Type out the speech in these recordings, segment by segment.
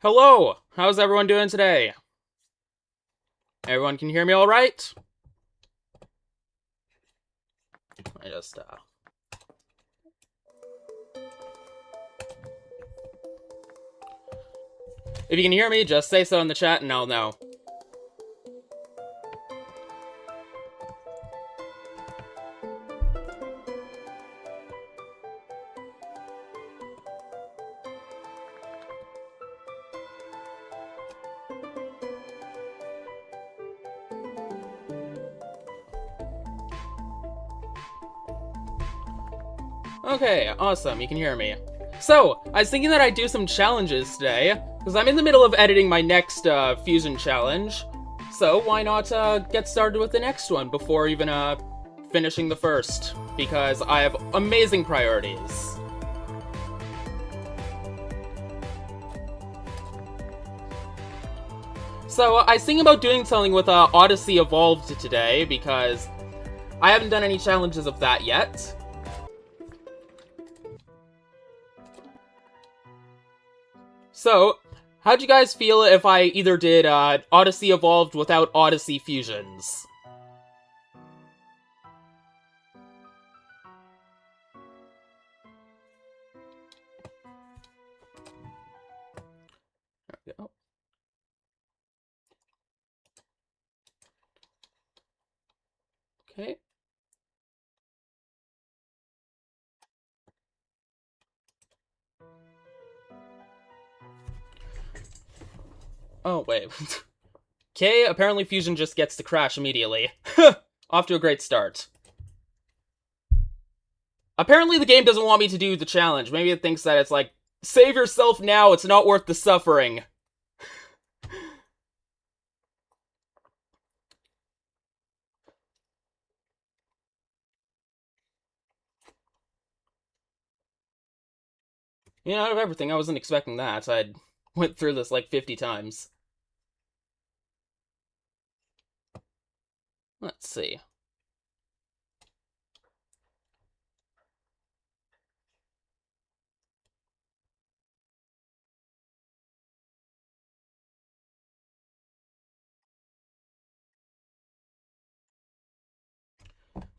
Hello! How's everyone doing today? Everyone can hear me all right? I just, If you can hear me, just say so in the chat and I'll know. Okay, awesome, you can hear me. So, I was thinking that I'd do some challenges today, because I'm in the middle of editing my next, Fusion challenge. So, why not, get started with the next one before even, finishing the first? Because I have amazing priorities. So, I was thinking about doing something with, Odyssey Evolved today, because I haven't done any challenges of that yet. So, how'd you guys feel if I either did Odyssey Evolved without Odyssey Fusions? There we go. Okay. Oh, wait. Okay, apparently Fusion just gets to crash immediately. Off to a great start. Apparently the game doesn't want me to do the challenge. Maybe it thinks that it's like, save yourself now, it's not worth the suffering. You know, out of everything, I wasn't expecting that. I went through this like 50 times. Let's see.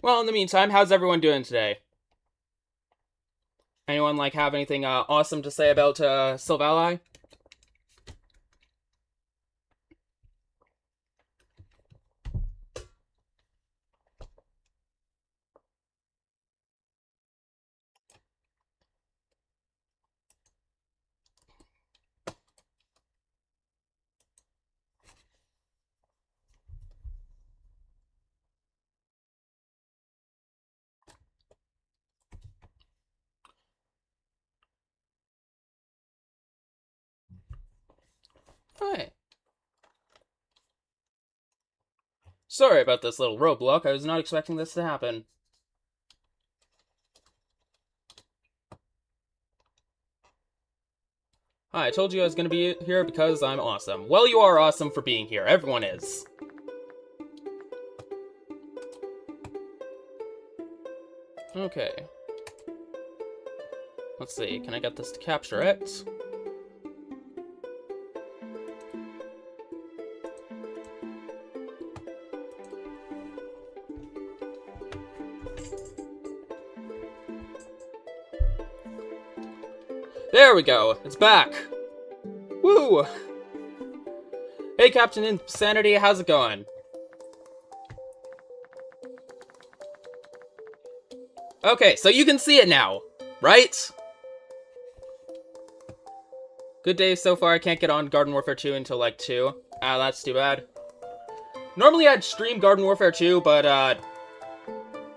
Well, in the meantime, how's everyone doing today? Anyone, like, have anything awesome to say about Silvally? Hi. Sorry about this little roadblock, I was not expecting this to happen. Hi, I told you I was gonna be here because I'm awesome. Well, you are awesome for being here, everyone is. Okay. Let's see, can I get this to capture it? There we go, it's back! Woo! Hey Captain Insanity, how's it going? Okay, so you can see it now, right? Good day so far, I can't get on Garden Warfare 2 until like 2. Ah, that's too bad. Normally I'd stream Garden Warfare 2, but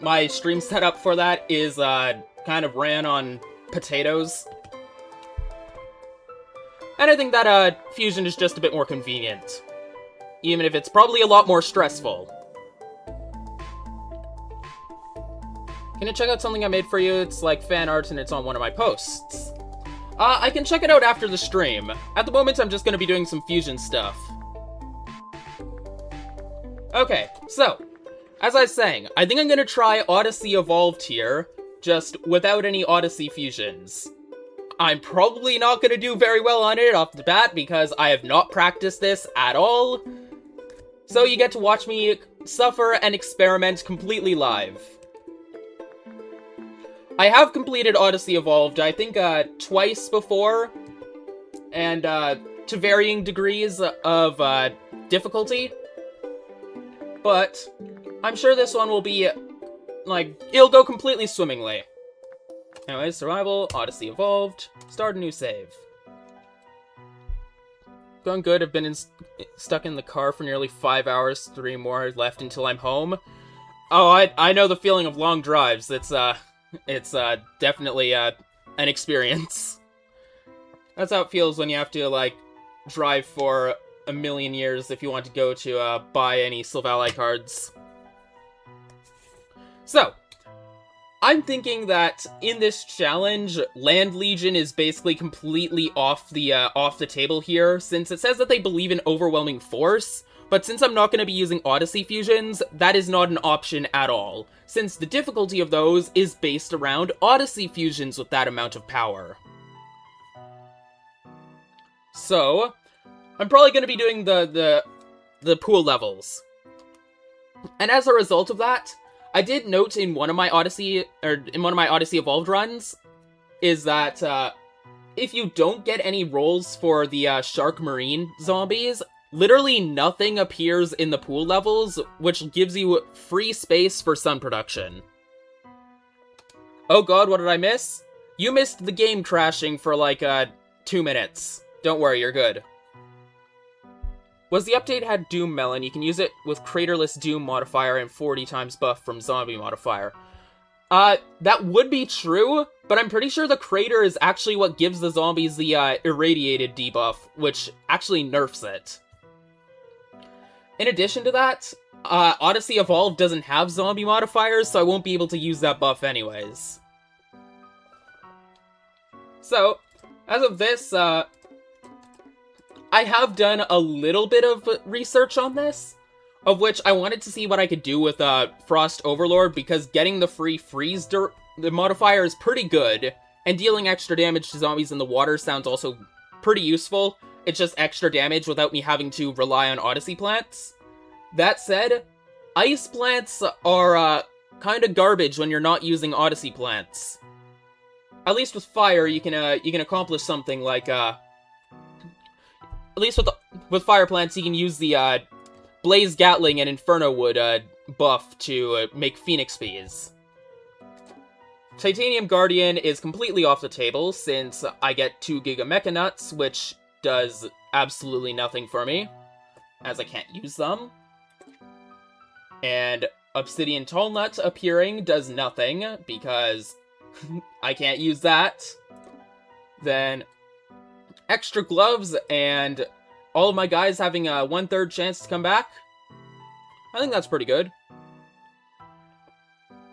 my stream setup for that is kind of ran on potatoes. And I think that Fusion is just a bit more convenient. Even if it's probably a lot more stressful. Can you check out something I made for you? It's like fan art and it's on one of my posts. I can check it out after the stream. At the moment, I'm just gonna be doing some Fusion stuff. Okay, so, as I was saying, I think I'm gonna try Odyssey Evolved here, just without any Odyssey Fusions. I'm probably not going to do very well on it off the bat because I have not practiced this at all. So you get to watch me suffer and experiment completely live. I have completed Odyssey Evolved, I think, twice before, and, to varying degrees of, difficulty. But I'm sure this one will be, like, it'll go completely swimmingly. Anyways, Survival, Odyssey Evolved, start a new save. Going good, I've been stuck in the car for nearly 5 hours, 3 more left until I'm home. Oh, I know the feeling of long drives, it's definitely, an experience. That's how it feels when you have to, like, drive for a million years if you want to go to, buy any Silvally cards. So, I'm thinking that in this challenge, Land Legion is basically completely off the table here, since it says that they believe in overwhelming force, but since I'm not going to be using Odyssey Fusions, that is not an option at all, since the difficulty of those is based around Odyssey Fusions with that amount of power. So, I'm probably going to be doing the pool levels. And as a result of that, I did note in one of my Odyssey Evolved runs, is that, if you don't get any rolls for the, Shark Marine zombies, literally nothing appears in the pool levels, which gives you free space for sun production. Oh god, what did I miss? You missed the game crashing for, like, 2 minutes. Don't worry, you're good. Was the update had Doom Melon, you can use it with Craterless Doom modifier and 40 times buff from Zombie modifier. That would be true, but I'm pretty sure the Crater is actually what gives the zombies the, Irradiated debuff, which actually nerfs it. In addition to that, Odyssey Evolved doesn't have Zombie modifiers, so I won't be able to use that buff anyways. So, as of this, I have done a little bit of research on this, of which I wanted to see what I could do with Frost Overlord, because getting the free freeze the modifier is pretty good, and dealing extra damage to zombies in the water sounds also pretty useful. It's just extra damage without me having to rely on Odyssey plants. That said, ice plants are kind of garbage when you're not using Odyssey plants. At least with fire, you can accomplish something like at least with fire plants, you can use the, Blaze Gatling and Inferno Wood, buff to, make Phoenix Bees. Titanium Guardian is completely off the table, since I get 2 Giga Mecha Nuts, which does absolutely nothing for me, as I can't use them. And Obsidian Tall Nut appearing does nothing, because I can't use that. Then extra gloves and all of my guys having a 1/3 chance to come back. I think that's pretty good.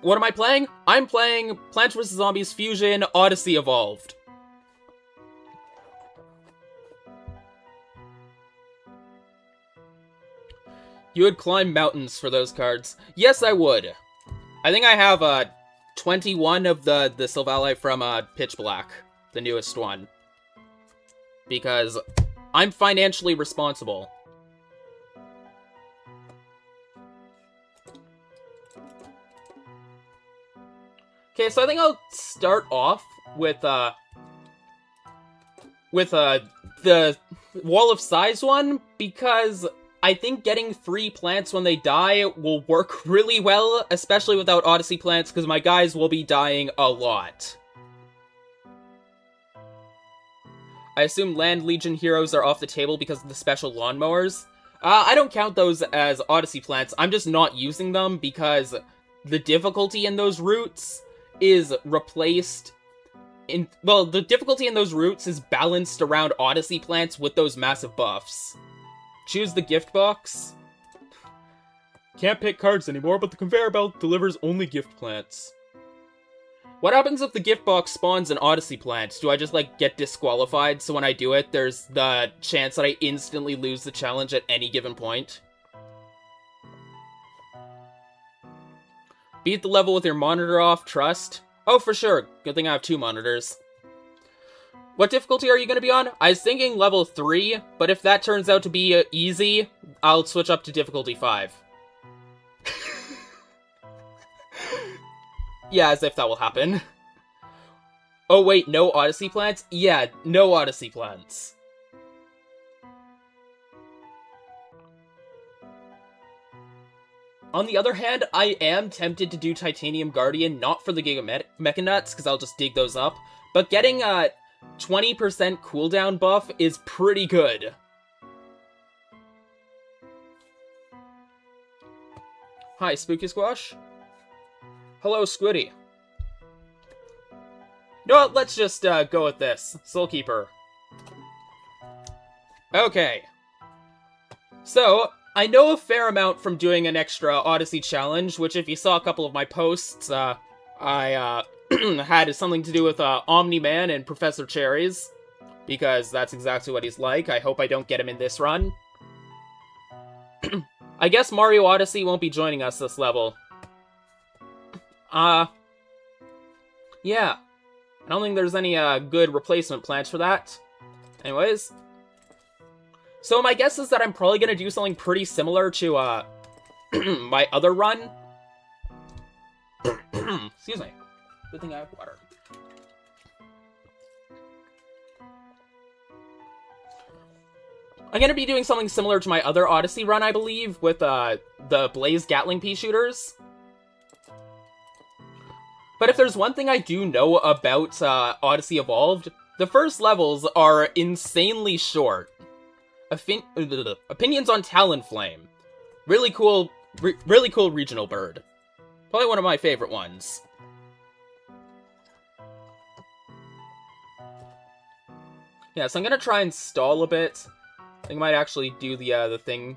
What am I playing? I'm playing Plants vs. Zombies Fusion Odyssey Evolved. You would climb mountains for those cards. Yes, I would. I think I have 21 of the Silvally from Pitch Black, the newest one. Because I'm financially responsible. Okay, so I think I'll start off with the Wall of Size one, because I think getting free plants when they die will work really well, especially without Odyssey plants, because my guys will be dying a lot. I assume Land Legion heroes are off the table because of the special lawnmowers. I don't count those as Odyssey plants, I'm just not using them because the difficulty in those routes is replaced in... Well, the difficulty in those routes is balanced around Odyssey plants with those massive buffs. Choose the gift box. Can't pick cards anymore, but the conveyor belt delivers only gift plants. What happens if the gift box spawns an Odyssey plant? Do I just, like, get disqualified, so when I do it, there's the chance that I instantly lose the challenge at any given point? Beat the level with your monitor off, trust? Oh, for sure. Good thing I have 2 monitors. What difficulty are you going to be on? I was thinking level 3, but if that turns out to be easy, I'll switch up to difficulty 5. Yeah, as if that will happen. Oh wait, no Odyssey plants? Yeah, no Odyssey plants. On the other hand, I am tempted to do Titanium Guardian, not for the Giga Mecha Nuts, because I'll just dig those up, but getting a 20% cooldown buff is pretty good. Hi, Spooky Squash. Hello, Squiddy. You know what, let's just go with this. Soulkeeper. Okay. So, I know a fair amount from doing an extra Odyssey challenge, which if you saw a couple of my posts, I had something to do with Omni-Man and Professor Cherries, because that's exactly what he's like. I hope I don't get him in this run. I guess Mario Odyssey won't be joining us this level. Yeah. I don't think there's any good replacement plans for that. Anyways. So my guess is that I'm probably going to do something pretty similar to my other run. Excuse me. Good thing I have water. I'm going to be doing something similar to my other Odyssey run, I believe, with the Blaze Gatling Pea shooters. But if there's one thing I do know about Odyssey Evolved, the first levels are insanely short. Opinions on Talonflame. Really cool regional bird. Probably one of my favorite ones. Yeah, so I'm gonna try and stall a bit. I think I might actually do the thing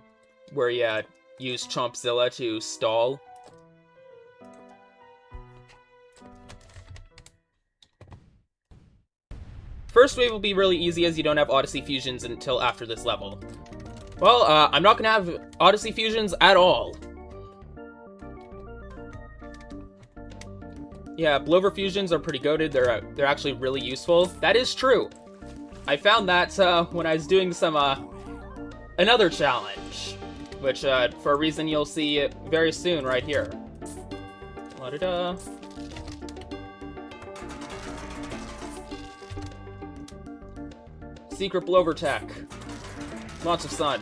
where you use Chompzilla to stall. First wave will be really easy as you don't have Odyssey Fusions until after this level. Well, I'm not gonna have Odyssey Fusions at all. Yeah, Blover Fusions are pretty goated. They're actually really useful. That is true. I found that when I was doing some another challenge, which for a reason you'll see very soon right here. La-da-da. Secret Blover Tech. Lots of sun.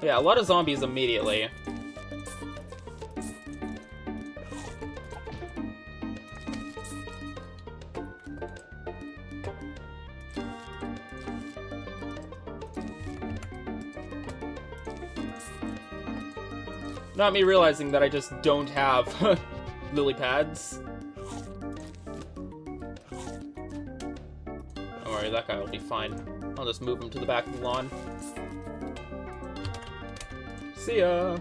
Yeah, a lot of zombies immediately. Not me realizing that I just don't have lily pads. Don't worry, that guy will be fine. I'll just move him to the back of the lawn. See ya!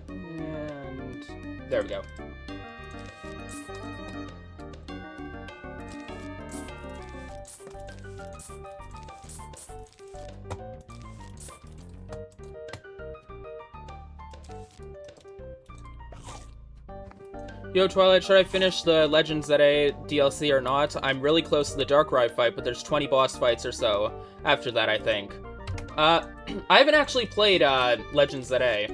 And there we go. Yo, Twilight, should I finish the Legends ZA DLC or not? I'm really close to the Darkrai fight, but there's 20 boss fights or so after that, I think. I haven't actually played Legends ZA.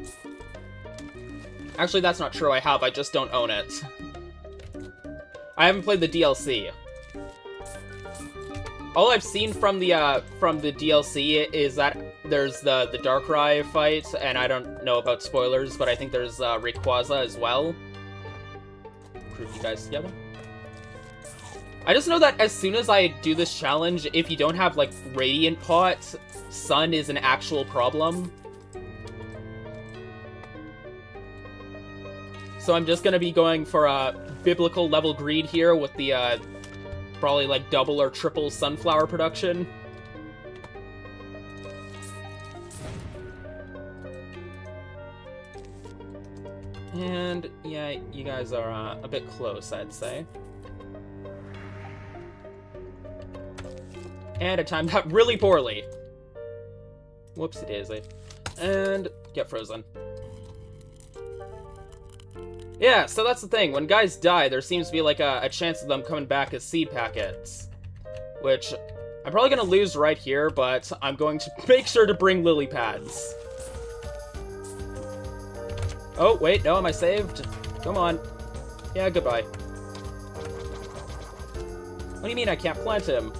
Actually, that's not true, I have, I just don't own it. I haven't played the DLC. All I've seen from the DLC is that there's the Darkrai fight, and I don't know about spoilers, but I think there's Rayquaza as well. Group you guys together. I just know that as soon as I do this challenge, if you don't have, like, Radiant Pot, Sun is an actual problem. So I'm just gonna be going for a biblical level greed here with the, probably, like, double or triple sunflower production. And, yeah, you guys are a bit close, I'd say. And I timed that really poorly. Whoops-a-daisy. And get frozen. Yeah, so that's the thing. When guys die, there seems to be like a chance of them coming back as seed packets. Which, I'm probably gonna lose right here, but I'm going to make sure to bring lily pads. Oh, wait, no, am I saved? Come on. Yeah, goodbye. What do you mean I can't plant him?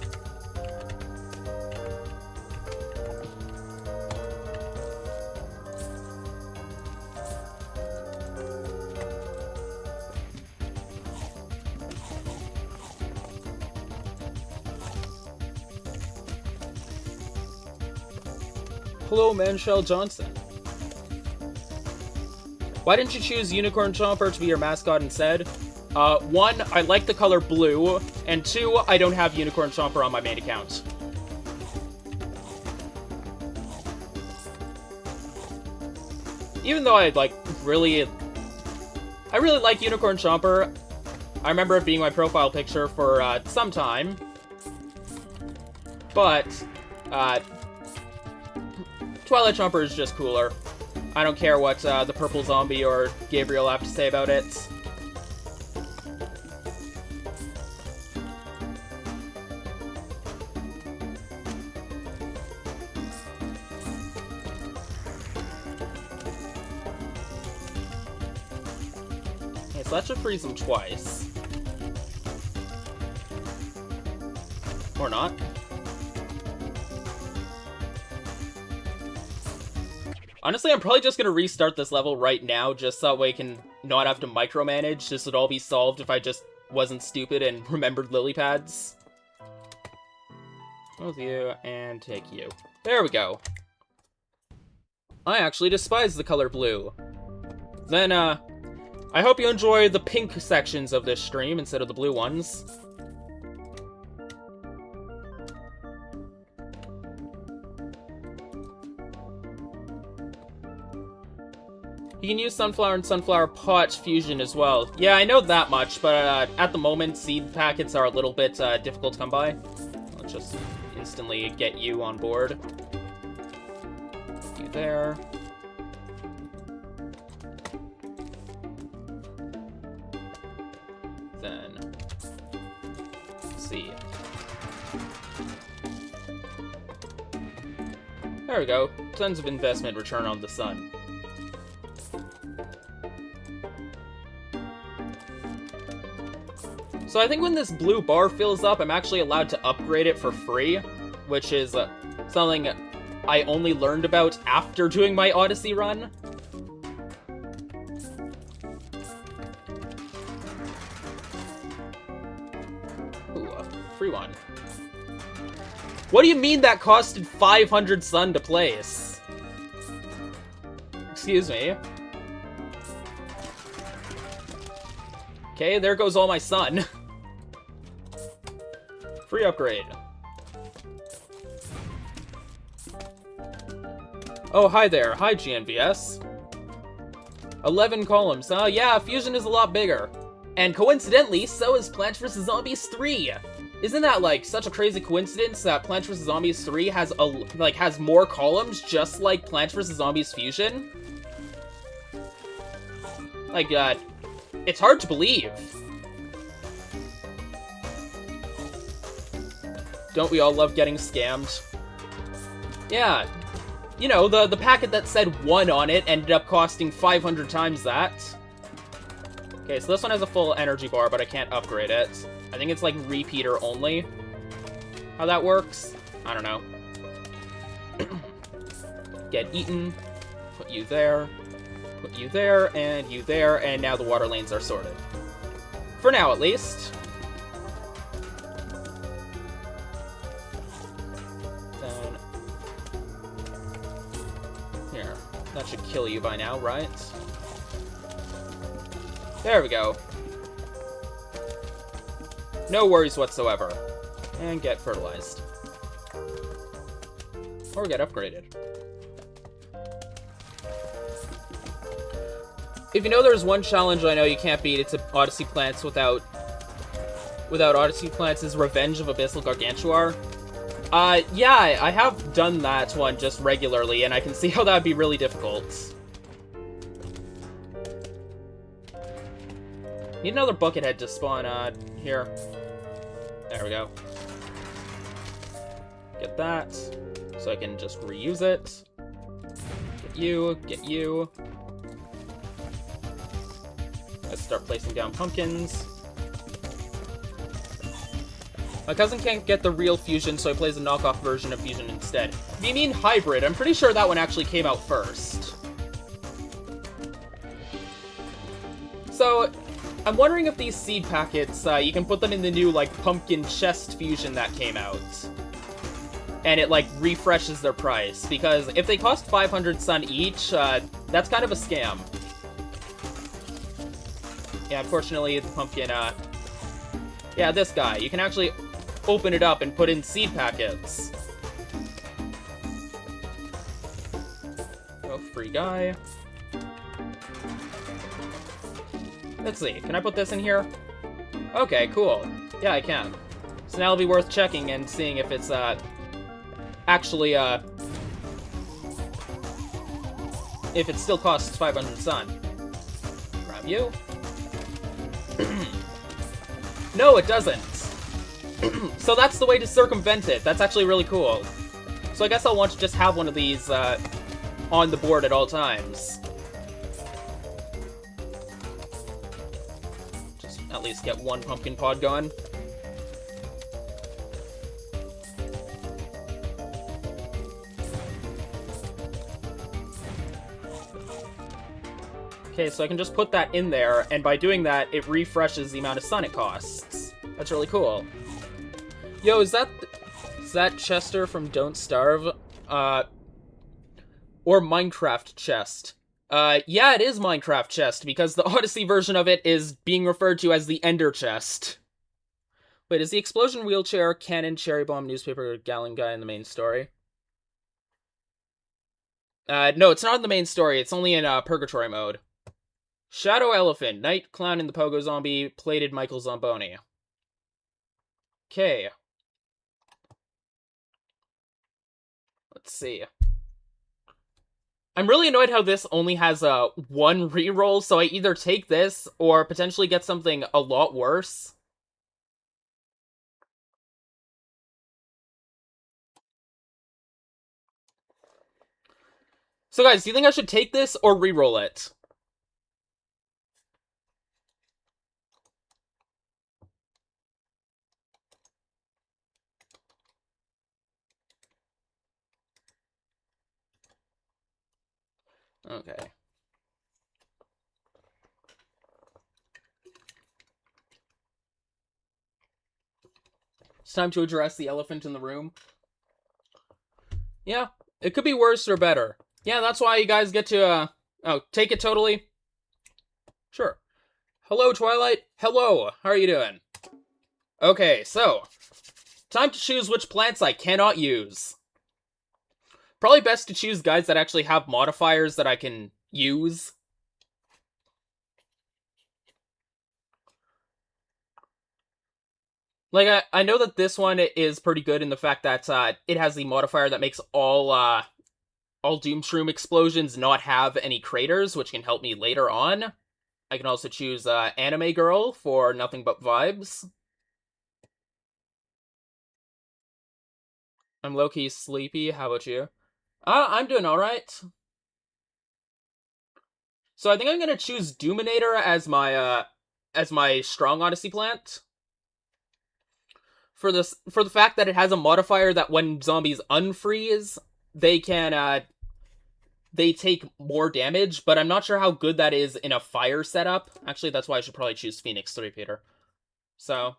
Hello, Manshell Johnson. Why didn't you choose Unicorn Chomper to be your mascot instead? One, I like the color blue, and two, I don't have Unicorn Chomper on my main account. Even though I really like Unicorn Chomper. I remember it being my profile picture for some time. But Twilight Chomper is just cooler. I don't care what the Purple Zombie or Gabriel have to say about it. Okay, so that should freeze him twice. Or not. Honestly, I'm probably just gonna restart this level right now, just so that way I can not have to micromanage. This would all be solved if I just wasn't stupid and remembered lily pads. With you, and take you. There we go. I actually despise the color blue. Then, I hope you enjoy the pink sections of this stream instead of the blue ones. You can use Sunflower and Sunflower Pot Fusion as well. Yeah, I know that much, but at the moment, seed packets are a little bit difficult to come by. Let's just instantly get you on board. You there. Then, let's see. There we go. Tons of investment return on the sun. So I think when this blue bar fills up, I'm actually allowed to upgrade it for free, which is something I only learned about after doing my Odyssey run. Ooh, a free one. What do you mean that costed 500 sun to place? Excuse me. Okay, there goes all my sun. Free upgrade. Oh, hi there. Hi, GNVS. 11 columns, huh? Yeah, Fusion is a lot bigger. And coincidentally, so is Plants vs. Zombies 3. Isn't that, like, such a crazy coincidence that Plants vs. Zombies 3 has, has more columns just like Plants vs. Zombies Fusion? Like, it's hard to believe. Don't we all love getting scammed? Yeah. You know, the packet that said 1 on it ended up costing 500 times that. Okay, so this one has a full energy bar, but I can't upgrade it. I think it's like repeater only. How that works? I don't know. Get eaten. Put you there. Put you there, and now the water lanes are sorted. For now, at least. Then... Here. That should kill you by now, right? There we go. No worries whatsoever. And get fertilized. Or get upgraded. If you know there's one challenge I know you can't beat, it's Odyssey Plants without Odyssey Plants' Revenge of Abyssal Gargantuar. Yeah, I have done that one just regularly, and I can see how that would be really difficult. Need another bucket head to spawn, here. There we go. Get that, so I can just reuse it. Get you. Let's start placing down pumpkins. My cousin can't get the real Fusion, so he plays a knockoff version of Fusion instead. If you mean hybrid, I'm pretty sure that one actually came out first. So, I'm wondering if these seed packets, you can put them in the new, like, pumpkin chest Fusion that came out. And it, like, refreshes their price. Because if they cost 500 Sun each, that's kind of a scam. Yeah, unfortunately, the pumpkin, yeah, this guy. You can actually open it up and put in seed packets. Oh, free guy. Let's see, can I put this in here? Okay, cool. Yeah, I can. So now it'll be worth checking and seeing if it's, actually, if it still costs 500 Sun. Grab you. No, it doesn't. So that's the way to circumvent it. That's actually really cool. So I guess I'll want to just have one of these, on the board at all times. Just at least get one pumpkin pod going. Okay, so I can just put that in there, and by doing that, it refreshes the amount of sun it costs. That's really cool. Yo, is that Chester from Don't Starve? Or Minecraft Chest? Yeah, it is Minecraft Chest, because the Odyssey version of it is being referred to as the Ender Chest. Wait, is the explosion wheelchair, cannon, cherry bomb, newspaper, gallon guy in the main story? No, it's not in the main story, it's only in, Purgatory mode. Shadow Elephant, Night Clown in the Pogo Zombie, Plated Michael Zamboni. Okay. Let's see. I'm really annoyed how this only has one reroll, so I either take this or potentially get something a lot worse. So guys, do you think I should take this or reroll it? Okay. It's time to address the elephant in the room. Yeah, it could be worse or better. Yeah, that's why you guys get to, oh, take it totally? Sure. Hello, Twilight. Hello, how are you doing? Okay, so, time to choose which plants I cannot use. Probably best to choose guys that actually have modifiers that I can use. Like, I know that this one is pretty good in the fact that it has the modifier that makes all Doomshroom explosions not have any craters, which can help me later on. I can also choose Anime Girl for nothing but vibes. I'm low-key sleepy, how about you? I'm doing alright. So I think I'm gonna choose Doominator as my strong Odyssey plant. For the fact that it has a modifier that when zombies unfreeze, they can, they take more damage, but I'm not sure how good that is in a fire setup. Actually, that's why I should probably choose Phoenix 3, Peter. So,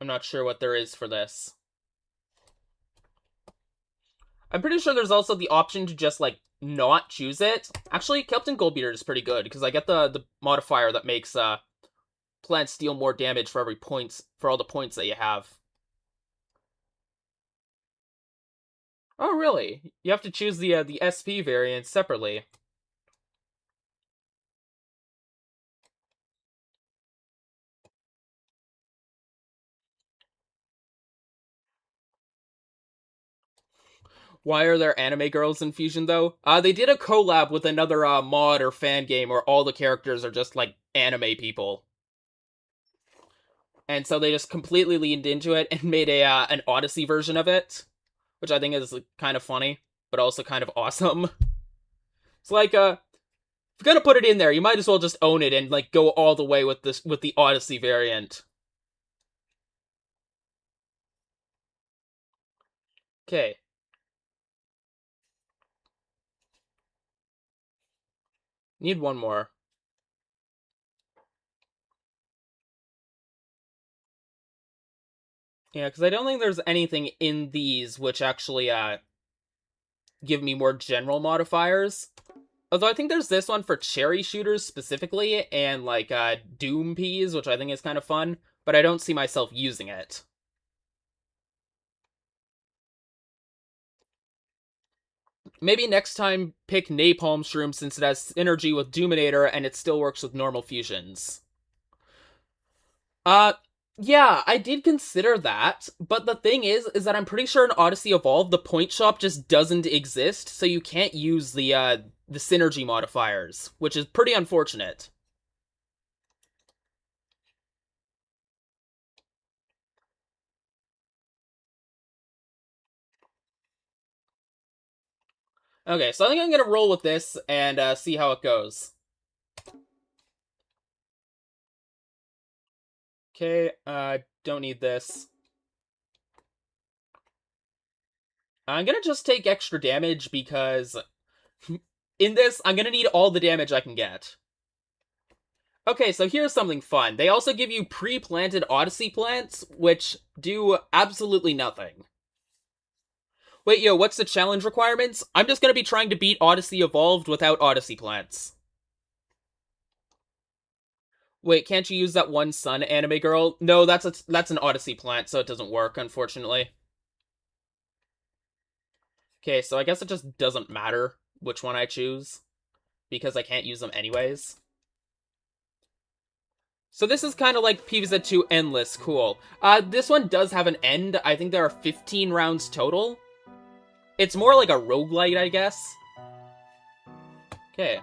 I'm not sure what there is for this. I'm pretty sure there's also the option to just, like, not choose it. Actually, Kelpton Goldbeater is pretty good, because I get the modifier that makes, plants deal more damage for all the points that you have. Oh, really? You have to choose the SP variant separately. Why are there anime girls in Fusion, though? They did a collab with another mod or fan game where all the characters are just, like, anime people. And so they just completely leaned into it and made an Odyssey version of it, which I think is kind of funny, but also kind of awesome. It's like, if you're gonna put it in there, you might as well just own it and, like, go all the way with the Odyssey variant. Okay. Need one more. Yeah, because I don't think there's anything in these which actually, give me more general modifiers. Although I think there's this one for cherry shooters specifically, and, like, Doom Peas, which I think is kind of fun, but I don't see myself using it. Maybe next time pick Napalm Shroom since it has synergy with Doominator and it still works with normal fusions. Yeah, I did consider that, but the thing is that I'm pretty sure in Odyssey Evolved, the point shop just doesn't exist, so you can't use the synergy modifiers, which is pretty unfortunate. Okay, so I think I'm gonna roll with this and see how it goes. Okay, don't need this. I'm gonna just take extra damage because in this, I'm gonna need all the damage I can get. Okay, so here's something fun. They also give you pre-planted Odyssey plants, which do absolutely nothing. Wait, yo, what's the challenge requirements? I'm just gonna be trying to beat Odyssey Evolved without Odyssey plants. Wait, can't you use that one sun anime girl? No, that's an Odyssey plant, so it doesn't work, unfortunately. Okay, so I guess it just doesn't matter which one I choose, because I can't use them anyways. So this is kind of like PvZ 2 Endless, cool. This one does have an end. I think there are 15 rounds total. It's more like a roguelite, I guess. Okay.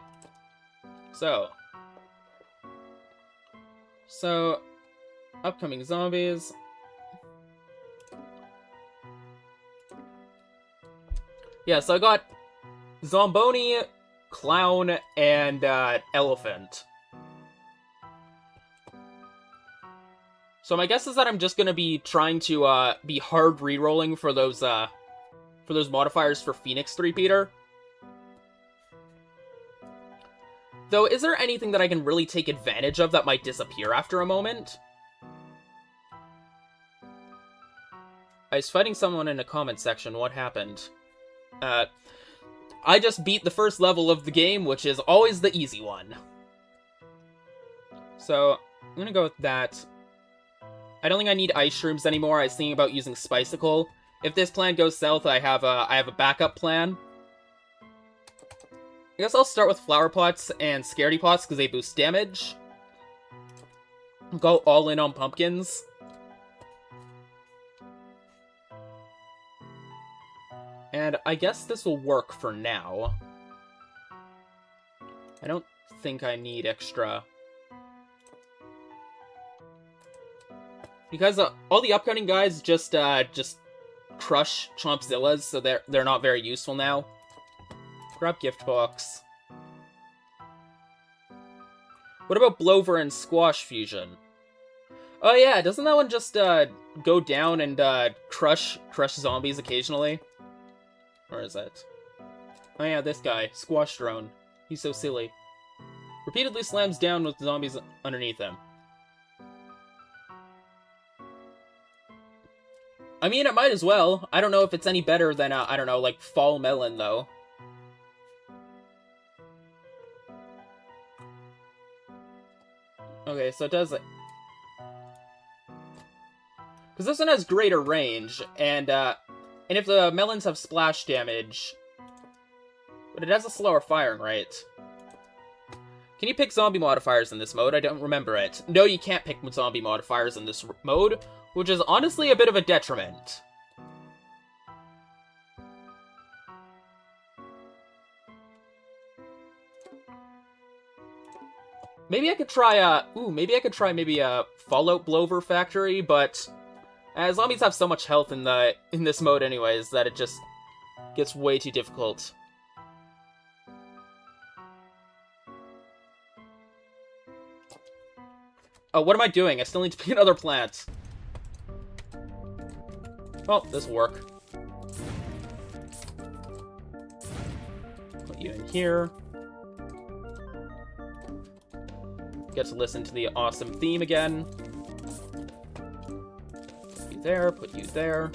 So, upcoming zombies. Yeah, so I got Zomboni, Clown, and Elephant. So my guess is that I'm just gonna be trying to be hard rerolling for those modifiers for Phoenix 3-peater. Though, is there anything that I can really take advantage of that might disappear after a moment? I was fighting someone in a comment section. What happened? I just beat the first level of the game, which is always the easy one. So, I'm gonna go with that. I don't think I need ice shrooms anymore. I was thinking about using Spicicle. If this plan goes south, I have a backup plan. I guess I'll start with Flower Pots and Scaredy Pots because they boost damage. Go all in on pumpkins. And I guess this will work for now. I don't think I need extra. Because all the upcoming guys just crush Chompzillas, so they're not very useful now. Grab gift box. What about Blover and Squash Fusion? Oh yeah, doesn't that one just go down and crush zombies occasionally? Or is it? Oh yeah, this guy, Squash Drone. He's so silly. Repeatedly slams down with zombies underneath him. I mean, it might as well. I don't know if it's any better than, I don't know, like Fall Melon, though. Okay, so it does it. Because this one has greater range, and if the melons have splash damage... But it has a slower firing rate. Can you pick zombie modifiers in this mode? I don't remember it. No, you can't pick zombie modifiers in this mode, which is honestly a bit of a detriment. Maybe I could try, maybe a Fallout Blover Factory, but zombies have so much health in this mode anyways that it just gets way too difficult. Oh, what am I doing? I still need to pick another plant. Well, this'll work. Put you in here. Get to listen to the awesome theme again. Put you there, put you there.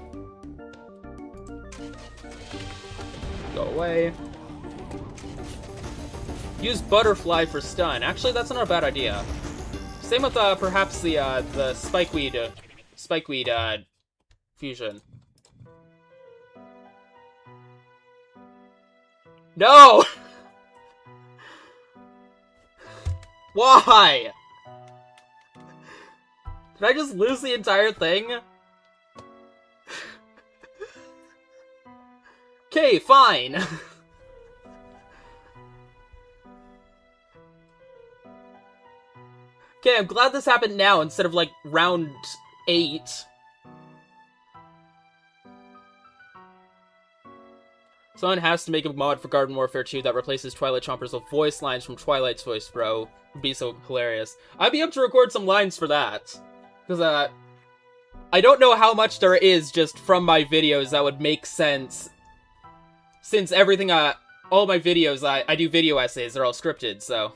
Go away. Use butterfly for stun. Actually, that's not a bad idea. Same with perhaps the spikeweed fusion. No! Why? Did I just lose the entire thing? Okay, fine. Okay, I'm glad this happened now instead of, like, round 8. Someone has to make a mod for Garden Warfare 2 that replaces Twilight Chompers with voice lines from Twilight's voice, bro. It'd be so hilarious. I'd be up to record some lines for that. Because, I don't know how much there is just from my videos that would make sense. Since everything, all my videos, I do video essays, they're all scripted, so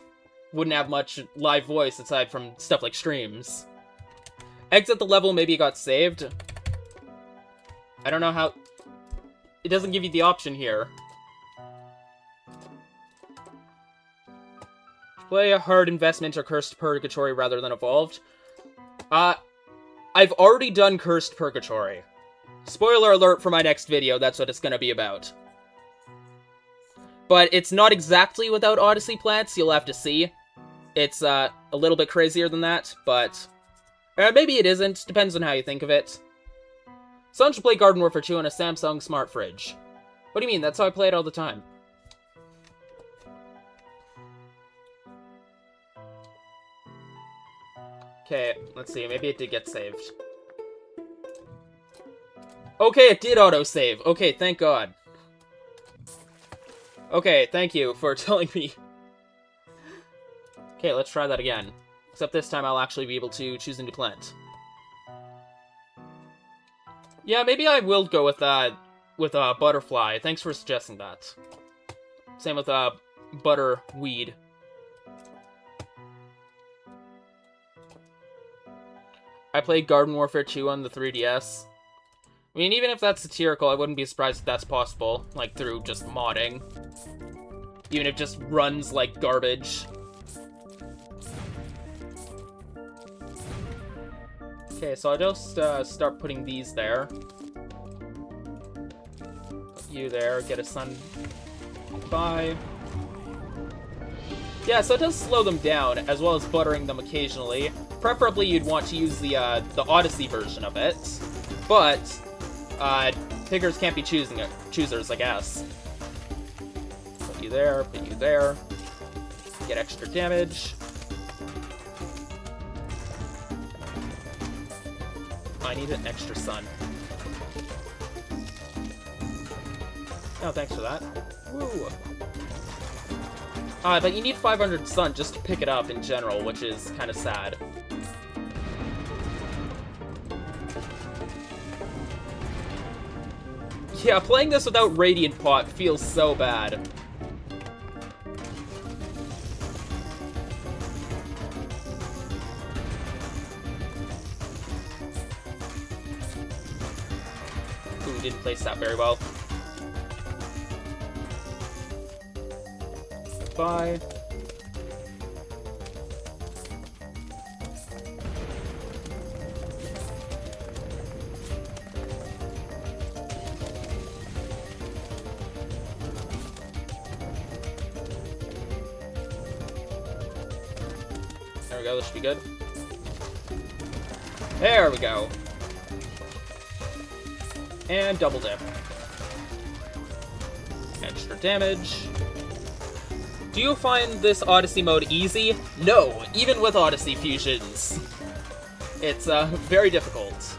wouldn't have much live voice aside from stuff like streams. Exit the level, maybe it got saved. I don't know how... It doesn't give you the option here. Play a hard investment or Cursed Purgatory rather than Evolved. I've already done Cursed Purgatory. Spoiler alert for my next video, that's what it's gonna be about. But it's not exactly without Odyssey plants, you'll have to see. It's a little bit crazier than that, but maybe it isn't, depends on how you think of it. Someone should play Garden Warfare 2 on a Samsung smart fridge. What do you mean? That's how I play it all the time. Okay, let's see, maybe it did get saved. Okay, it did auto-save. Okay, thank God. Okay, thank you for telling me. Okay, let's try that again. Except this time I'll actually be able to choose a new plant. Yeah, maybe I will go with butterfly. Thanks for suggesting that. Same with butterweed. I played Garden Warfare 2 on the 3DS. I mean, even if that's satirical, I wouldn't be surprised if that's possible, like through just modding. Even if it just runs like garbage. Okay, so I'll just start putting these there. Put you there, get a sun. Bye. Yeah, so it does slow them down, as well as buttering them occasionally. Preferably, you'd want to use the Odyssey version of it. But, pickers can't be choosers, I guess. Put you there, put you there. Get extra damage. I need an extra sun. Oh, thanks for that. Woo! But you need 500 sun just to pick it up in general, which is kind of sad. Yeah, playing this without Radiant Pot feels so bad. Ooh, didn't place that very well. Bye. There we go, this should be good. There we go. And double dip. Extra damage. Do you find this Odyssey mode easy? No, even with Odyssey fusions. It's very difficult.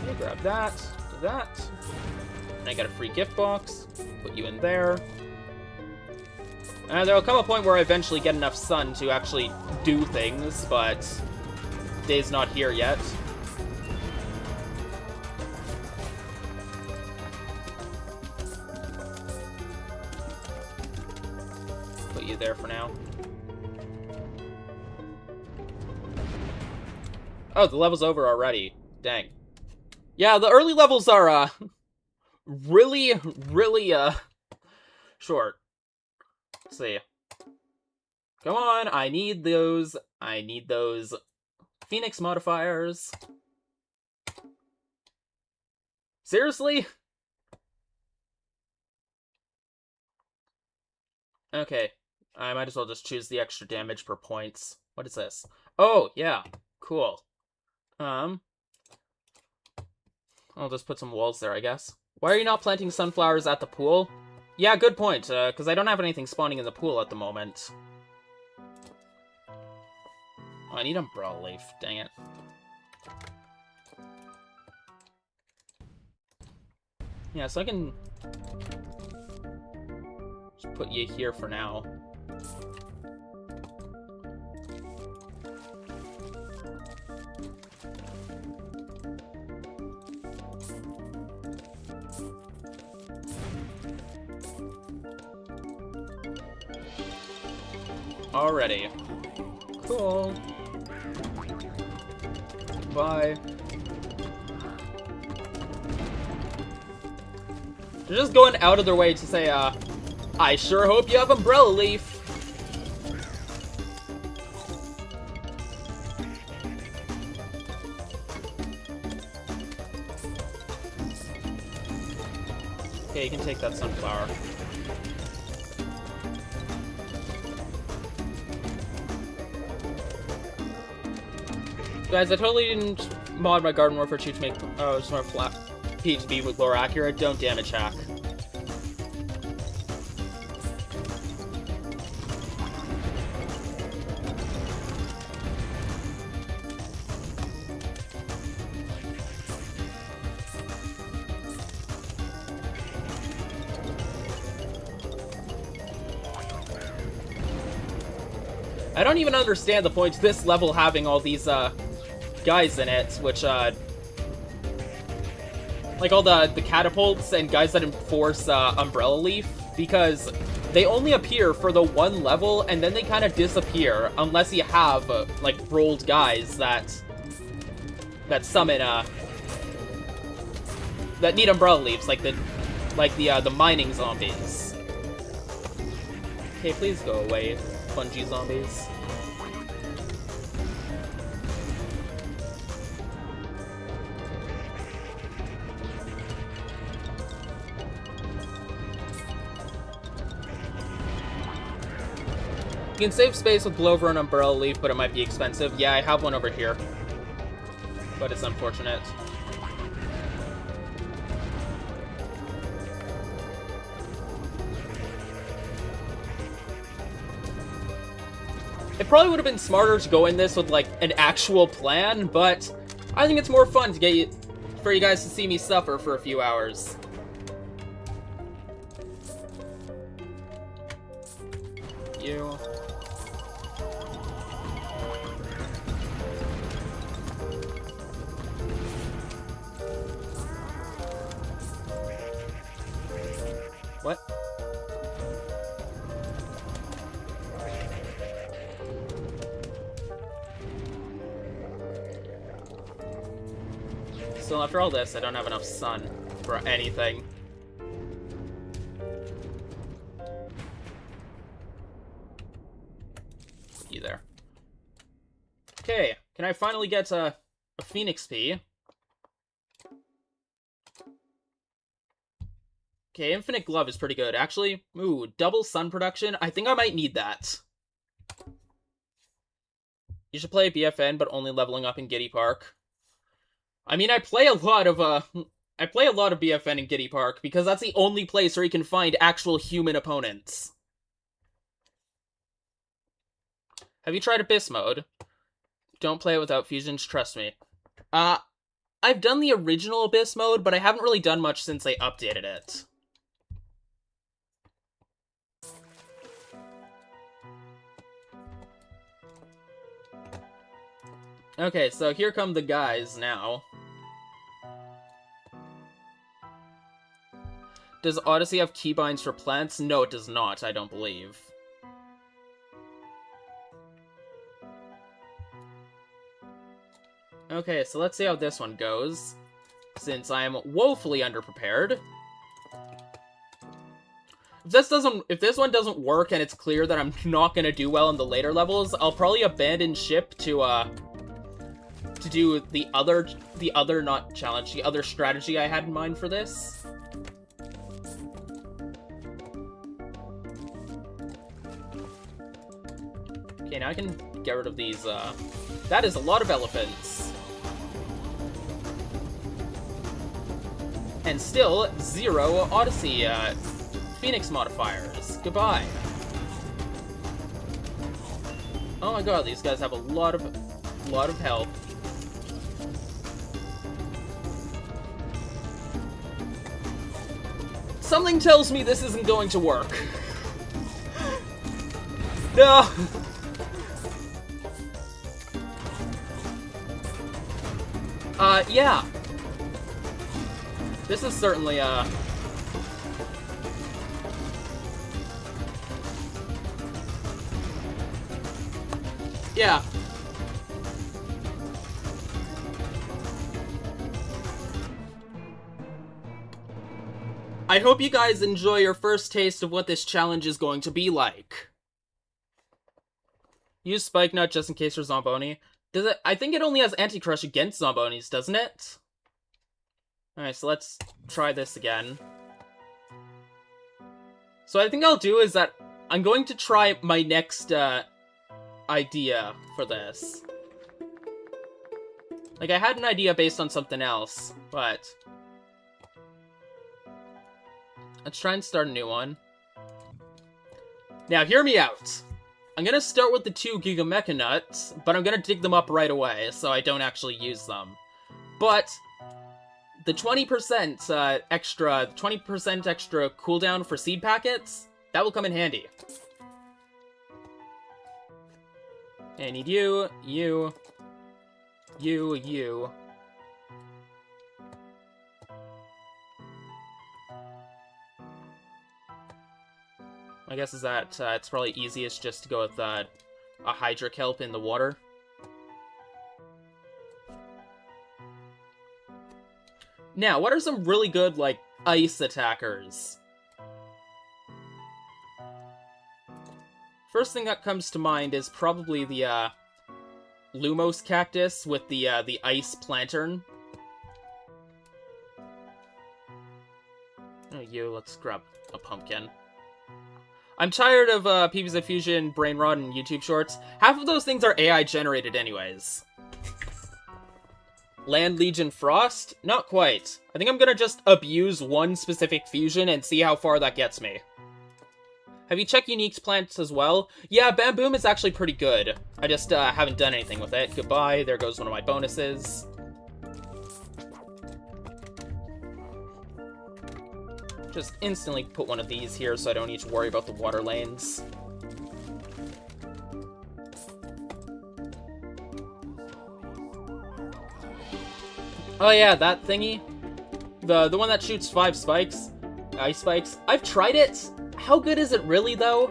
Okay, grab that, do that. And I got a free gift box. Put you in there. There'll come a point where I eventually get enough sun to actually do things, but day's not here yet. Put you there for now. Oh, the level's over already. Dang. Yeah, the early levels are, really short. Let's see. Come on, I need those Phoenix modifiers. Seriously? Okay. I might as well just choose the extra damage per points. What is this? Oh, yeah. Cool. I'll just put some walls there, I guess. Why are you not planting sunflowers at the pool? Yeah, good point, because I don't have anything spawning in the pool at the moment. Oh, I need umbrella leaf, dang it. Yeah, so I can just put you here for now. Already. Cool. Goodbye. They're just going out of their way to say, I sure hope you have umbrella leaf. Okay, you can take that sunflower. Guys, I totally didn't mod my Garden Warfare 2 to make just more flat PHB with lore accurate. Don't damage hack. I don't even understand the point of this level having all these guys in it, which like all the catapults and guys that enforce umbrella leaf, because they only appear for the one level and then they kind of disappear unless you have like rolled guys that summon that need umbrella leaves, like the mining zombies. Okay, please go away, spongy zombies. You can save space with Blover and Umbrella Leaf, but it might be expensive. Yeah, I have one over here, but it's unfortunate. It probably would have been smarter to go in this with, like, an actual plan, but I think it's more fun to for you guys to see me suffer for a few hours. You. What? Still, after all this, I don't have enough sun for anything. You there. Okay, can I finally get a Phoenix Pea? Okay, Infinite Glove is pretty good. Actually, ooh, double sun production. I think I might need that. You should play BFN, but only leveling up in Giddy Park. I mean, I play a lot of BFN in Giddy Park because that's the only place where you can find actual human opponents. Have you tried Abyss mode? Don't play it without fusions, trust me. I've done the original Abyss mode, but I haven't really done much since they updated it. Okay, so here come the guys now. Does Odyssey have keybinds for plants? No, it does not, I don't believe. Okay, so let's see how this one goes, since I am woefully underprepared. If this one doesn't work and it's clear that I'm not gonna do well in the later levels, I'll probably abandon ship to do the other strategy I had in mind for this. Okay, now I can get rid of these, that is a lot of elephants. And still, 0 Odyssey, Phoenix modifiers. Goodbye. Oh my god, these guys have a lot of health. Something tells me this isn't going to work. No! Yeah. This is certainly, yeah. I hope you guys enjoy your first taste of what this challenge is going to be like. Use Spike Nut just in case for Zomboni. Does it? I think it only has Anti-Crush against Zombonis, doesn't it? Alright, so let's try this again. So what I think I'll do is that I'm going to try my next, idea for this. Like, I had an idea based on something else, but let's try and start a new one. Now, hear me out. I'm gonna start with the 2 Giga Mecha Nuts, but I'm gonna dig them up right away, so I don't actually use them. But the 20% extra cooldown for seed packets, that will come in handy. I need you. My guess is that it's probably easiest just to go with a Hydra Kelp in the water. Now, what are some really good, like, ice attackers? First thing that comes to mind is probably the Lumos Cactus with the Ice Plantern. Oh, let's grab a pumpkin. I'm tired of PvZ Fusion, Brain Rot, and YouTube Shorts. Half of those things are AI generated anyways. Land Legion Frost? Not quite. I think I'm gonna just abuse one specific fusion and see how far that gets me. Have you checked Unique's plants as well? Yeah, Bamboom is actually pretty good. I just haven't done anything with it. Goodbye, there goes one of my bonuses. Just instantly put one of these here so I don't need to worry about the water lanes. Oh yeah, that thingy. The one that shoots 5 spikes. Ice spikes. I've tried it. How good is it really, though?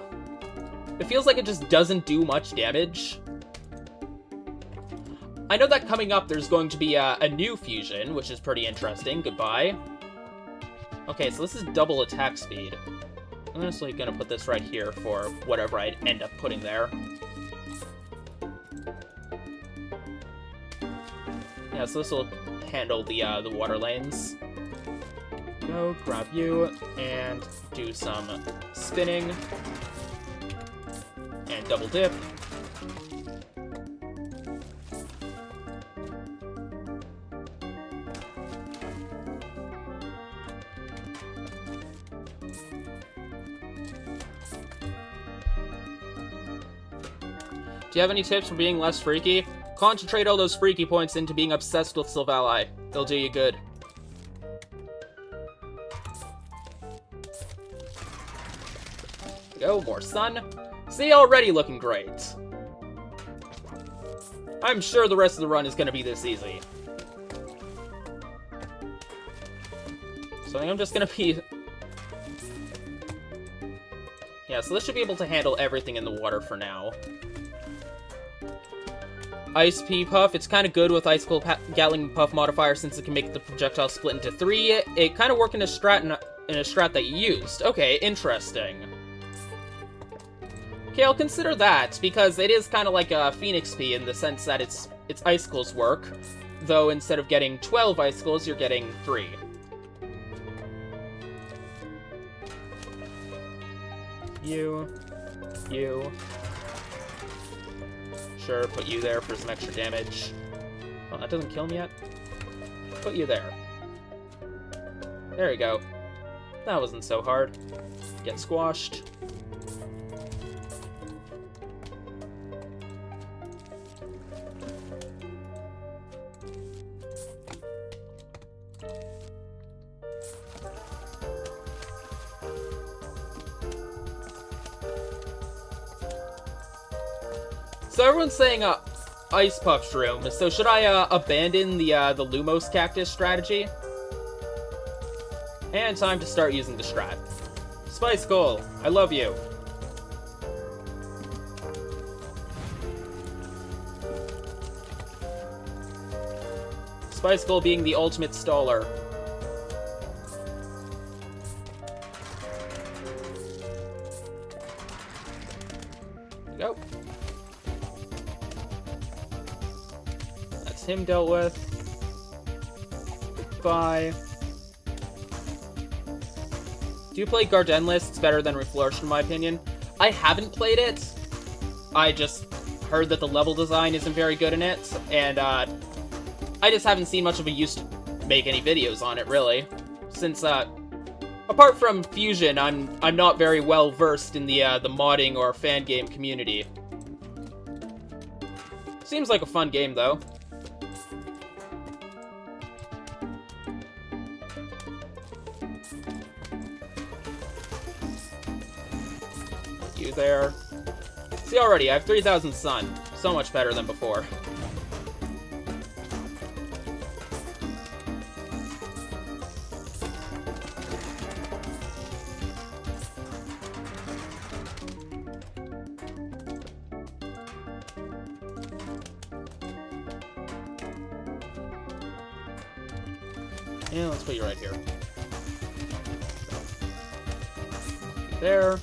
It feels like it just doesn't do much damage. I know that coming up there's going to be a new fusion, which is pretty interesting. Goodbye. Okay, so this is double attack speed. I'm honestly gonna put this right here for whatever I end up putting there. Yeah, so this will handle the water lanes. Go, grab you, and do some spinning. And double dip. Do you have any tips for being less freaky? Concentrate all those freaky points into being obsessed with Silvally. They'll do you good. Go, more sun. See, already looking great. I'm sure the rest of the run is gonna be this easy. So I think I'm just gonna be... Yeah, so this should be able to handle everything in the water for now. Ice P Puff, it's kind of good with Icicle Gatling Puff modifier since it can make the projectile split into 3. It kind of worked in a strat that you used. Okay, interesting. Okay, I'll consider that, because it is kind of like a Phoenix P in the sense that its icicles work, though instead of getting 12 icicles, you're getting 3. You. Sure, put you there for some extra damage. Well, that doesn't kill me yet. Put you there. There you go. That wasn't so hard. Get squashed. So everyone's saying Ice Puff Shroom, so should I abandon the Lumos Cactus strategy? And time to start using the strat. Spice Goal, I love you. Spice Goal being the ultimate staller. There we go. Him dealt with. Goodbye. Do you play Gardenless? It's better than Reflourish in my opinion. I haven't played it. I just heard that the level design isn't very good in it, and I just haven't seen much of a use to make any videos on it, really. Since, apart from Fusion, I'm not very well versed in the modding or fan game community. Seems like a fun game, though. You there. See, already, I have 3,000 sun. So much better than before. Yeah, let's put you right here. There.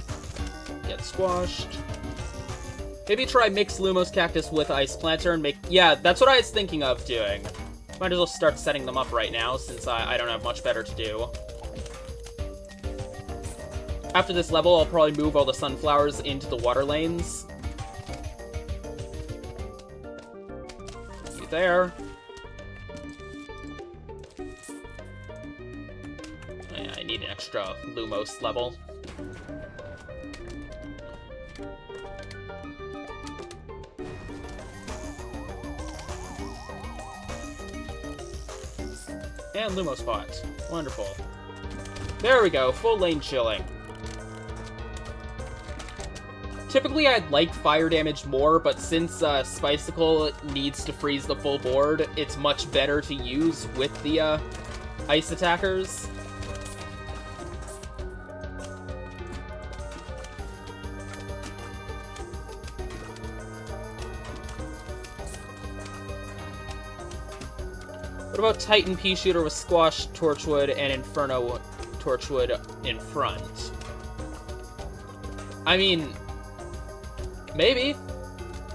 Get squashed. Maybe try mix Lumos Cactus with Ice Planter and make... Yeah, that's what I was thinking of doing. Might as well start setting them up right now, since I don't have much better to do. After this level, I'll probably move all the sunflowers into the water lanes. You there. Yeah, I need an extra Lumos level. And Lumos Pot. Wonderful. There we go, full lane chilling. Typically I'd like fire damage more, but since Spicicle needs to freeze the full board, it's much better to use with the ice attackers. What about Titan Pea Shooter with Squash Torchwood and Inferno Torchwood in front? I mean, maybe.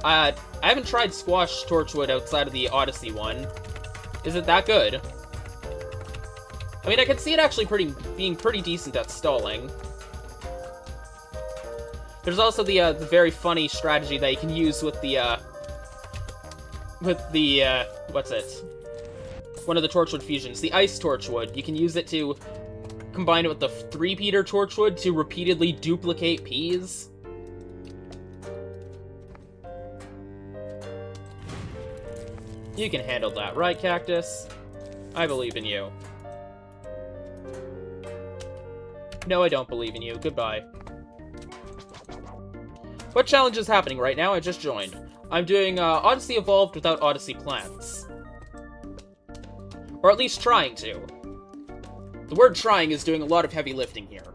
I haven't tried Squash Torchwood outside of the Odyssey one. Is it that good? I mean, I could see it actually being pretty decent at stalling. There's also the very funny strategy that you can use with the what's it? One of the Torchwood fusions, the Ice Torchwood. You can use it to combine it with the 3-peater Torchwood to repeatedly duplicate peas. You can handle that, right, Cactus? I believe in you. No, I don't believe in you. Goodbye. What challenge is happening right now? I just joined. I'm doing Odyssey Evolved without Odyssey plants. Or at least trying to. The word trying is doing a lot of heavy lifting here.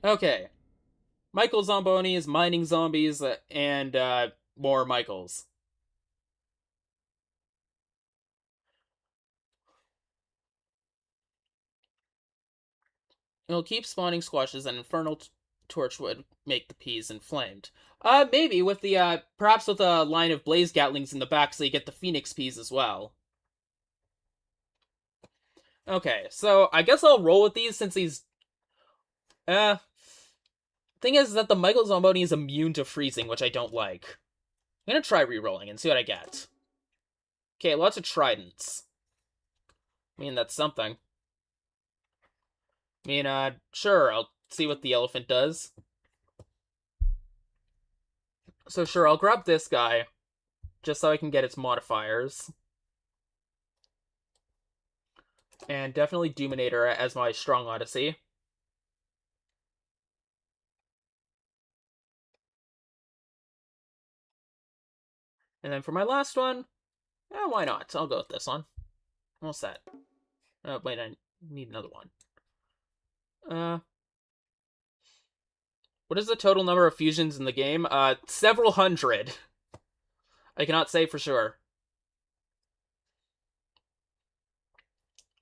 Okay. Michael Zamboni is mining zombies, and more Michaels. It'll keep spawning squashes, and Infernal Torch would make the peas inflamed. Maybe with the, perhaps with a line of Blaze Gatlings in the back so you get the Phoenix peas as well. Okay, so I guess I'll roll with these since these... Thing is that the Michael Zamboni is immune to freezing, which I don't like. I'm gonna try re-rolling and see what I get. Okay, lots of tridents. I mean, that's something. I mean, sure, I'll see what the elephant does. So sure, I'll grab this guy, just so I can get its modifiers. And definitely Doominator as my strong Odyssey. And then for my last one, why not? I'll go with this one. All set. Oh, wait, I need another one. What is the total number of fusions in the game? Several hundred. I cannot say for sure.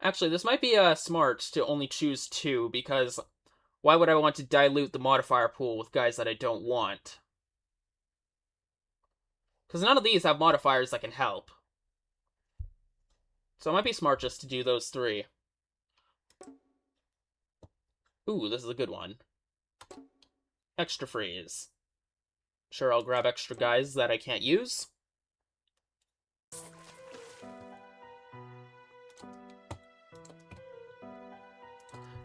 Actually, this might be smart to only choose 2, because why would I want to dilute the modifier pool with guys that I don't want? Because none of these have modifiers that can help. So it might be smart just to do those 3. Ooh, this is a good one. Extra freeze. Sure, I'll grab extra guys that I can't use.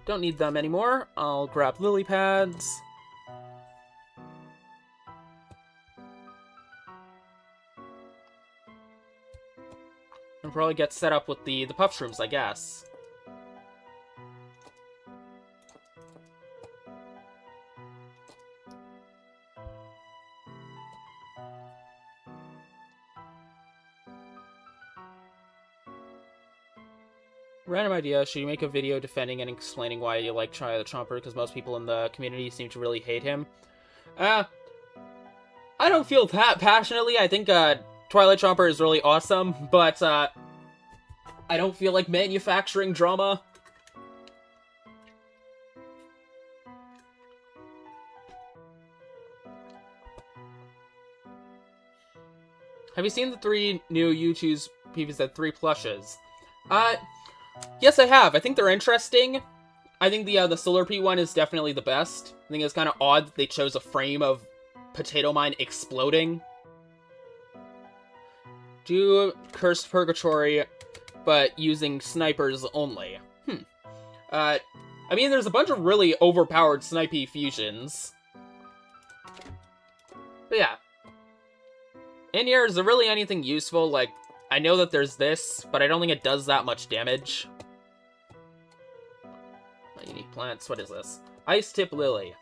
Don't need them anymore. I'll grab lily pads. And probably get set up with the puff shrooms, I guess. Random idea, should you make a video defending and explaining why you like Twilight Chomper, because most people in the community seem to really hate him? I don't feel that passionately. I think Twilight Chomper is really awesome, but I don't feel like manufacturing drama. Have you seen the 3 new YouTube's PvZ 3 plushes? Yes, I have. I think they're interesting. I think the Solar P one is definitely the best. I think it's kind of odd that they chose a frame of Potato Mine exploding. Do Cursed Purgatory, but using snipers only. I mean, there's a bunch of really overpowered snipey fusions. But yeah. In here, is there really anything useful? Like, I know that there's this, but I don't think it does that much damage. Unique plants, what is this? Ice Tip Lily.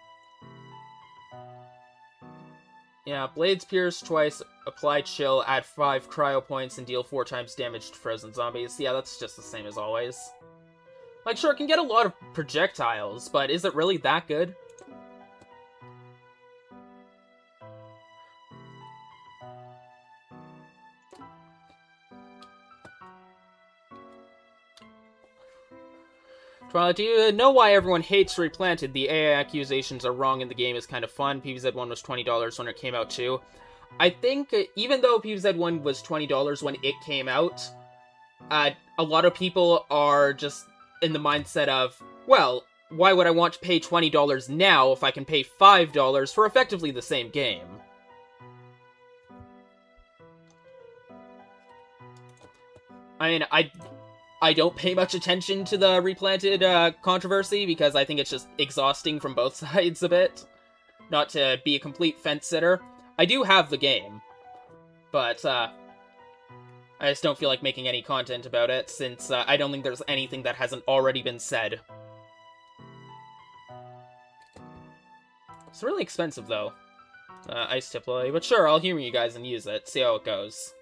Yeah, Blades Pierce twice, apply Chill, add 5 cryo points, and deal 4 times damage to frozen zombies. Yeah, that's just the same as always. Like, sure, it can get a lot of projectiles, but is it really that good? Twilight, do you know why everyone hates Replanted? The AI accusations are wrong and the game is kind of fun. PvZ 1 was $20 when it came out too. I think, even though PvZ 1 was $20 when it came out, a lot of people are just in the mindset of, well, why would I want to pay $20 now if I can pay $5 for effectively the same game? I mean, I don't pay much attention to the Replanted controversy because I think it's just exhausting from both sides a bit. Not to be a complete fence-sitter. I do have the game. but I just don't feel like making any content about it, since I don't think there's anything that hasn't already been said. It's really expensive, though. Ice tip lily, but sure, I'll humor you guys and use it, see how it goes.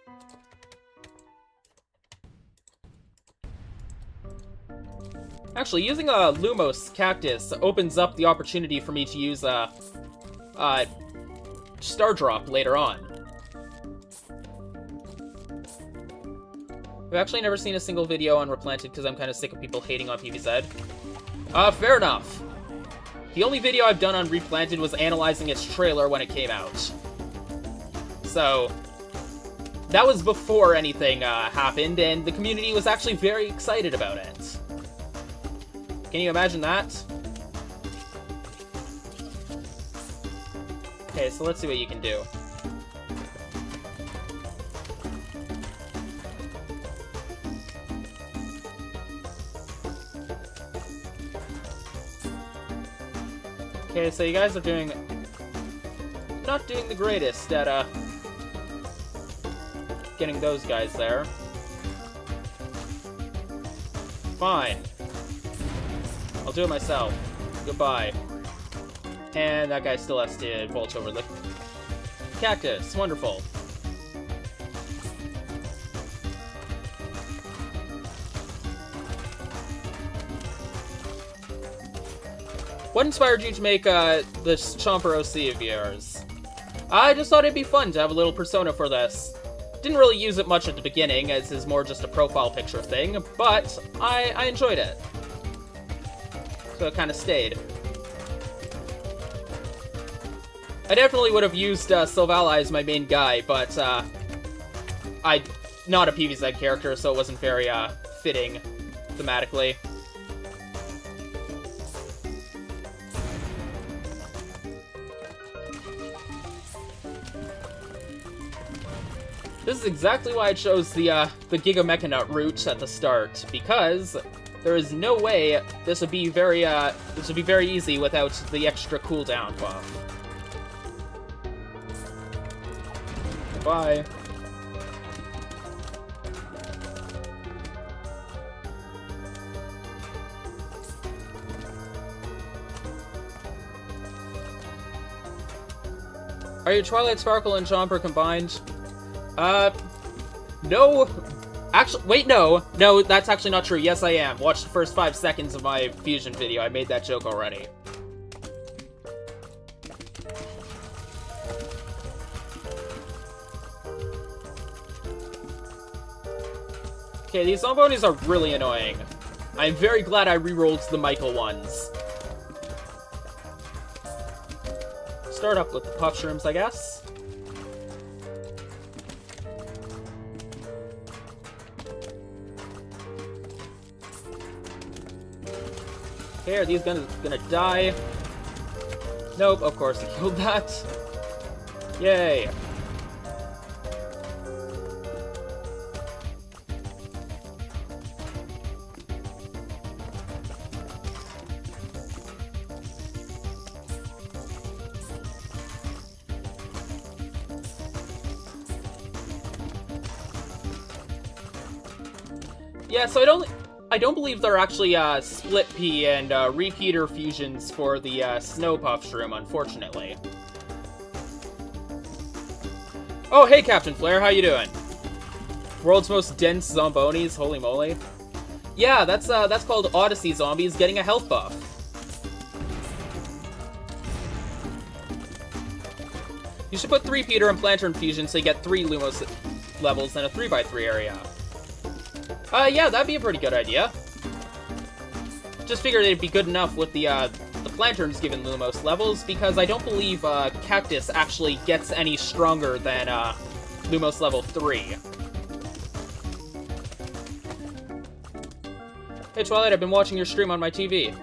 Actually, using a Lumos cactus opens up the opportunity for me to use Star Drop later on. I've actually never seen a single video on Replanted because I'm kind of sick of people hating on PvZ. Fair enough. The only video I've done on Replanted was analyzing its trailer when it came out. So, that was before anything happened, and the community was actually very excited about it. Can you imagine that? Okay, so let's see what you can do. Okay, so you guys are not doing the greatest at, getting those guys there. Fine. I'll do it myself. Goodbye. And that guy still has to vault over the cactus. Wonderful. What inspired you to make this Chomper OC of yours? I just thought it'd be fun to have a little persona for this. Didn't really use it much at the beginning, as it's more just a profile picture thing, but I enjoyed it. So it kind of stayed. I definitely would have used Silvally as my main guy, but I'm not a PvZ character, so it wasn't very fitting thematically. This is exactly why I chose the Giga Mechanut route at the start, because there is no way this would be very easy without the extra cooldown buff. Bye. Are you Twilight Sparkle and Chomper combined? No. Actually, wait, no. No, that's actually not true. Yes, I am. Watch the first 5 seconds of my Fusion video. I made that joke already. Okay, these Zombonis are really annoying. I'm very glad I rerolled the Michael ones. Start up with the puff shrooms, I guess. Okay, are these gonna die? Nope, of course I killed that. Yay. Yeah, so I don't believe there are actually split P and repeater fusions for the Snow Puff Shroom, unfortunately. Oh, hey Captain Flare, how you doing? World's most dense Zombonis, holy moly. Yeah, that's called Odyssey Zombies getting a health buff. You should put 3 Peter and Planter Fusion so you get 3 Lumos levels in a 3x3 area. Yeah, that'd be a pretty good idea. Just figured it'd be good enough with the Planterns given Lumos levels, because I don't believe Cactus actually gets any stronger than Lumos level 3. Hey Twilight, I've been watching your stream on my TV.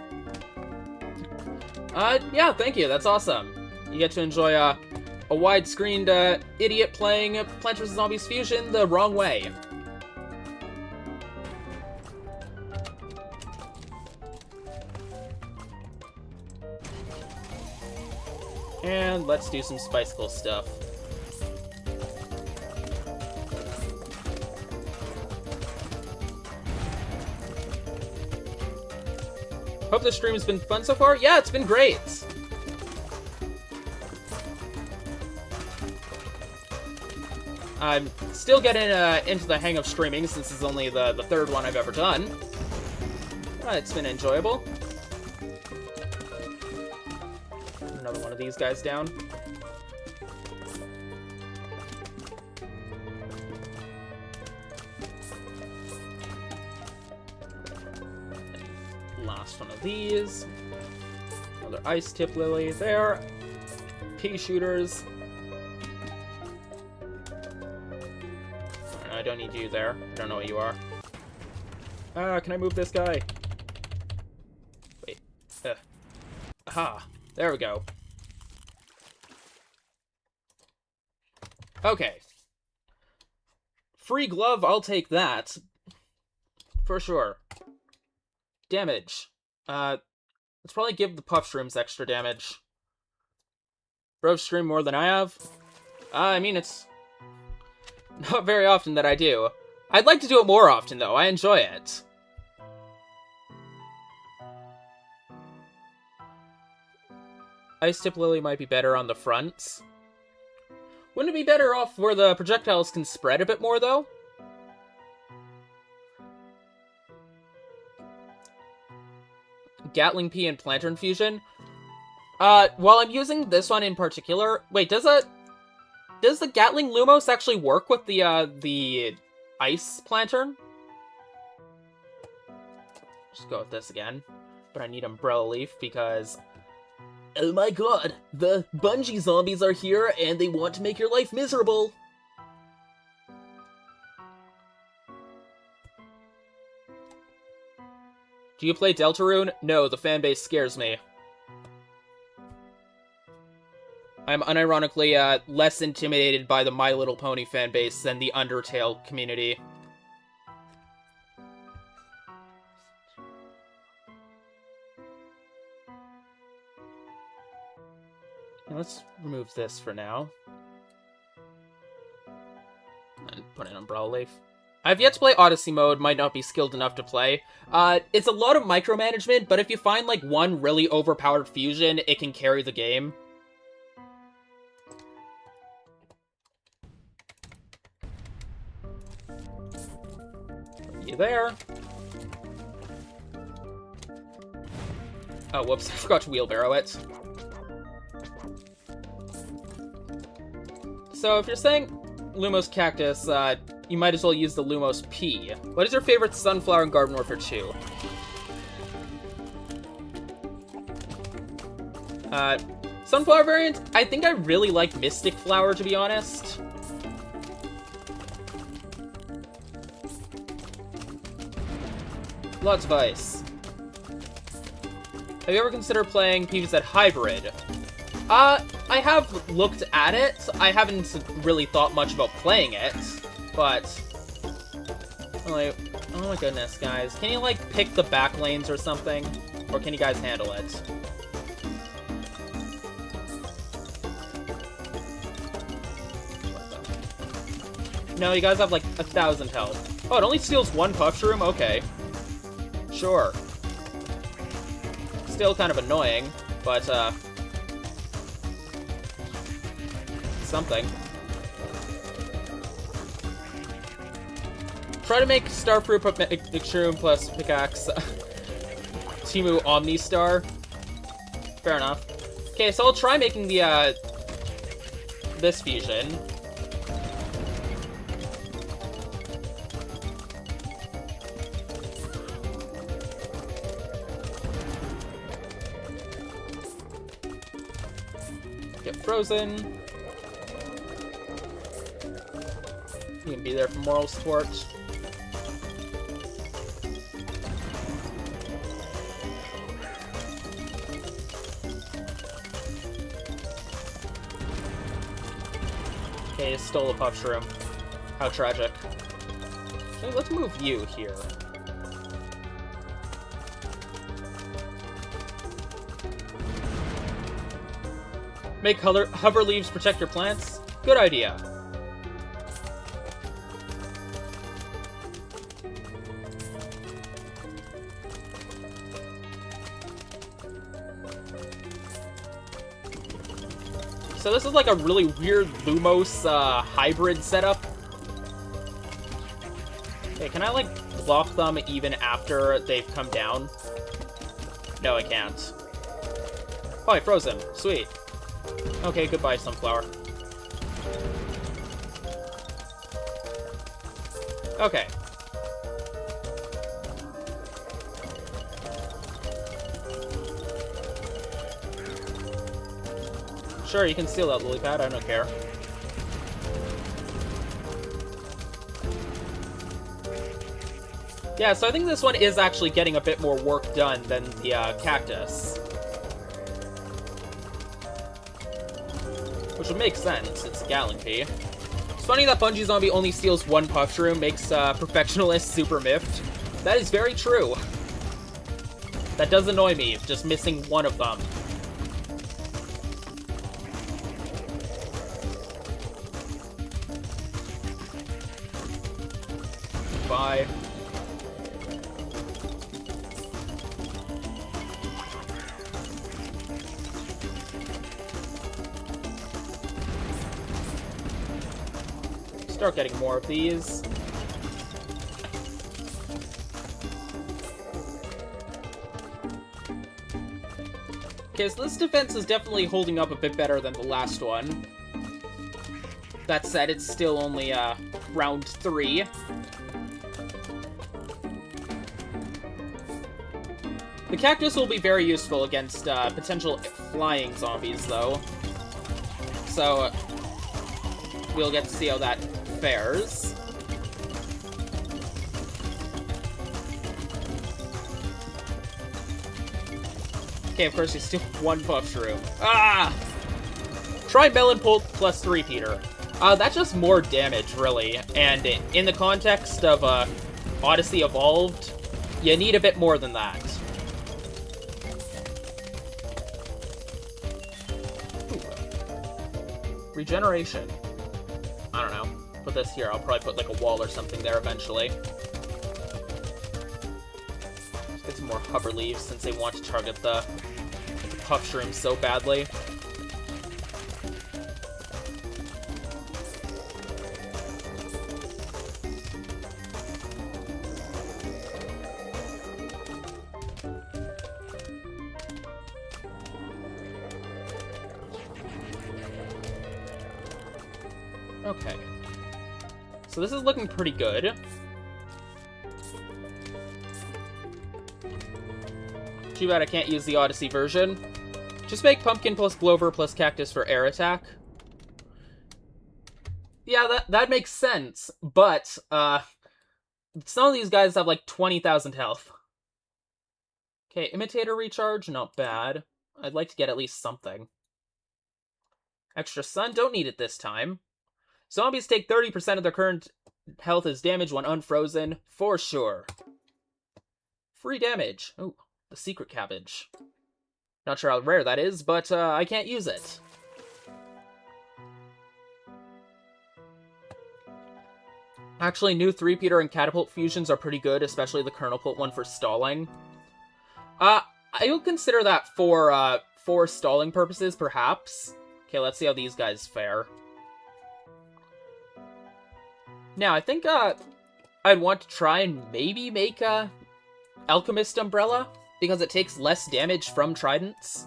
Yeah, thank you, that's awesome. You get to enjoy a wide-screened idiot playing Plants vs. Zombies Fusion the wrong way. And let's do some Spicicle stuff. Hope the stream has been fun so far. Yeah, it's been great. I'm still getting into the hang of streaming since this is only the third one I've ever done. It's been enjoyable. Another one of these guys down. Last one of these. Another ice tip lily there. Pea shooters. I don't need you there. I don't know what you are. Can I move this guy? Wait. Aha. There we go. Okay. Free glove, I'll take that. For sure. Damage. Let's probably give the puff shrooms extra damage. Bro stream more than I have? I mean, it's not very often that I do. I'd like to do it more often, though. I enjoy it. Ice Tip Lily might be better on the fronts. Wouldn't it be better off where the projectiles can spread a bit more, though? Gatling Pea and Planter Infusion. While I'm using this one in particular... Wait, does the Gatling Lumos actually work with the Ice Plantern? Just go with this again. But I need Umbrella Leaf because... Oh my god, the Bungie zombies are here and they want to make your life miserable! Do you play Deltarune? No, the fanbase scares me. I'm unironically less intimidated by the My Little Pony fanbase than the Undertale community. Let's remove this for now. And put in Umbrella Leaf. I've yet to play Odyssey mode, might not be skilled enough to play. It's a lot of micromanagement, but if you find, like, one really overpowered fusion, it can carry the game. Put you there. Oh, whoops, I forgot to wheelbarrow it. So, if you're saying Lumos Cactus, you might as well use the Lumos Pea. What is your favorite Sunflower in Garden Warfare 2? Sunflower variant? I think I really like Mystic Flower, to be honest. Lots of ice. Have you ever considered playing PvZ Hybrid? I have looked at it. I haven't really thought much about playing it, but... Like, oh my goodness, guys. Can you, like, pick the back lanes or something? Or can you guys handle it? No, you guys have, like, 1,000 health. Oh, it only steals one puff shroom? Okay. Sure. Still kind of annoying, but, something. Try to make Starfruit Shroom plus Pickaxe Timu Omnistar. Fair enough. Okay, so I'll try making the, this fusion. Get frozen. You can be there for moral support. Okay, stole a puff shroom. How tragic. Okay, let's move you here. Make hover leaves protect your plants? Good idea. so this is like a really weird Lumos hybrid setup. Okay, can I like block them even after they've come down? No, I can't. Oh, I froze him. Sweet. Okay, goodbye, Sunflower. Okay. Sure, you can steal that lily pad, I don't care. Yeah, so I think this one is actually getting a bit more work done than the cactus. Which would make sense, it's a Gallantry. It's funny that Bungee Zombie only steals one Puffshroom, makes Perfectionalist super miffed. That is very true. That does annoy me, just missing one of them. Bye. Start getting more of these. Okay, so this defense is definitely holding up a bit better than the last one. That said, it's still only round 3. The cactus will be very useful against potential flying zombies, though. So we'll get to see how that fares. Okay, of course, you still have one Puffshroom. Ah! Try Melon Pult plus 3 Peter. That's just more damage, really. And in the context of Odyssey Evolved, you need a bit more than that. Ooh. Regeneration. I don't know. Put this here. I'll probably put like a wall or something there eventually. Let's get some more hover leaves since they want to target the Puffshroom so badly. Okay. So this is looking pretty good. Too bad I can't use the Odyssey version. Just make Pumpkin plus Glover plus Cactus for air attack. Yeah, that makes sense, but some of these guys have like 20,000 health. Okay, Imitator recharge, not bad. I'd like to get at least something. Extra Sun, don't need it this time. Zombies take 30% of their current health as damage when unfrozen, for sure. Free damage. Oh, the secret cabbage. Not sure how rare that is, but I can't use it. Actually, new 3-peater and Catapult fusions are pretty good, especially the Kernel Pult one for stalling. I will consider that for stalling purposes, perhaps. Okay, let's see how these guys fare. Now, I think I'd want to try and maybe make a Alchemist Umbrella, because it takes less damage from Tridents.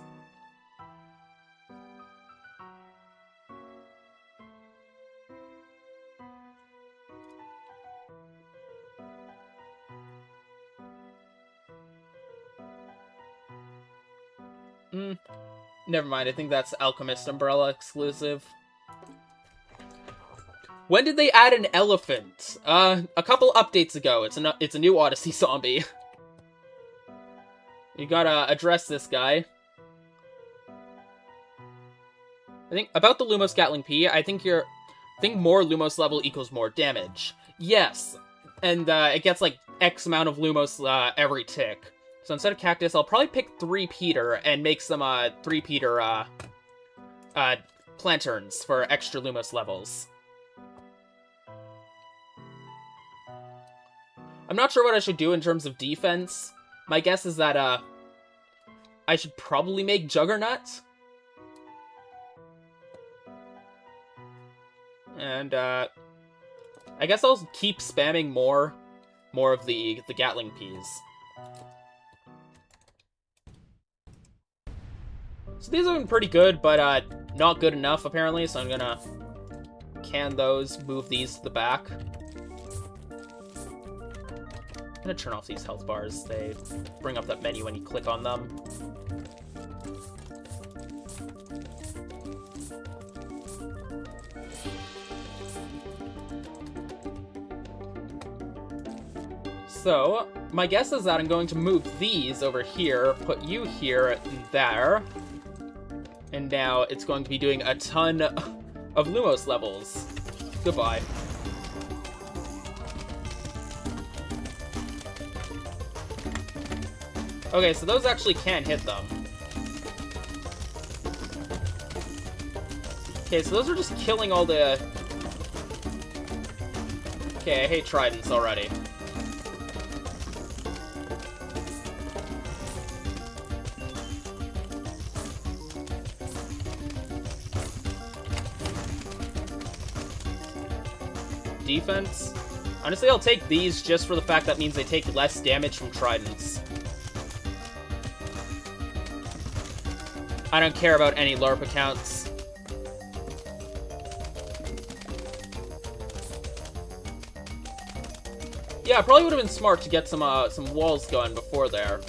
Never mind, I think that's Alchemist Umbrella exclusive. When did they add an elephant? A couple updates ago. It's a new Odyssey zombie. You gotta address this guy. I think about the Lumos Gatling P, I think more Lumos level equals more damage. Yes. And it gets like X amount of Lumos every tick. So instead of Cactus, I'll probably pick 3-peater and make some 3-peater Planterns for extra Lumos levels. I'm not sure what I should do in terms of defense. My guess is that, I should probably make Juggernaut. And, I guess I'll keep spamming more of the Gatling peas. So these have been pretty good, but, not good enough, apparently, so I'm gonna can those, move these to the back. I'm gonna turn off these health bars. They bring up that menu when you click on them. So, my guess is that I'm going to move these over here, put you here and there, and now it's going to be doing a ton of Lumos levels. Goodbye. Okay, so those actually can hit them. Okay, so those are just killing all the... Okay, I hate tridents already. Defense. Honestly, I'll take these just for the fact that means they take less damage from tridents. I don't care about any LARP accounts. Yeah, probably would have been smart to get some walls going before there.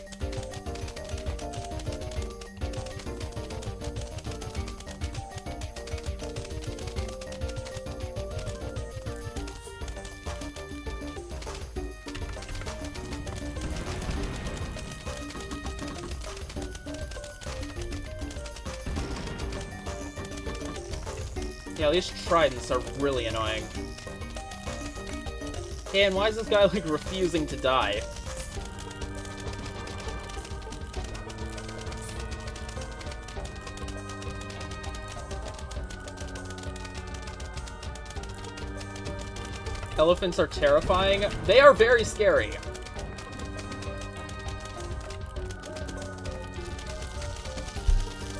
Yeah, these tridents are really annoying. Hey, and why is this guy, like, refusing to die? Elephants are terrifying. They are very scary.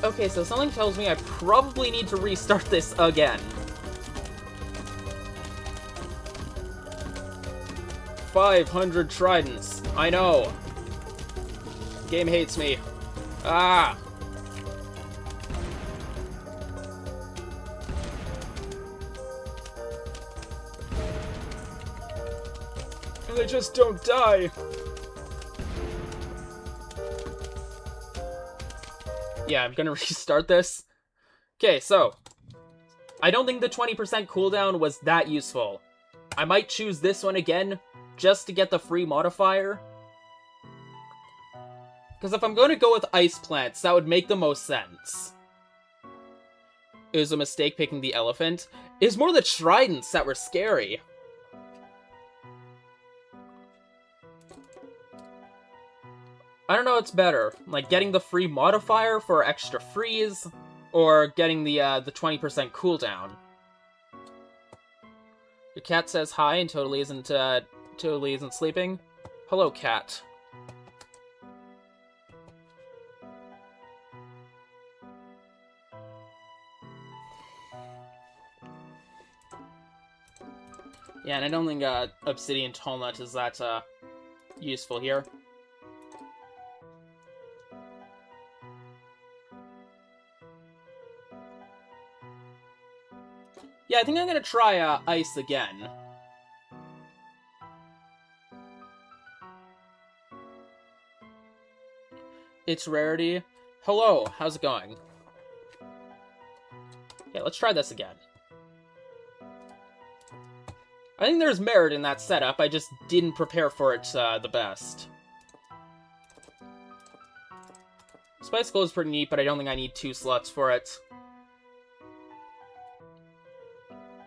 Okay, so something tells me I probably need to restart this again. 500 tridents. I know. Game hates me. Ah! And they just don't die. Yeah, I'm gonna restart this. Okay, so I don't think the 20% cooldown was that useful. I might choose this one again, just to get the free modifier. Because if I'm going to go with ice plants, that would make the most sense. It was a mistake picking the elephant. It was more the tridents that were scary. I don't know what's better, like getting the free modifier for extra freeze, or getting the 20% cooldown. Your cat says hi and totally isn't sleeping. Hello, cat. Yeah, and I don't think Obsidian Tallnut is that useful here. Yeah, I think I'm gonna try ice again. It's rarity. Hello, how's it going? Yeah, let's try this again. I think there's merit in that setup, I just didn't prepare for it the best. Spice Glow is pretty neat, but I don't think I need 2 slots for it.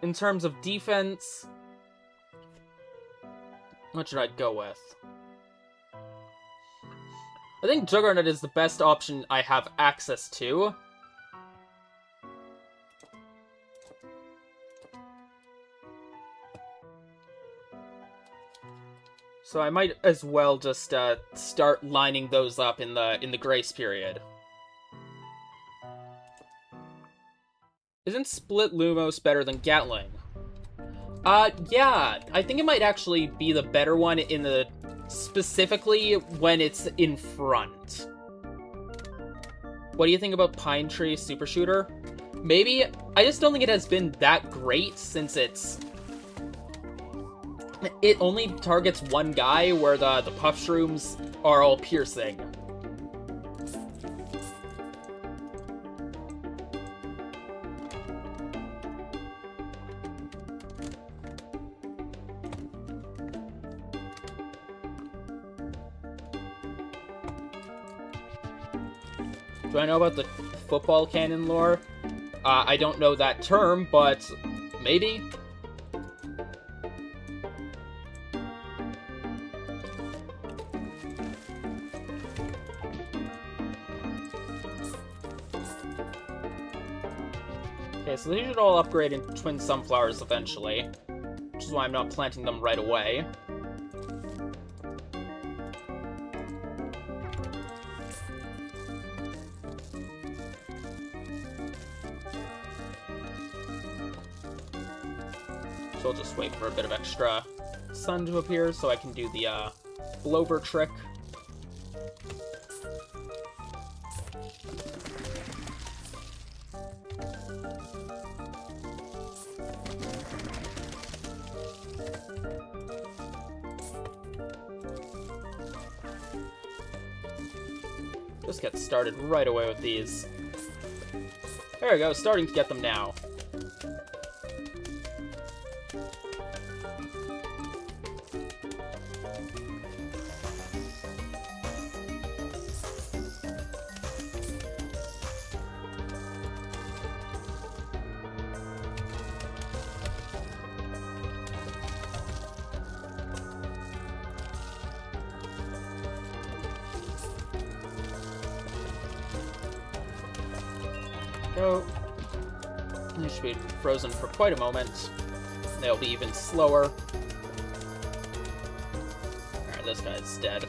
In terms of defense, what should I go with? I think Juggernaut is the best option I have access to. So I might as well just start lining those up in the grace period. Isn't Split Lumos better than Gatling? Yeah, I think it might actually be the better one in the... specifically when it's in front. What do you think about Pine Tree Super Shooter? Maybe. I just don't think it has been that great since it's... it only targets one guy, where the puff shrooms are all piercing. Do I know about the football cannon lore? I don't know that term, but maybe? Okay, so they should all upgrade into twin sunflowers eventually, which is why I'm not planting them right away. So I'll just wait for a bit of extra sun to appear so I can do the blower trick. Just get started right away with these. There we go, starting to get them now. Go. They should be frozen for quite a moment. They'll be even slower. Alright, this guy's dead.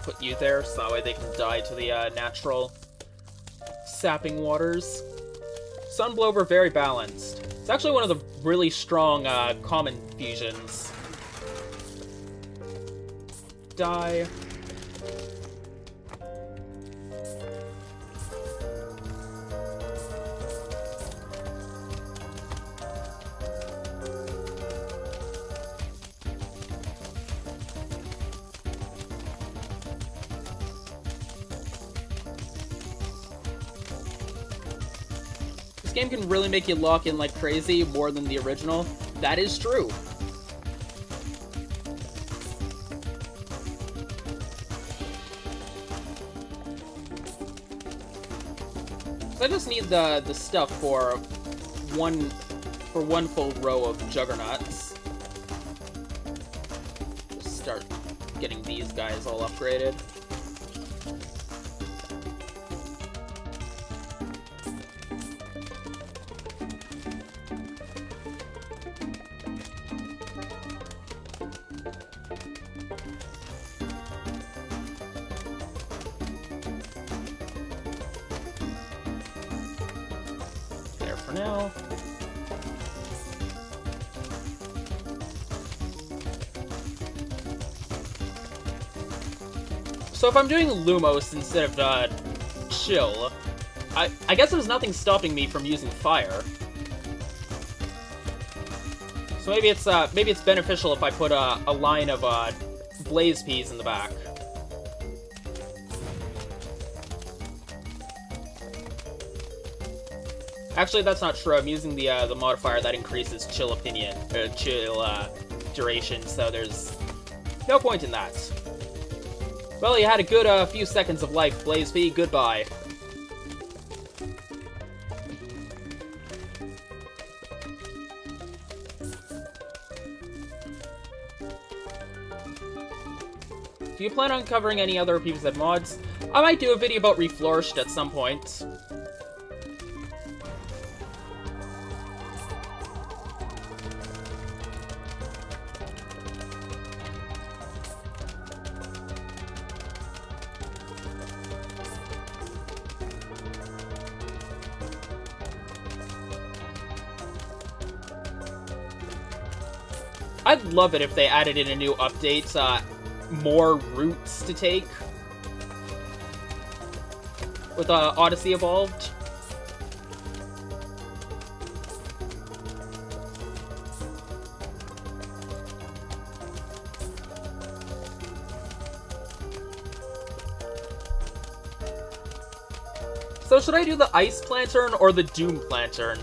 Put you there, so that way they can die to the natural sapping waters. Sunblower, very balanced. It's actually one of the really strong common fusions. Die. This game can really make you lock in like crazy, more than the original. That is true. So I just need the stuff for one full row of juggernauts. Just start getting these guys all upgraded. For now. So if I'm doing Lumos instead of Chill, I guess there's nothing stopping me from using Fire. So maybe it's beneficial if I put a line of Blaze Peas in the back. Actually, that's not true. I'm using the modifier that increases chill duration, so there's no point in that. Well, you had a good few seconds of life, Blaze P. Goodbye. Do you plan on covering any other PvZ mods? I might do a video about Reflourished at some point. I'd love it if they added in a new update, more routes to take with Odyssey Evolved. So should I do the Ice Plantern or the Doom Plantern?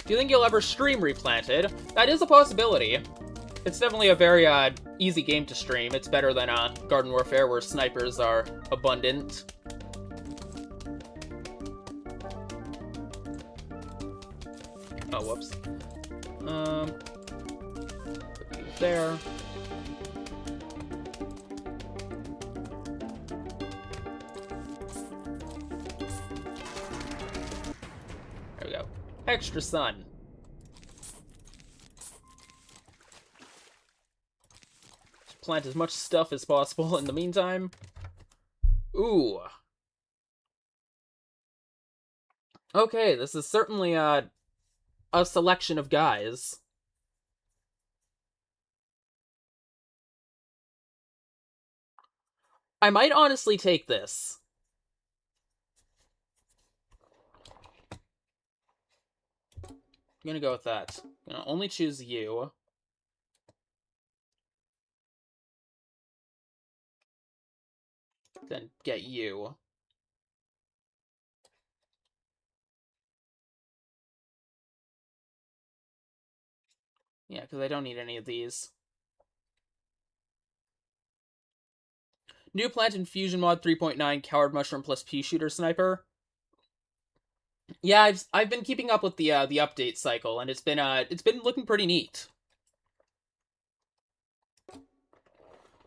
Do you think you'll ever stream Replanted? That is a possibility. It's definitely a very easy game to stream. It's better than Garden Warfare, where snipers are abundant. Oh, whoops. Put you there. There we go. Extra sun. Just plant as much stuff as possible in the meantime. Ooh. Okay, this is certainly a selection of guys. I might honestly take this. I'm gonna go with that. I'm gonna only choose you. Then get you. Yeah, because I don't need any of these. New Plant and Fusion Mod 3.9 Coward Mushroom plus Pea Shooter Sniper. Yeah, I've been keeping up with the update cycle, and it's been looking pretty neat.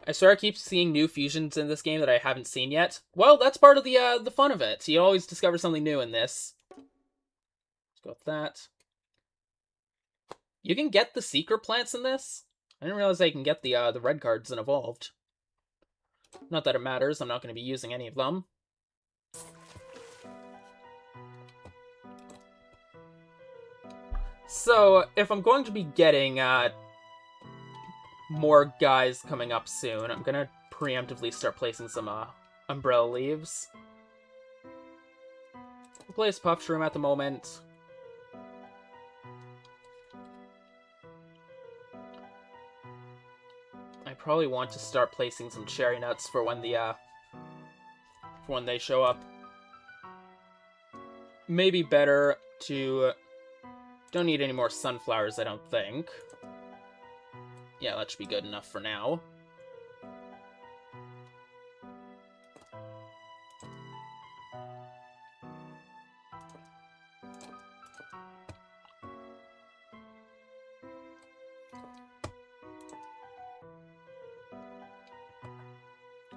I swear I keep seeing new fusions in this game that I haven't seen yet. Well, that's part of the fun of it. You always discover something new in this. Let's go with that. You can get the secret plants in this? I didn't realize I can get the red cards in Evolved. Not that it matters, I'm not going to be using any of them. So, if I'm going to be getting more guys coming up soon, I'm going to preemptively start placing some umbrella leaves. We'll place Puff Shroom at the moment. I probably want to start placing some cherry nuts for when they show up. Maybe better to... Don't need any more sunflowers, I don't think. Yeah, that should be good enough for now.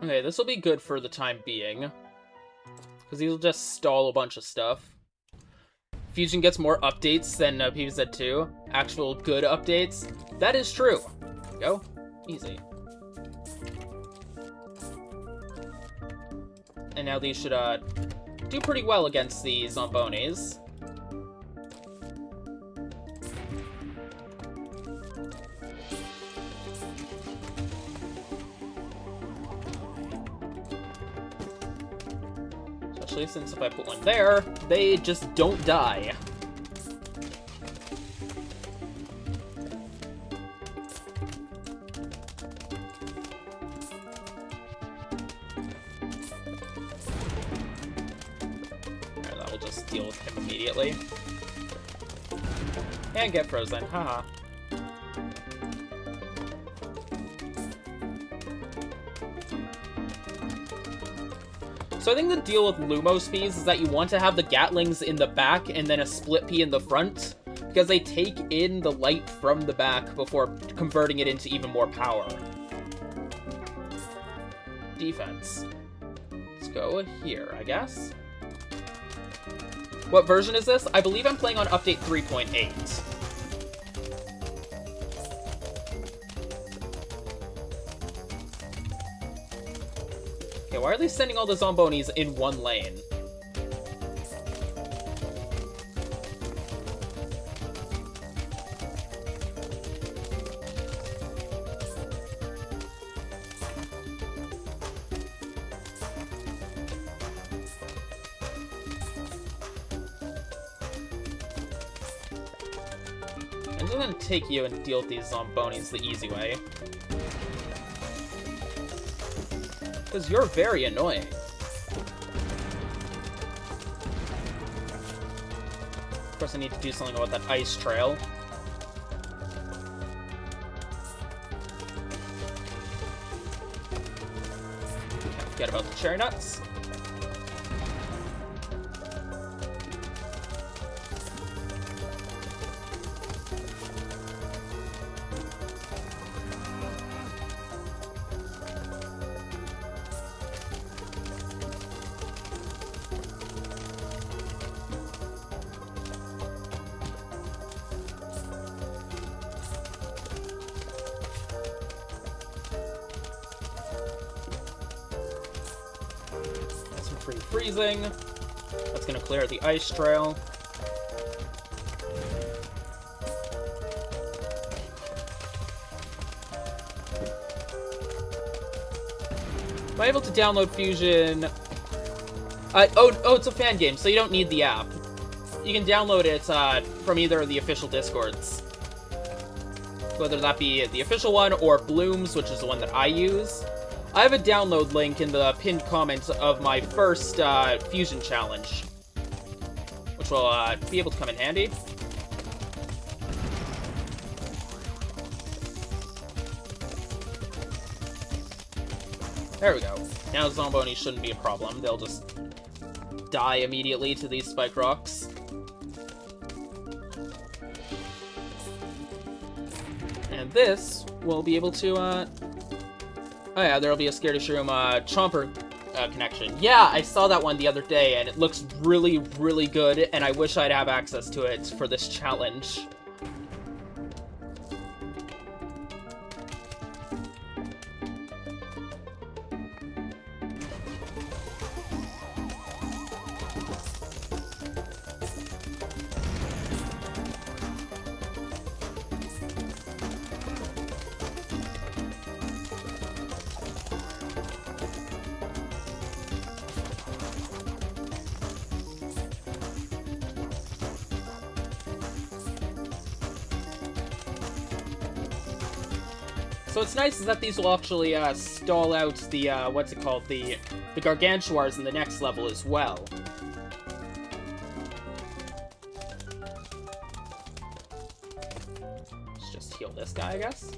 Okay, this will be good for the time being. Because these will just stall a bunch of stuff. Fusion gets more updates than PvZ 2. Actual good updates. That is true. There we go. Easy. And now these should do pretty well against the Zombonis. Especially since if I put one there, they just don't die. just deal with him immediately. And get frozen, haha. So I think the deal with Lumos P's is that you want to have the Gatlings in the back and then a split P in the front, because they take in the light from the back before converting it into even more power. Defense. Let's go here, I guess. What version is this? I believe I'm playing on update 3.8. Okay, why are they sending all the Zombonis in one lane? I'm just gonna take you and deal with these Zombonis the easy way. Because you're very annoying. Of course, I need to do something about that ice trail. Can't forget about the cherry nuts. Freezing. That's gonna clear the ice trail. Am I able to download Fusion? Oh, it's a fan game, so you don't need the app. You can download it from either of the official Discords. Whether that be the official one or Bloom's, which is the one that I use. I have a download link in the pinned comments of my first Fusion challenge, which will be able to come in handy. There we go. Now Zomboni shouldn't be a problem. They'll just die immediately to these spike rocks. And this will be able to, oh yeah, there'll be a Scaredy Shroom Chomper connection. Yeah, I saw that one the other day, and it looks really, really good, and I wish I'd have access to it for this challenge. So what's nice is that these will actually stall out the, what's it called, the Gargantuars in the next level as well. Let's just heal this guy, I guess.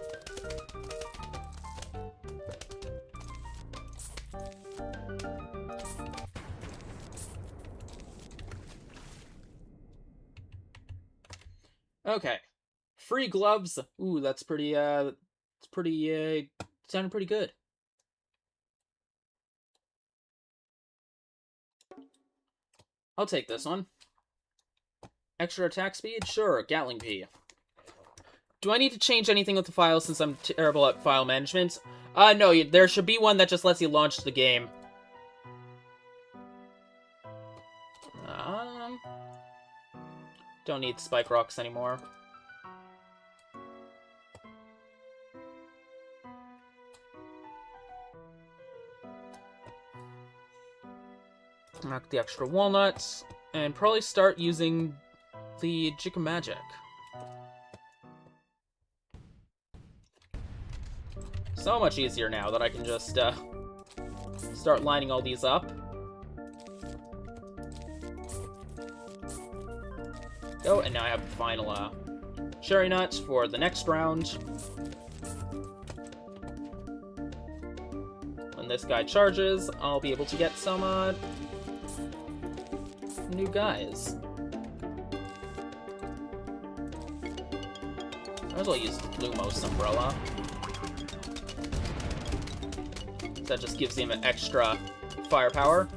Okay. Free gloves. Ooh, that's pretty, sounded pretty good. I'll take this one. Extra attack speed? Sure, Gatling P. Do I need to change anything with the file since I'm terrible at file management? No, there should be one that just lets you launch the game. Don't need spike rocks anymore. Knock the extra walnuts, and probably start using the Jicka Magic. So much easier now that I can just start lining all these up. go, and now I have the final cherry nut for the next round. When this guy charges, I'll be able to get some new guys. Might as well use the Lumos umbrella. That just gives him an extra firepower.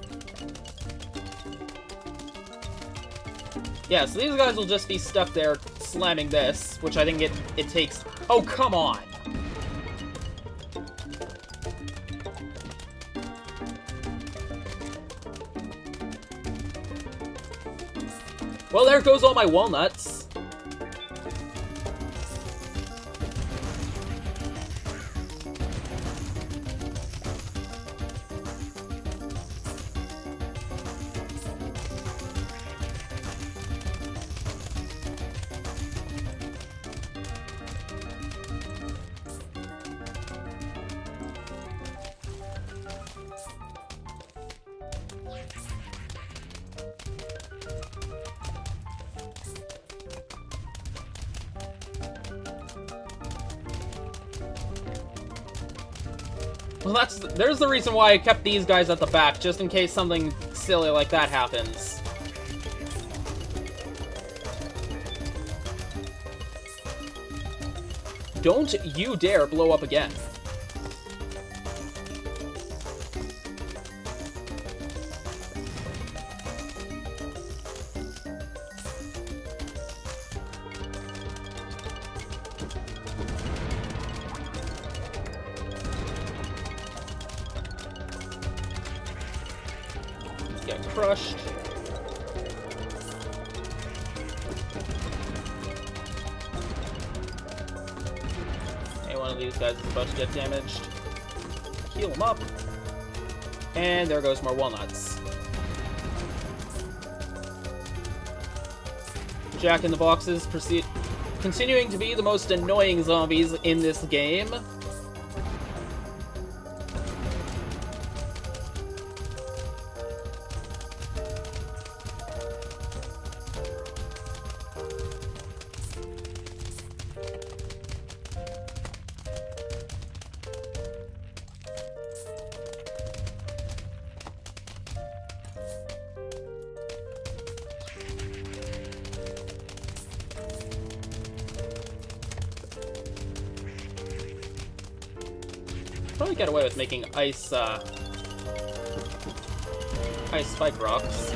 Yeah, so these guys will just be stuck there slamming this, which I think it takes... Oh, come on! Well, there goes all my walnuts. Well, there's the reason why I kept these guys at the back, just in case something silly like that happens. Don't you dare blow up again. Get crushed. Hey, one of these guys is about to get damaged. Heal him up. And there goes more walnuts. Jack in the Boxes continuing to be the most annoying zombies in this game. Probably get away with making ice spike rocks.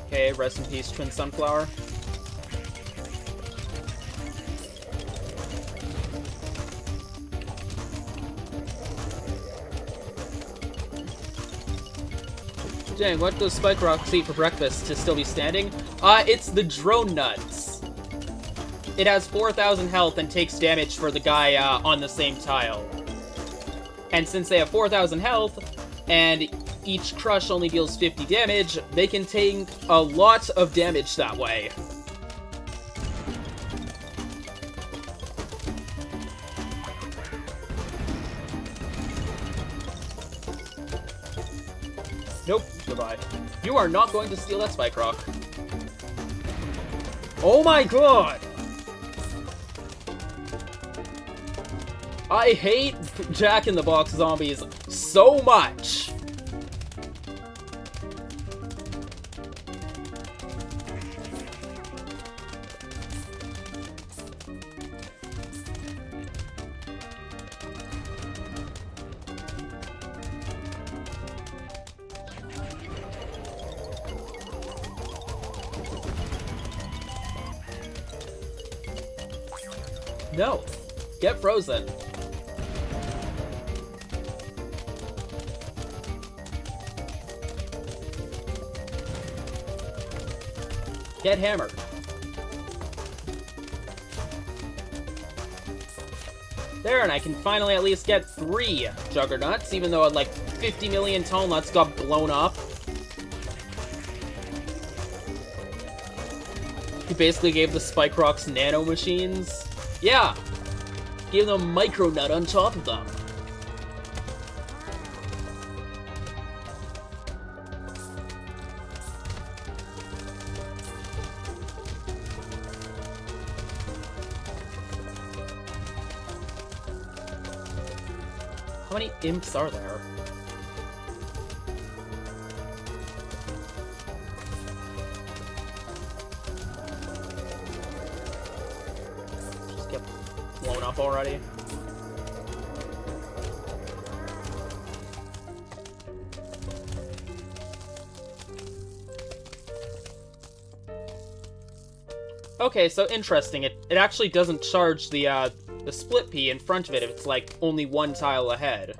Okay, rest in peace, Twin Sunflower. Dang, what does Spike Rocks eat for breakfast to still be standing? It's the drone nuts. It has 4,000 health and takes damage for the guy on the same tile. And since they have 4,000 health, and each crush only deals 50 damage, they can take a lot of damage that way. Nope, goodbye. You are not going to steal that Spike Rock. Oh my god! I hate Jack in the Box zombies so much! No! Get frozen! Get hammered! There, and I can finally at least get 3 Juggernauts, even though like 50 million tall nuts got blown up. He basically gave the Spike Rocks nano machines. Yeah! Give them a micro nut on top of them. How many imps are there? Just get blown up already. Okay, so interesting. It actually doesn't charge the split pea in front of it if it's, like, only one tile ahead.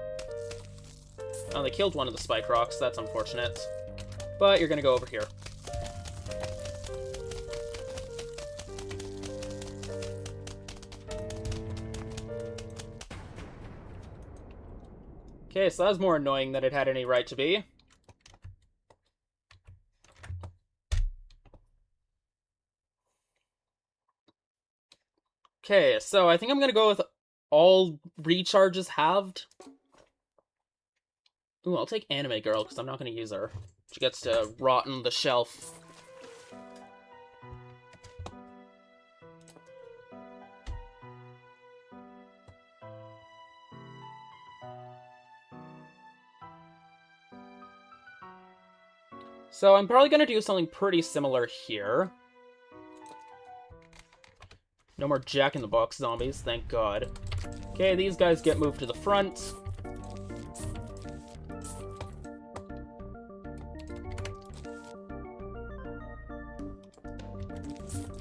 Oh, they killed one of the spike rocks. That's unfortunate. But you're gonna go over here. Okay, so that was more annoying than it had any right to be. Okay, so I think I'm gonna go with all recharges halved. Ooh, I'll take Anime Girl, because I'm not gonna use her. She gets to rotten the shelf. So I'm probably gonna do something pretty similar here. No more Jack-in-the-Box zombies, thank God. Okay, these guys get moved to the front.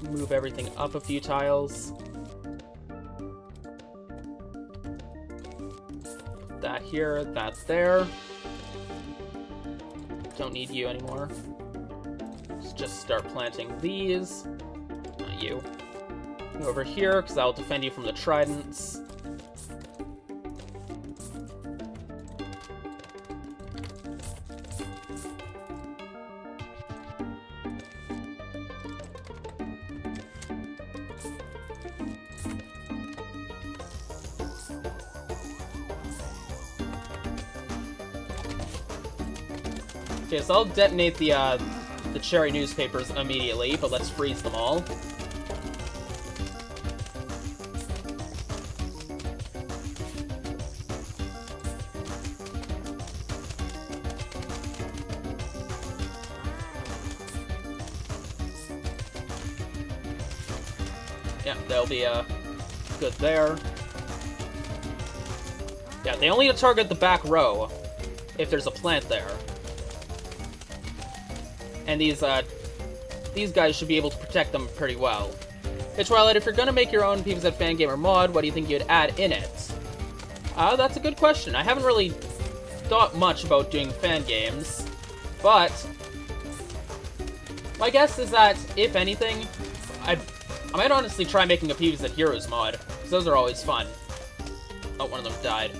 Move everything up a few tiles. That here, that there. Don't need you anymore. Let's just start planting these. Not you. Go over here, because that will defend you from the tridents. Okay, so I'll detonate the cherry newspapers immediately, but let's freeze them all. Yeah, they'll be good there. Yeah, they only target the back row if there's a plant there. And these guys should be able to protect them pretty well. Hey Twilight, if you're gonna make your own PvZ Fangamer mod, what do you think you'd add in it? That's a good question. I haven't really thought much about doing fan games, but my guess is that, if anything, I might honestly try making a PvZ Heroes mod, because those are always fun. Oh, one of them died.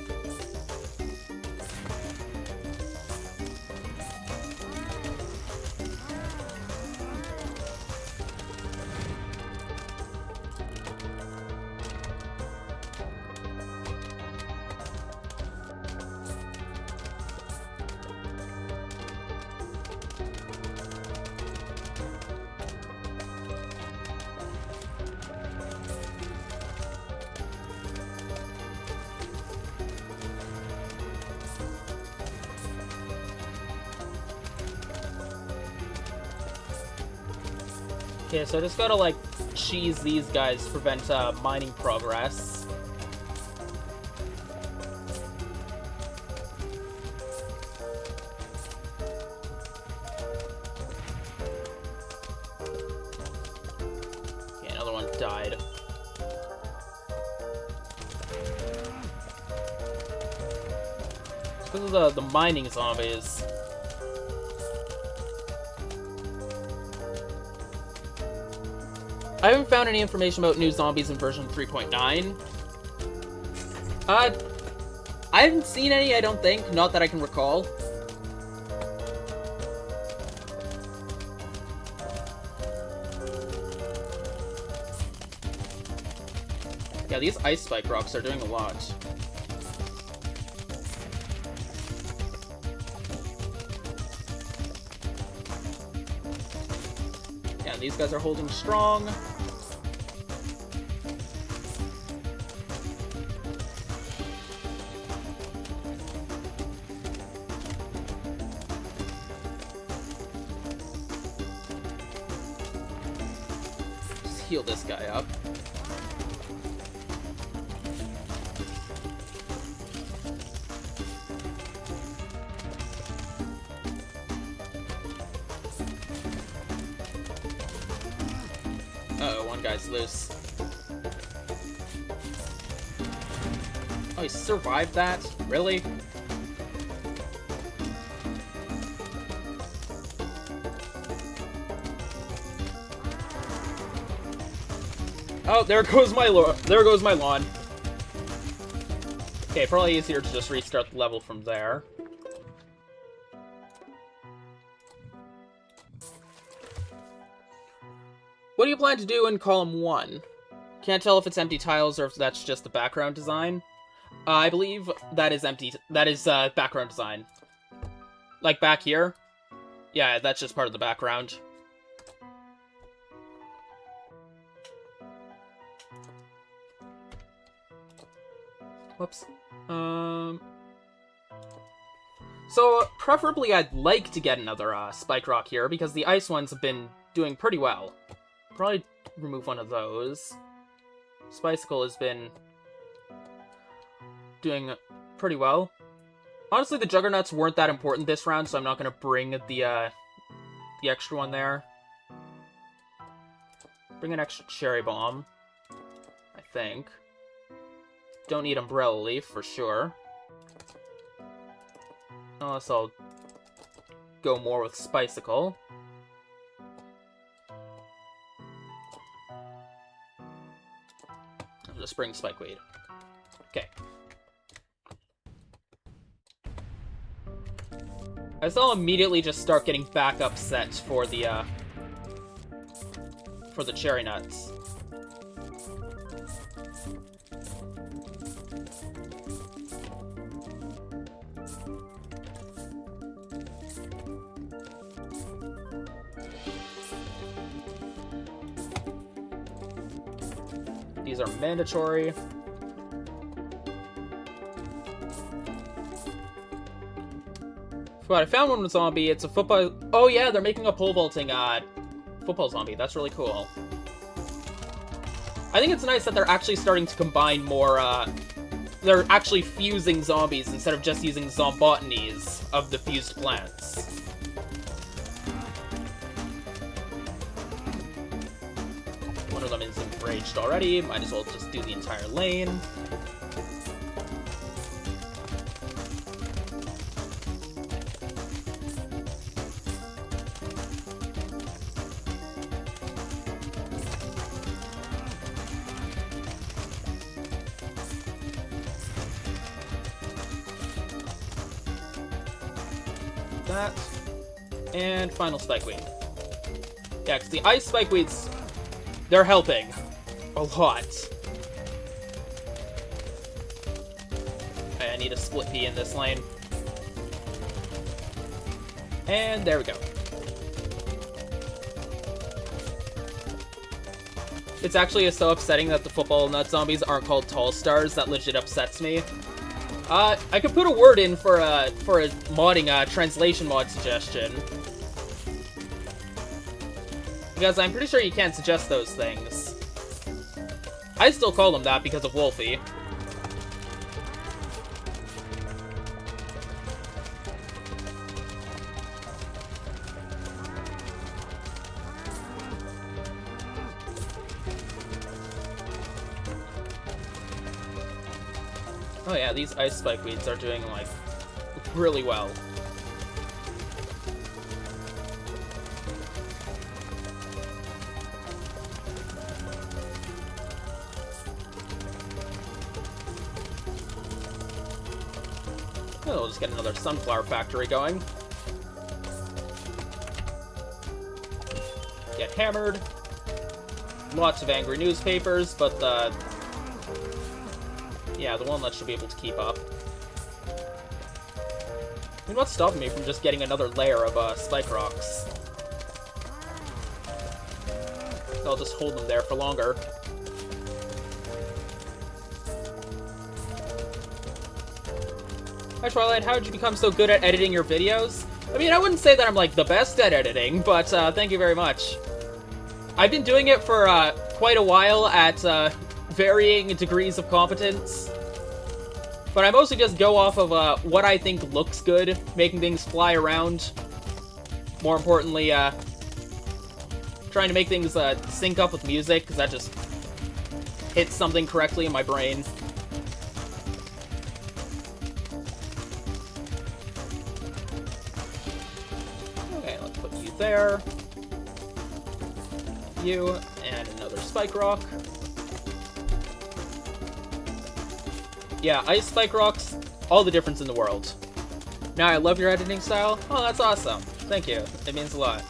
Okay, so I just gotta, like, cheese these guys to prevent mining progress. Okay, another one died. It's because of the mining zombies. I haven't found any information about new zombies in version 3.9. I haven't seen any, I don't think. Not that I can recall. Yeah, these ice spike rocks are doing a lot. Yeah, these guys are holding strong. Just heal this guy up. Uh-oh, one guy's loose. Oh, he survived that? Really? Oh, there goes my lawn. Okay, probably easier to just restart the level from there. What do you plan to do in column 1? Can't tell if it's empty tiles or if that's just the background design. I believe that is empty. That is background design. Like back here. Yeah, that's just part of the background. Whoops. So, preferably I'd like to get another spike rock here, because the ice ones have been doing pretty well. Probably remove one of those. Spicicle has been doing pretty well. Honestly, the Juggernauts weren't that important this round, so I'm not going to bring the extra one there. Bring an extra Cherry Bomb, I think. Don't need Umbrella Leaf, for sure. Unless I'll go more with Spicicle. I'll just bring Spikeweed. Okay. I guess I'll immediately just start getting backup sets for the Cherry Nuts. These are mandatory. But I found one with zombie. It's a football. Oh yeah, they're making a pole vaulting football zombie. That's really cool. I think it's nice that they're actually starting to combine more. They're actually fusing zombies instead of just using zombotanies of the fused plants. One of them is enraged already. Might as well just do the entire lane. That. And final Spikeweed. Yeah, because the ice Spikeweeds, they're helping a lot. Okay, I need a split pea in this lane. And there we go. It's actually so upsetting that the football nut zombies aren't called tall stars. That legit upsets me. I could put a word in for a modding translation mod suggestion. Because I'm pretty sure you can't suggest those things. I still call them that because of Wolfie. Oh yeah, these ice Spikeweeds are doing, like, really well. Oh, we'll just get another sunflower factory going. Get hammered. Lots of angry newspapers, but Yeah, the walnut should be able to keep up. I mean, what's stopping me from just getting another layer of spike rocks? I'll just hold them there for longer. Hi Twilight, how did you become so good at editing your videos? I mean, I wouldn't say that I'm, like, the best at editing, but thank you very much. I've been doing it for quite a while at varying degrees of competence. But I mostly just go off of what I think looks good, making things fly around. More importantly, trying to make things sync up with music, because that just hits something correctly in my brain. Okay, let's put you there. You, and another spike rock. Yeah, ice spike rocks, all the difference in the world. Now, I love your editing style. Oh, that's awesome. Thank you. It means a lot.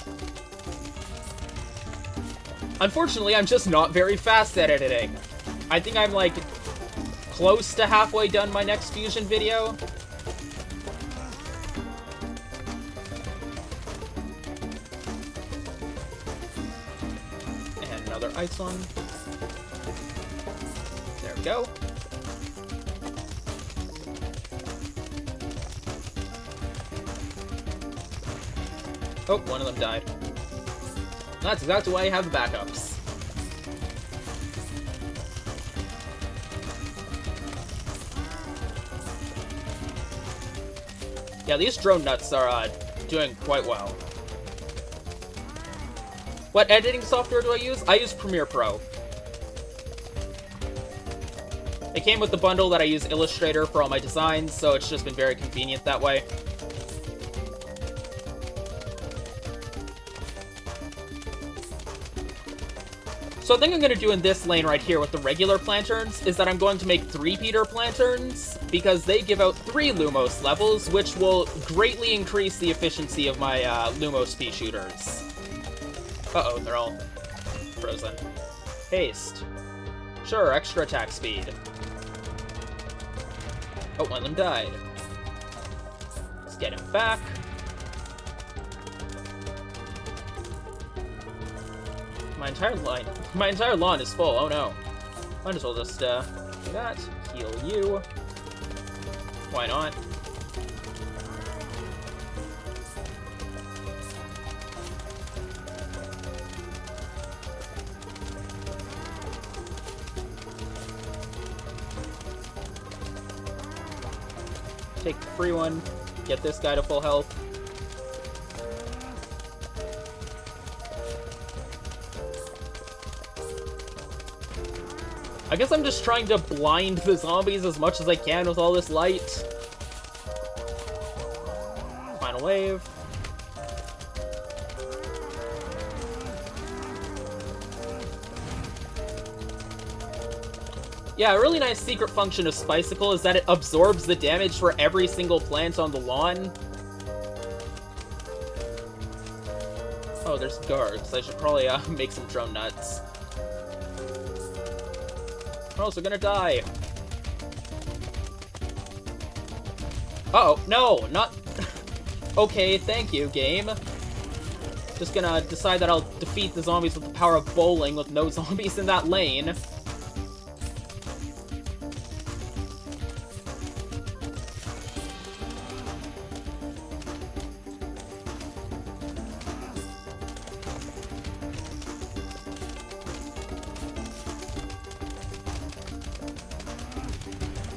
Unfortunately, I'm just not very fast at editing. I think I'm, like, close to halfway done my next Fusion video. And another ice one. There we go. Oh, one of them died. That's exactly why you have the backups. Yeah, these drone nuts are doing quite well. What editing software do I use? I use Premiere Pro. It came with the bundle that I use Illustrator for all my designs, so it's just been very convenient that way. So the thing I'm going to do in this lane right here with the regular planterns is that I'm going to make 3-peater planterns, because they give out 3 Lumos levels, which will greatly increase the efficiency of my Lumos pea shooters. Uh-oh, they're all frozen. Haste. Sure, extra attack speed. Oh, one of them died. Let's get him back. My entire lawn is full. Oh no. Might as well just do that. Heal you. Why not? Take the free one. Get this guy to full health. I guess I'm just trying to blind the zombies as much as I can with all this light. Final wave. Yeah, a really nice secret function of Spicicle is that it absorbs the damage for every single plant on the lawn. Oh, there's guards. I should probably make some drone nuts. Or else we're gonna die. Uh-oh, no, not... Okay, thank you, game. Just gonna decide that I'll defeat the zombies with the power of bowling with no zombies in that lane.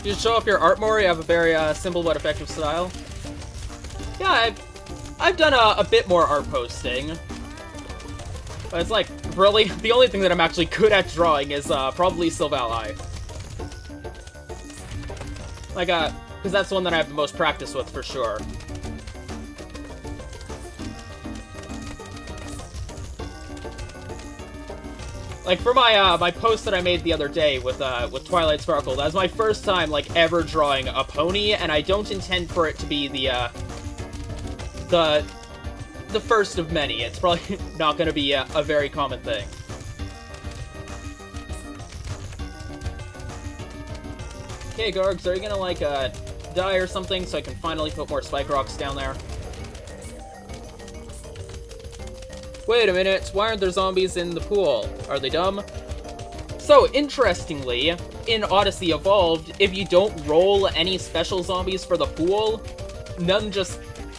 You should show off your art more. You have a very simple but effective style. Yeah, I've done a bit more art posting. But it's like, really, the only thing that I'm actually good at drawing is probably Silvally. Like, because that's the one that I have the most practice with for sure. Like, for my my post that I made the other day with Twilight Sparkle, that was my first time, like, ever drawing a pony, and I don't intend for it to be the first of many. It's probably not going to be a very common thing. Okay, Gargs, are you gonna, like, die or something so I can finally put more spike rocks down there? Wait a minute, why aren't there zombies in the pool? Are they dumb? So, interestingly, in Odyssey Evolved, if you don't roll any special zombies for the pool,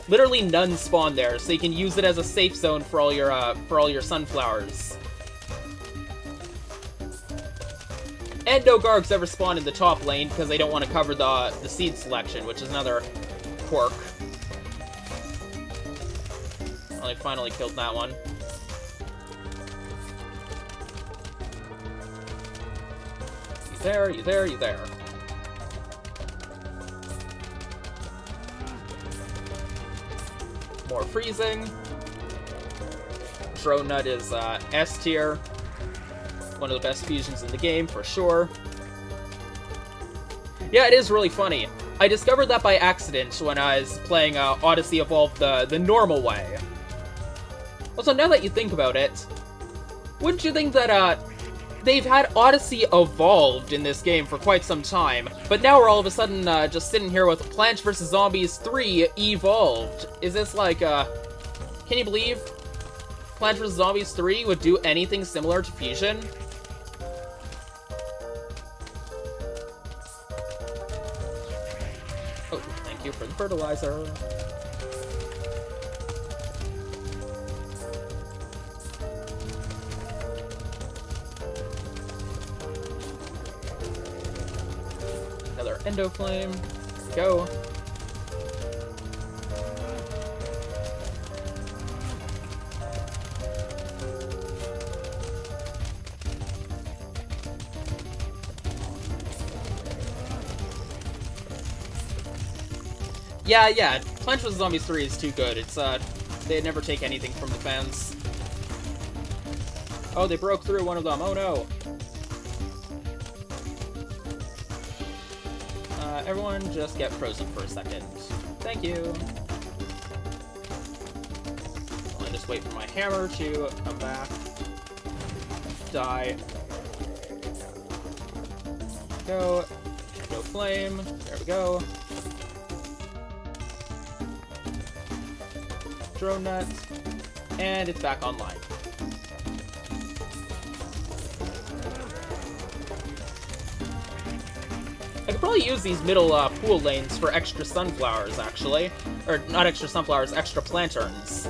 literally none spawn there, so you can use it as a safe zone for all your sunflowers. And no Gargs ever spawn in the top lane because they don't want to cover the seed selection, which is another quirk. Well, I finally killed that one. You there, you there, you there. More freezing. Drone Nut is S tier. One of the best fusions in the game, for sure. Yeah, it is really funny. I discovered that by accident when I was playing Odyssey Evolved the normal way. Also, now that you think about it, wouldn't you think that they've had Odyssey Evolved in this game for quite some time, but now we're all of a sudden just sitting here with Plants vs. Zombies 3 Evolved. Is this like, can you believe Plants vs. Zombies 3 would do anything similar to Fusion? Oh, thank you for the fertilizer. Another Endo Flame. Go. Yeah, Plants vs. Zombies 3 is too good. It's, they'd never take anything from the fans. Oh, they broke through one of them. Oh no. Everyone just get frozen for a second. Thank you. I'll just wait for my hammer to come back. Die. Go. No flame. There we go. Drone Nut, and it's back online. I could probably use these middle pool lanes for extra sunflowers, actually. Or, not extra sunflowers, extra planterns.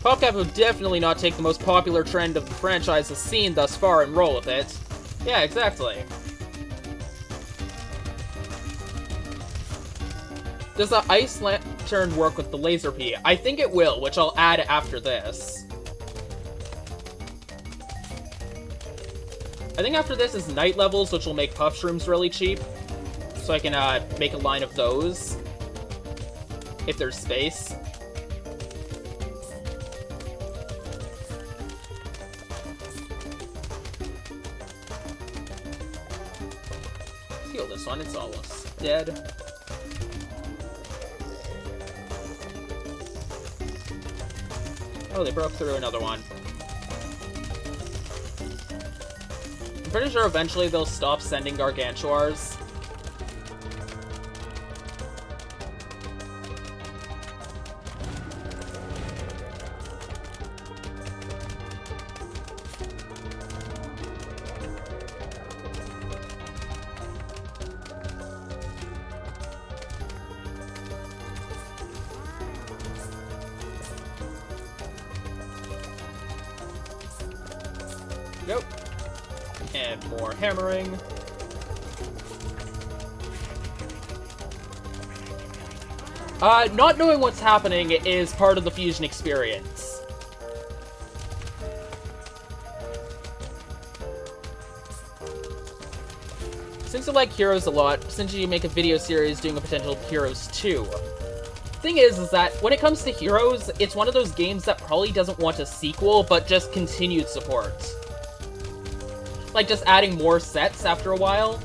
PopCap would definitely not take the most popular trend of the franchise's scene thus far and roll with it. Yeah, exactly. Does the Ice Lantern work with the Laser Pea? I think it will, which I'll add after this. I think after this is Night Levels, which will make Puff Shrooms really cheap. So I can make a line of those. If there's space. This one, it's almost dead. Oh, they broke through another one. I'm pretty sure eventually they'll stop sending Gargantuars. Nope. And more hammering. Not knowing what's happening is part of the Fusion experience. Since you like Heroes a lot, since you make a video series doing a potential Heroes 2. Thing is that when it comes to Heroes, it's one of those games that probably doesn't want a sequel, but just continued support. Like, just adding more sets after a while.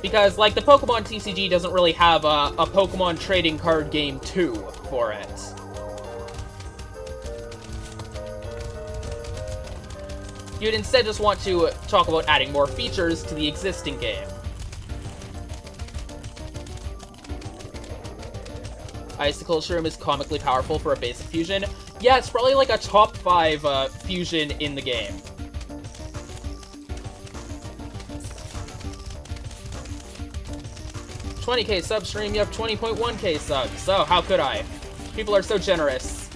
Because, like, the Pokemon TCG doesn't really have a Pokemon trading card game 2 for it. You'd instead just want to talk about adding more features to the existing game. Icicle Shroom is comically powerful for a basic fusion. Yeah, it's probably like a top 5 fusion in the game. $20K sub stream, you have 20.1K subs. So, how could I? People are so generous.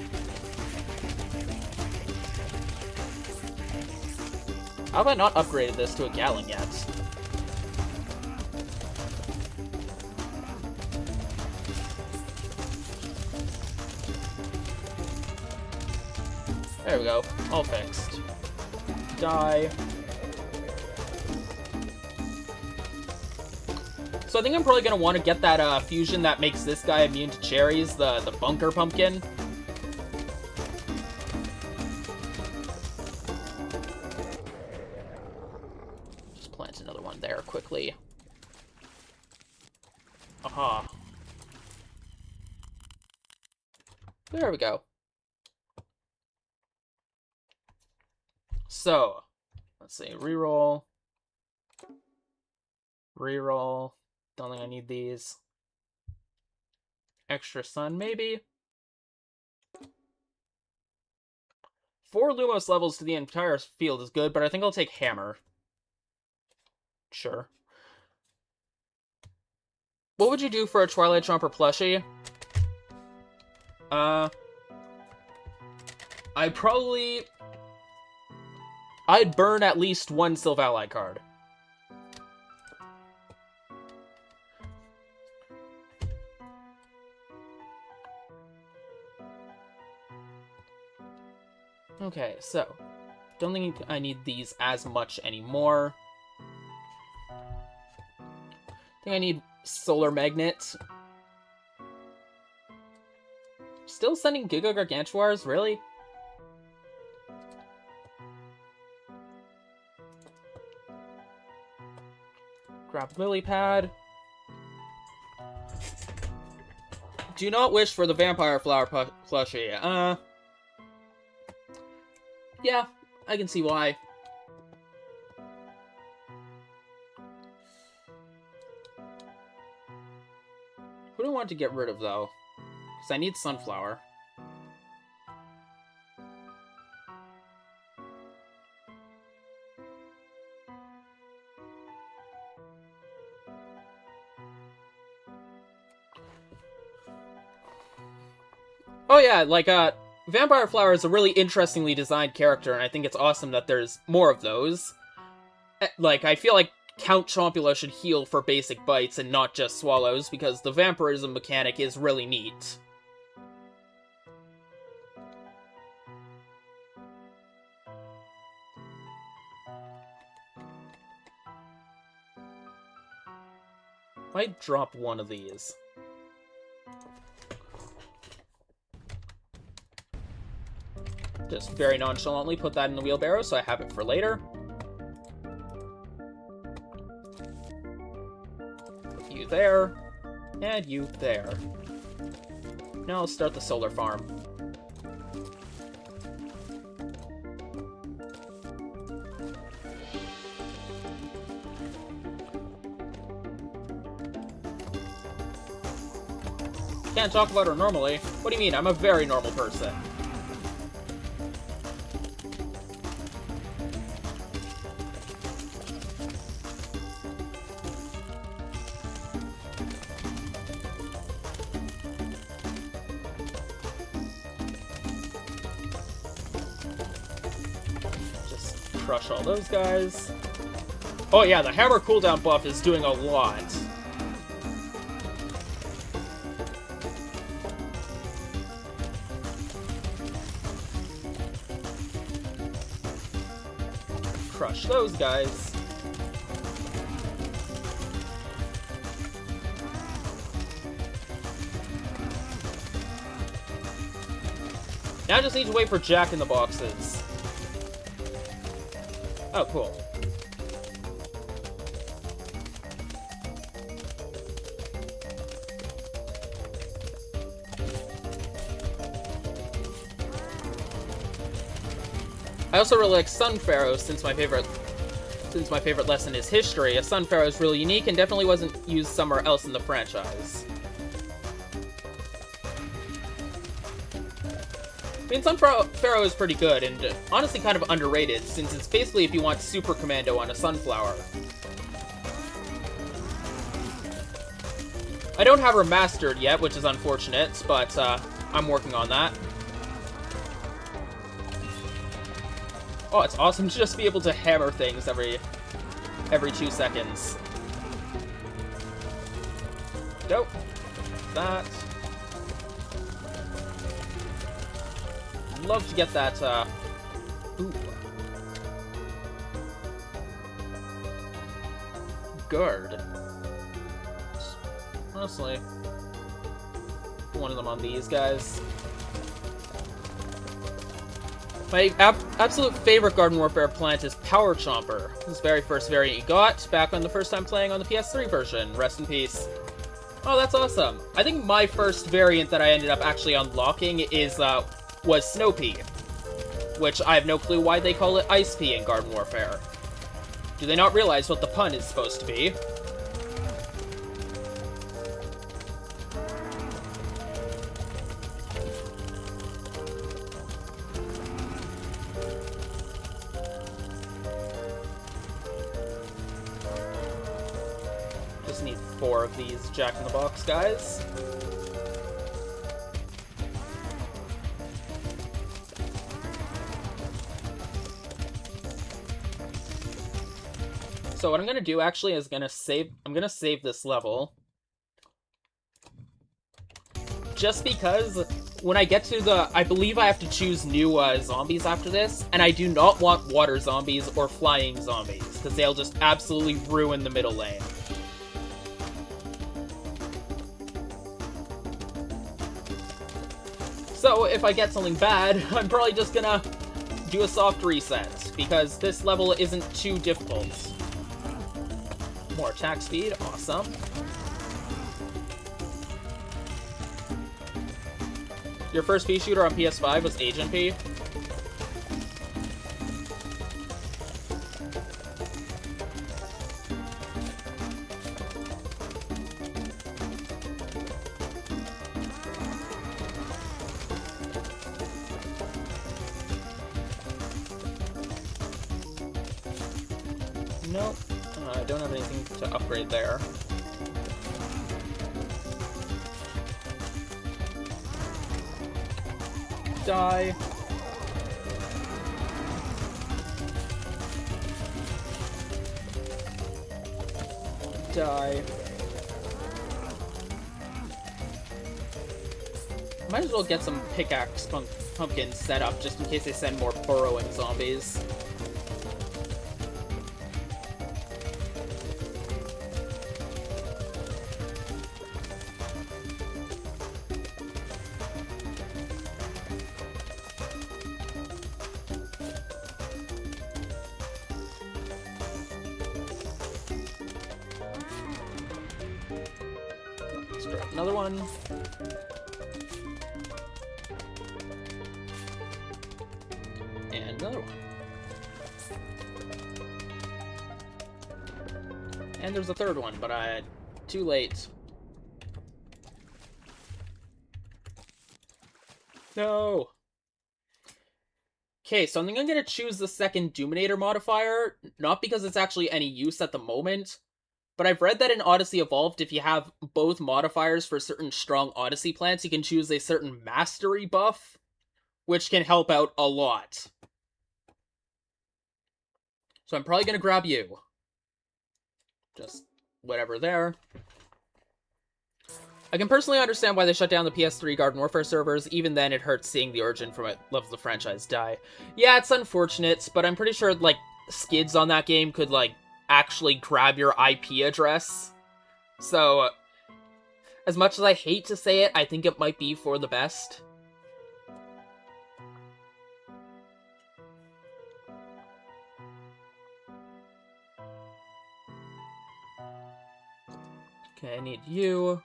How have I not upgraded this to a gallon yet? There we go. All fixed. Die. So I think I'm probably going to want to get that fusion that makes this guy immune to cherries, the bunker pumpkin. Just plant another one there quickly. Aha. There we go. So, let's see, reroll. Reroll. Don't think I need these. Extra sun, maybe? 4 Lumos levels to the entire field is good, but I think I'll take Hammer. Sure. What would you do for a Twilight Chomper plushie? I'd burn at least 1 Silvally card. Okay, so, don't think I need these as much anymore. I think I need Solar Magnet. Still sending Giga Gargantuars, really? Grab Lily Pad. Do not wish for the Vampire Flower plushie. Yeah, I can see why. Who do I want to get rid of, though? Because I need Sunflower. Oh yeah, like, Vampire Flower is a really interestingly designed character, and I think it's awesome that there's more of those. Like, I feel like Count Chompula should heal for basic bites and not just swallows, because the vampirism mechanic is really neat. Might drop one of these. Just very nonchalantly put that in the wheelbarrow so I have it for later. You there, and you there. Now I'll start the solar farm. Can't talk about her normally. What do you mean? I'm a very normal person. Crush all those guys. Oh yeah, the hammer cooldown buff is doing a lot. Crush those guys. Now I just need to wait for Jack in the boxes. Oh, cool. I also really like Sun Pharaoh since my favorite lesson is history. A Sun Pharaoh is really unique and definitely wasn't used somewhere else in the franchise. I mean, Sun Pharaoh is pretty good, and honestly kind of underrated, since it's basically if you want Super Commando on a Sunflower. I don't have her mastered yet, which is unfortunate, but I'm working on that. Oh, it's awesome to just be able to hammer things every 2 seconds. Dope. That. Love to get that, ooh. Guard. Honestly, one of them on these guys. My absolute favorite Garden Warfare plant is Power Chomper. This very first variant you got back on the first time playing on the PS3 version. Rest in peace. Oh, that's awesome. I think my first variant that I ended up actually unlocking was Snow Pea, which I have no clue why they call it Ice Pea in Garden Warfare. Do they not realize what the pun is supposed to be? Just need 4 of these Jack-in-the-Box guys. So what I'm gonna do actually is I'm gonna save this level. Just because when I get to I believe I have to choose new zombies after this, and I do not want water zombies or flying zombies, because they'll just absolutely ruin the middle lane. So if I get something bad, I'm probably just gonna do a soft reset, because this level isn't too difficult. More attack speed, awesome. Your first pea shooter on PS5 was Agent P. Nope. I don't have anything to upgrade there. Die. Die. Might as well get some pickaxe pumpkins set up just in case they send more burrowing zombies. Let's drop another one. And another one. And there's a third one, but too late. No! Okay, so I think I'm gonna choose the second Doominator modifier, not because it's actually any use at the moment, but I've read that in Odyssey Evolved, if you have both modifiers for certain strong Odyssey plants, you can choose a certain mastery buff, which can help out a lot. So I'm probably gonna grab you. Just whatever there. I can personally understand why they shut down the PS3 Garden Warfare servers. Even then, it hurts seeing the origin from it love of the franchise die. Yeah, it's unfortunate, but I'm pretty sure, like, skids on that game could, like, actually grab your IP address. So, as much as I hate to say it, I think it might be for the best. Okay, I need you.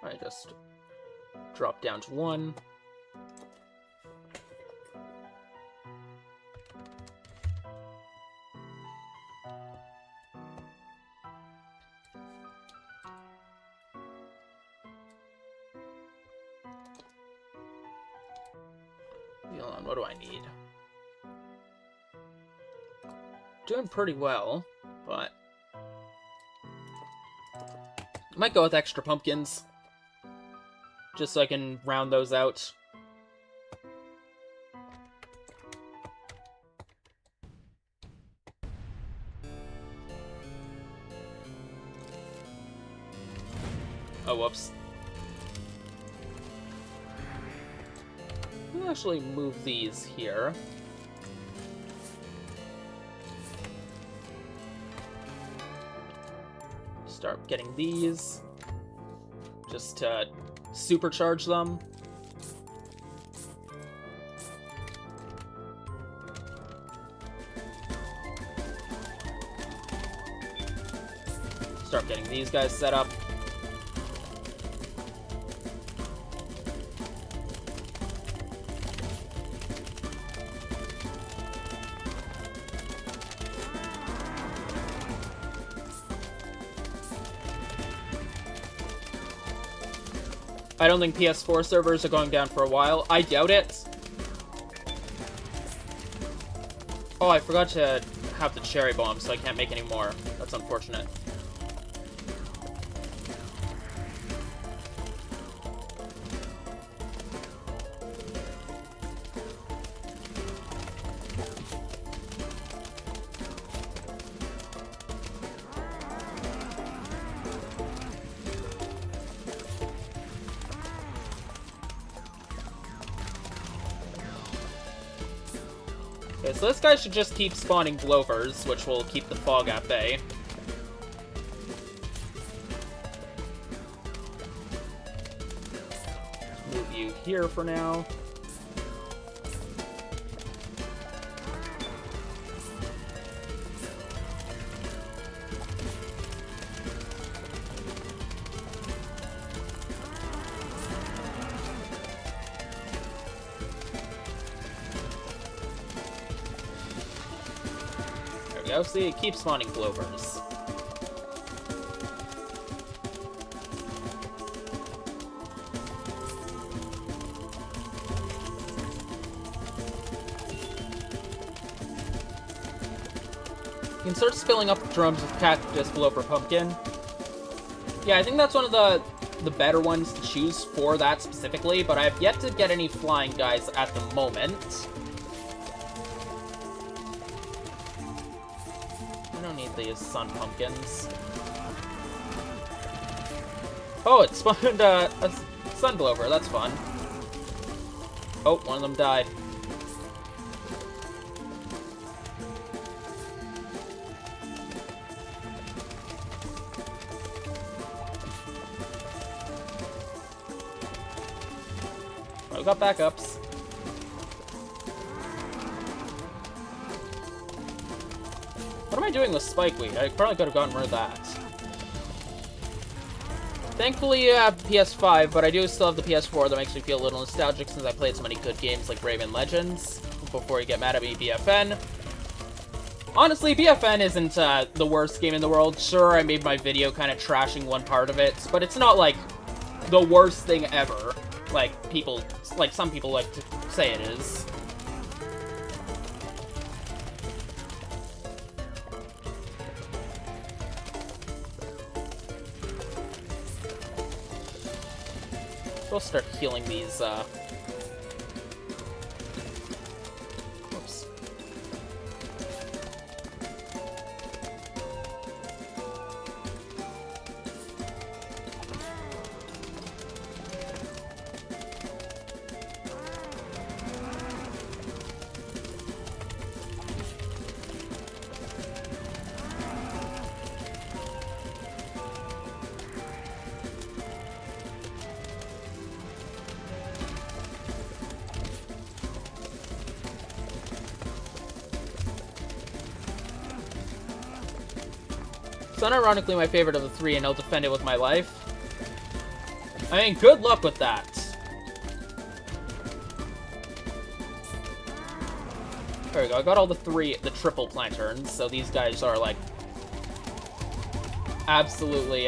I just Drop down to 1. Hold on, what do I need? Doing pretty well, but I might go with extra pumpkins, just so I can round those out. Oh, whoops. I'll actually move these here. Start getting these, just to supercharge them. Start getting these guys set up. I don't think PS4 servers are going down for a while. I doubt it. Oh, I forgot to have the cherry bomb, so I can't make any more. That's unfortunate. Okay, so this guy should just keep spawning Glovers, which will keep the fog at bay. Move you here for now. See, it keeps spawning Glovers. You can start filling up the drums with Cactus, Glover, Pumpkin. Yeah, I think that's one of the better ones to choose for that specifically, but I have yet to get any flying guys at the moment. These sun pumpkins. Oh, it spawned a sun Glover. That's fun. Oh, one of them died. Oh, we got backups. What am I doing with Spikeweed? I probably could have gotten rid of that. Thankfully, I have PS5, but I do still have the PS4. That makes me feel a little nostalgic since I played so many good games like Raven Legends. Before you get mad at me, BFN. Honestly, BFN isn't the worst game in the world. Sure, I made my video kind of trashing one part of it, but it's not like the worst thing ever. Like some people like to say it is. We'll start healing these, Whoops. It's unironically my favorite of the three, and I'll defend it with my life. I mean, good luck with that. There we go, I got all the triple planturns, so these guys are, like, absolutely,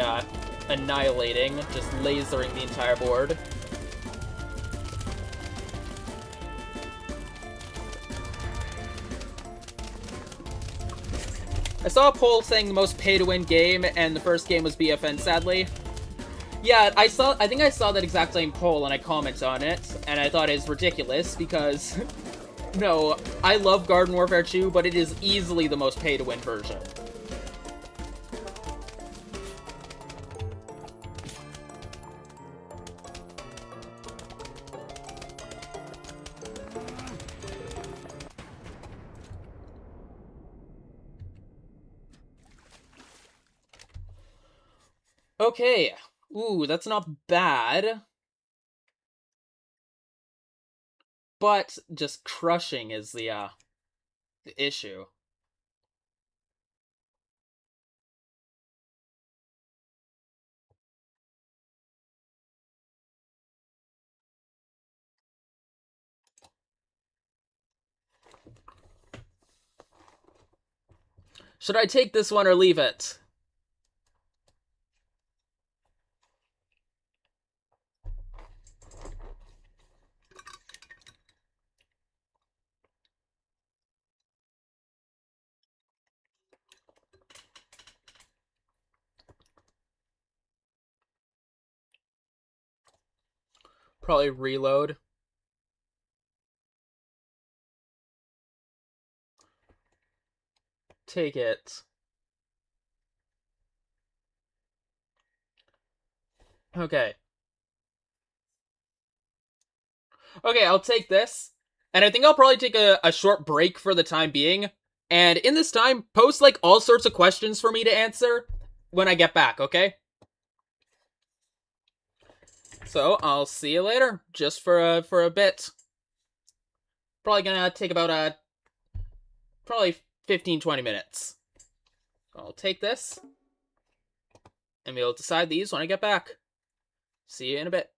annihilating, just lasering the entire board. I saw a poll saying the most pay-to-win game, and the first game was BFN, sadly. Yeah, I think I saw that exact same poll, and I commented on it, and I thought it was ridiculous, because... no, I love Garden Warfare 2, but it is easily the most pay-to-win version. Okay. Ooh, that's not bad. But just crushing is the issue. Should I take this one or leave it? Probably reload. Take it. Okay. Okay, I'll take this. And I think I'll probably take a short break for the time being. And in this time, post, like, all sorts of questions for me to answer when I get back, okay? So, I'll see you later, just for a bit. Probably gonna take about, probably 15-20 minutes. I'll take this, and we'll decide these when I get back. See you in a bit.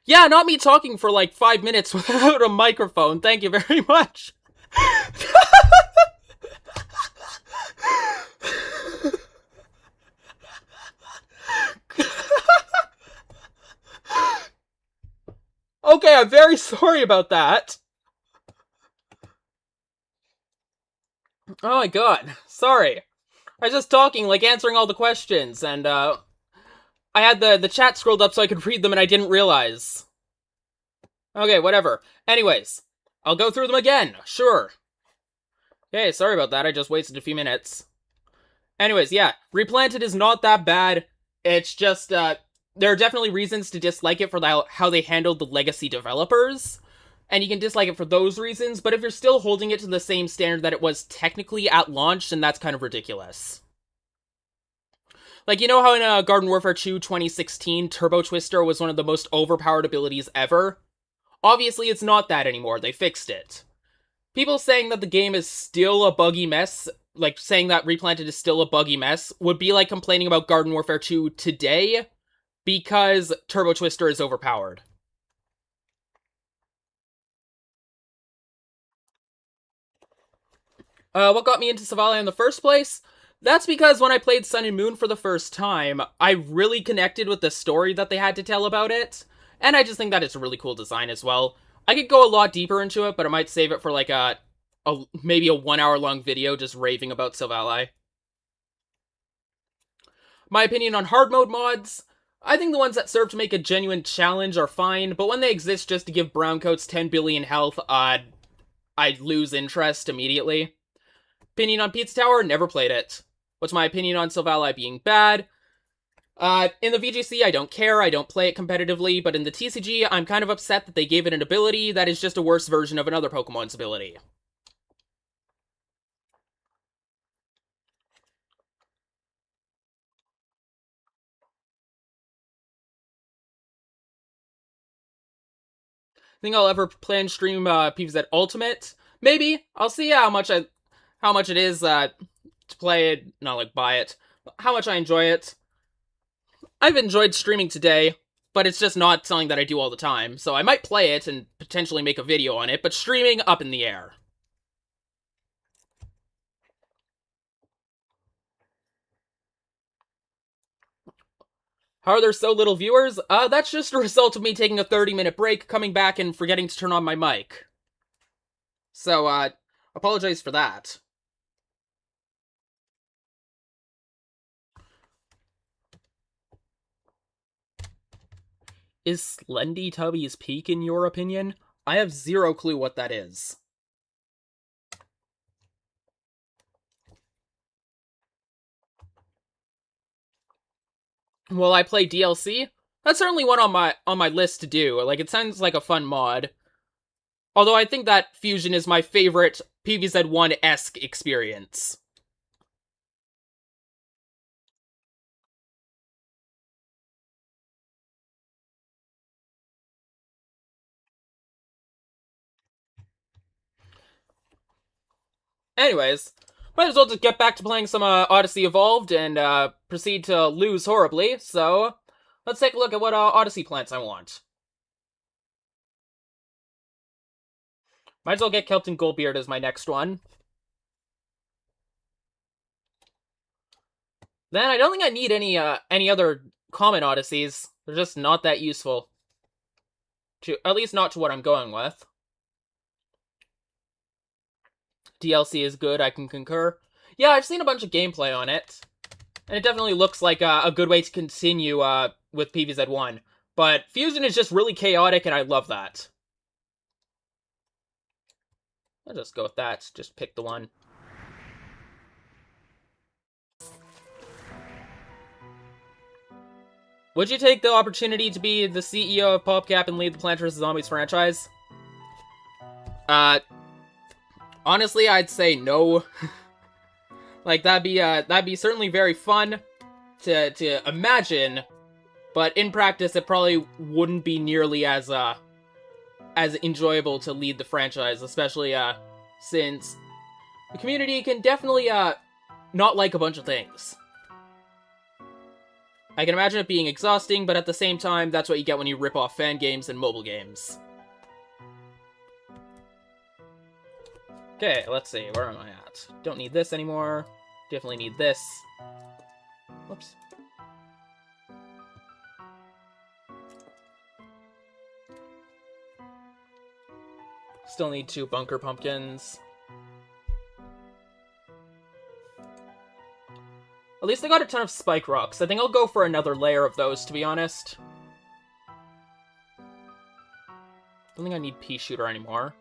Yeah, not me talking for like 5 minutes without a microphone. Thank you very much. Okay, I'm very sorry about that. Oh my god, sorry. I was just talking, like answering all the questions, and I had the chat scrolled up so I could read them and I didn't realize. Okay, whatever. Anyways, I'll go through them again, sure. Okay, sorry about that, I just wasted a few minutes. Anyways, yeah, Replanted is not that bad. It's just, there are definitely reasons to dislike it for how they handled the legacy developers. And you can dislike it for those reasons, but if you're still holding it to the same standard that it was technically at launch, then that's kind of ridiculous. Like, you know how in Garden Warfare 2 2016, Turbo Twister was one of the most overpowered abilities ever? Obviously, it's not that anymore. They fixed it. People saying that the game is still a buggy mess, like saying that Replanted is still a buggy mess, would be like complaining about Garden Warfare 2 today because Turbo Twister is overpowered. What got me into Silvally in the first place? That's because when I played Sun and Moon for the first time, I really connected with the story that they had to tell about it, and I just think that it's a really cool design as well. I could go a lot deeper into it, but I might save it for like maybe a 1 hour long video just raving about Silvally. My opinion on hard mode mods, I think the ones that serve to make a genuine challenge are fine, but when they exist just to give browncoats 10 billion health, I'd lose interest immediately. Opinion on Pizza Tower, never played it. What's my opinion on Silvally being bad? In the VGC, I don't care, I don't play it competitively, but in the TCG, I'm kind of upset that they gave it an ability that is just a worse version of another Pokemon's ability. Think I'll ever play and stream PvZ Ultimate? Maybe. I'll see how much it is to play it, not like buy it. How much I enjoy it. I've enjoyed streaming today, but it's just not something that I do all the time. So I might play it and potentially make a video on it, but streaming up in the air. How are there so little viewers? That's just a result of me taking a 30-minute break, coming back, and forgetting to turn on my mic. So, apologize for that. Is Slendy Tubby's peak in your opinion? I have zero clue what that is. Will I play DLC? That's certainly one on my list to do. Like, it sounds like a fun mod. Although I think that Fusion is my favorite PvZ1-esque experience. Anyways, might as well just get back to playing some Odyssey Evolved and proceed to lose horribly, so let's take a look at what Odyssey plants I want. Might as well get Kelton Goldbeard as my next one. Then I don't think I need any other common Odysseys. They're just not that useful. At least not to what I'm going with. DLC is good, I can concur. Yeah, I've seen a bunch of gameplay on it. And it definitely looks like a good way to continue with PvZ1. But Fusion is just really chaotic, and I love that. I'll just go with that. Just pick the one. Would you take the opportunity to be the CEO of PopCap and lead the Plants vs. Zombies franchise? Honestly, I'd say no. Like, that'd be certainly very fun to imagine, but in practice, it probably wouldn't be nearly as enjoyable to lead the franchise, especially, since the community can definitely, not like a bunch of things. I can imagine it being exhausting, but at the same time, that's what you get when you rip off fan games and mobile games. Okay, let's see, where am I at? Don't need this anymore. Definitely need this. Whoops. Still need 2 bunker pumpkins. At least I got a ton of spike rocks. I think I'll go for another layer of those, to be honest. Don't think I need pea shooter anymore.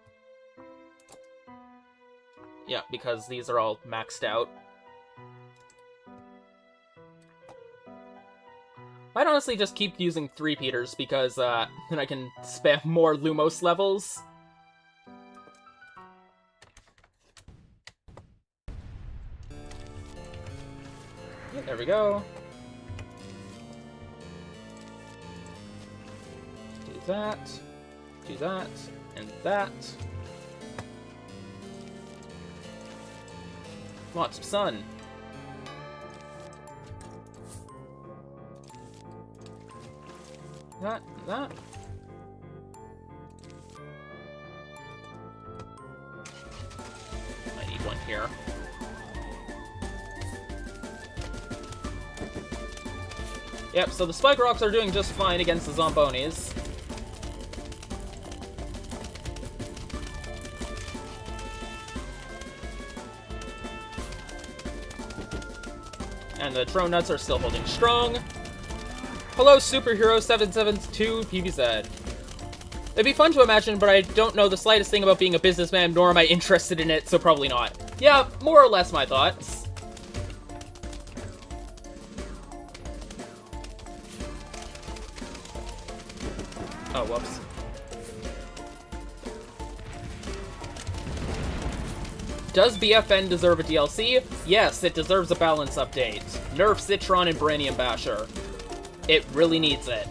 Yeah, because these are all maxed out. I'd honestly just keep using 3-peaters because then I can spam more Lumos levels. Yeah, there we go. Do that, and that. Lots of sun. That. I need one here. Yep, so the spike rocks are doing just fine against the zombonis. And the drone nuts are still holding strong. Hello, Superhero 772 PvZ. It'd be fun to imagine, but I don't know the slightest thing about being a businessman, nor am I interested in it, so probably not. Yeah, more or less my thoughts. Oh, whoops. Does BFN deserve a DLC? Yes, it deserves a balance update. Nerf Citron and Brainium Basher. It really needs it.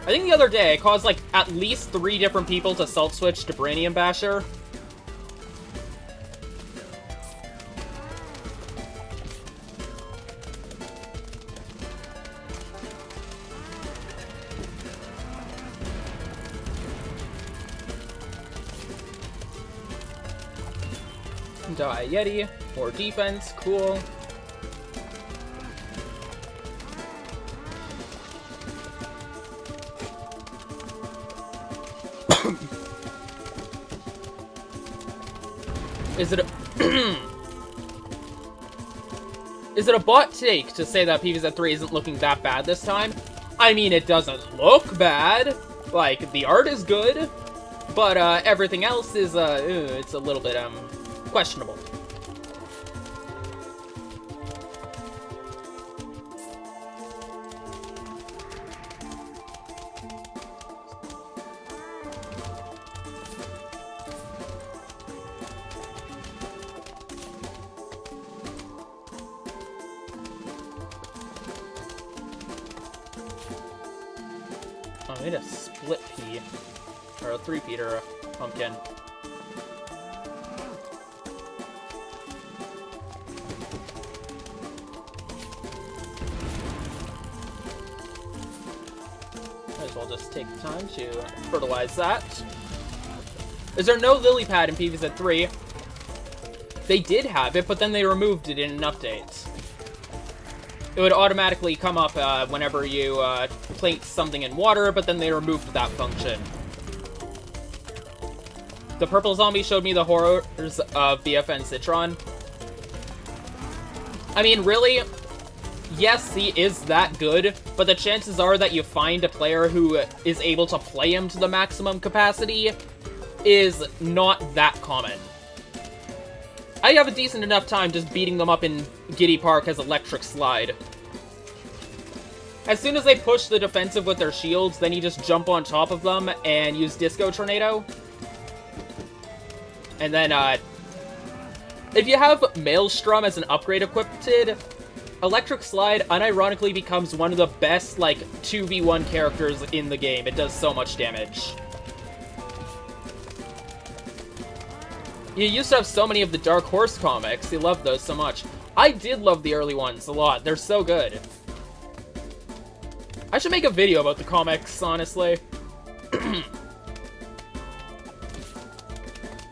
I think the other day I caused like at least 3 different people to salt switch to Brainium Basher. Die Yeti, more defense, cool. Is it a is it a bot take to say that PvZ 3 isn't looking that bad this time? I mean, it doesn't look bad. Like, the art is good, but everything else is it's a little bit questionable. I made a split pea, or a 3-peater pumpkin. Might as well just take the time to fertilize that. Is there no lily pad in PvZ 3? They did have it, but then they removed it in an update. It would automatically come up whenever you place something in water, but then they removed that function. The purple zombie showed me the horrors of BFN Citron. I mean, really, yes, he is that good, but the chances are that you find a player who is able to play him to the maximum capacity is not that common. I have a decent enough time just beating them up in Giddy Park as Electric Slide. As soon as they push the defensive with their shields, then you just jump on top of them and use Disco Tornado. And then, if you have Maelstrom as an upgrade equipped, Electric Slide unironically becomes one of the best, like, 2v1 characters in the game. It does so much damage. You used to have so many of the Dark Horse comics. You loved those so much. I did love the early ones a lot. They're so good. I should make a video about the comics, honestly.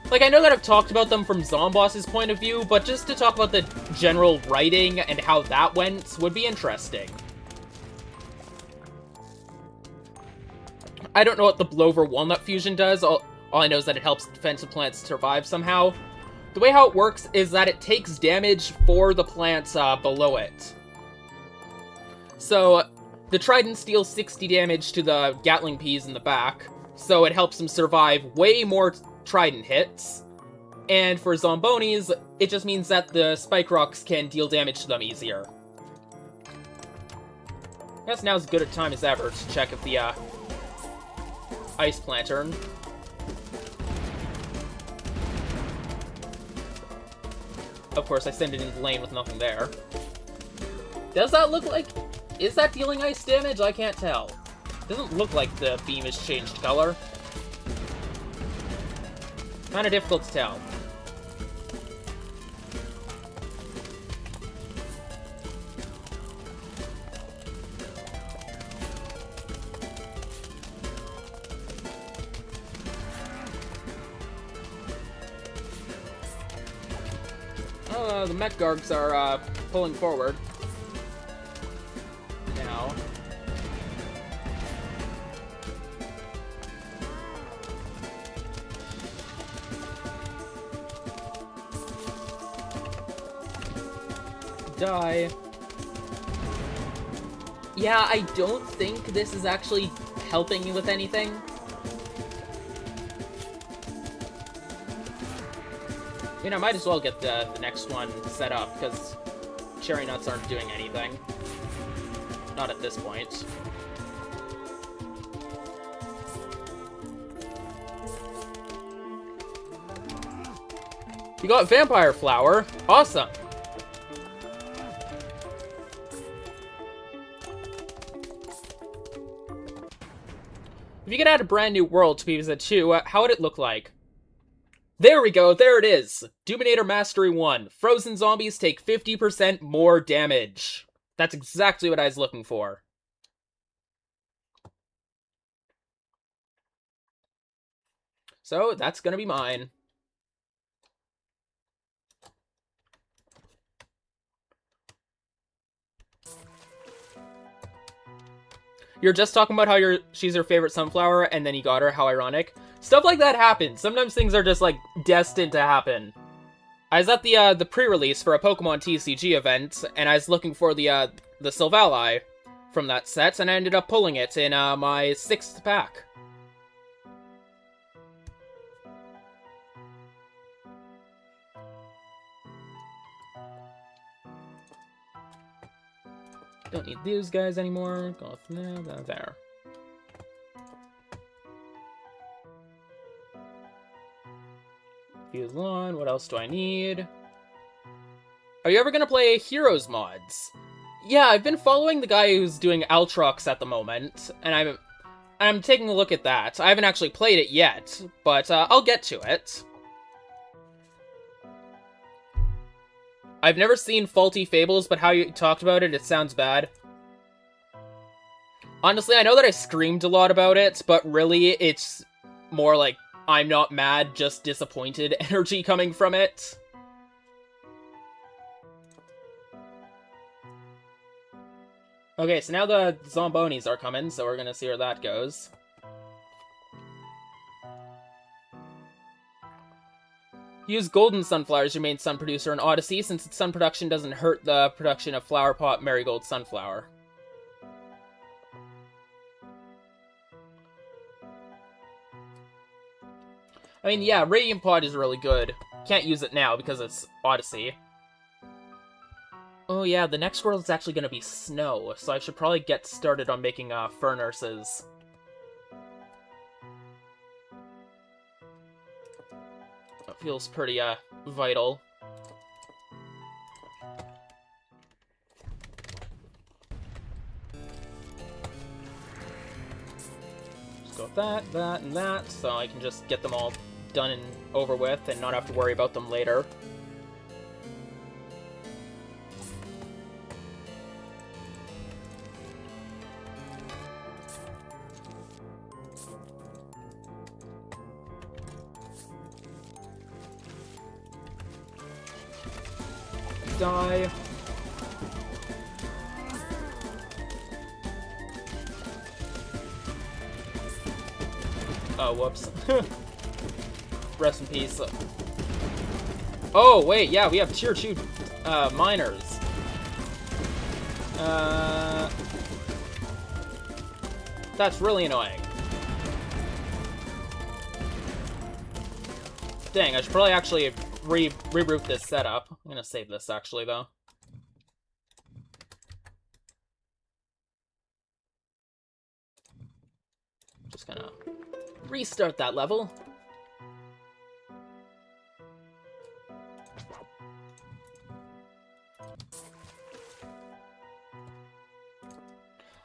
Like, I know that I've talked about them from Zomboss's point of view, but just to talk about the general writing and how that went would be interesting. I don't know what the Blover Walnut Fusion does. All I know is that it helps defensive plants survive somehow. The way how it works is that it takes damage for the plants below it. So, the Tridents deal 60 damage to the Gatling Peas in the back, so it helps them survive way more Trident hits. And for Zombonis, it just means that the Spike Rocks can deal damage to them easier. I guess now's as good a time as ever to check if the Ice Lantern. Of course, I send it into lane with nothing there. Does that look like... Is that dealing ice damage? I can't tell. Doesn't look like the beam has changed color. Kinda difficult to tell. The Mech Gargs are pulling forward. Now. Die. Yeah, I don't think this is actually helping me with anything. I mean, I might as well get the next one set up, because Cherry Nuts aren't doing anything. Not at this point. You got Vampire Flower. Awesome. If you could add a brand new world to PvZ 2, how would it look like? There we go, there it is! Doominator Mastery 1. Frozen zombies take 50% more damage. That's exactly what I was looking for. So, that's gonna be mine. You're just talking about how she's her favorite sunflower, and then you got her, how ironic. Stuff like that happens. Sometimes things are just, like, destined to happen. I was at the pre-release for a Pokemon TCG event, and I was looking for the Silvally from that set, and I ended up pulling it in, my 6th pack. Don't need these guys anymore. Go there. Fuse Lawn, what else do I need? Are you ever gonna play Heroes mods? Yeah, I've been following the guy who's doing Altrox at the moment, and I'm taking a look at that. I haven't actually played it yet, but I'll get to it. I've never seen Faulty Fables, but how you talked about it, it sounds bad. Honestly, I know that I screamed a lot about it, but really, it's more like I'm not mad, just disappointed energy coming from it. Okay, so now the Zombonis are coming, so we're gonna see where that goes. Use golden sunflowers, your main sun producer in Odyssey, since its sun production doesn't hurt the production of Flower Pot Marigold Sunflower. I mean, yeah, Radiant Pod is really good. Can't use it now because it's Odyssey. Oh yeah, the next world is actually going to be snow, so I should probably get started on making furnaces. That feels pretty vital. Just go with that, that, and that, so I can just get them all done and over with and not have to worry about them later. Die. Oh, whoops. Rest in peace. Oh, wait, yeah, we have tier 2 miners. That's really annoying. Dang, I should probably actually reroute this setup. I'm gonna save this, actually, though. Just gonna restart that level.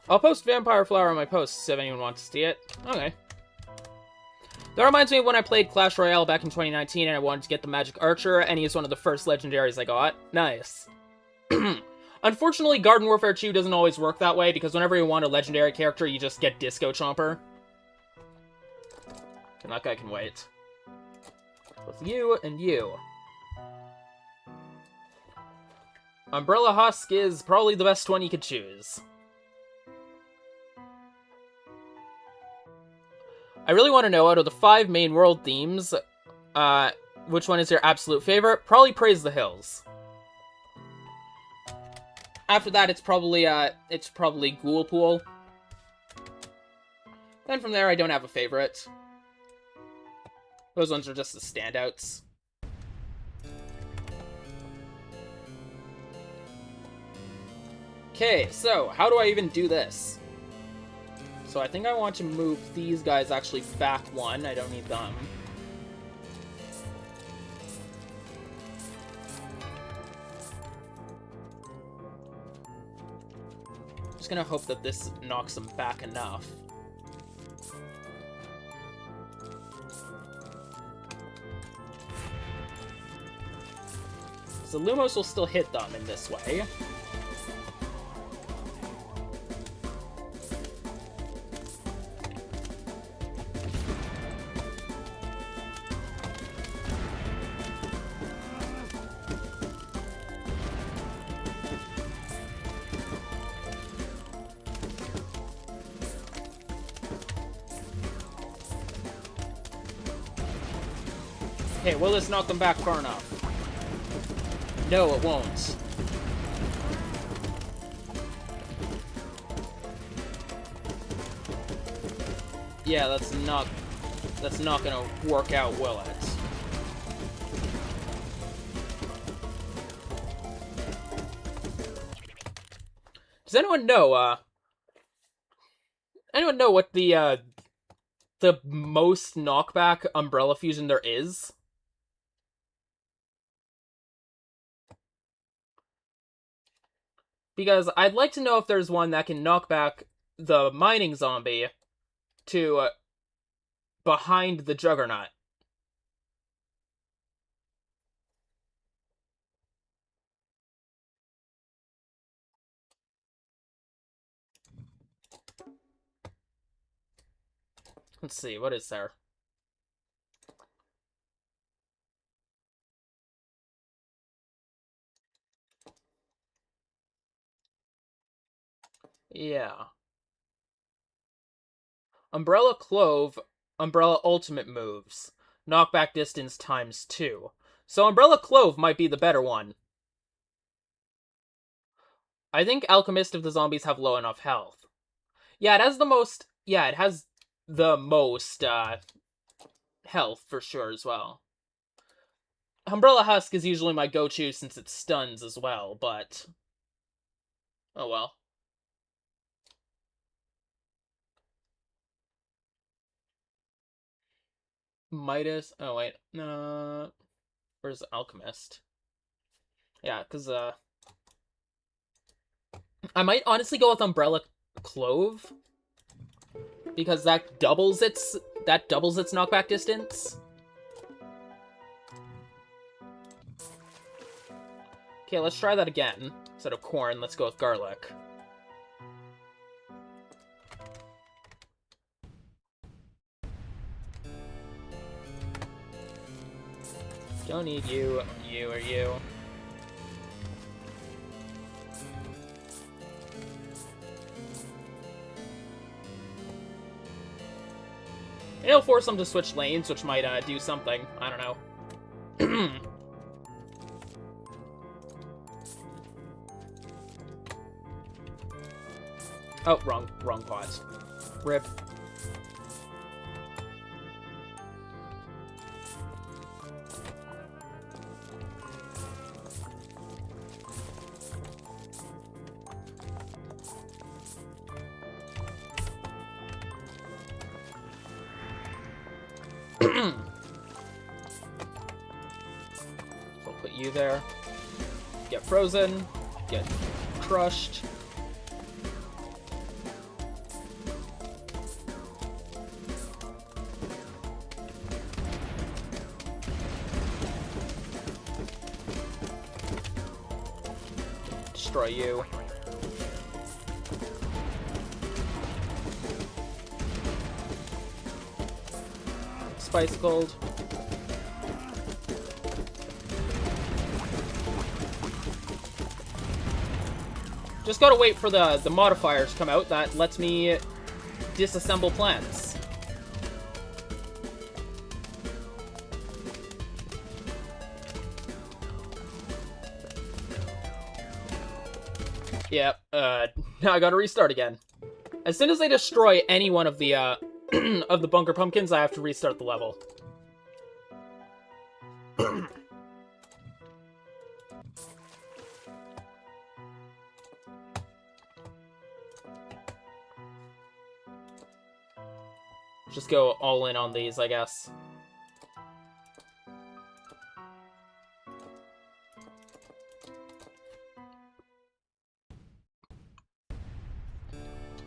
I'll post Vampire Flower on my posts if anyone wants to see it. Okay. That reminds me of when I played Clash Royale back in 2019 and I wanted to get the Magic Archer, and he's one of the first legendaries I got. Nice. Unfortunately, Garden Warfare 2 doesn't always work that way, because whenever you want a legendary character, you just get Disco Chomper. And that guy can wait. With you and you. Umbrella Husk is probably the best one you could choose. I really want to know, out of the 5 main world themes, which one is your absolute favorite? Probably Praise the Hills. After that, it's probably Ghoul Pool. Then from there, I don't have a favorite. Those ones are just the standouts. Okay, so how do I even do this? So I think I want to move these guys actually back one. I don't need them. Just gonna hope that this knocks them back enough. So Lumos will still hit them in this way. Okay, will this knock them back far enough? No, it won't. Yeah, that's not gonna work out, will it? Does anyone know what the most knockback Umbrella Fusion there is? Because I'd like to know if there's one that can knock back the mining zombie to behind the Juggernaut. Let's see, what is there? Yeah. Umbrella Clove, Umbrella Ultimate moves. Knockback distance ×2. So Umbrella Clove might be the better one. I think Alchemist if the zombies have low enough health. Yeah, it has the most... Yeah, it has the most health for sure as well. Umbrella Husk is usually my go-to since it stuns as well, but... Oh well. Midas... Oh wait, where's Alchemist? Yeah, because I might honestly go with Umbrella Clove, because that doubles its knockback distance. Okay, let's try that again. Instead of corn, let's go with garlic. Don't need you, you, or you. It'll force them to switch lanes, which might do something. I don't know. Oh, wrong pot. Rip. We'll put you there. Get frozen. Get crushed. Destroy you. Spice Gold. Just gotta wait for the modifiers to come out that lets me disassemble plants. Yep, now I gotta restart again. As soon as I destroy any one of the, of the bunker pumpkins, I have to restart the level. Just go all in on these, I guess.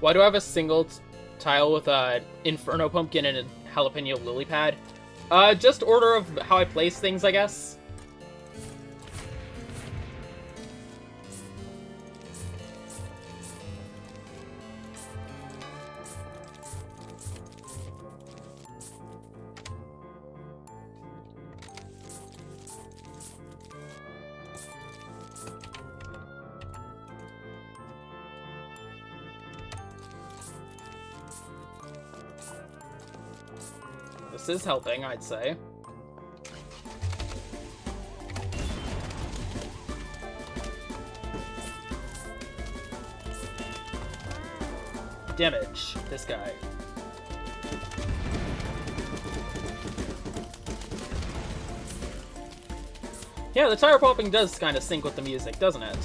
Why do I have a single tile with a Inferno Pumpkin and a Jalapeno Lily Pad? Just order of how I place things, I guess. This is helping, I'd say. Damage this guy. Yeah, the tire popping does kind of sync with the music, doesn't it?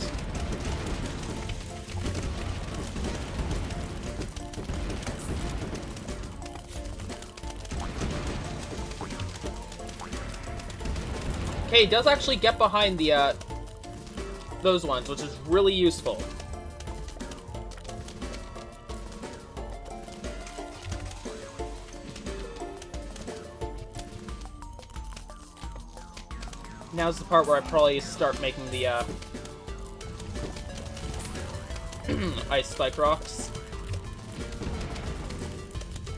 Okay, it does actually get behind the, those ones, which is really useful. Now's the part where I probably start making the, ice spike rocks.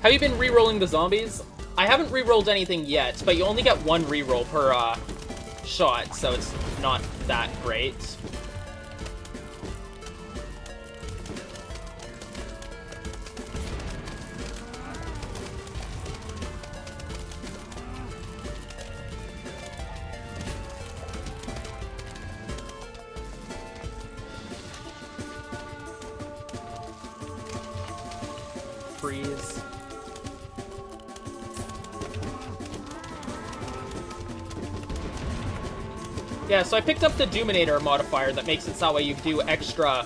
Have you been re-rolling the zombies? I haven't re-rolled anything yet, but you only get one re-roll per, shot, so it's not that great. Freeze. Yeah, so I picked up the Doominator modifier that makes it so that way you do extra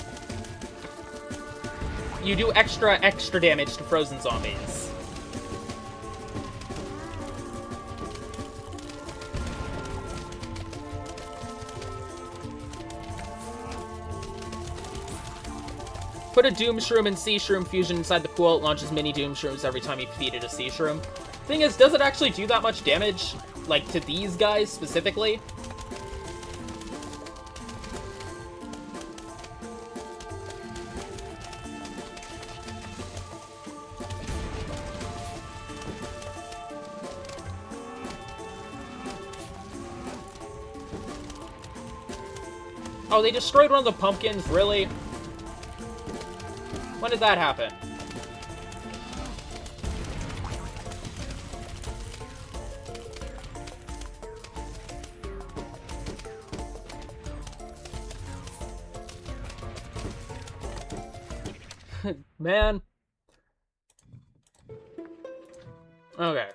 damage to frozen zombies. Put a Doom Shroom and Sea Shroom fusion inside the pool. It launches mini Doom Shrooms every time you feed it a Sea Shroom. Thing is, does it actually do that much damage? Like, to these guys specifically? Oh, they destroyed one of the pumpkins? Really? When did that happen? Man. Okay.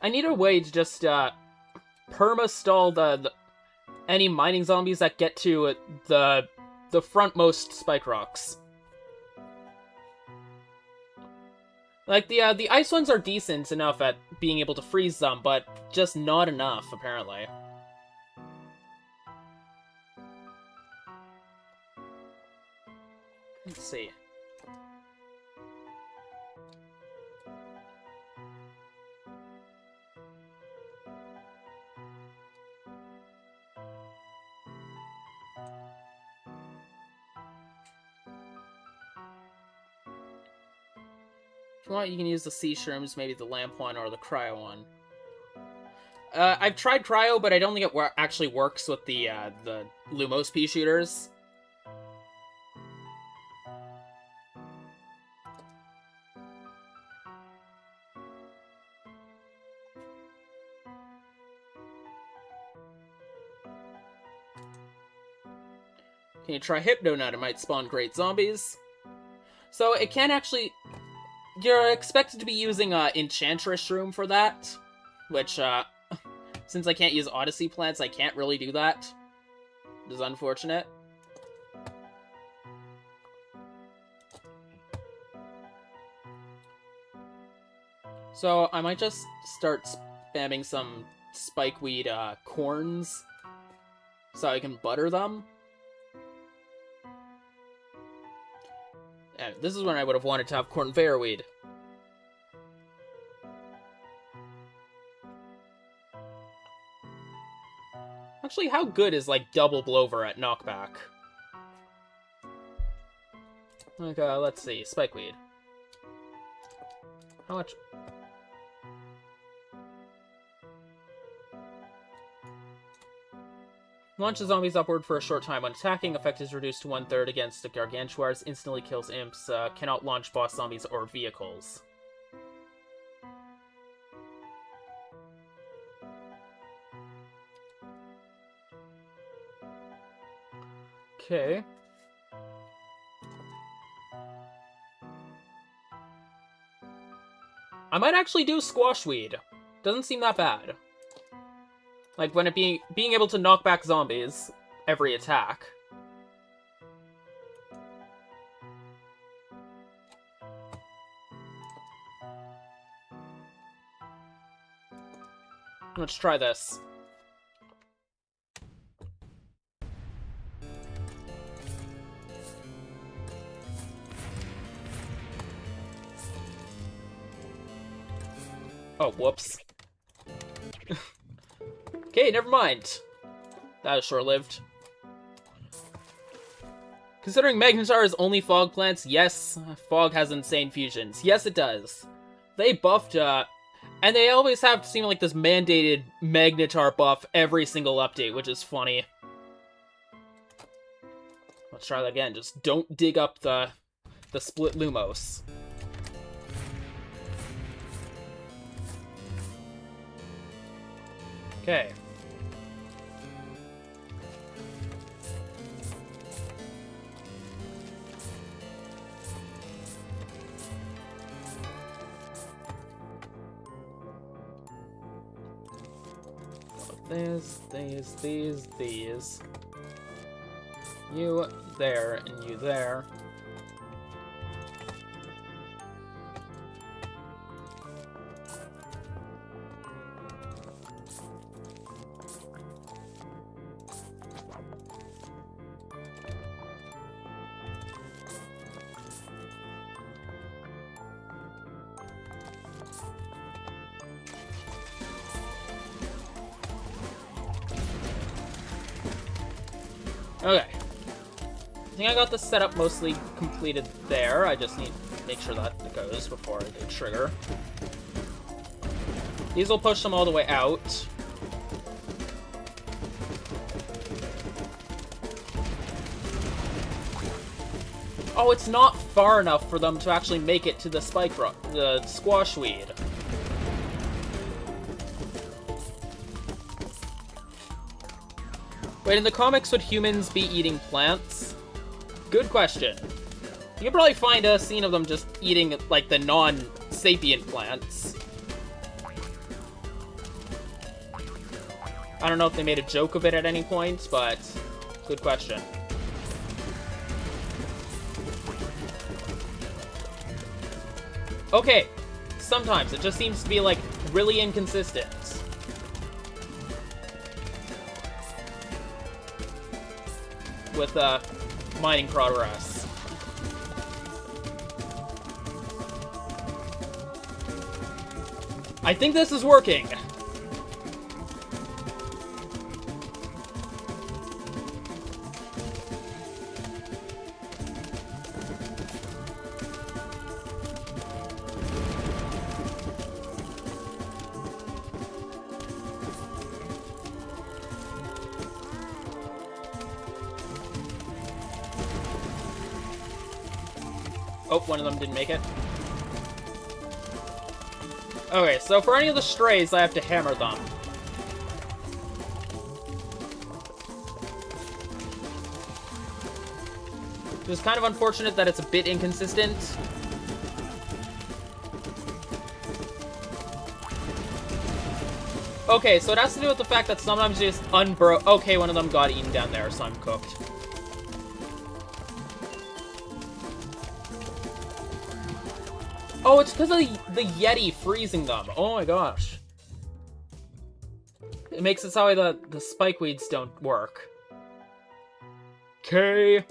I need a way to just, perma-stall any mining zombies that get to the frontmost spike rocks. Like, the ice ones are decent enough at being able to freeze them, but just not enough, apparently. Let's see. If you want, you can use the sea shrooms, maybe the lamp one or the cryo one. I've tried cryo, but I don't think it actually works with the Lumos pea shooters. Can you try Hypno Nut? It might spawn great zombies. So it can actually... You're expected to be using Enchantress Shroom for that, which, since I can't use Odyssey plants, I can't really do that. It is unfortunate. So I might just start spamming some spikeweed corns so I can butter them. And this is when I would have wanted to have Cornveyor Weed. Actually, how good is, like, Double Blover at knockback? Like, let's see. Spikeweed. How much? Launch the zombies upward for a short time. When attacking, effect is reduced to 1/3 against the gargantuars. Instantly kills imps. Cannot launch boss zombies or vehicles. Okay. I might actually do Squashweed. Doesn't seem that bad. Like, when it being able to knock back zombies every attack. Let's try this. Oh, whoops. Okay, never mind. That was short-lived. Considering Magnetar is only fog plants, yes, fog has insane fusions. Yes, it does. They buffed, and they always have to seem like this mandated Magnetar buff every single update, which is funny. Let's try that again. Just don't dig up the split Lumos. Okay. These. You there, and you there. Okay. I think I got the setup mostly completed there. I just need to make sure that it goes before I do trigger. These will push them all the way out. Oh, it's not far enough for them to actually make it to the the squashweed. Wait, in the comics, would humans be eating plants? Good question. You could probably find a scene of them just eating, like, the non-sapient plants. I don't know if they made a joke of it at any point, but good question. Okay, sometimes it just seems to be, like, really inconsistent. With, mining progress. I think this is working. Oh, one of them didn't make it. Okay, so for any of the strays, I have to hammer them. It's kind of unfortunate that it's a bit inconsistent. Okay, so it has to do with the fact that sometimes you just okay, one of them got eaten down there, so I'm cooked. Oh, it's because of the Yeti freezing them. Oh my gosh. It makes it so the spikeweeds don't work. Okay.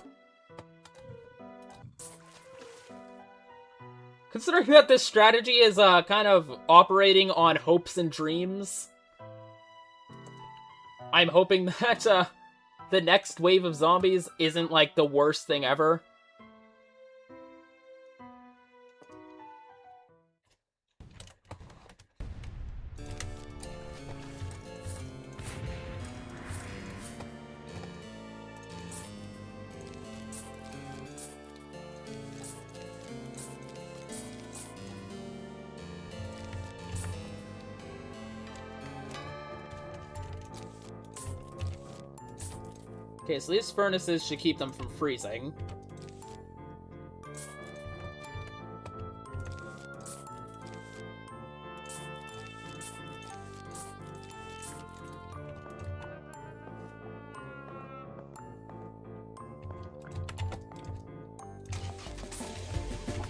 Considering that this strategy is kind of operating on hopes and dreams, I'm hoping that the next wave of zombies isn't like the worst thing ever. Okay, so these furnaces should keep them from freezing.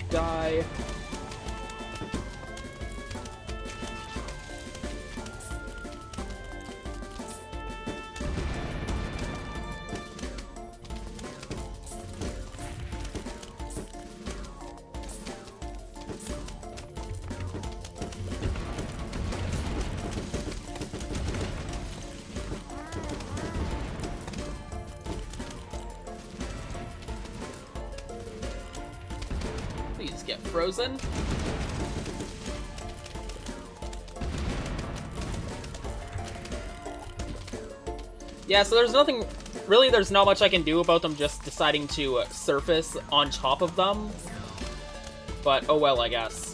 Die. Please get frozen. Yeah, so there's nothing... Really, there's not much I can do about them just deciding to surface on top of them. But, oh well, I guess.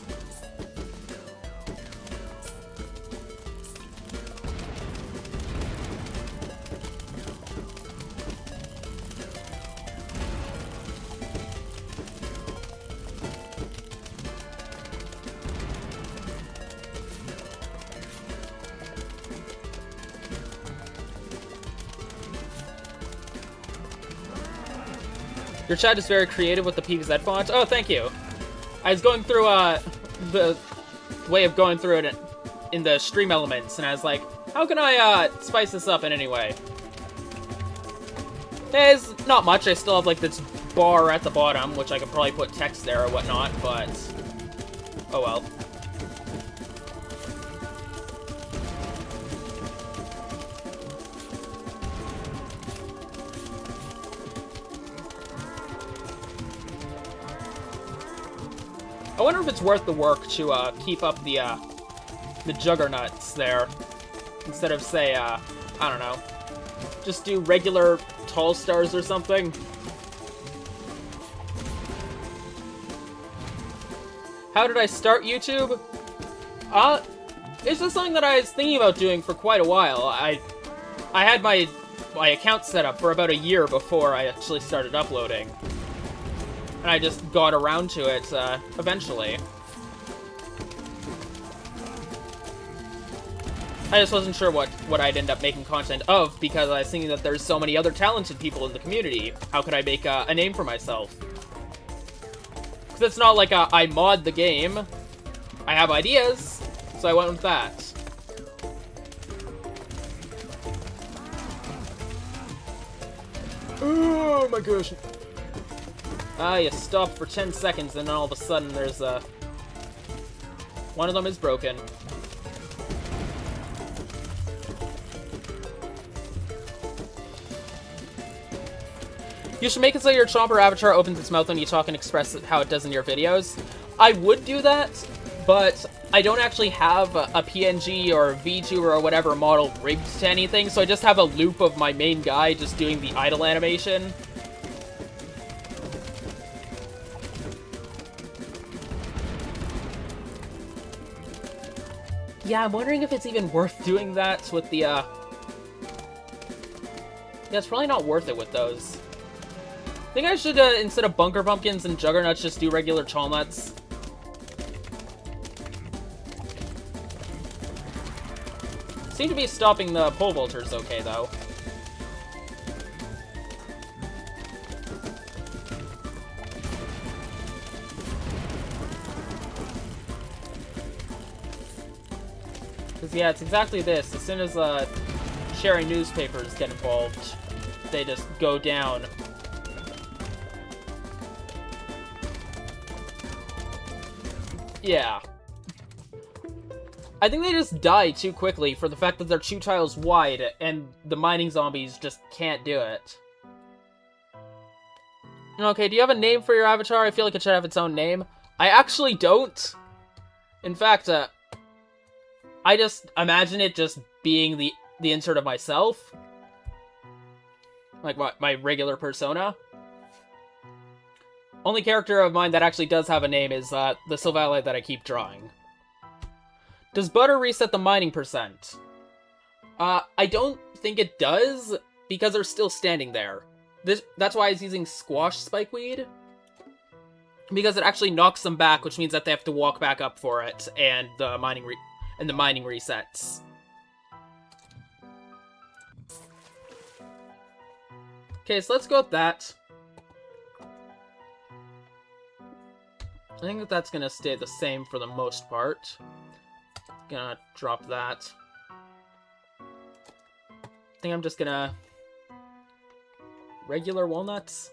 Your chat is very creative with the PvZ font. Oh, thank you. I was going through the way of going through it in the stream elements, and I was like, how can I spice this up in any way? There's not much. I still have like this bar at the bottom, which I could probably put text there or whatnot, but oh well. I wonder if it's worth the work to keep up the juggernauts there. Instead of, say, I don't know, just do regular tall stars or something. How did I start YouTube? It's just something that I was thinking about doing for quite a while. I had my account set up for about a year before I actually started uploading. And I just got around to it, eventually. I just wasn't sure what I'd end up making content of, because I was thinking that there's so many other talented people in the community. How could I make a name for myself? Because it's not like I mod the game. I have ideas, so I went with that. Oh my gosh. You stop for 10 seconds and then all of a sudden there's one of them is broken. You should make it so your Chomper avatar opens its mouth when you talk and express how it does in your videos. I would do that, but I don't actually have a PNG or VTuber or whatever model rigged to anything, so I just have a loop of my main guy just doing the idle animation. Yeah, I'm wondering if it's even worth doing that with the, Yeah, it's probably not worth it with those. I think I should, instead of Bunker Pumpkins and Juggernauts, just do regular Chalnuts. Seem to be stopping the pole vaulters okay, though. Because, yeah, it's exactly this. As soon as, sharing newspapers get involved, they just go down. Yeah. I think they just die too quickly for the fact that they're 2 tiles wide, and the mining zombies just can't do it. Okay, do you have a name for your avatar? I feel like it should have its own name. I actually don't. In fact, I just imagine it just being the insert of myself. Like my regular persona. Only character of mine that actually does have a name is the Silvally that I keep drawing. Does butter reset the mining percent? I don't think it does, because they're still standing there. That's why I was using squash spikeweed. Because it actually knocks them back, which means that they have to walk back up for it, and the mining resets. Okay, so let's go with that. I think that that's gonna stay the same for the most part. Gonna drop that. I think I'm just gonna... regular walnuts.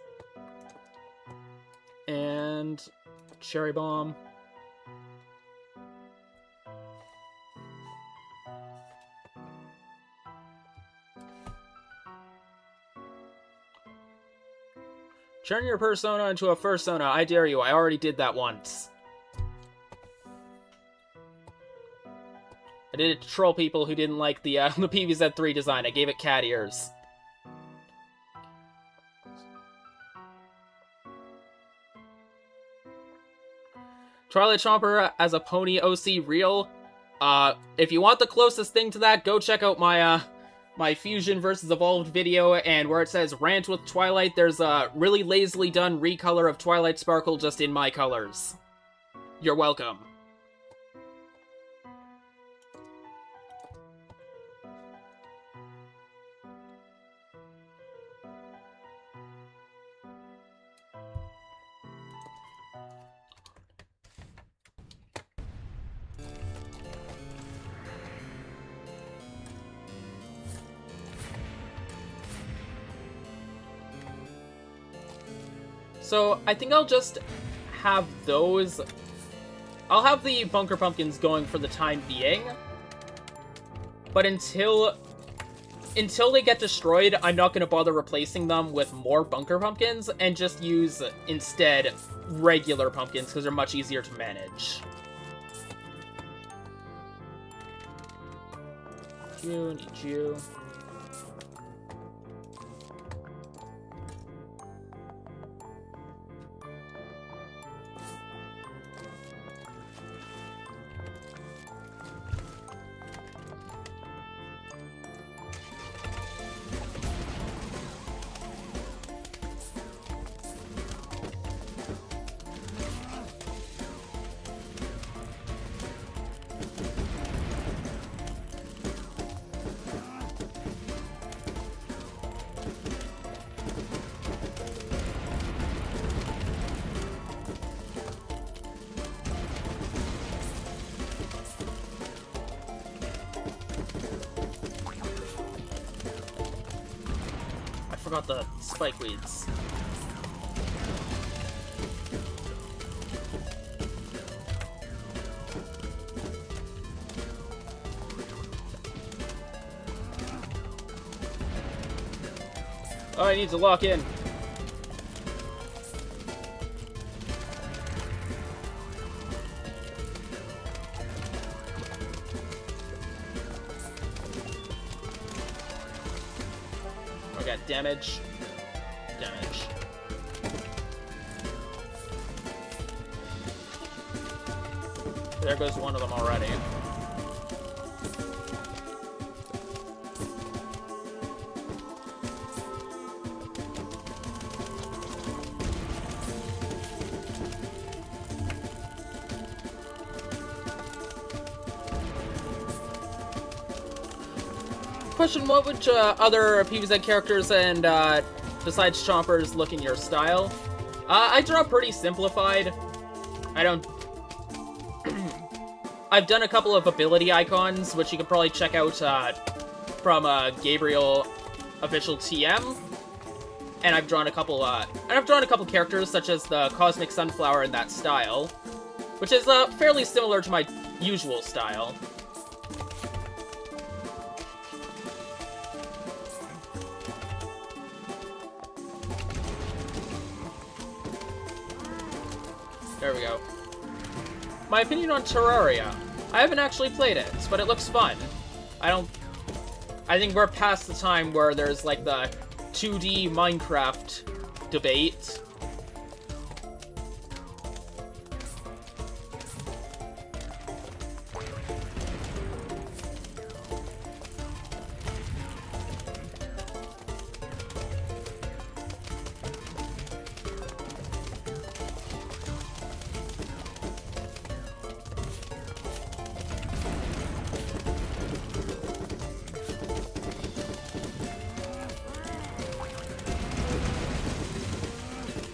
And... cherry bomb. Turn your persona into a fursona. I dare you. I already did that once. I did it to troll people who didn't like the PvZ 3 design. I gave it cat ears. Twilight Chomper as a pony OC real. If you want the closest thing to that, go check out my my Fusion versus Evolved video, and where it says Rant with Twilight, there's a really lazily done recolor of Twilight Sparkle just in my colors. You're welcome. So, I think I'll just have those... I'll have the Bunker Pumpkins going for the time being. But until until they get destroyed, I'm not going to bother replacing them with more bunker pumpkins, and just use, instead, regular pumpkins, because they're much easier to manage. Need you. I forgot the spike weeds. Oh, I need to lock in. Okay, damage. Damage. There goes one of them already. Question, what would other PvZ characters and, besides Chompers, look in your style? I draw pretty simplified. I don't... I've done a couple of ability icons, which you can probably check out, from, Gabriel Official TM. And I've drawn a couple, characters, such as the Cosmic Sunflower in that style, which is, fairly similar to my usual style. There we go. My opinion on Terraria. I haven't actually played it, but it looks fun. I think we're past the time where there's, like, the 2D Minecraft debate.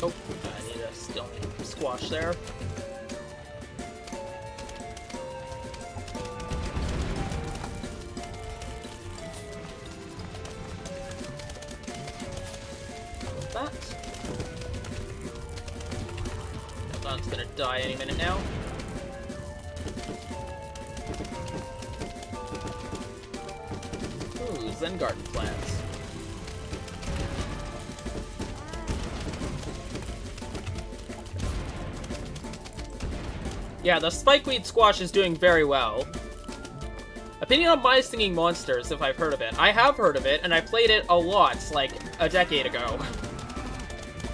Oh, I need a still squash there. That. That's gonna die any minute now. Ooh, Zen Garden plants. Yeah, the Spikeweed Squash is doing very well. Opinion on My Singing Monsters, if I've heard of it. I have heard of it, and I played it a lot, like, a decade ago.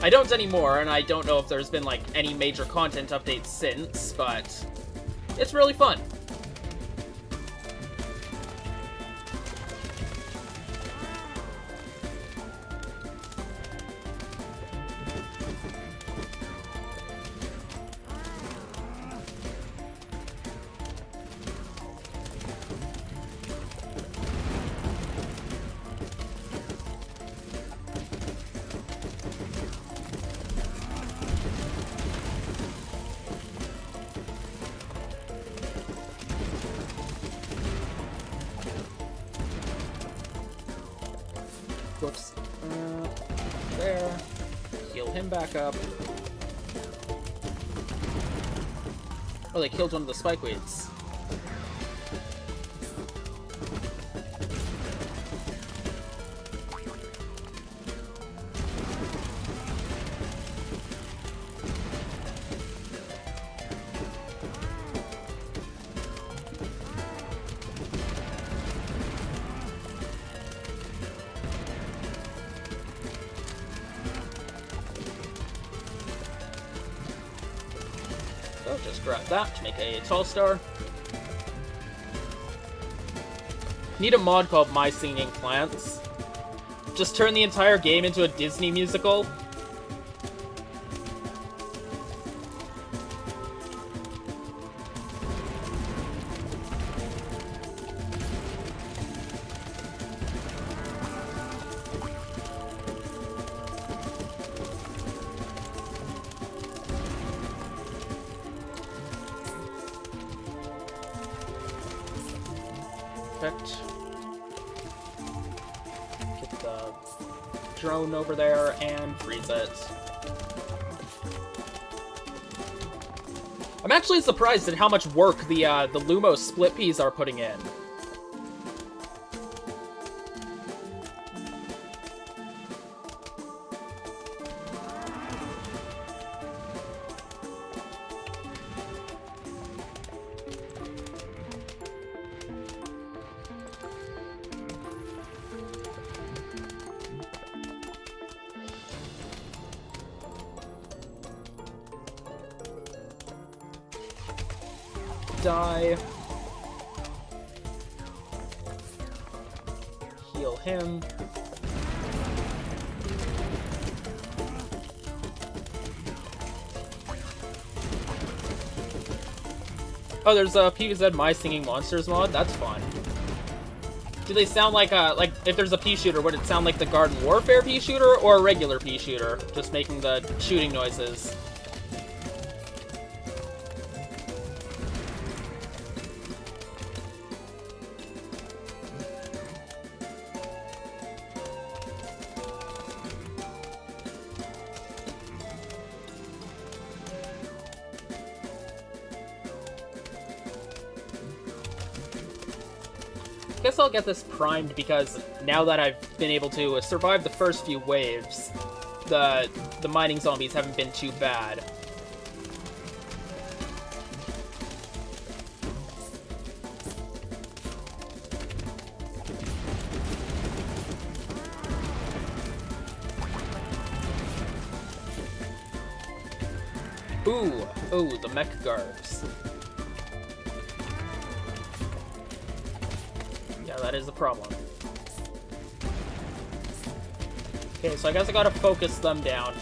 I don't anymore, and I don't know if there's been, like, any major content updates since, but it's really fun. Whoops. There. Heal him back up. Oh, they killed one of the Spikeweeds. just grab that to make a tall star. Need a mod called My Singing Plants. Just turn the entire game into a Disney musical. Perfect. Get the drone over there and freeze it. I'm actually surprised at how much work the Lumos split peas are putting in. Die. Heal him. Oh, there's a PvZ My Singing Monsters mod? That's fun. Do they sound like if there's a pea shooter, would it sound like the Garden Warfare pea shooter or a regular pea shooter? Just making the shooting noises. Guess I'll get this primed because now that I've been able to survive the first few waves, the mining zombies haven't been too bad. Ooh, the mech guards. That is a problem. Okay, so I guess I gotta focus them down.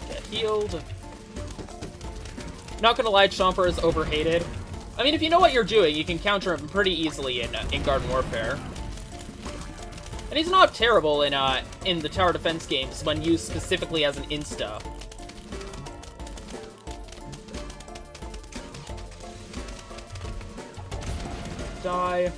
Get healed. Not gonna lie, Chomper is overhated. I mean, if you know what you're doing, you can counter him pretty easily in Garden Warfare. And he's not terrible in the tower defense games when used specifically as an insta. Die.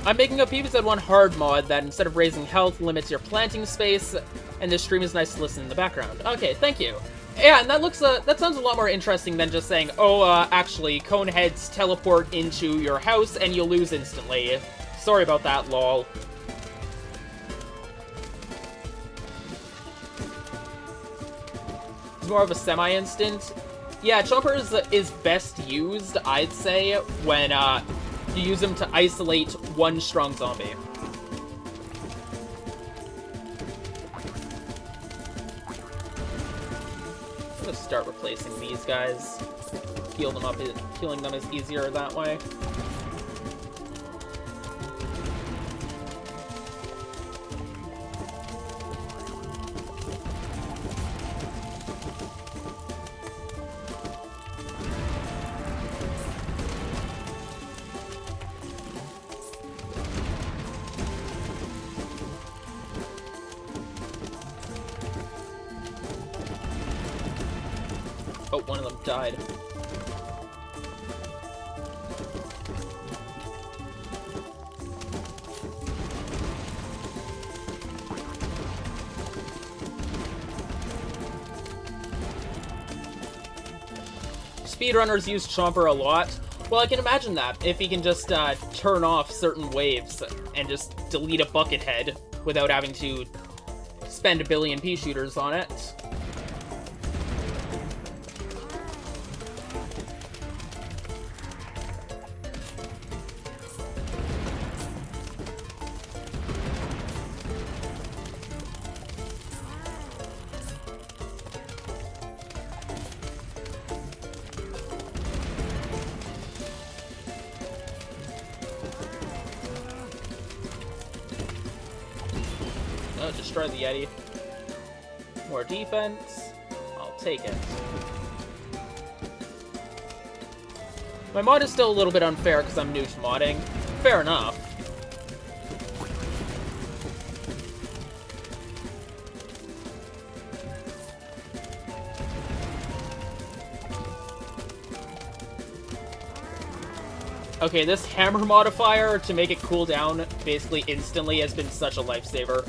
I'm making a PvZ1 hard mod that instead of raising health, limits your planting space, and this stream is nice to listen in the background. Okay, thank you. Yeah, and that sounds a lot more interesting than just saying, oh, actually, cone heads teleport into your house and you lose instantly. Sorry about that, lol. It's more of a semi-instant. Yeah, Chomper is best used, I'd say, when, you use him to isolate one strong zombie. I'm gonna start replacing these guys. Heal them up. Healing them is easier that way. Oh, one of them died. speedrunners use Chomper a lot. Well, I can imagine that, if he can just turn off certain waves and just delete a bucket head without having to spend a billion pea shooters on it. Oh, destroy the Yeti. More defense. I'll take it. My mod is still a little bit unfair because I'm new to modding. Fair enough. Okay, this hammer modifier to make it cool down basically instantly has been such a lifesaver.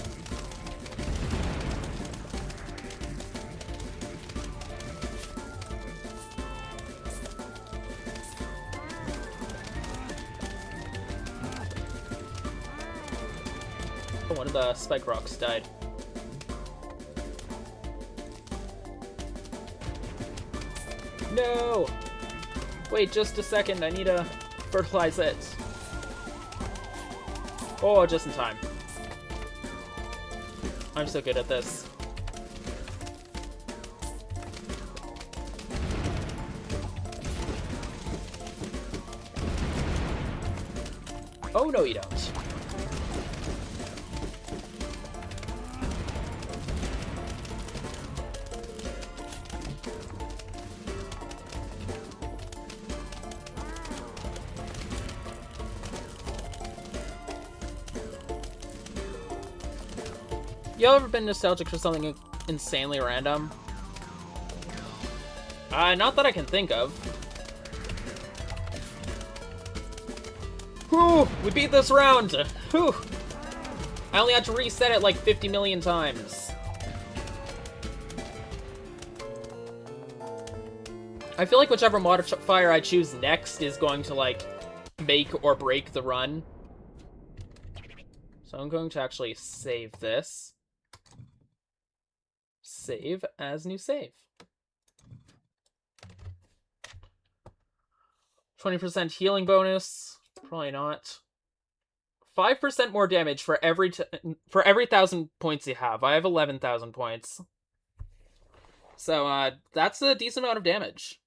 Oh, one of the spike rocks died. No! Wait just a second, I need to fertilize it. Oh, just in time. I'm so good at this. Oh, no you don't. Y'all ever been nostalgic for something insanely random? Not that I can think of. Whew! We beat this round! Whew! I only had to reset it like 50 million times. I feel like whichever modifier I choose next is going to, like, make or break the run. So I'm going to actually save this. Save as new save. 20% healing bonus. Probably not. 5% more damage for every 1,000 points you have. I have 11,000 points. So, that's a decent amount of damage.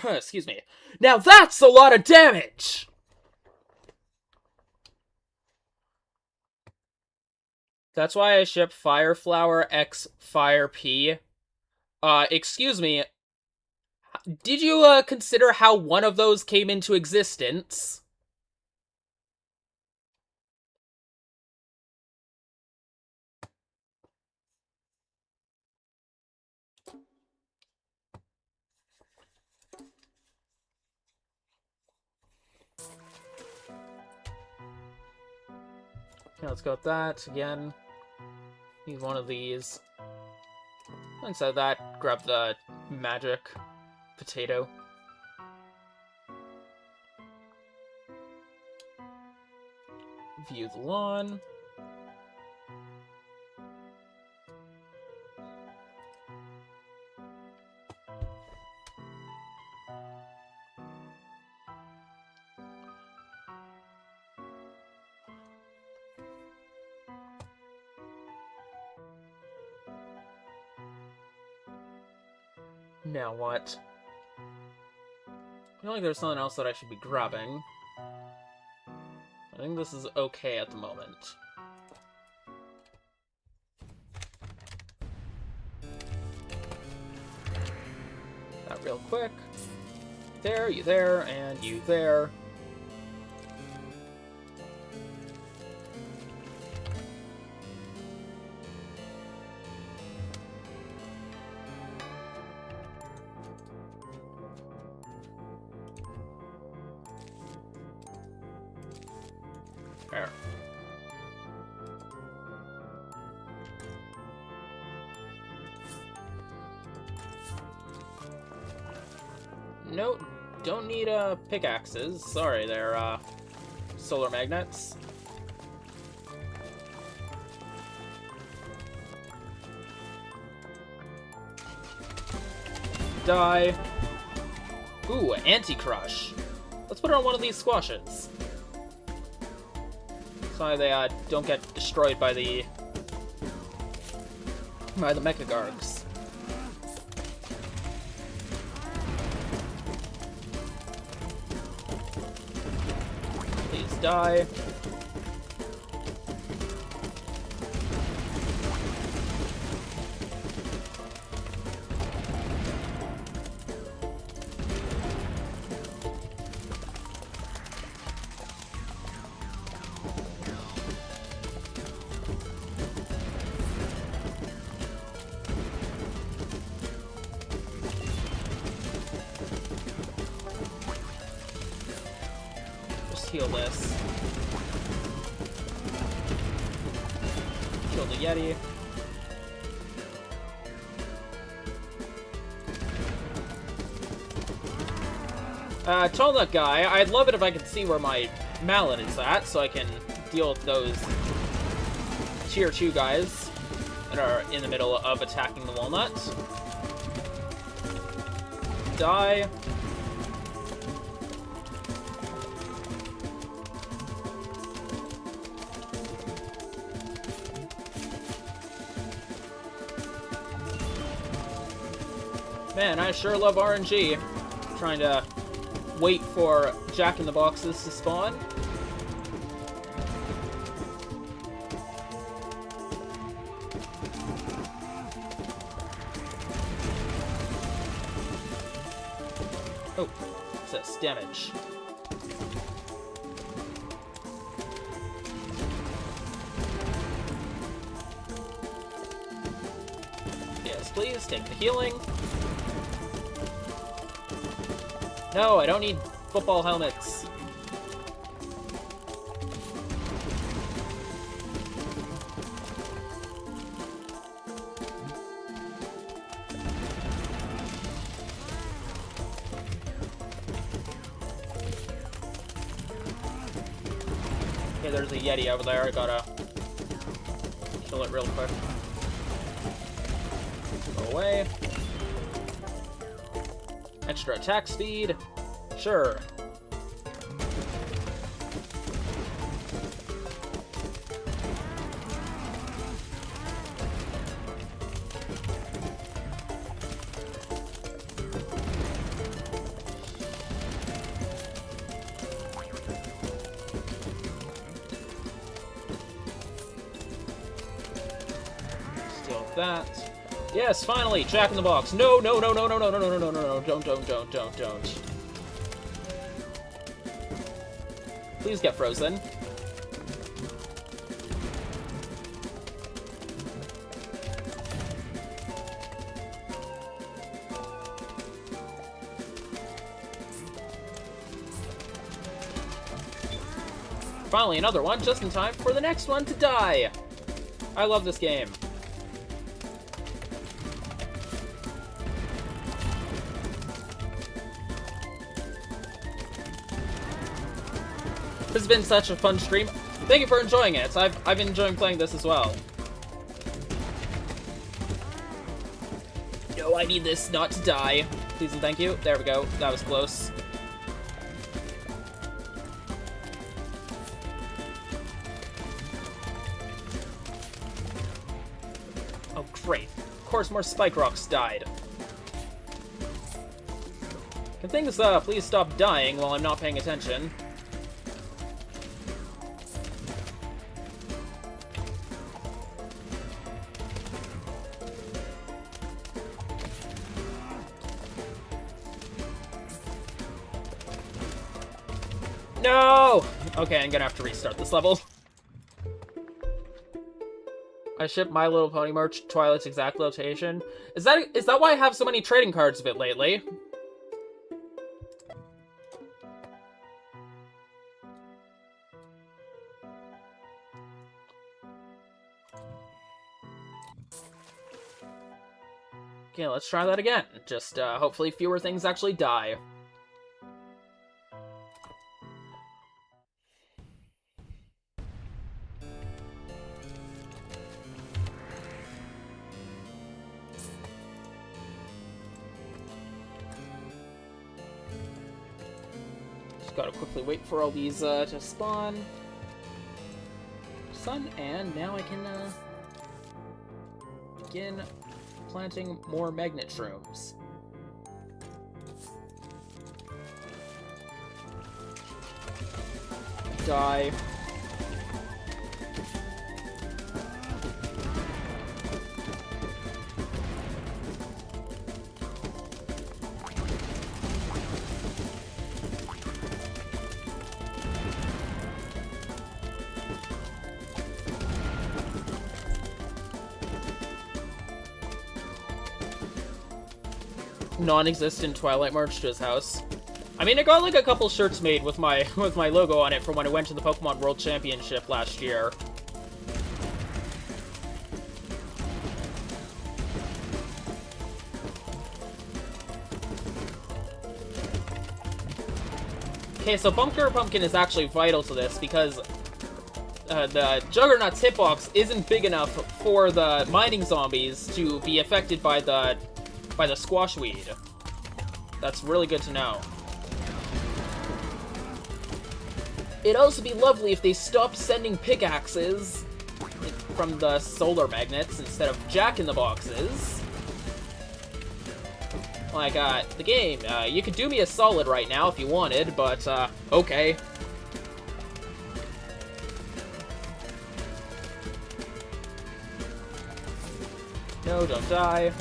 Excuse me. Now that's a lot of damage! That's why I ship Fireflower X Fire P. Excuse me. Did you, consider how one of those came into existence? Okay, let's go with that again. Need one of these. Inside that, grab the magic potato. View the lawn. Now what? I feel like there's something else that I should be grabbing. I think this is okay at the moment. That real quick. There, you there, and you there. There. no, don't need, pickaxes. Sorry, they're, solar magnets. Die. Ooh, anti-crush. Let's put it on one of these squashes. So they, don't get destroyed by the mechagargs. Please die. Heal this. Kill the Yeti. Tell that guy, I'd love it if I could see where my mallet is at, so I can deal with those tier 2 guys that are in the middle of attacking the walnut. Die. Man, I sure love RNG. Trying to wait for Jack-in-the-Boxes to spawn. Oh, what's this? Damage. Yes, please, take the healing. No, I don't need football helmets. Okay, there's a Yeti over there. I gotta kill it real quick. Go away. Extra attack speed? Sure. Steal that. Yes, finally, Jack in the Box. No, no, no, no, no, no, no, no, no, no, no, don't. Please get frozen. Finally, another one, just in time for the next one to die. I love this game. This has been such a fun stream. Thank you for enjoying it. I've been enjoying playing this as well. No, I need this not to die. Please and thank you. There we go. That was close. Oh, great. Of course, more spike rocks died. Can things, please stop dying while I'm not paying attention? No! Okay, I'm gonna have to restart this level. I ship My Little Pony merch to Twilight's exact location. Is that why I have so many trading cards of it lately? Okay, let's try that again. Just, hopefully fewer things actually die. Gotta quickly wait for all these to spawn. Sun, and now I can begin planting more magnet shrooms. Die. Non-existent Twilight merch to his house. I mean, I got like a couple shirts made with my logo on it from when I went to the Pokemon World Championship last year. Okay, so Bunker Pumpkin is actually vital to this because the Juggernaut's hitbox isn't big enough for the mining zombies to be affected by the squash weed. That's really good to know. It'd also be lovely if they stopped sending pickaxes from the solar magnets instead of jack-in-the-boxes. Like, the game, you could do me a solid right now if you wanted, but, okay. No, don't die.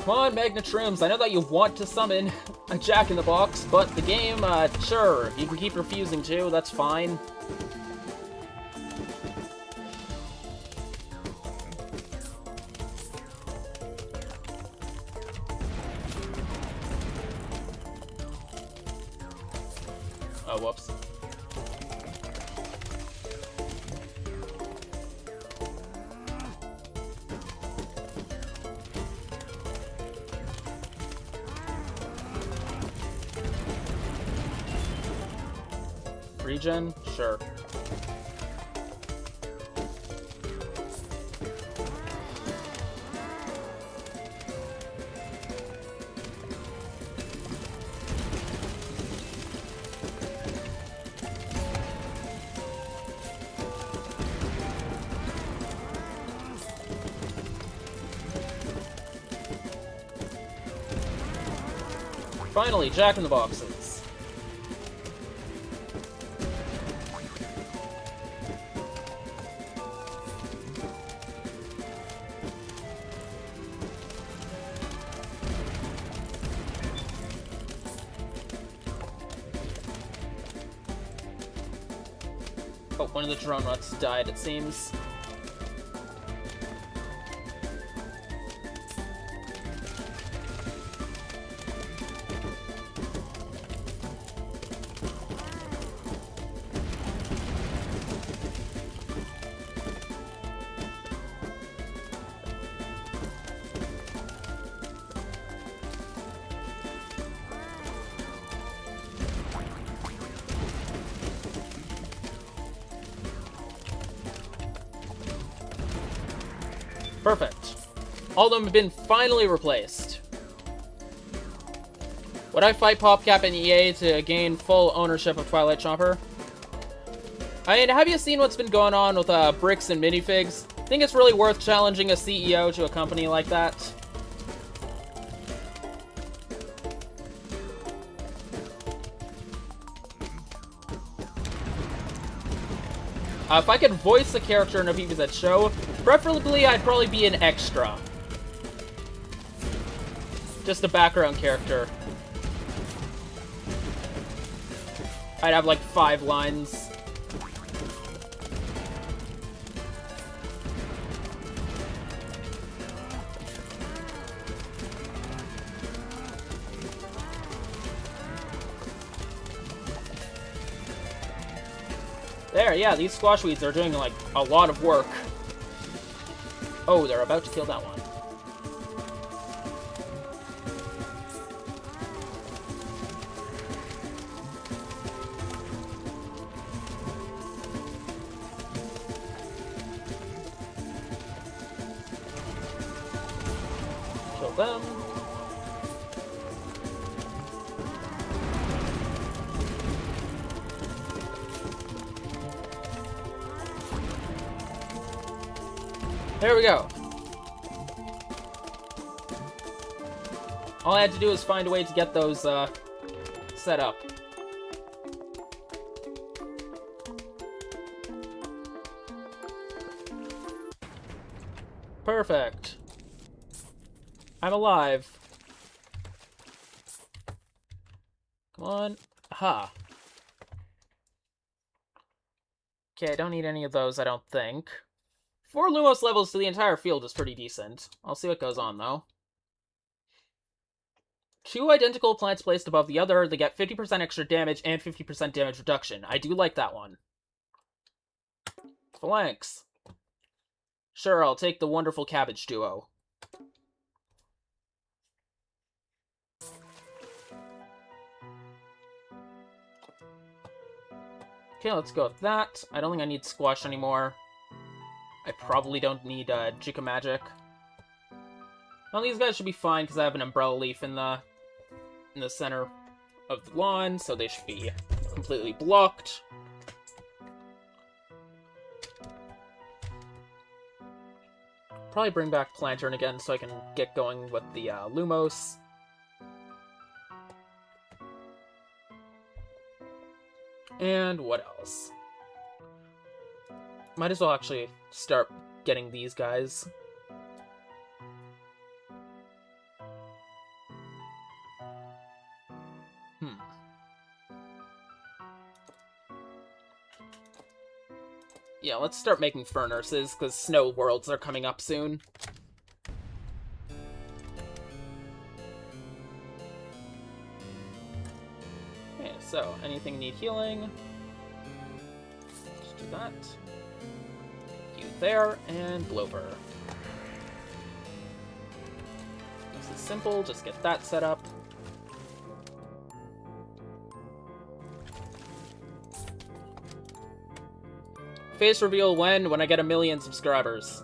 Come on, Magnet Shrooms, I know that you want to summon a Jack-in-the-Box, but the game, sure, you can keep refusing to, that's fine. Oh, whoops. Regen? Sure. Finally, Jack-in-the-Boxes. Oh, one of the drone ruts died, it seems. Perfect. All of them have been finally replaced. Would I fight PopCap and EA to gain full ownership of Twilight Chomper? I mean, have you seen what's been going on with bricks and minifigs? Think it's really worth challenging a CEO to a company like that? If I could voice a character in a PvZ show, preferably I'd probably be an extra. Just a background character. I'd have like 5 lines. There, yeah, these squash weeds are doing, like, a lot of work. Oh, they're about to kill that one. Kill them. There we go. All I had to do is find a way to get those, set up. Perfect. I'm alive. Come on. Aha. Okay, I don't need any of those, I don't think. 4 Lumos levels to the entire field is pretty decent. I'll see what goes on, though. 2 identical plants placed above the other, they get 50% extra damage and 50% damage reduction. I do like that one. Phalanx. Sure, I'll take the wonderful cabbage duo. Okay, let's go with that. I don't think I need squash anymore. I probably don't need Jika Magic. Well, these guys should be fine because I have an umbrella leaf in the center of the lawn, so they should be completely blocked. Probably bring back Plantern again so I can get going with the Lumos. And what else? Might as well actually start getting these guys. Yeah, let's start making furnaces, because snow worlds are coming up soon. Okay, so, anything need healing? Just do that. You there, and Blover. This is simple, just get that set up. Face reveal when I get 1 million subscribers.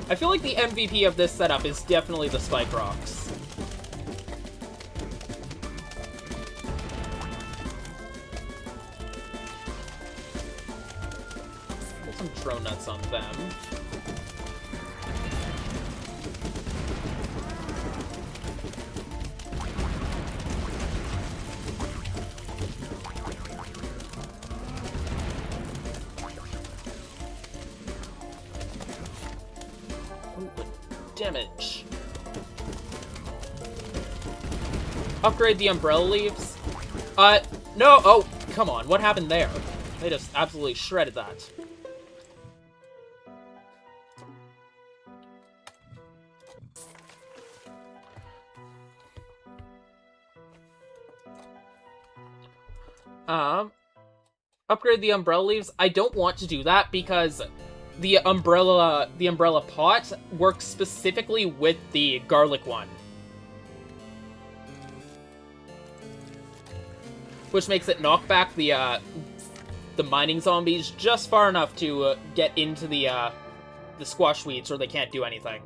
I feel like the MVP of this setup is definitely the Spike Rocks. Put some drone nuts on them. Damage. Upgrade the umbrella leaves. No! Oh, come on. What happened there? They just absolutely shredded that. Upgrade the umbrella leaves. I don't want to do that because the umbrella pot works specifically with the garlic one. Which makes it knock back the mining zombies just far enough to get into the squash weeds where they can't do anything.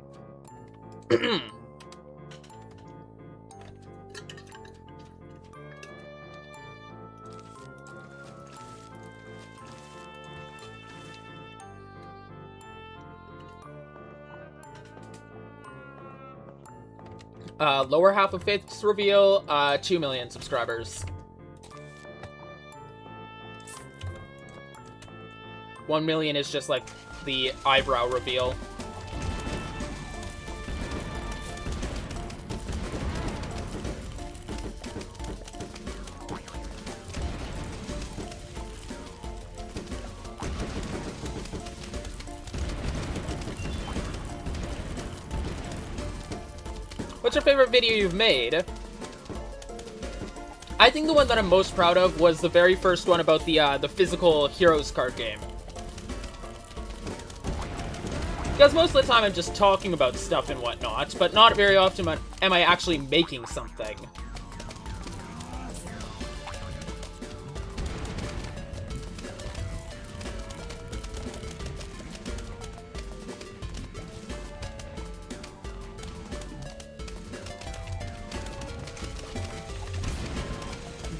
Lower half of Faith's reveal, 2 million subscribers. 1 million is just like the eyebrow reveal. What's your favorite video you've made? I think the one that I'm most proud of was the very first one about the physical Heroes card game. Because most of the time I'm just talking about stuff and whatnot, but not very often am I actually making something.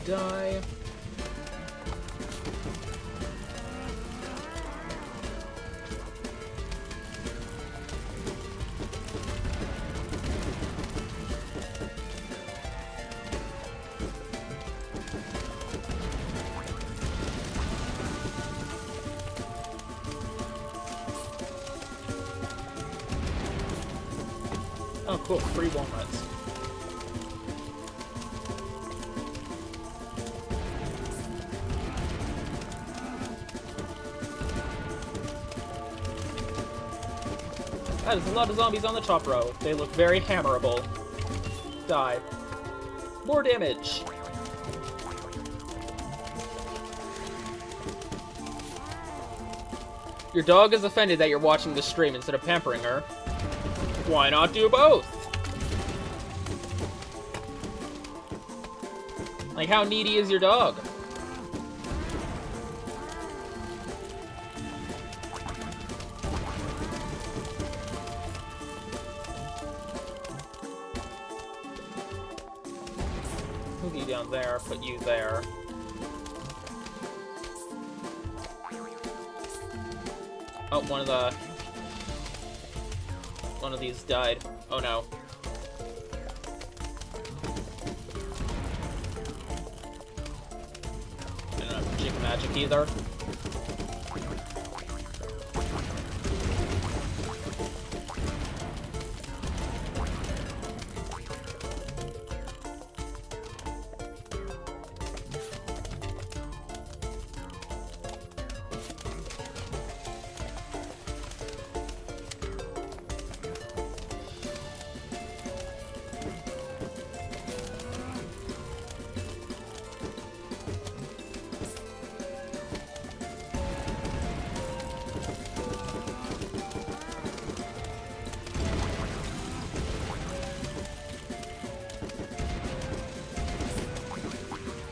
Die. Oh, cool. Free walnuts. There's a lot of zombies on the top row. They look very hammerable. Die. More damage. Your dog is offended that you're watching the stream instead of pampering her. Why not do both? Like, how needy is your dog? Move you down there, put you there. Oh, one of these died. Oh no. I don't have Jig Magic either.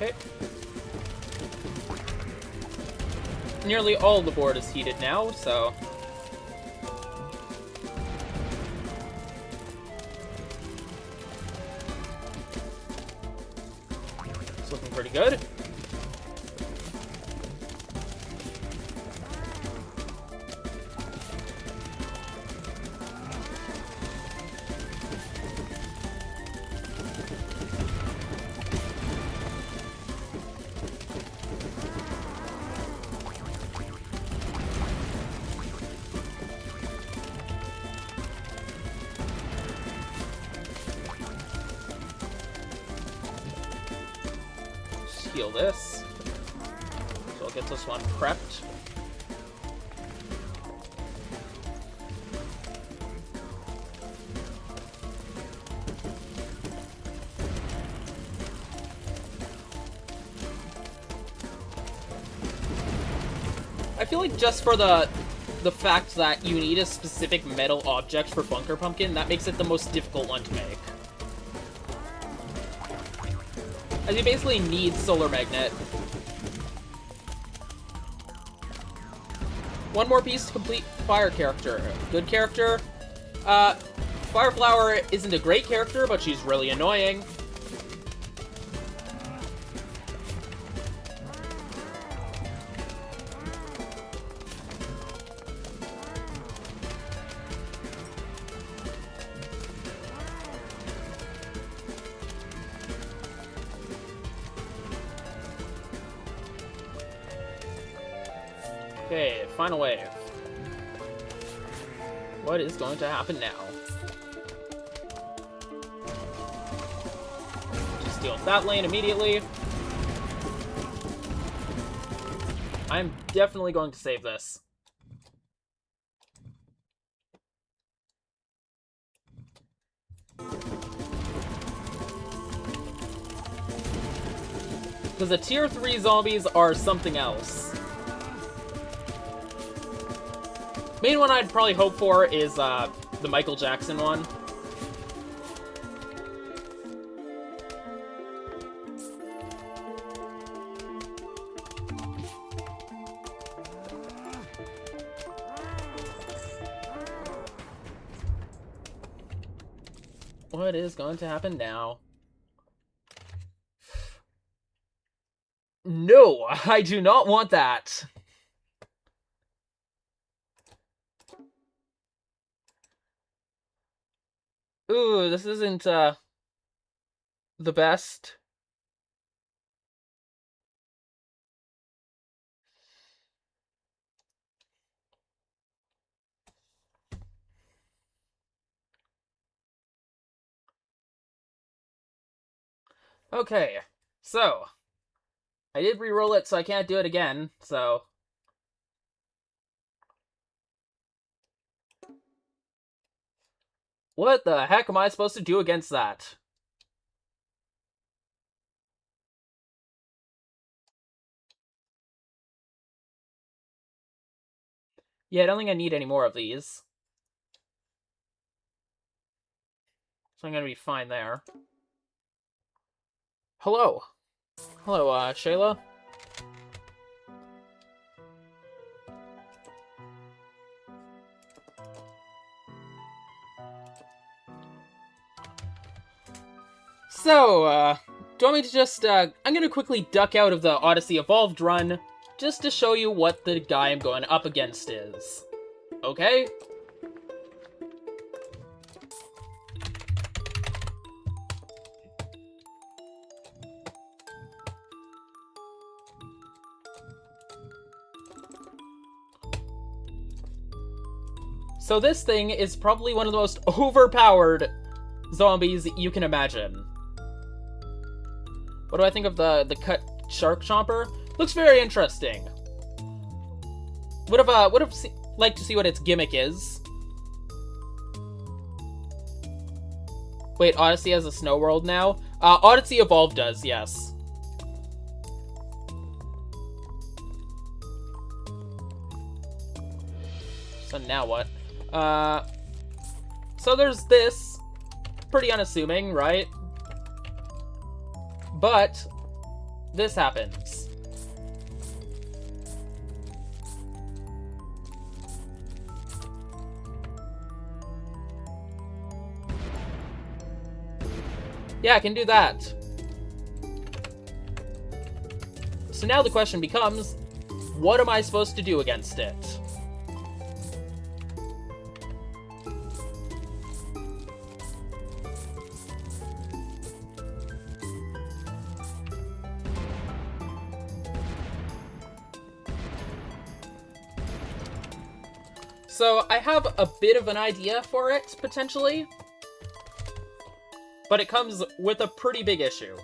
Okay. Nearly all the board is heated now, so... it's looking pretty good. Heal this. So I'll get this one prepped. I feel like just for the fact that you need a specific metal object for Bunker Pumpkin, that makes it the most difficult one to make. As you basically need Solar Magnet. One more piece to complete Fire character. Good character. Fire Flower isn't a great character, but she's really annoying. Okay, final wave. What is going to happen now? Just deal with that lane immediately. I'm definitely going to save this. Because the tier 3 zombies are something else. Main one I'd probably hope for is the Michael Jackson one. What is going to happen now? No, I do not want that. Ooh, this isn't, the best. Okay, so I did re-roll it, so I can't do it again, so... What the heck am I supposed to do against that? Yeah, I don't think I need any more of these. So I'm gonna be fine there. Hello. Hello, Shayla. So, do you want me to just, I'm gonna quickly duck out of the Odyssey Evolved run, just to show you what the guy I'm going up against is. Okay? So this thing is probably one of the most overpowered zombies you can imagine. What do I think of the cut shark chomper? Looks very interesting. Would have liked to see what its gimmick is. Wait, Odyssey has a snow world now? Odyssey Evolved does, yes. So now what? So there's this. Pretty unassuming, right? But this happens. Yeah, I can do that. So now the question becomes, what am I supposed to do against it? So I have a bit of an idea for it, potentially. But it comes with a pretty big issue.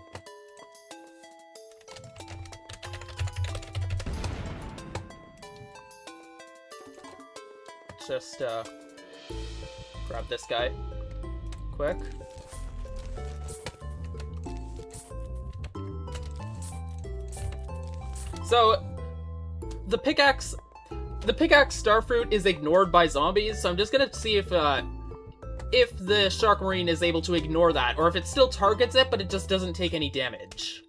Just, grab this guy. Quick. So, the pickaxe starfruit is ignored by zombies, so I'm just gonna see if the Shark Marine is able to ignore that, or if it still targets it, but it just doesn't take any damage.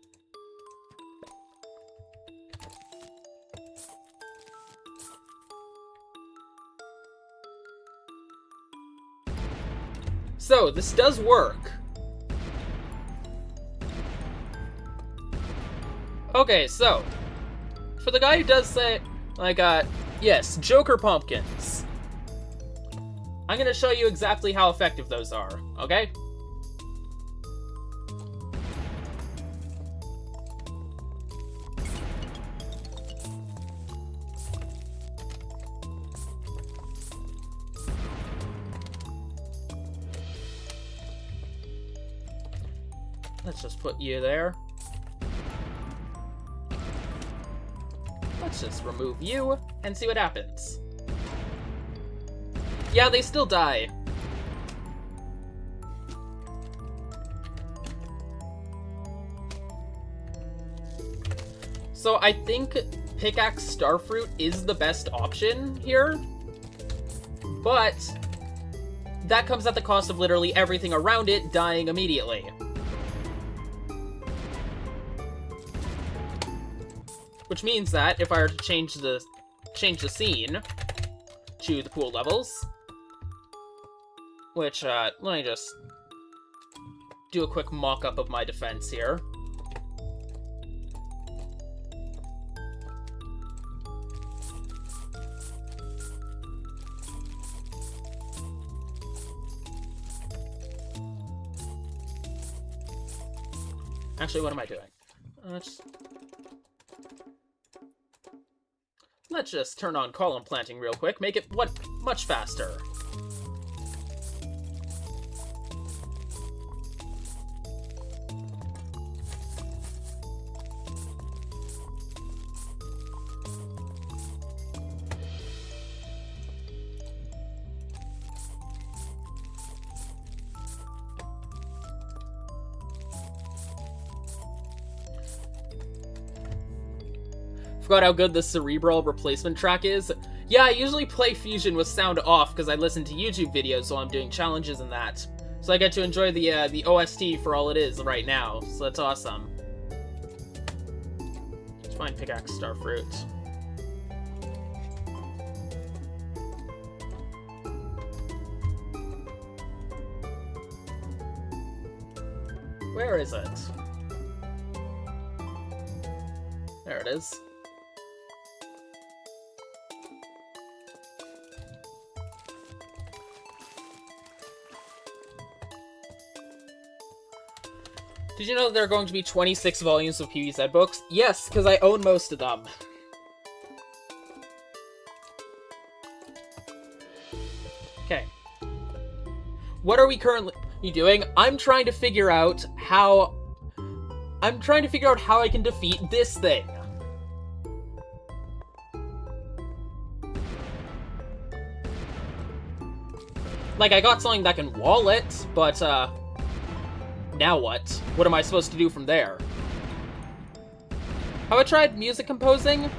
So, this does work. Okay, so, for the guy who does say, like, yes, Joker Pumpkins. I'm gonna show you exactly how effective those are, okay? Let's just put you there. Let's just remove you and see what happens. Yeah, they still die. So I think Pickaxe Starfruit is the best option here, but that comes at the cost of literally everything around it dying immediately. Which means that if I were to change the scene to the pool levels, which let me just do a quick mock-up of my defense here. Actually, what am I doing? Let's just turn on column planting real quick, make it much faster. Forgot how good the Cerebral replacement track is. Yeah, I usually play Fusion with sound off because I listen to YouTube videos while I'm doing challenges and that. So I get to enjoy the OST for all it is right now, so that's awesome. Let's find Pickaxe Starfruit. Where is it? There it is. Did you know that there are going to be 26 volumes of PvZ books? Yes, because I own most of them. Okay. What are we currently doing? I'm trying to figure out how I can defeat this thing. Like, I got something that can wall it, but, now what? What am I supposed to do from there? Have I tried music composing?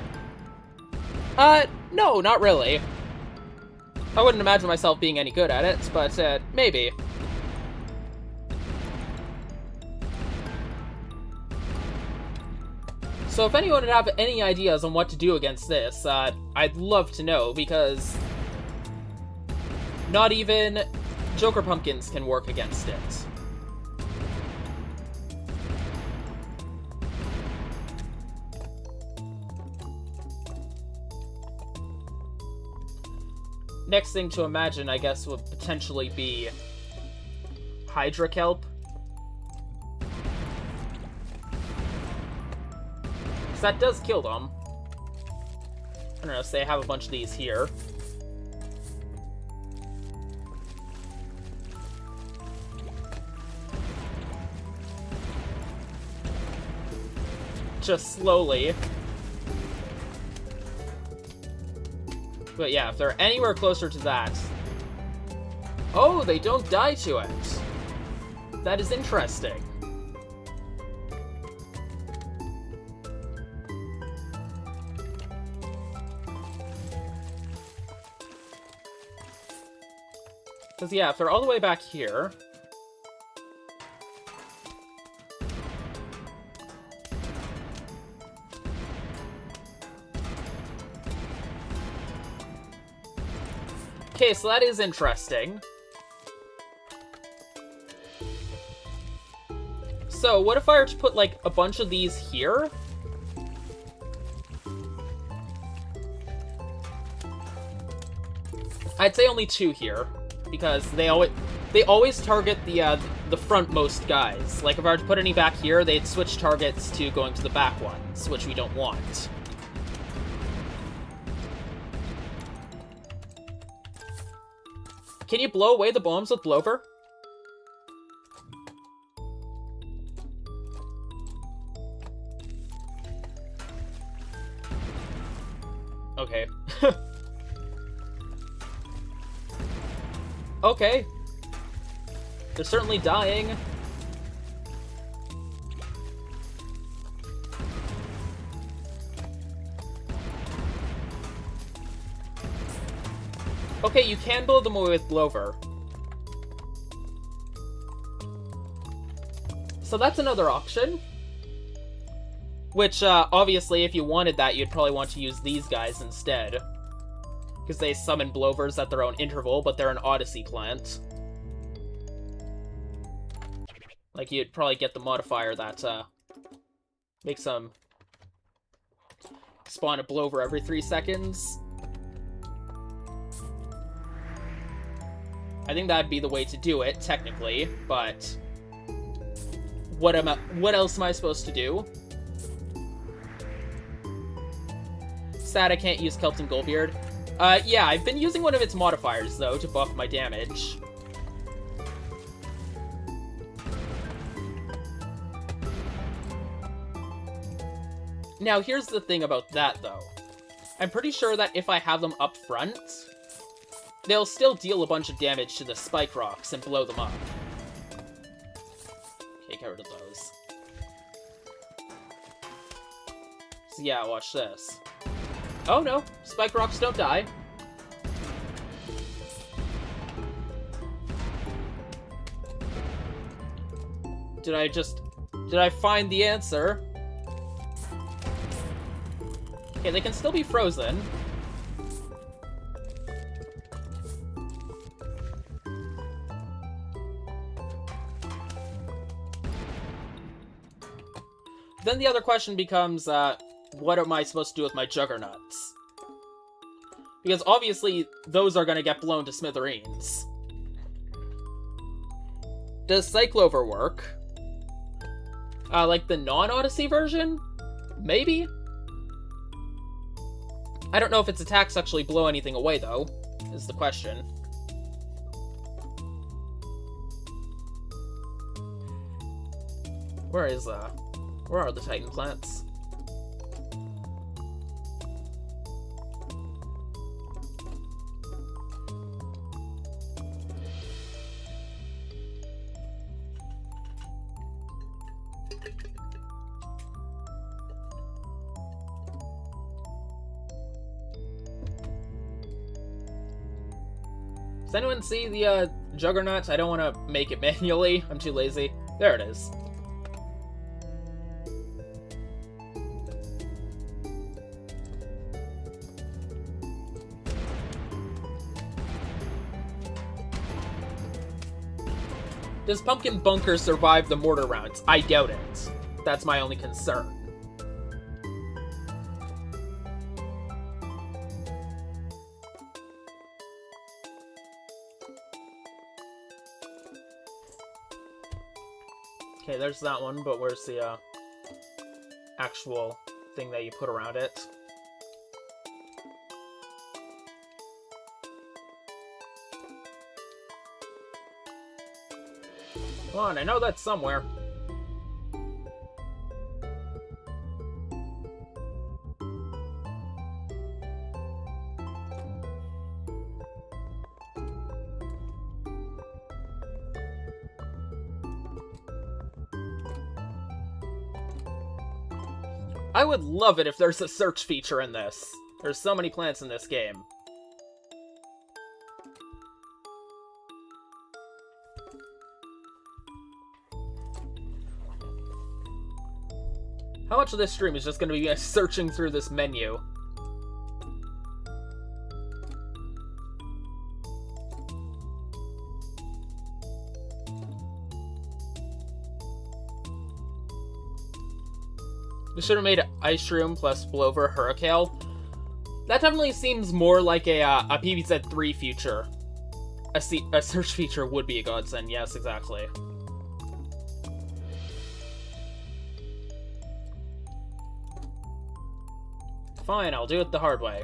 No, not really. I wouldn't imagine myself being any good at it, but, maybe. So if anyone would have any ideas on what to do against this, I'd love to know, because not even Joker Pumpkins can work against it. Next thing to imagine, I guess, would potentially be Hydra Kelp. Because that does kill them. I don't know, say I have a bunch of these here. Just slowly. But yeah, if they're anywhere closer to that... Oh, they don't die to it! That is interesting. Because yeah, if they're all the way back here... Okay, so that is interesting. So, what if I were to put, like, a bunch of these here? I'd say only 2 here, because they always target the frontmost guys. Like, if I were to put any back here, they'd switch targets to going to the back ones, which we don't want. Can you blow away the bombs with Blover? Okay. Okay. They're certainly dying. Okay, you can blow them away with Blover. So that's another option. Which, obviously, if you wanted that, you'd probably want to use these guys instead. Because they summon Blovers at their own interval, but they're an Odyssey plant. Like, you'd probably get the modifier that, makes them spawn a Blover every 3 seconds. I think that'd be the way to do it, technically, but what else am I supposed to do? Sad I can't use Kelton Goldbeard. Yeah, I've been using one of its modifiers, though, to buff my damage. Now, here's the thing about that, though. I'm pretty sure that if I have them up front, they'll still deal a bunch of damage to the Spike Rocks and blow them up. Okay, get rid of those. So yeah, watch this. Oh no, Spike Rocks don't die. Did I find the answer? Okay, they can still be frozen. Then the other question becomes, what am I supposed to do with my Juggernauts? Because obviously, those are going to get blown to smithereens. Does Cyclover work? Like the non-Odyssey version? Maybe? I don't know if its attacks actually blow anything away, though, is the question. Where are the Titan plants? Does anyone see the Juggernaut? I don't want to make it manually. I'm too lazy. There it is. Does Pumpkin Bunker survive the mortar rounds? I doubt it. That's my only concern. Okay, there's that one, but where's the actual thing that you put around it? Come on, I know that's somewhere. I would love it if there's a search feature in this. There's so many plants in this game. How much of this stream is just going to be searching through this menu? We should have made Ice Shroom plus Blover Hurricane. That definitely seems more like a PvZ 3 feature. A search feature would be a godsend, yes, exactly. Fine, I'll do it the hard way.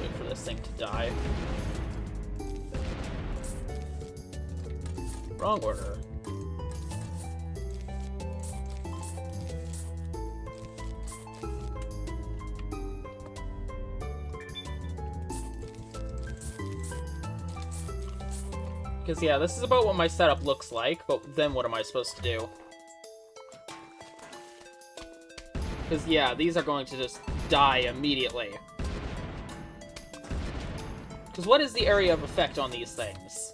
Wait for this thing to die. Wrong order. Because, yeah, this is about what my setup looks like, but then what am I supposed to do? Because, yeah, these are going to just die immediately. Because what is the area of effect on these things?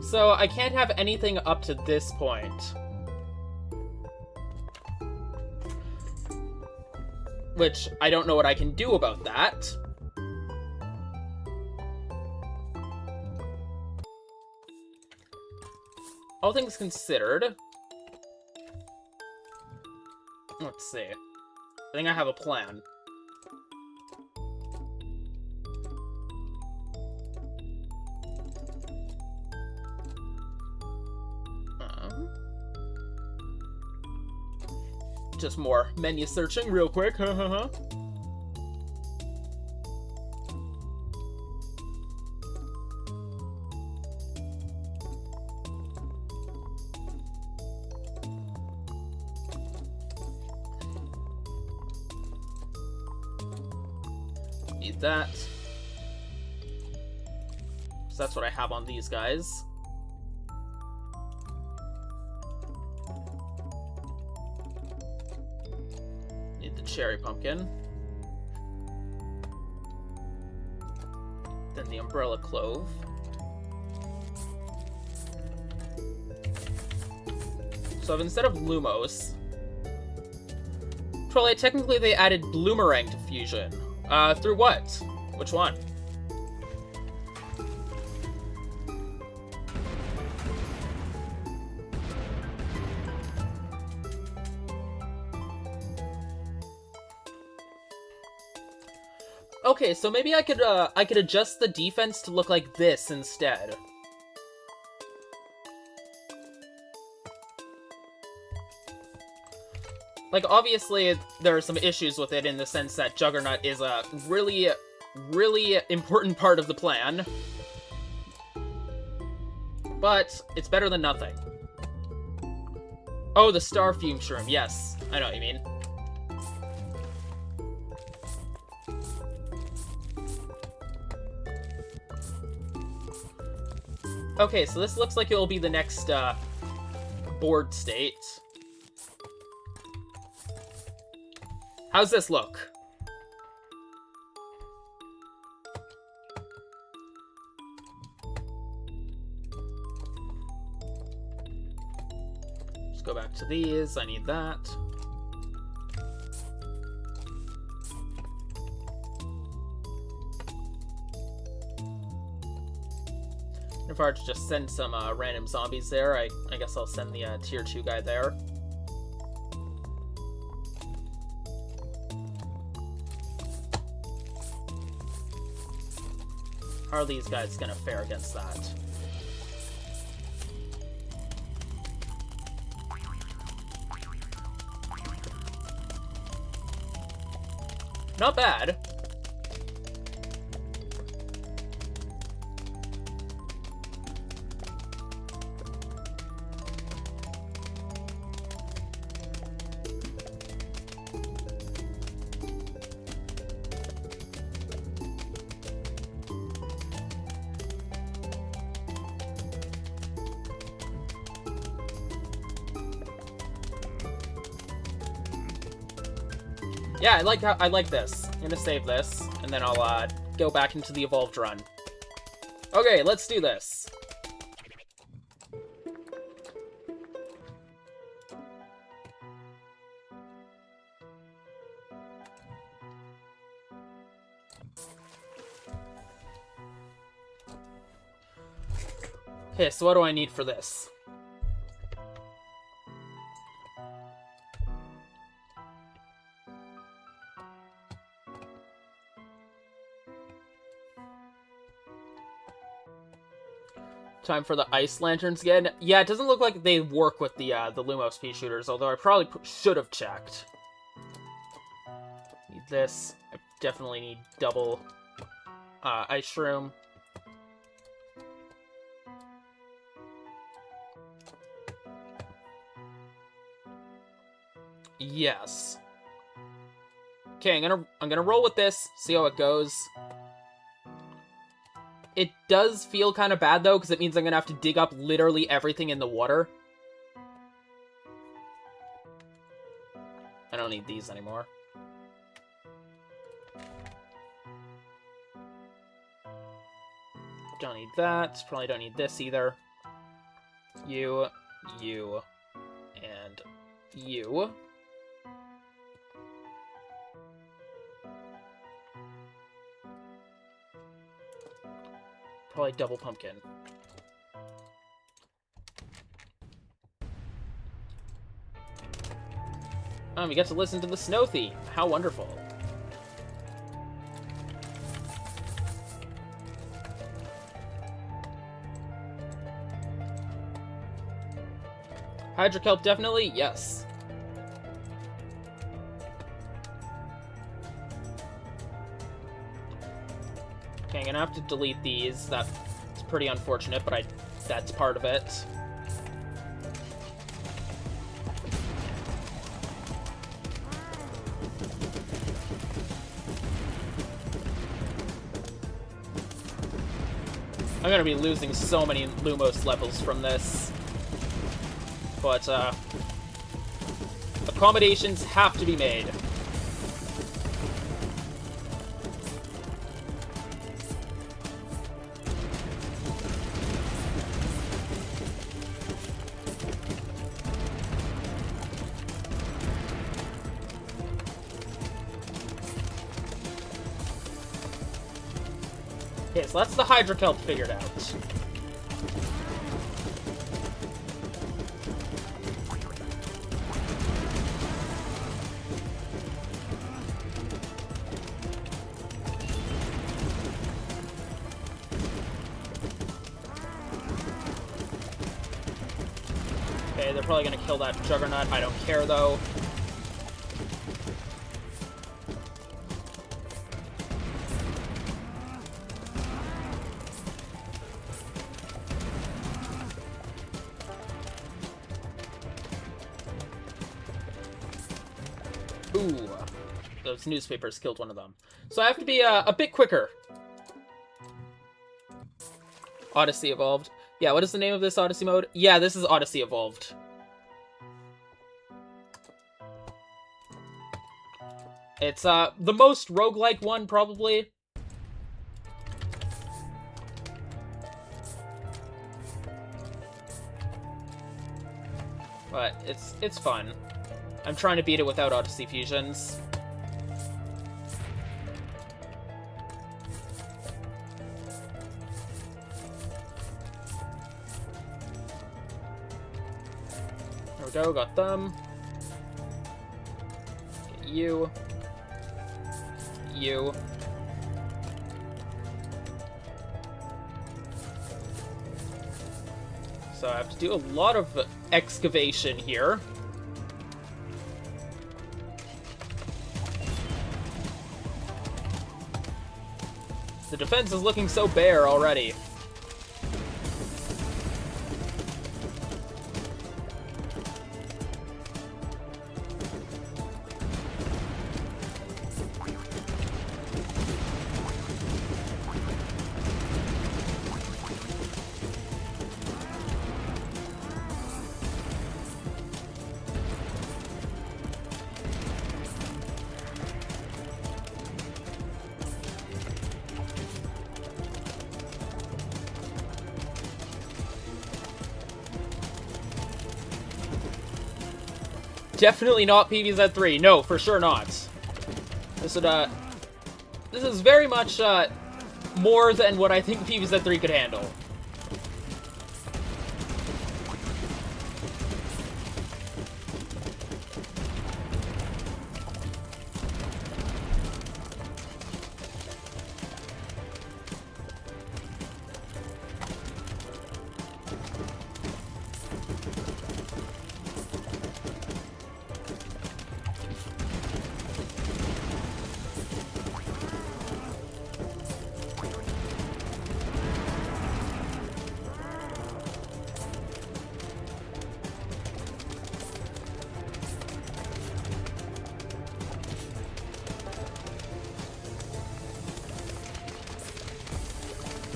So, I can't have anything up to this point. Which, I don't know what I can do about that. All things considered... Let's see. I think I have a plan. Just more menu searching real quick. Need that. So that's what I have on these guys. Cherry pumpkin. Then the umbrella clove. So instead of Lumos... Twilight, technically they added Bloomerang to Fusion. Through what? Which one? Okay, so maybe I could adjust the defense to look like this instead. Like, obviously, there are some issues with it in the sense that Juggernaut is a really, really important part of the plan. But it's better than nothing. Oh, the Star Fume Shroom, yes. I know what you mean. Okay, so this looks like it will be the next, board state. How's this look? Just go back to these, I need that. If I were to just send some random zombies there, I guess I'll send the tier 2 guy there. How are these guys gonna fare against that? Not bad. Yeah, I like this. I'm gonna save this, and then I'll go back into the evolved run. Okay, let's do this. Okay, so what do I need for this? Time for the ice lanterns again. Yeah, it doesn't look like they work with the Lumos pea shooters, although I probably should have checked. Need this. I definitely need double ice shroom. Yes. Okay, I'm gonna roll with this, see how it goes. It does feel kind of bad, though, because it means I'm going to have to dig up literally everything in the water. I don't need these anymore. Don't need that. Probably don't need this either. You, and you. Probably double pumpkin. We get to listen to the snow theme. How wonderful. Hydrokelp definitely? Yes. Okay, I'm gonna have to delete these. That's pretty unfortunate, but that's part of it. I'm gonna be losing so many Lumos levels from this. But, accommodations have to be made. Okay, so that's the Hydrokelp figured out. Okay, they're probably gonna kill that Juggernaut. I don't care, though. Ooh, those newspapers killed one of them. So I have to be a bit quicker. Odyssey Evolved. Yeah, what is the name of this Odyssey mode? Yeah, this is Odyssey Evolved. It's the most roguelike one, probably. But it's fun. I'm trying to beat it without Odyssey Fusions. There we go, got them. Get you. You. So I have to do a lot of excavation here. The defense is looking so bare already. Definitely not PvZ 3. No, for sure not. This would, this is very much, more than what I think PvZ 3 could handle.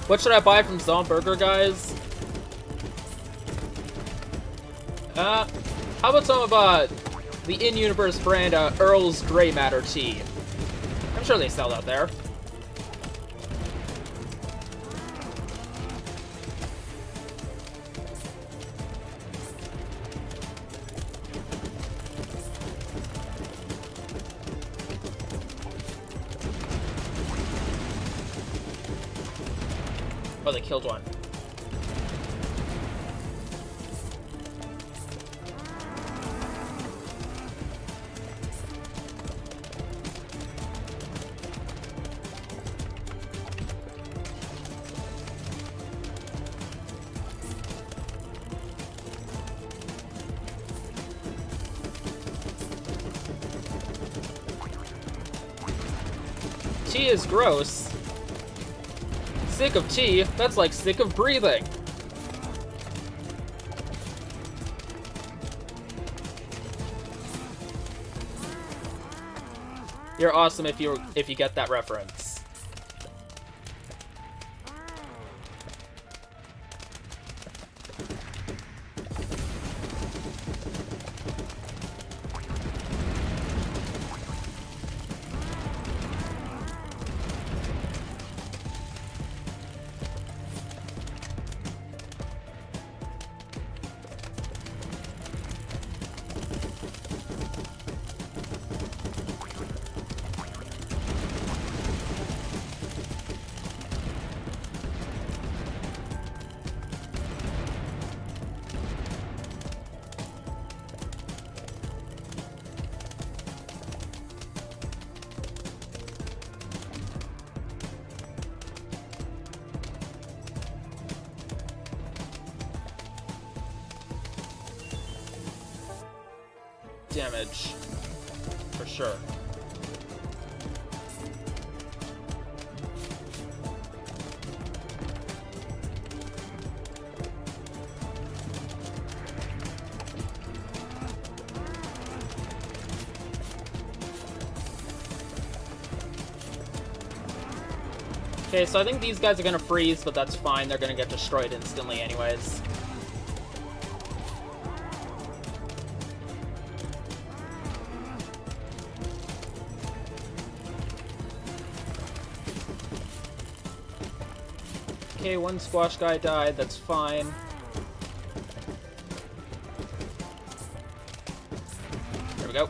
What should I buy from Zomburger, guys? How about some of, the in-universe brand, Earl's Grey Matter tea? I'm sure they sell out there. Oh, they killed one. Tea is gross. Sick of tea? That's like sick of breathing. You're awesome if you get that reference. Damage. For sure. Okay, so I think these guys are gonna freeze, but that's fine. They're gonna get destroyed instantly anyways. Okay, one squash guy died, that's fine. There we go.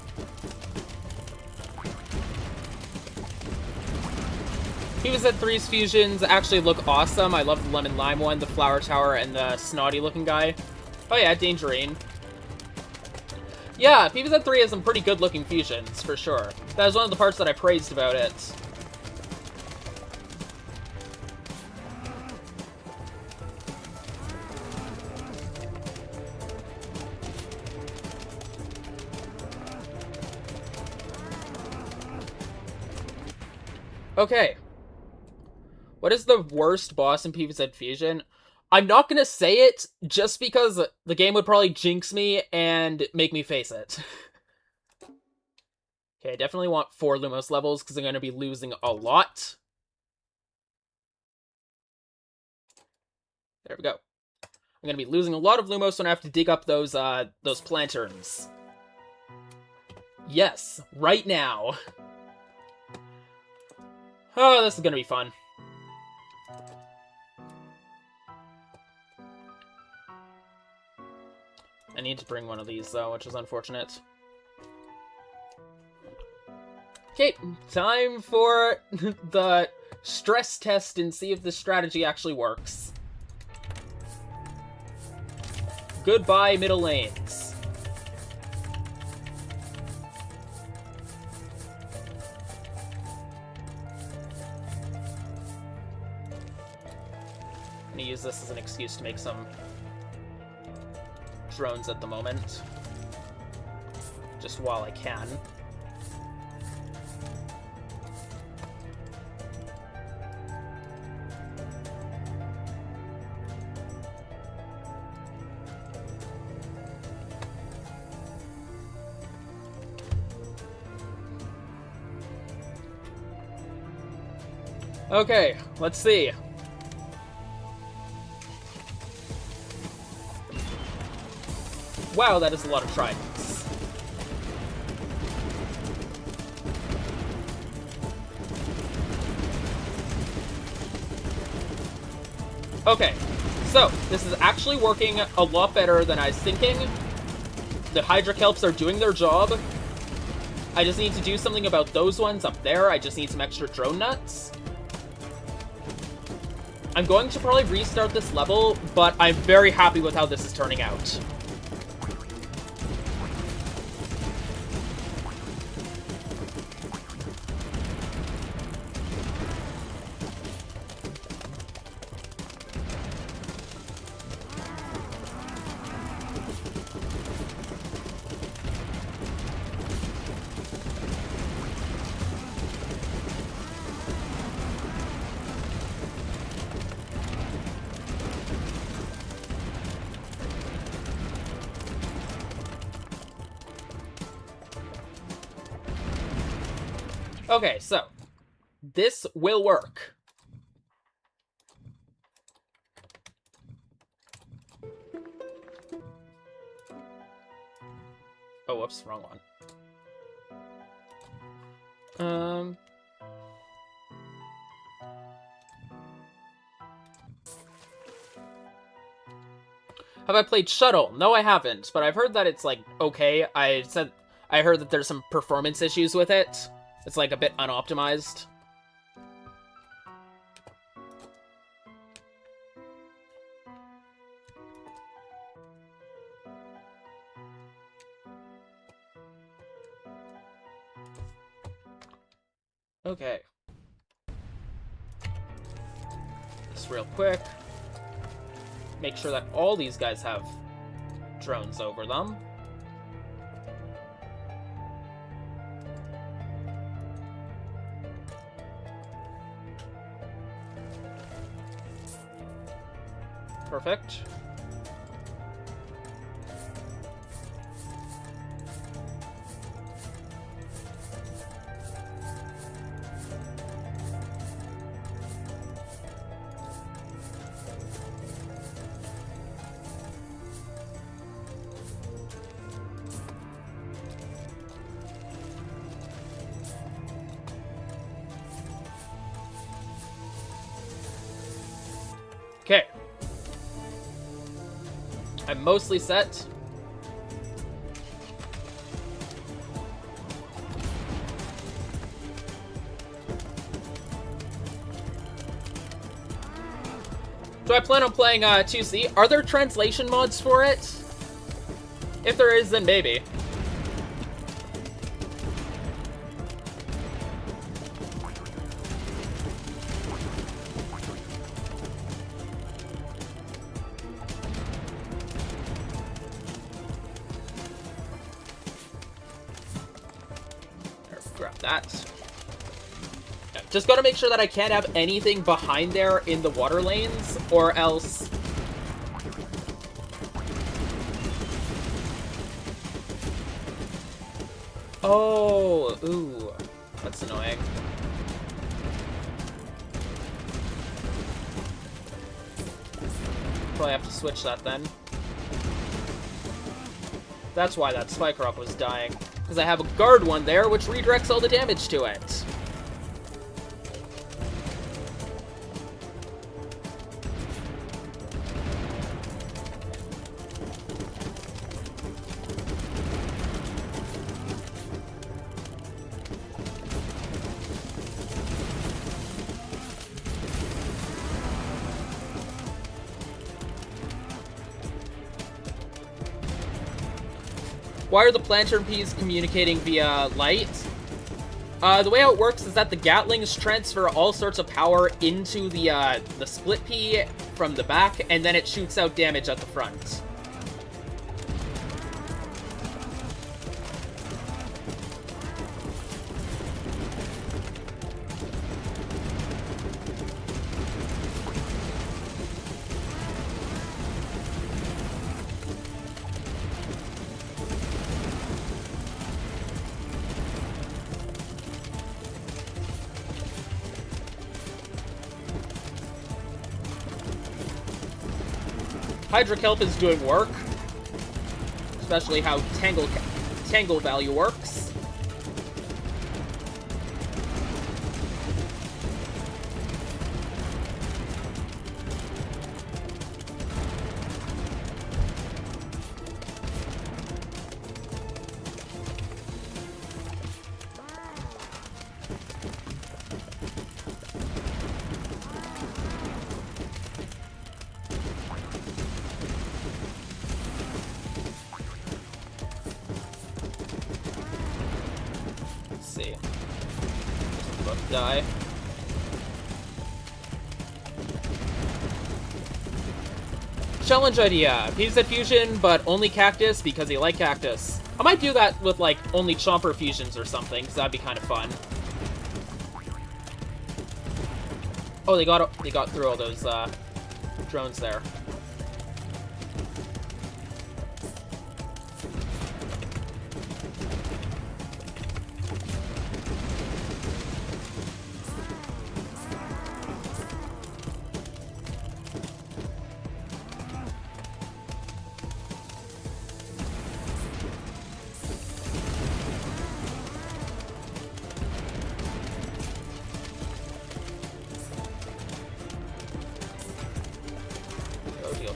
PvZ 3's fusions actually look awesome. I love the lemon lime one, the flower tower, and the snotty looking guy. Oh yeah, Dangerine. Yeah, PvZ 3 has some pretty good looking fusions, for sure. That was one of the parts that I praised about it. Okay. What is the worst boss in PvZ Fusion? I'm not gonna say it, just because the game would probably jinx me and make me face it. Okay, I definitely want 4 Lumos levels, because I'm gonna be losing a lot. There we go. I'm gonna be losing a lot of Lumos when I have to dig up those planterns. Yes, right now. Oh, this is gonna be fun. I need to bring one of these, though, which is unfortunate. Okay, time for the stress test and see if this strategy actually works. Goodbye, middle lanes. I'm gonna use this as an excuse to make some drones at the moment. Just while I can. Okay, let's see. Wow, that is a lot of tridents. Okay, so this is actually working a lot better than I was thinking. The Hydra Kelps are doing their job. I just need to do something about those ones up there. I just need some extra drone nuts. I'm going to probably restart this level, but I'm very happy with how this is turning out. Okay, so this will work. Oh, whoops, wrong one. Have I played Shuttle? No, I haven't, but I've heard that it's, like, okay. I heard that there's some performance issues with it. It's, like, a bit unoptimized. Okay. Just real quick. Make sure that all these guys have drones over them. Perfect. Okay. I'm mostly set. Do I plan on playing 2C? Are there translation mods for it? If there is, then maybe. Grab that. Yeah, just gotta make sure that I can't have anything behind there in the water lanes, or else... Oh, ooh. That's annoying. Probably have to switch that then. That's why that Spike Rock was dying. Because I have a guard one there, which redirects all the damage to it. Why are the Planter Peas communicating via light? The way how it works is that the Gatlings transfer all sorts of power into the Split Pea from the back, and then it shoots out damage at the front. Hydra Kelp is doing work. especially how tangle value works. See. Both die. Challenge idea. PvZ Fusion, but only cactus because you like cactus. I might do that with, like, only chomper fusions or something, because that'd be kind of fun. Oh, they got through all those, drones there.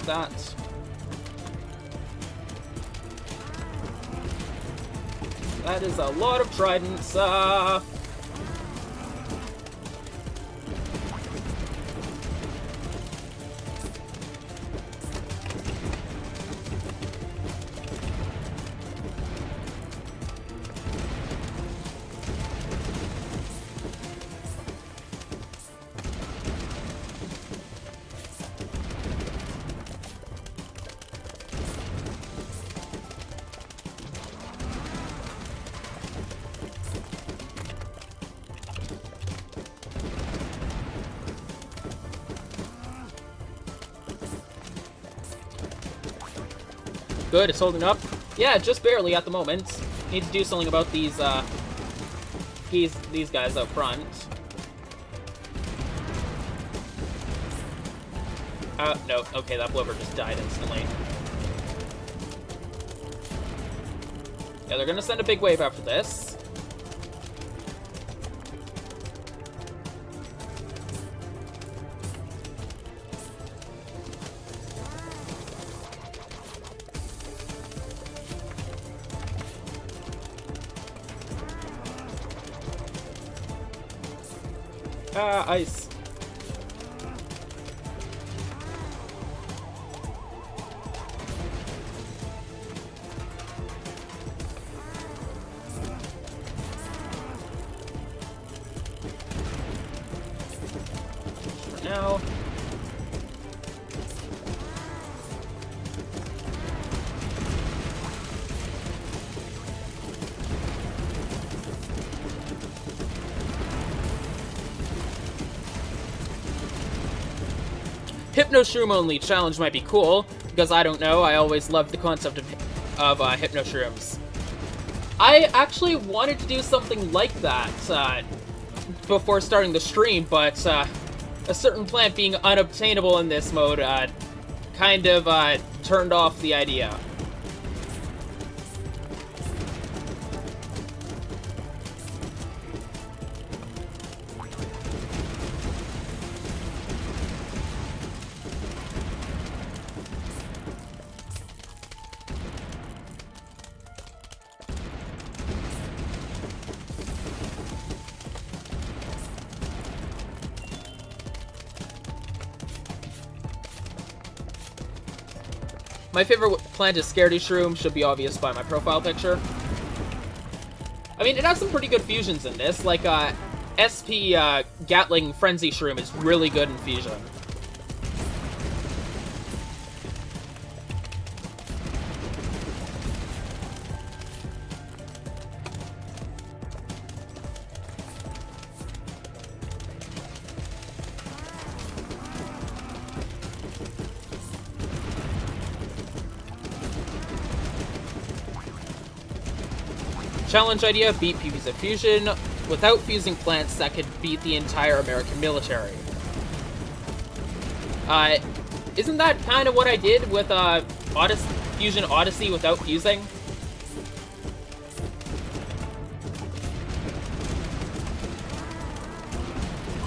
That. That is a lot of tridents. Good, it's holding up. Yeah, just barely at the moment. Need to do something about these guys up front. No, okay, that blower just died instantly. Yeah, they're gonna send a big wave after this. Ice. For now. Hypno-shroom only challenge might be cool, because I don't know, I always loved the concept of hypno-shrooms. I actually wanted to do something like that before starting the stream, but a certain plant being unobtainable in this mode kind of turned off the idea. My favorite plant is Scaredy Shroom, should be obvious by my profile picture. I mean, it has some pretty good fusions in this, like SP Gatling Frenzy Shroom is really good in fusion. Challenge idea, beat PvZ Fusion without fusing plants that could beat the entire American military. Isn't that kind of what I did with Fusion Odyssey without fusing.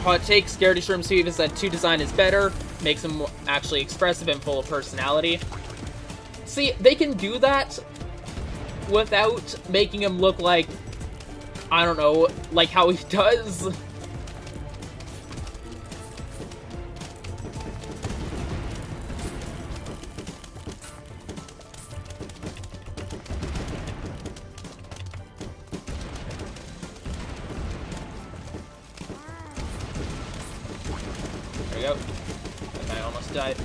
Hot take, Scaredy Shroom Sweep said 2 design is better, makes him actually expressive and full of personality. See, they can do that without making him look like, I don't know, like how he does. There we go. That guy almost died.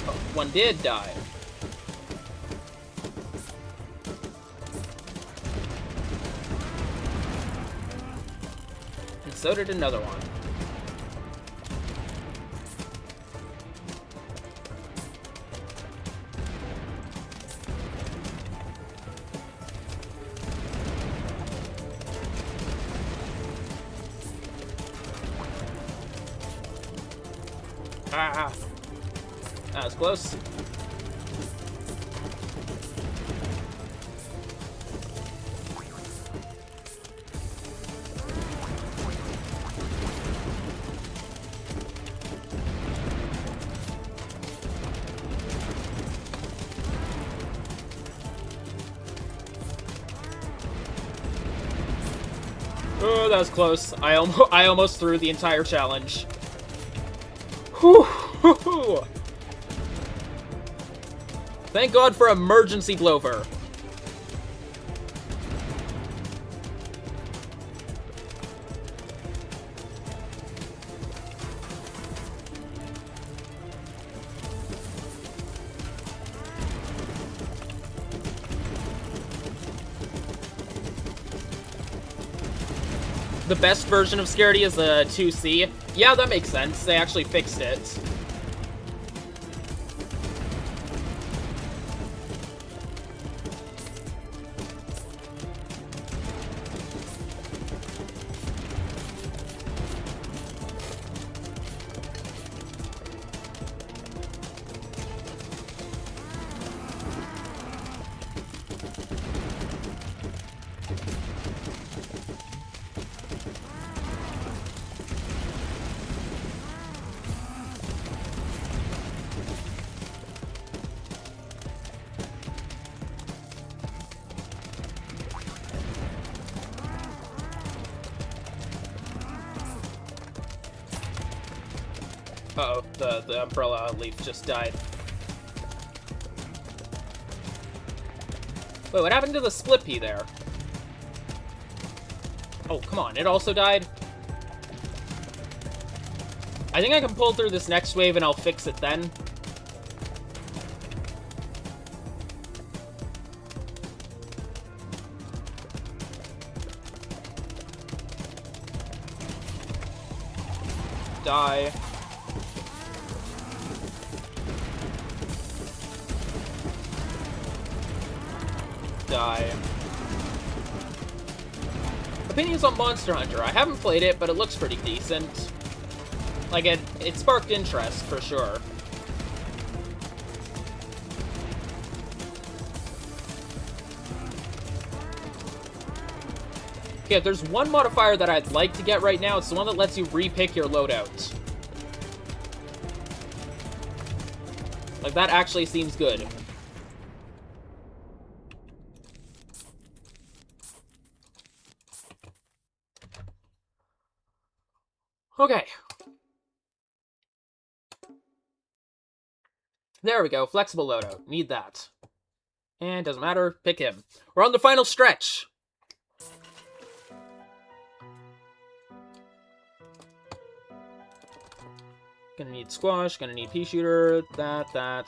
Oh, one did die. And so did another one. Ah, that was close. Oh, that was close. I almost threw the entire challenge. Whew. Thank God for emergency blower. The best version of Scaredy is the 2C. Yeah, that makes sense. They actually fixed it. Uh-oh, the umbrella leaf just died. Wait, what happened to the split pea there? Oh, come on, it also died? I think I can pull through this next wave and I'll fix it then. Die. Die. Opinions on Monster Hunter. I haven't played it, but it looks pretty decent. Like, it sparked interest, for sure. Okay, if there's one modifier that I'd like to get right now, it's the one that lets you repick your loadout. Like, that actually seems good. Okay. There we go, flexible loadout. Need that. And doesn't matter, pick him. We're on the final stretch. Gonna need squash, gonna need pea shooter, that.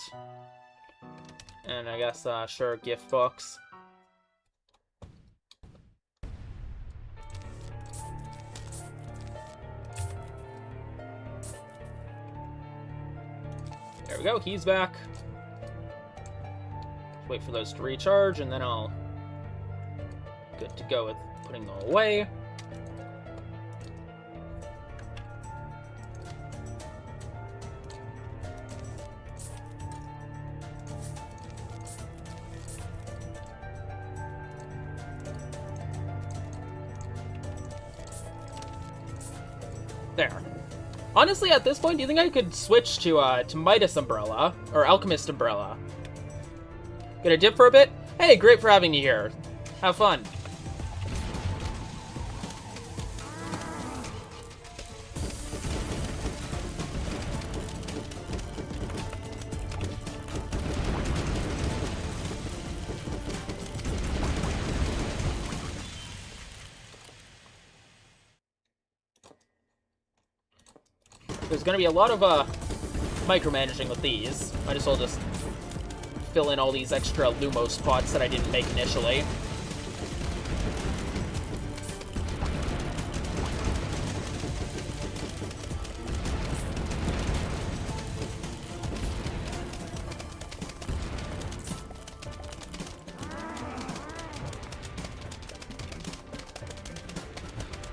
And I guess, sure, gift box. There we go, he's back. Wait for those to recharge, and then I'll... good to go with putting them away. There. Honestly, at this point, do you think I could switch to Midas Umbrella? Or Alchemist Umbrella? Gonna dip for a bit? Hey, great for having you here. Have fun. There's gonna be a lot of, micromanaging with these. Might as well just fill in all these extra Lumos pots that I didn't make initially.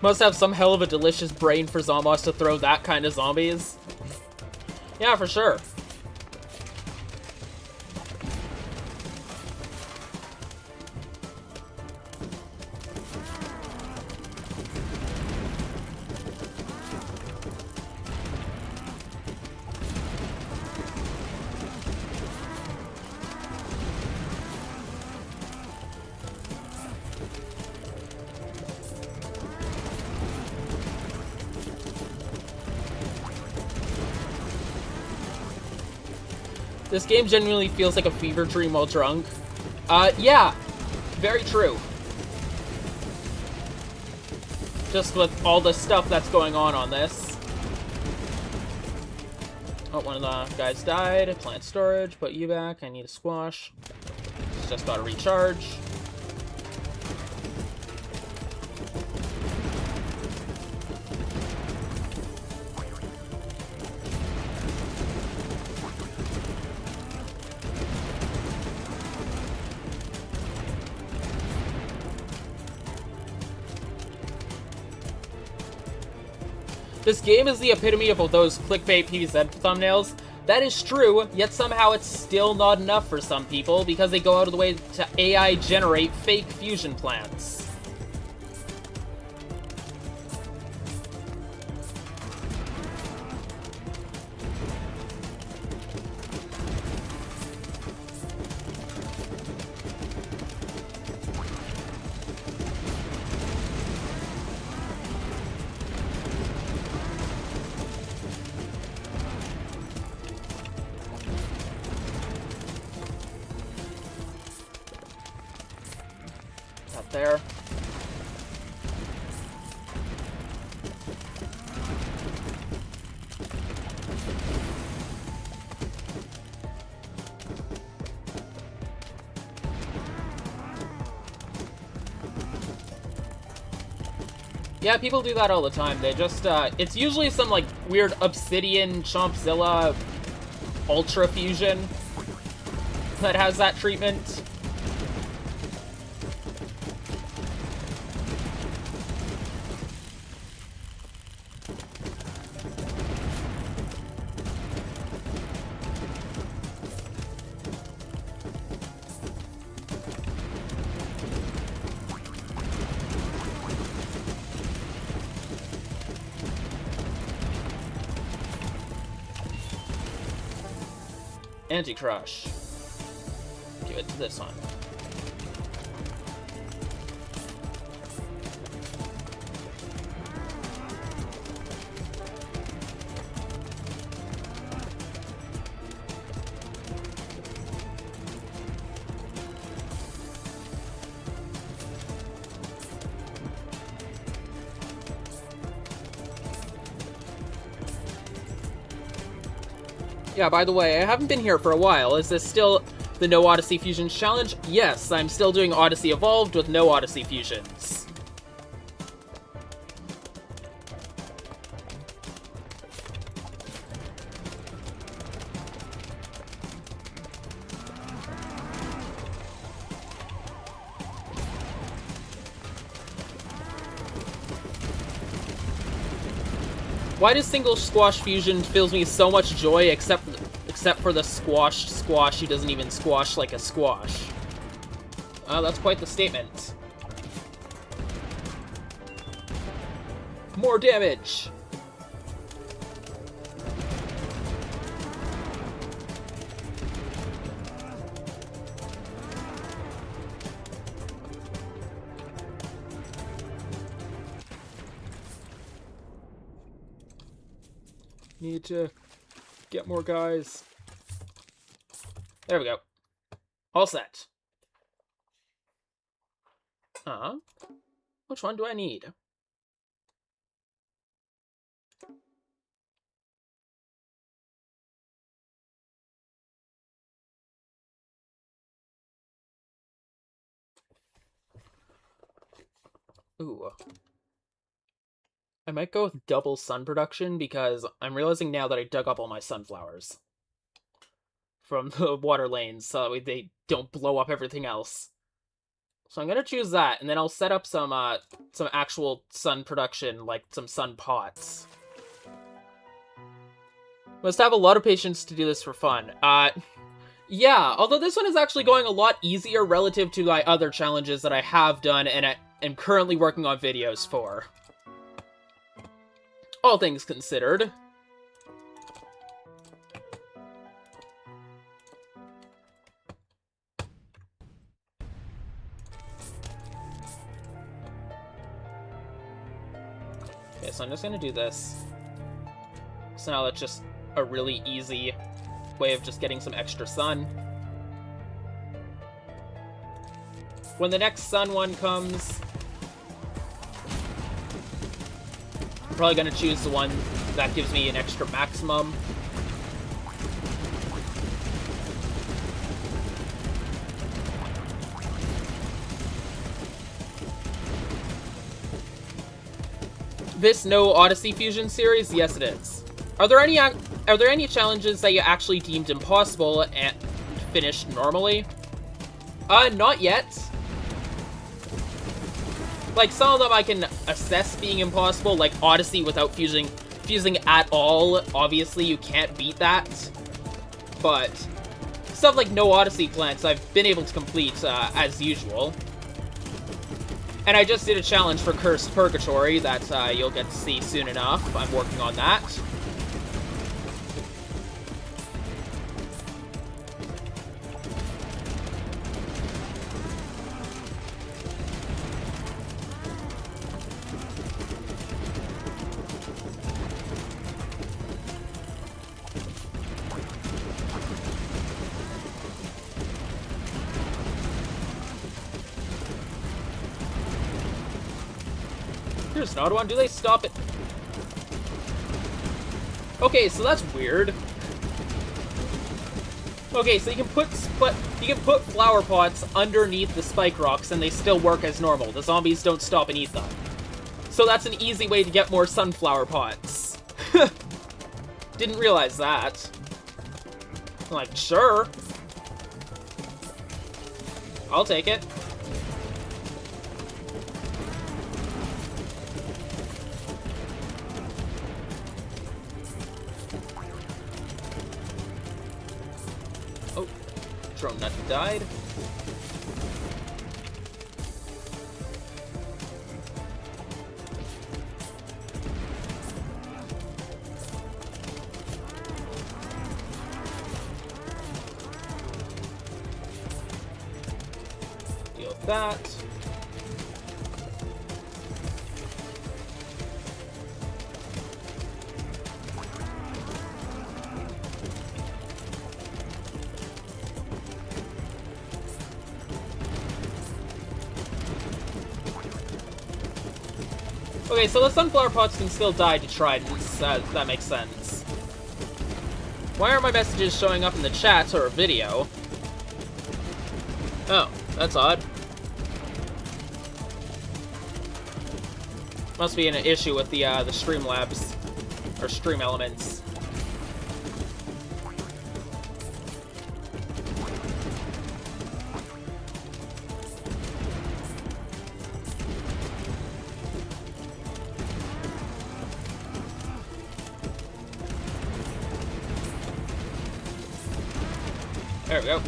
Must have some hell of a delicious brain for Zombos to throw that kind of zombies. Yeah, for sure. This game genuinely feels like a fever dream while drunk. Yeah. Very true. Just with all the stuff that's going on this. Oh, one of the guys died. Plant storage, put you back. I need a squash. Just gotta recharge. This game is the epitome of those clickbait PvZ thumbnails. That is true, yet somehow it's still not enough for some people because they go out of the way to AI generate fake fusion plants. There. Yeah, people do that all the time. They just, it's usually some, like, weird Obsidian Chompzilla Ultra Fusion that has that treatment. Anti-Crush. Give it to this one. Yeah, by the way, I haven't been here for a while. Is this still the No Odyssey Fusions challenge? Yes, I'm still doing Odyssey Evolved with no Odyssey Fusions. Why does single squash fusion fills me so much joy except for the squash who doesn't even squash like a squash? That's quite the statement. More damage! Need to get more guys. There we go. All set. Which one do I need? Ooh. I might go with double sun production because I'm realizing now that I dug up all my sunflowers from the water lanes so they don't blow up everything else. So I'm gonna choose that, and then I'll set up some actual sun production, like some sun pots. Must have a lot of patience to do this for fun. Yeah, although this one is actually going a lot easier relative to my other challenges that I have done and I am currently working on videos for. All things considered. Okay, so I'm just gonna do this. So now that's just a really easy way of just getting some extra sun. When the next sun one comes, I'm probably gonna choose the one that gives me an extra maximum. This no Odyssey Fusion series? Yes, it is. Are there any challenges that you actually deemed impossible and finished normally? Not yet. Like, some of them I can assess being impossible, like Odyssey without fusing at all. Obviously, you can't beat that. But stuff like no Odyssey plants, I've been able to complete as usual. And I just did a challenge for Cursed Purgatory that you'll get to see soon enough. I'm working on that. Here's another one. Do they stop it? Okay, so that's weird. Okay, so you can put flower pots underneath the spike rocks and they still work as normal. The zombies don't stop and eat them. So that's an easy way to get more sunflower pots. Didn't realize that. I'm like, sure. I'll take it. Oh, drone nut died. Deal with that. Okay, so the sunflower pots can still die to tridents. That makes sense. Why aren't my messages showing up in the chat or a video? Oh, that's odd. Must be an issue with the Streamlabs or Stream Elements. There we go.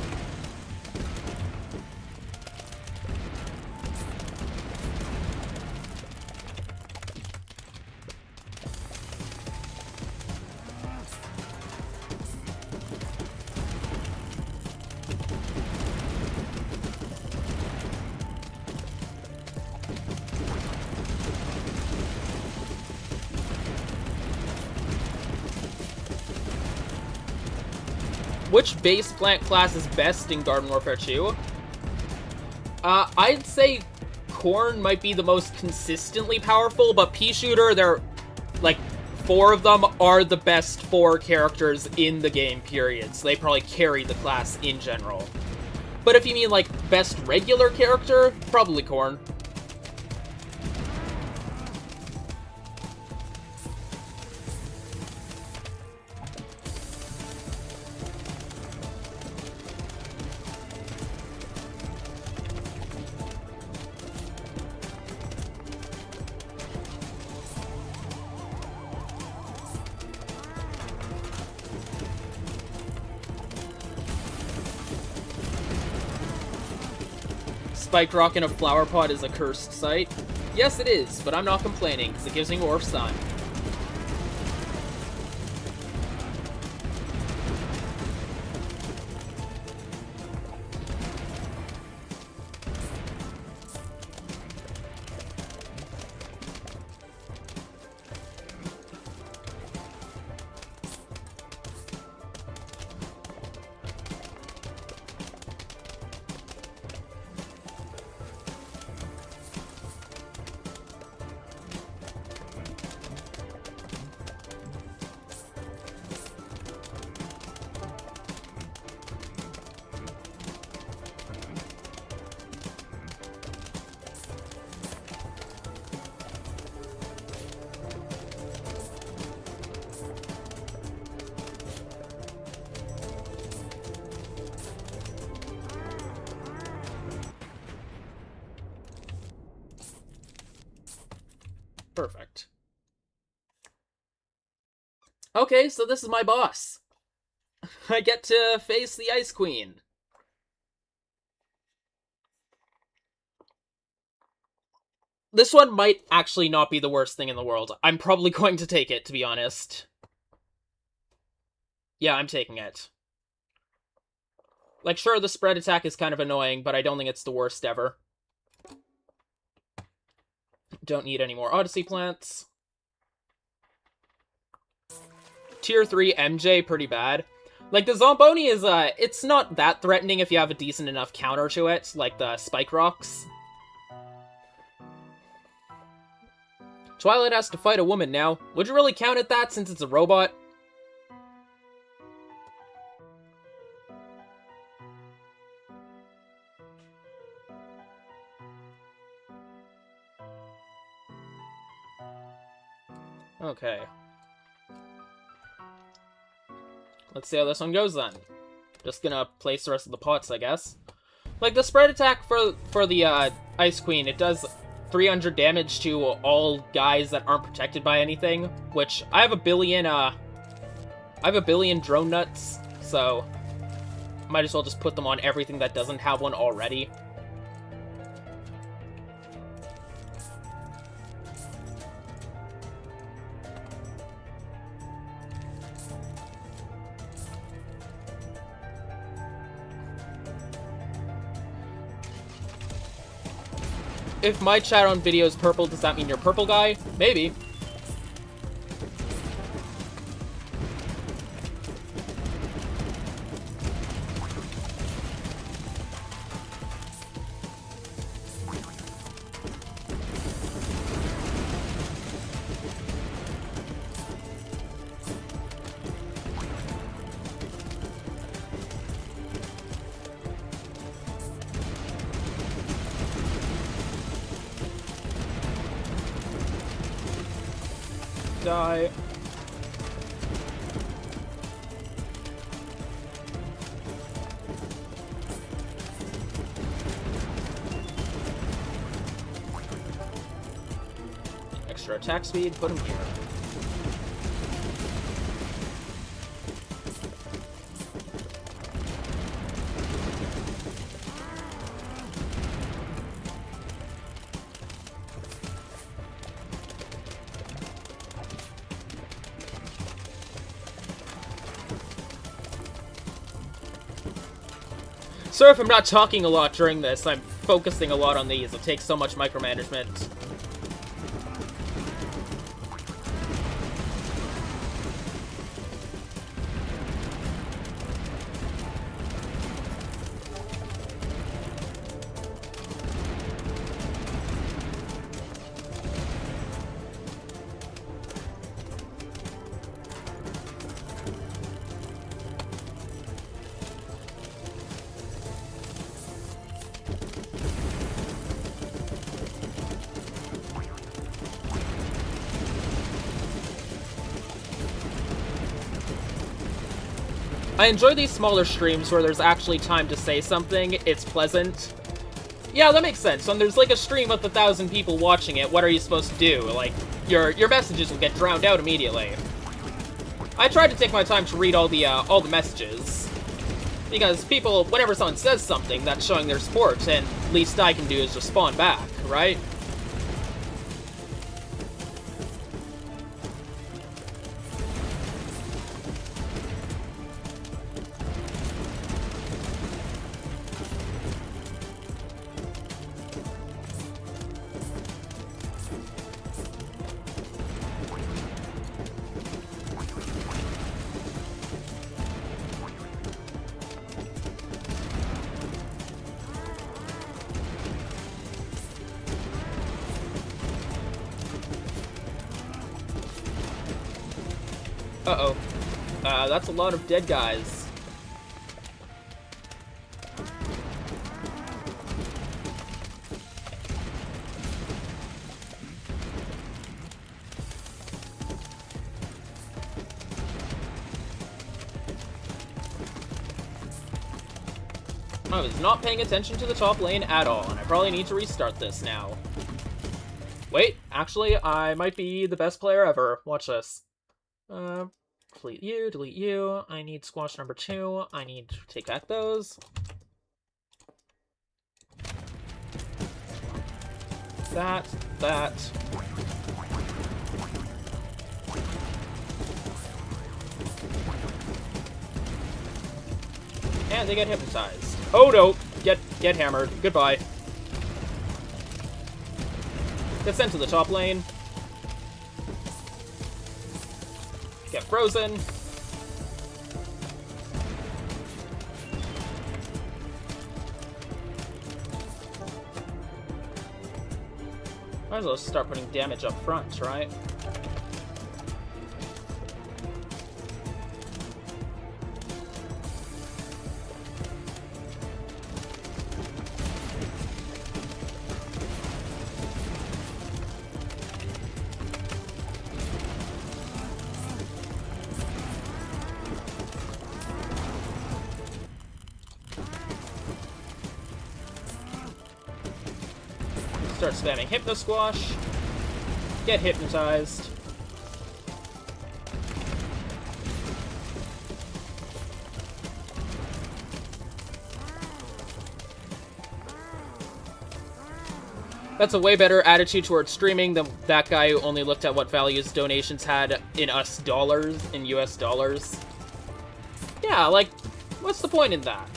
which base plant class is best in Garden Warfare 2? I'd say Corn might be the most consistently powerful, but Pea Shooter, they're, like, 4 of them are the best 4 characters in the game, period. So they probably carry the class in general. But if you mean, like, best regular character, probably Corn. Spiked rock in a flower pot is a cursed sight. Yes, it is, but I'm not complaining, because it gives me more sun. Perfect. Okay, so this is my boss. I get to face the Ice Queen. This one might actually not be the worst thing in the world. I'm probably going to take it, to be honest. Yeah, I'm taking it. Like, sure, the spread attack is kind of annoying, but I don't think it's the worst ever. Don't need any more Odyssey plants. Tier 3 MJ, pretty bad. Like, the Zomboni is, it's not that threatening if you have a decent enough counter to it, like the Spike Rocks. Twilight has to fight a woman now. Would you really count at that since it's a robot? Okay. Let's see how this one goes then. Just gonna place the rest of the pots, I guess. Like, the spread attack for the Ice Queen, it does 300 damage to all guys that aren't protected by anything, which I have a billion drone nuts, so might as well just put them on everything that doesn't have one already. If my chat on video is purple, does that mean you're purple guy? Maybe. Die. Extra attack speed, put him here. Sorry if I'm not talking a lot during this, I'm focusing a lot on these. It takes so much micromanagement. I enjoy these smaller streams where there's actually time to say something. It's pleasant. Yeah, that makes sense. When there's like a stream with 1,000 people watching it, what are you supposed to do? Like, your messages will get drowned out immediately. I try to take my time to read all the messages. Because people, whenever someone says something, that's showing their support, and least I can do is respond back, right? Uh-oh. That's a lot of dead guys. I was not paying attention to the top lane at all, and I probably need to restart this now. Wait, actually, I might be the best player ever. Watch this. Delete you. I need squash number 2. I need to take back those. That. And they get hypnotized. Oh no! Get hammered. Goodbye. Get sent to the top lane. Get frozen. Might as well start putting damage up front, right? Start spamming Hypno Squash. Get hypnotized. That's a way better attitude towards streaming than that guy who only looked at what values donations had in US dollars. Yeah, like, what's the point in that?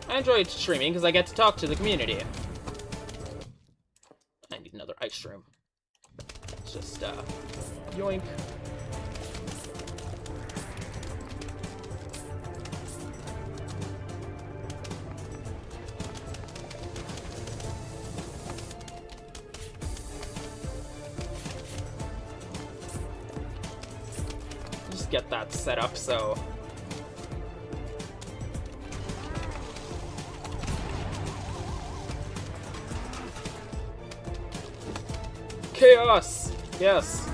I enjoy streaming because I get to talk to the community. I need another ice room. Let's just, yoink. Just get that set up so... Chaos! Yes.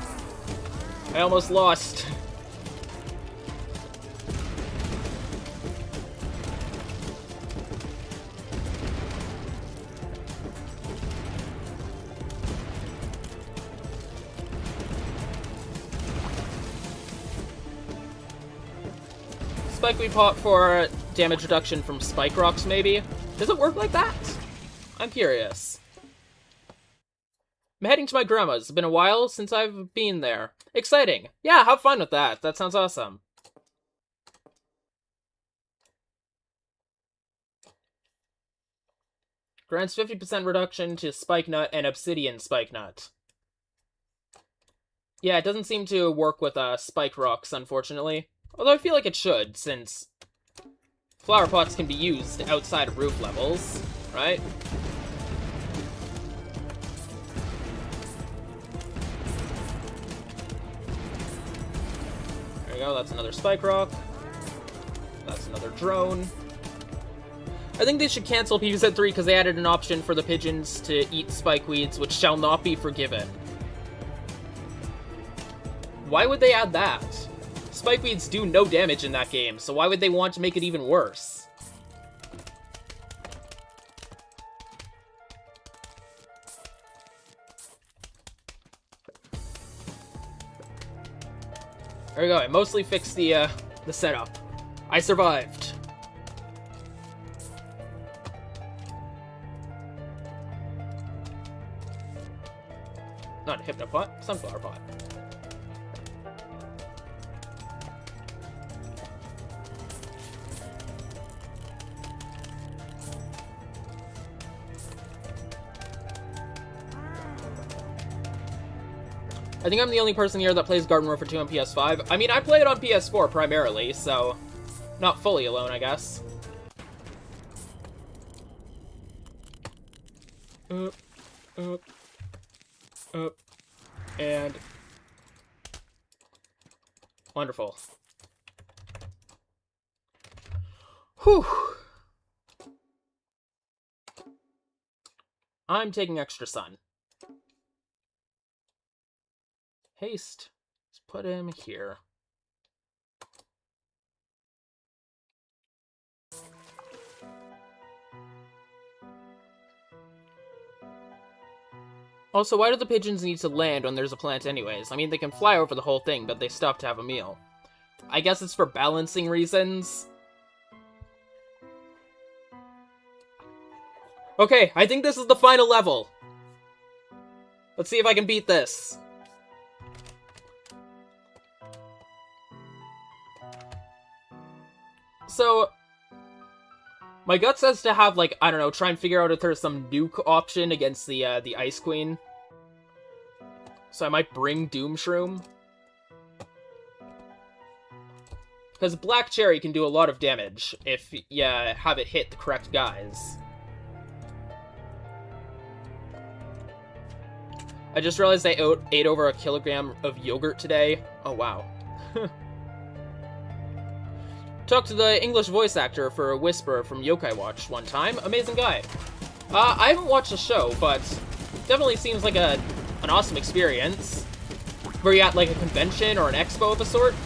I almost lost. Spike we pop for damage reduction from spike rocks, maybe? Does it work like that? I'm curious. I'm heading to my grandma's. It's been a while since I've been there. Exciting. Yeah, have fun with that. That sounds awesome. Grants 50% reduction to Spikenut and Obsidian Spikenut. Yeah, it doesn't seem to work with spike rocks, unfortunately. Although I feel like it should, since flower pots can be used outside of roof levels, right? Go. That's another spike rock. That's another drone. I think they should cancel PvZ 3 because they added an option for the pigeons to eat spike weeds, which shall not be forgiven. Why would they add that? Spikeweeds do no damage in that game, so why would they want to make it even worse? There we go, I mostly fixed the setup. I survived. Not a Hypnopot, Sunflower Pot. I think I'm the only person here that plays Garden Warfare 2 on PS5. I mean, I play it on PS4 primarily, so not fully alone, I guess. Up, up, up, and wonderful. Whew. I'm taking extra sun. Haste. Let's put him here. Also, why do the pigeons need to land when there's a plant anyways? I mean, they can fly over the whole thing, but they stop to have a meal. I guess it's for balancing reasons. Okay, I think this is the final level. Let's see if I can beat this. So, my gut says to have, like, I don't know, try and figure out if there's some nuke option against the Ice Queen. So I might bring Doom Shroom. Because Black Cherry can do a lot of damage if you have it hit the correct guys. I just realized I ate over a kilogram of yogurt today. Oh, wow. Talked to the English voice actor for Whisper from Yokai Watch one time. Amazing guy. I haven't watched the show, but definitely seems like an awesome experience. Were you at like a convention or an expo of a sort?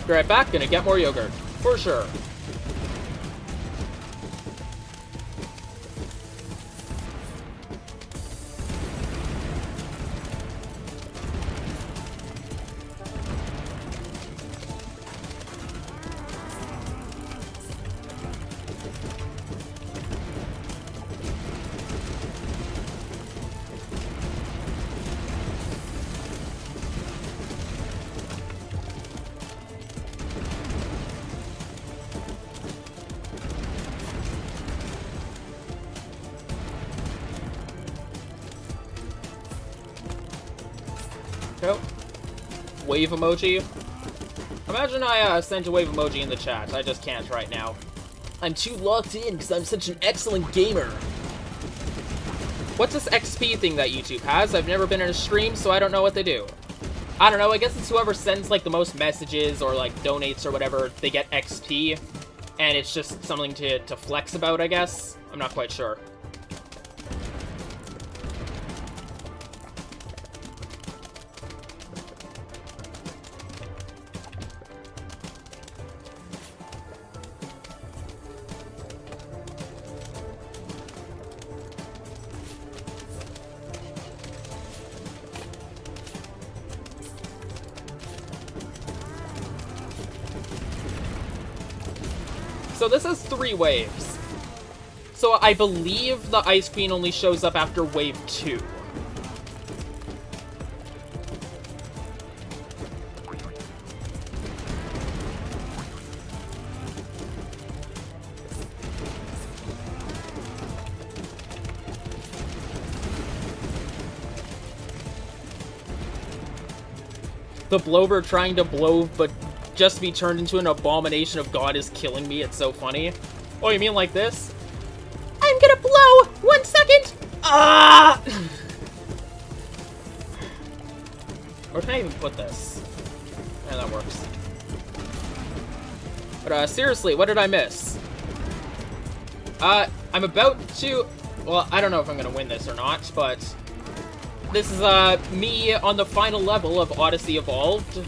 Be right back, gonna get more yogurt. For sure. Go. Wave emoji. Imagine I sent a wave emoji in the chat. I just can't right now. I'm too locked in because I'm such an excellent gamer. What's this XP thing that YouTube has? I've never been in a stream, so I don't know what they do. I don't know, I guess it's whoever sends like the most messages or like donates or whatever, they get XP. And it's just something to flex about, I guess. I'm not quite sure. So this has 3 waves. So I believe the Ice Queen only shows up after wave 2. The Blover trying to blow, but just to be turned into an abomination of God is killing me. It's so funny. Oh, you mean like this? I'm gonna blow! 1 second! Ah! Where can I even put this? Yeah, that works. But, seriously, what did I miss? I'm about to... Well, I don't know if I'm gonna win this or not, but... This is, me on the final level of Odyssey Evolved.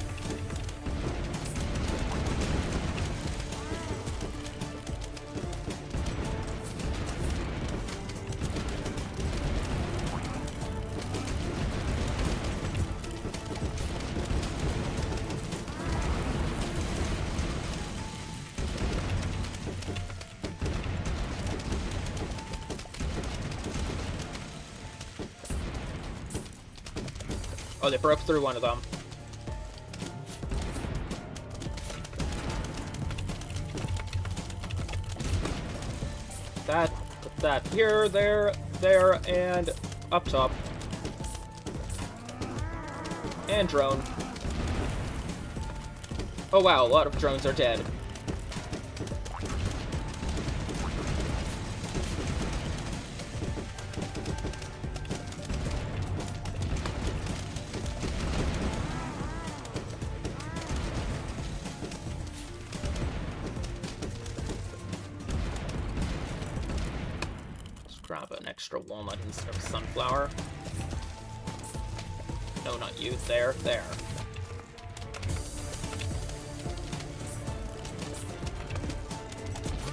Oh, they broke through one of them. Put that here, there, and up top. And drone. Oh wow, a lot of drones are dead. Grab an extra walnut instead of sunflower. No, not you. There. There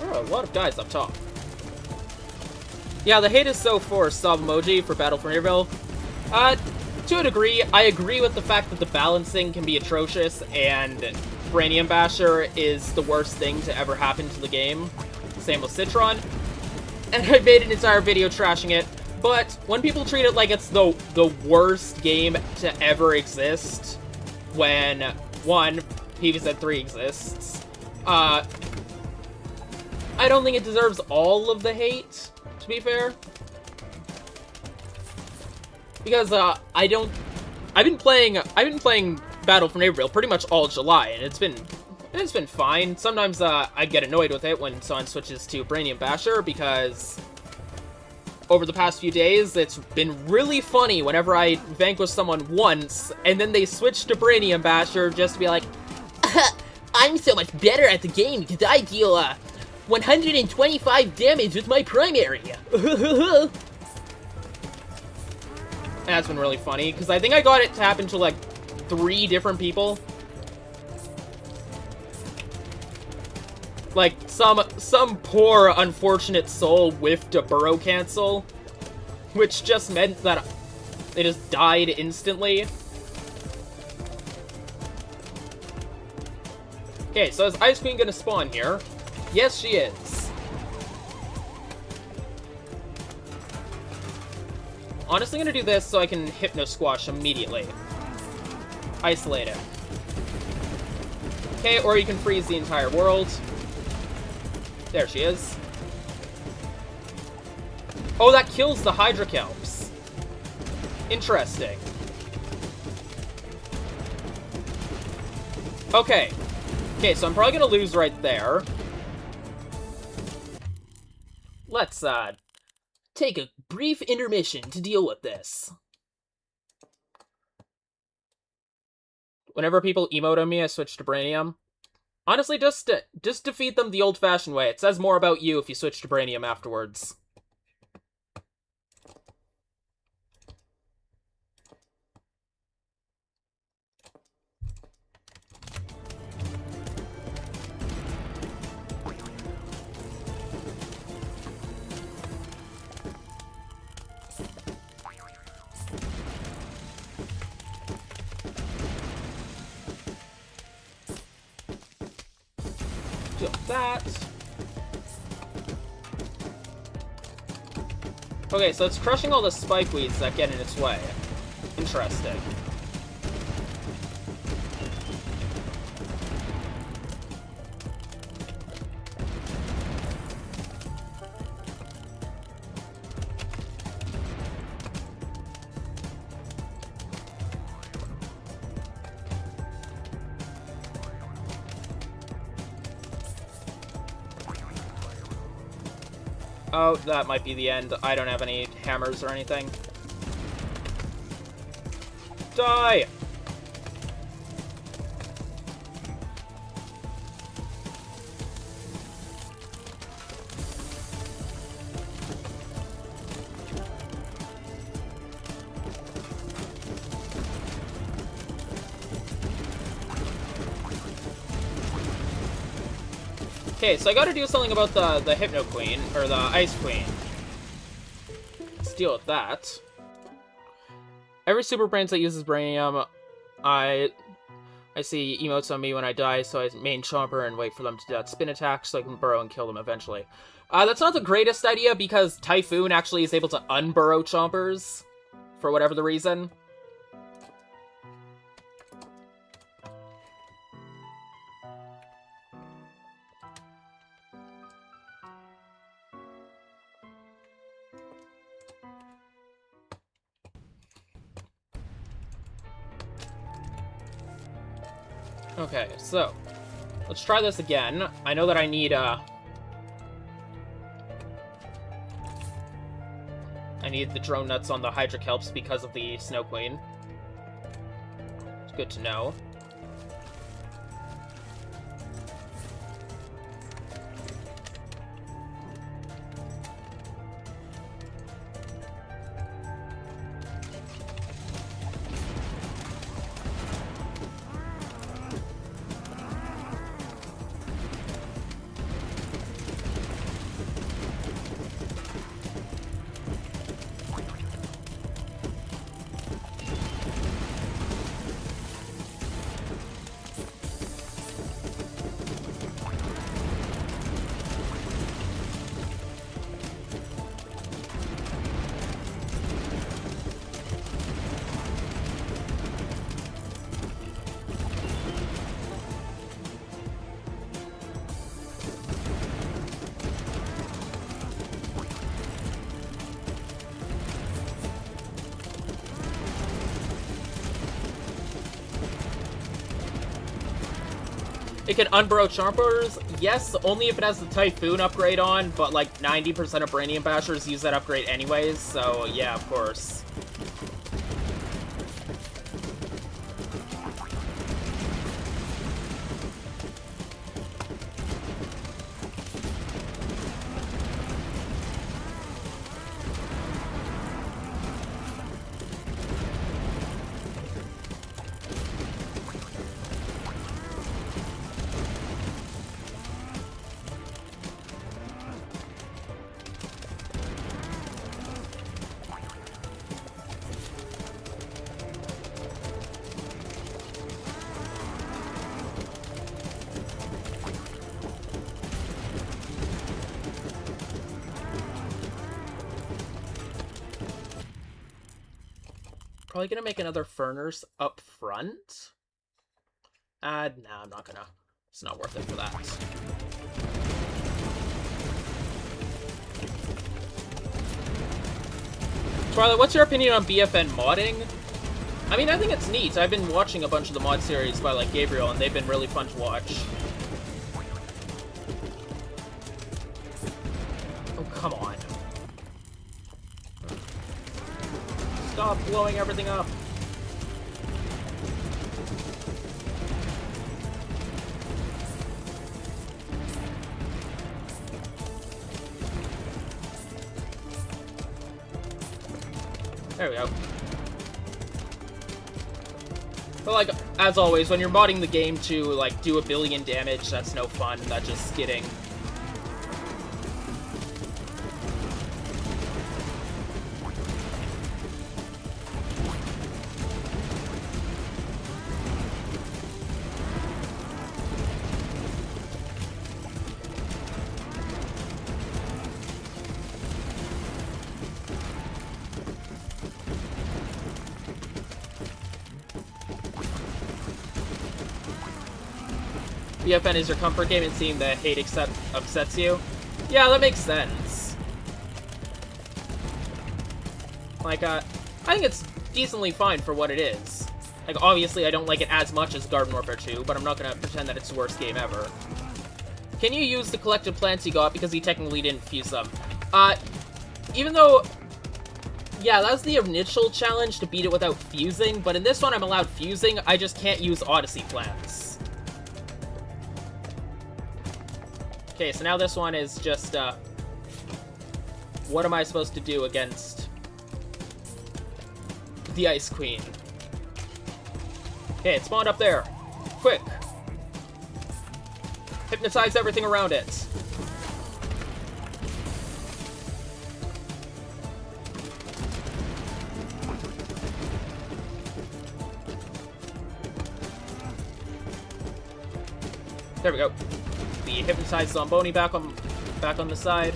are a lot of guys up top. Yeah, the hate is so for sub emoji for Battle for Nearville. To a degree, I agree with the fact that the balancing can be atrocious, and Brainium Basher is the worst thing to ever happen to the game. Same with Citron. And I made an entire video trashing it, but when people treat it like it's the worst game to ever exist, when, one, PvZ 3 exists, I don't think it deserves all of the hate, to be fair. Because, I've been playing Battle for Neighborville pretty much all July, and it's been fine. Sometimes, I get annoyed with it when someone switches to Brainium Basher, because over the past few days, it's been really funny whenever I vanquish someone once, and then they switch to Brainium Basher just to be like, I'm so much better at the game because I deal, 125 damage with my primary. And that's been really funny, because I think I got it to happen to, like, 3 different people. Like, some poor, unfortunate soul whiffed a burrow cancel, which just meant that they just died instantly. Okay, so is Ice Queen gonna spawn here? Yes, she is. Honestly, I'm gonna do this so I can Hypno Squash immediately. Isolate it. Okay, or you can freeze the entire world. There she is. Oh, that kills the Hydrokelps. Interesting. Okay. Okay, so I'm probably gonna lose right there. Let's, take a brief intermission to deal with this. Whenever people emote on me, I switch to Brainium. Honestly, just defeat them the old-fashioned way. It says more about you if you switch to Brainium afterwards. That. Okay, so it's crushing all the spike weeds that get in its way. Interesting. Oh, that might be the end. I don't have any hammers or anything. Die! Okay, so I gotta do something about the Hypno Queen, or the Ice Queen. Let's deal with that. Every Super Brains that uses Brainium, I see emotes on me when I die, so I main Chomper and wait for them to do that spin attack so I can burrow and kill them eventually. That's not the greatest idea because Typhoon actually is able to unburrow Chompers, for whatever the reason. Okay, so let's try this again. I know that I need the drone nuts on the Hydrokelps because of the Snow Queen. It's good to know. It can unburrow Chompers? Yes, only if it has the Typhoon upgrade on, but like 90% of Brainium Bashers use that upgrade anyways, so yeah, of course. Probably gonna make another Furners up front. Nah, I'm not gonna. It's not worth it for that. Twilight, what's your opinion on BFN modding? I mean, I think it's neat. I've been watching a bunch of the mod series by, like, Gabriel, and they've been really fun to watch. Oh, come on. Stop blowing everything up. There we go. But like, as always, when you're modding the game to, like, do 1 billion damage, that's no fun. That's just skidding. BFN is your comfort game and seeing the hate upsets you? Yeah, that makes sense. Like, I think it's decently fine for what it is. Like, obviously I don't like it as much as Garden Warfare 2, but I'm not gonna pretend that it's the worst game ever. Can you use the collected plants you got because he technically didn't fuse them? Even though... Yeah, that was the initial challenge to beat it without fusing, but in this one I'm allowed fusing, I just can't use Odyssey plants. Okay, so now this one is just, what am I supposed to do against the Ice Queen? Okay, it spawned up there. Quick. Hypnotize everything around it. There we go. The hypnotized Zomboni back on the side.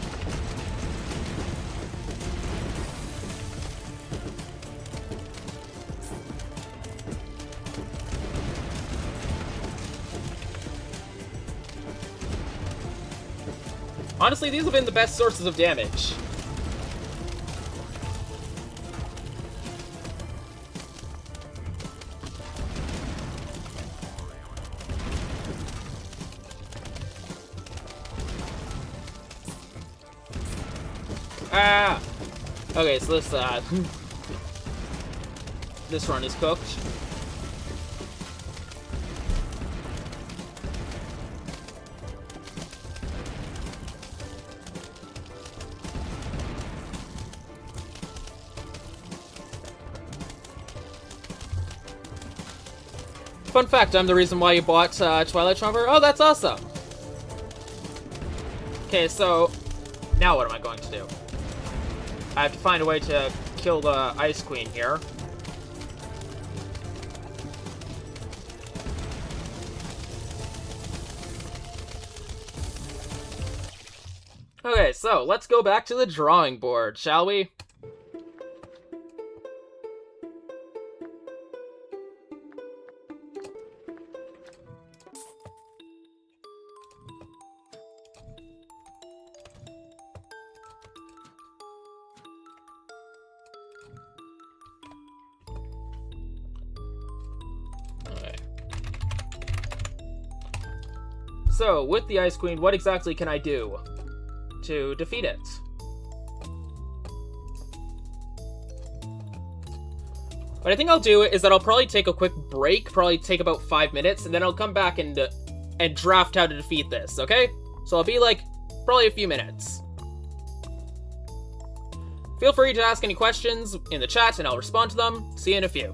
Honestly, these have been the best sources of damage. Ah! Okay, so this, this run is cooked. Fun fact, I'm the reason why you bought Twilight Sparkle. Oh, that's awesome! Okay, so now what am I going to do? I have to find a way to kill the Ice Queen here. Okay, so let's go back to the drawing board, shall we? So, with the Ice Queen, what exactly can I do to defeat it? What I think I'll do is that I'll probably take a quick break, probably take about 5 minutes, and then I'll come back and draft how to defeat this, okay? So I'll be like, probably a few minutes. Feel free to ask any questions in the chat, and I'll respond to them. See you in a few.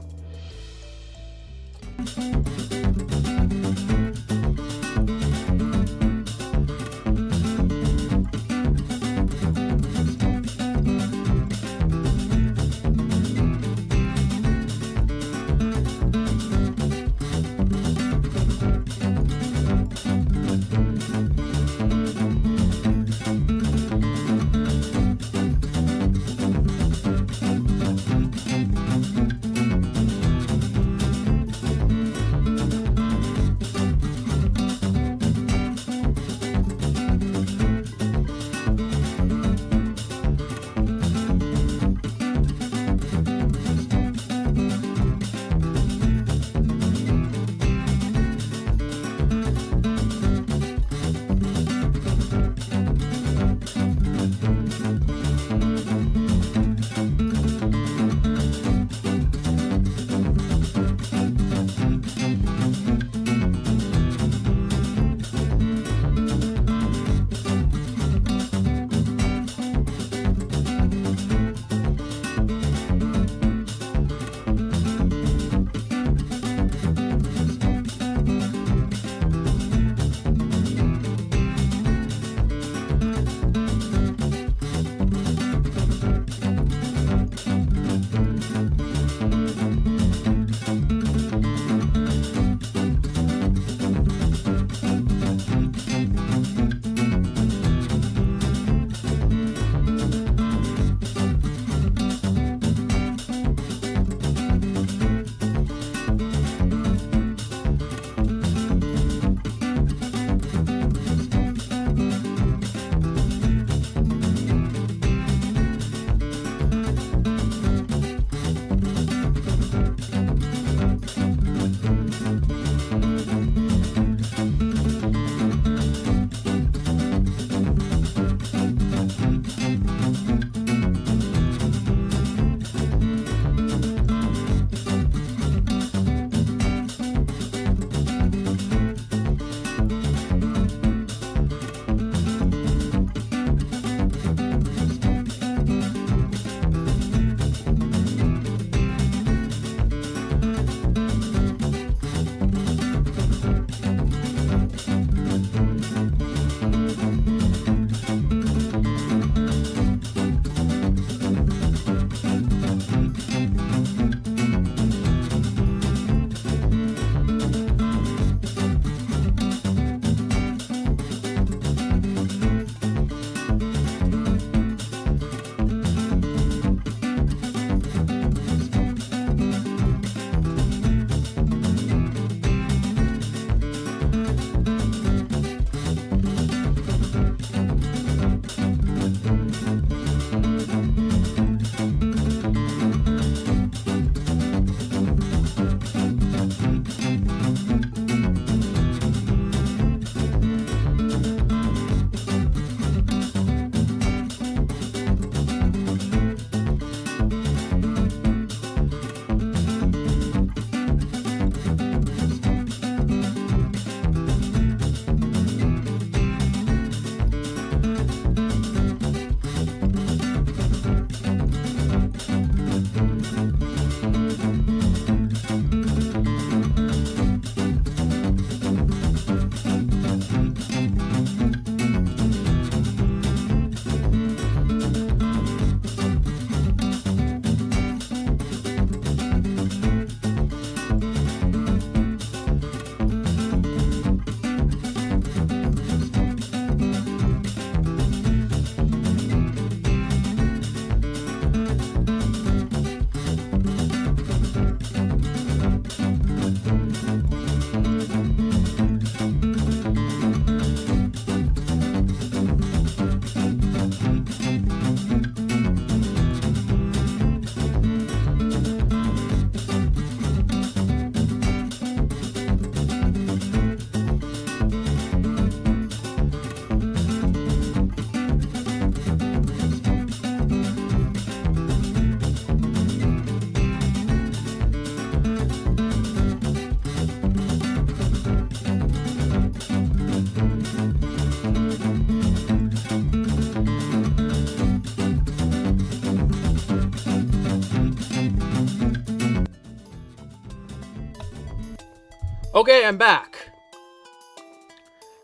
Okay, I'm back.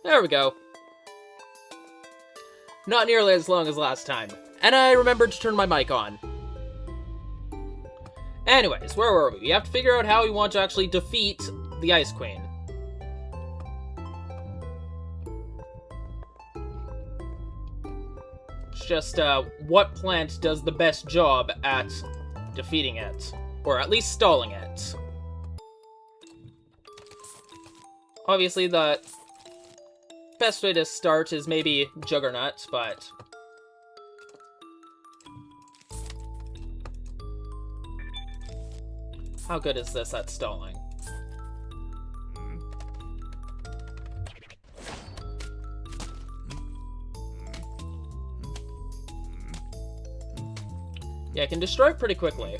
There we go. Not nearly as long as last time. And I remembered to turn my mic on. Anyways, where were we? We have to figure out how we want to actually defeat the Ice Queen. It's just, what plant does the best job at defeating it? Or at least stalling it. Obviously, the best way to start is maybe Juggernaut, but... how good is this at stalling? Yeah, I can destroy it pretty quickly.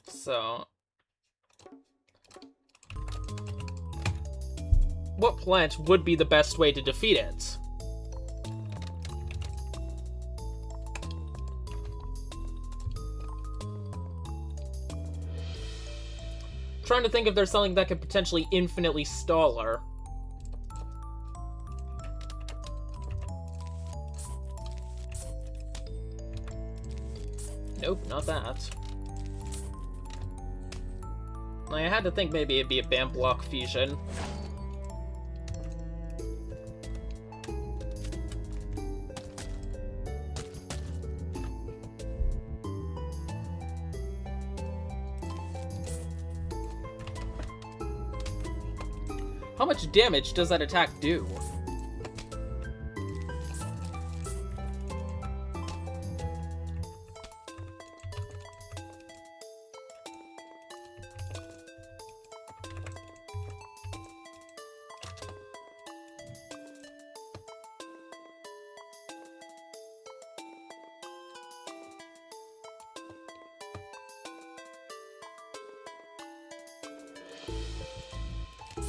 So... what plant would be the best way to defeat it? Trying to think if there's something that could potentially infinitely stall her. Nope, not that. I had to think maybe it'd be a Bam Block Fusion. How much damage does that attack do?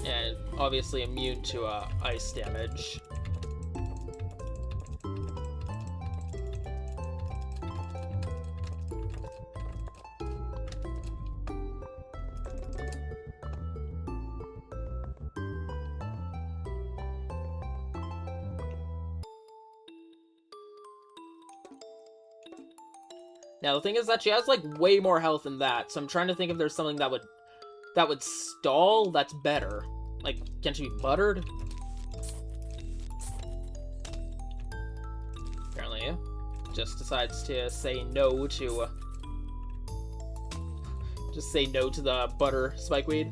And obviously immune to ice damage. Now the thing is that she has like way more health than that, so I'm trying to think if there's something that would stall that's better. Like, can she be buttered? Apparently, just decides to say no to... just say no to the butter spikeweed.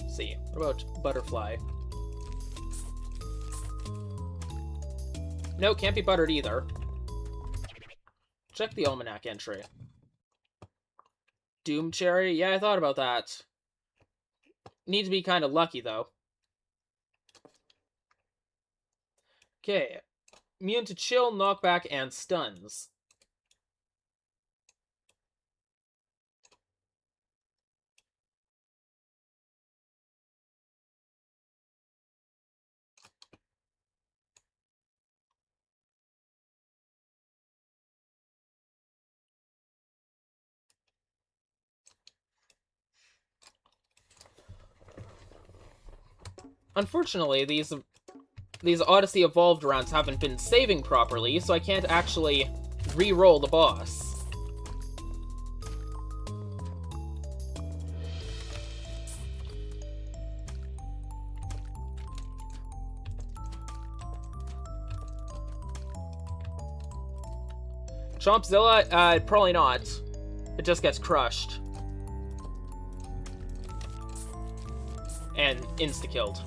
Let's see, what about butterfly? No, can't be buttered either. Check the almanac entry. Doom cherry? Yeah, I thought about that. Need to be kind of lucky, though. Okay. Immune to chill, knockback, and stuns. Unfortunately, these Odyssey Evolved rounds haven't been saving properly, so I can't actually re-roll the boss. Chompzilla? Probably not. It just gets crushed. And insta-killed.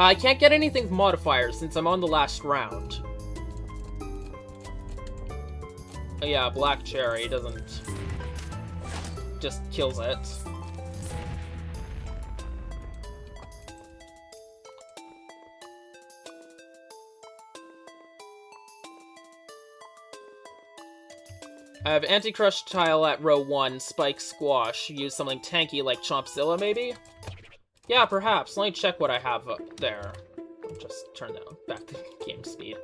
I can't get anything with modifiers since I'm on the last round. Oh yeah, Black Cherry doesn't... just kills it. I have Anti-Crush Tile at row 1, Spike Squash. Use something tanky like Chompzilla, maybe? Yeah, perhaps. Let me check what I have up there. I'll just turn that back to game speed.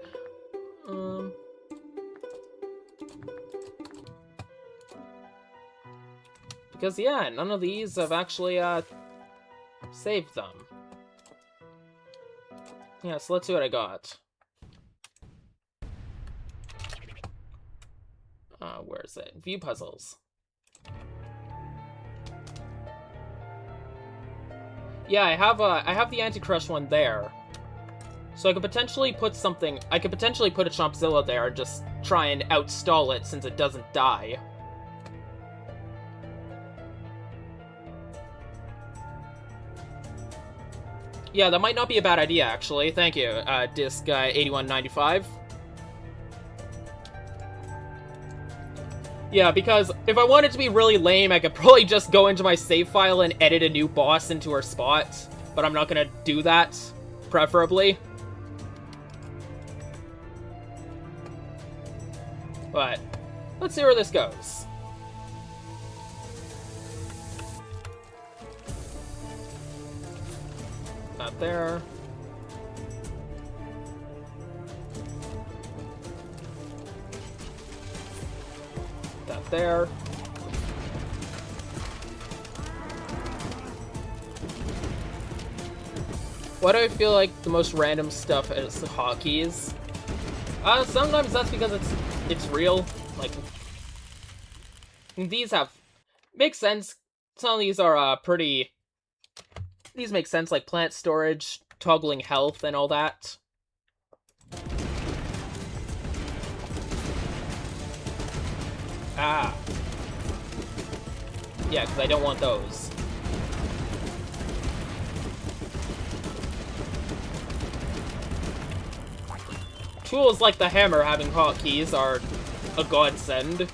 Because, yeah, none of these have actually, saved them. Yeah, so let's see what I got. Where is it? View puzzles. Yeah, I have the Anti-Crush one there. So I could potentially put something... I could potentially put a Chompzilla there and just try and outstall it since it doesn't die. Yeah, that might not be a bad idea, actually. Thank you, Disc 8195. Yeah, because if I wanted to be really lame, I could probably just go into my save file and edit a new boss into her spot. But I'm not gonna do that, preferably. But, let's see where this goes. Not there. Not there. Why do I feel like the most random stuff is hotkeys? Sometimes that's because it's real. Like, these make sense. Some of these are pretty. These make sense, like plant storage, toggling health, and all that. Ah. Yeah, because I don't want those. Tools like the hammer having hotkeys are a godsend.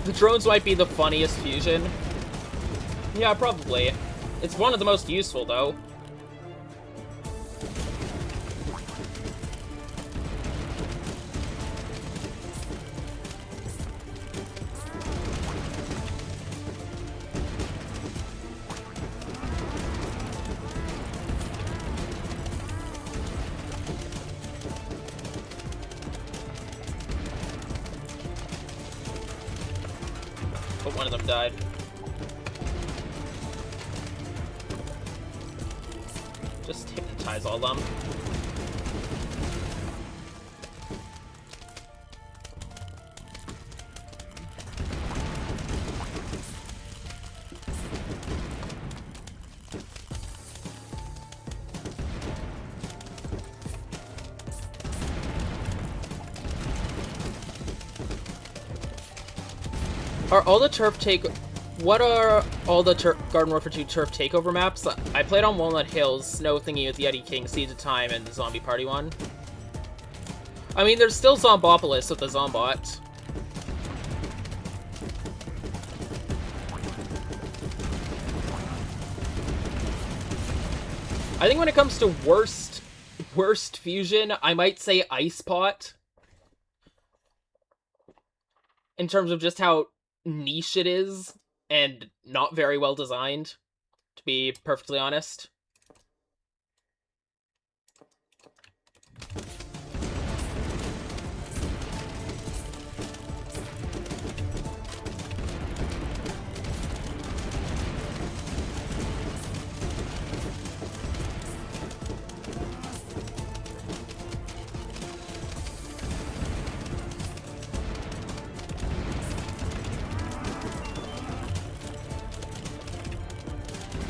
The drones might be the funniest fusion. Yeah, probably. It's one of the most useful, though. But one of them died. Just hypnotize all of them. What are all the Garden Warfare 2 turf takeover maps? I played on Walnut Hills, Snow Thingy with Yeti King, Seeds of Time, and the Zombie Party one. I mean, there's still Zombopolis with the Zombot. I think when it comes to worst fusion, I might say Ice Pot. In terms of just how niche it is, and not very well designed, to be perfectly honest.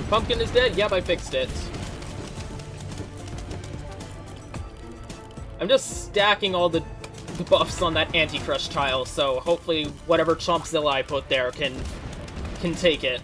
Pumpkin is dead? Yep, I fixed it. I'm just stacking all the buffs on that anti-crush tile, so hopefully whatever Chompzilla I put there can take it.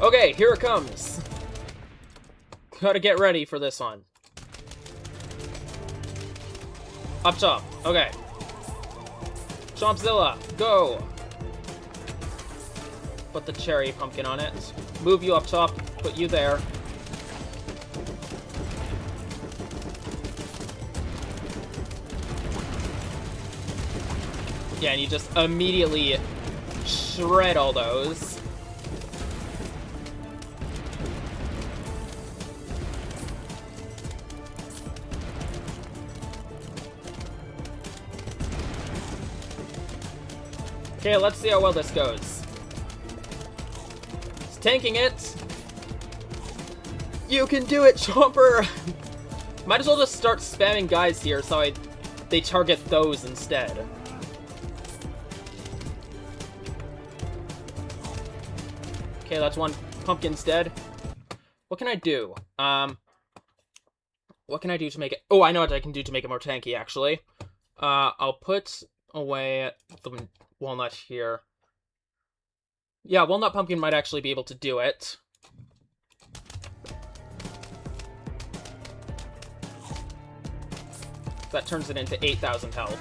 Okay, here it comes. Gotta get ready for this one. Up top. Okay. Chompzilla, go! Put the cherry pumpkin on it. Move you up top, put you there. Yeah, and you just immediately shred all those. Okay, let's see how well this goes. It's tanking it. You can do it, Chomper! Might as well just start spamming guys here so they target those instead. Okay, that's one pumpkin's dead. What can I do? What can I do to make it... Oh, I know what I can do to make it more tanky, actually. I'll put away the walnut here. Yeah, walnut pumpkin might actually be able to do it. That turns it into 8,000 health.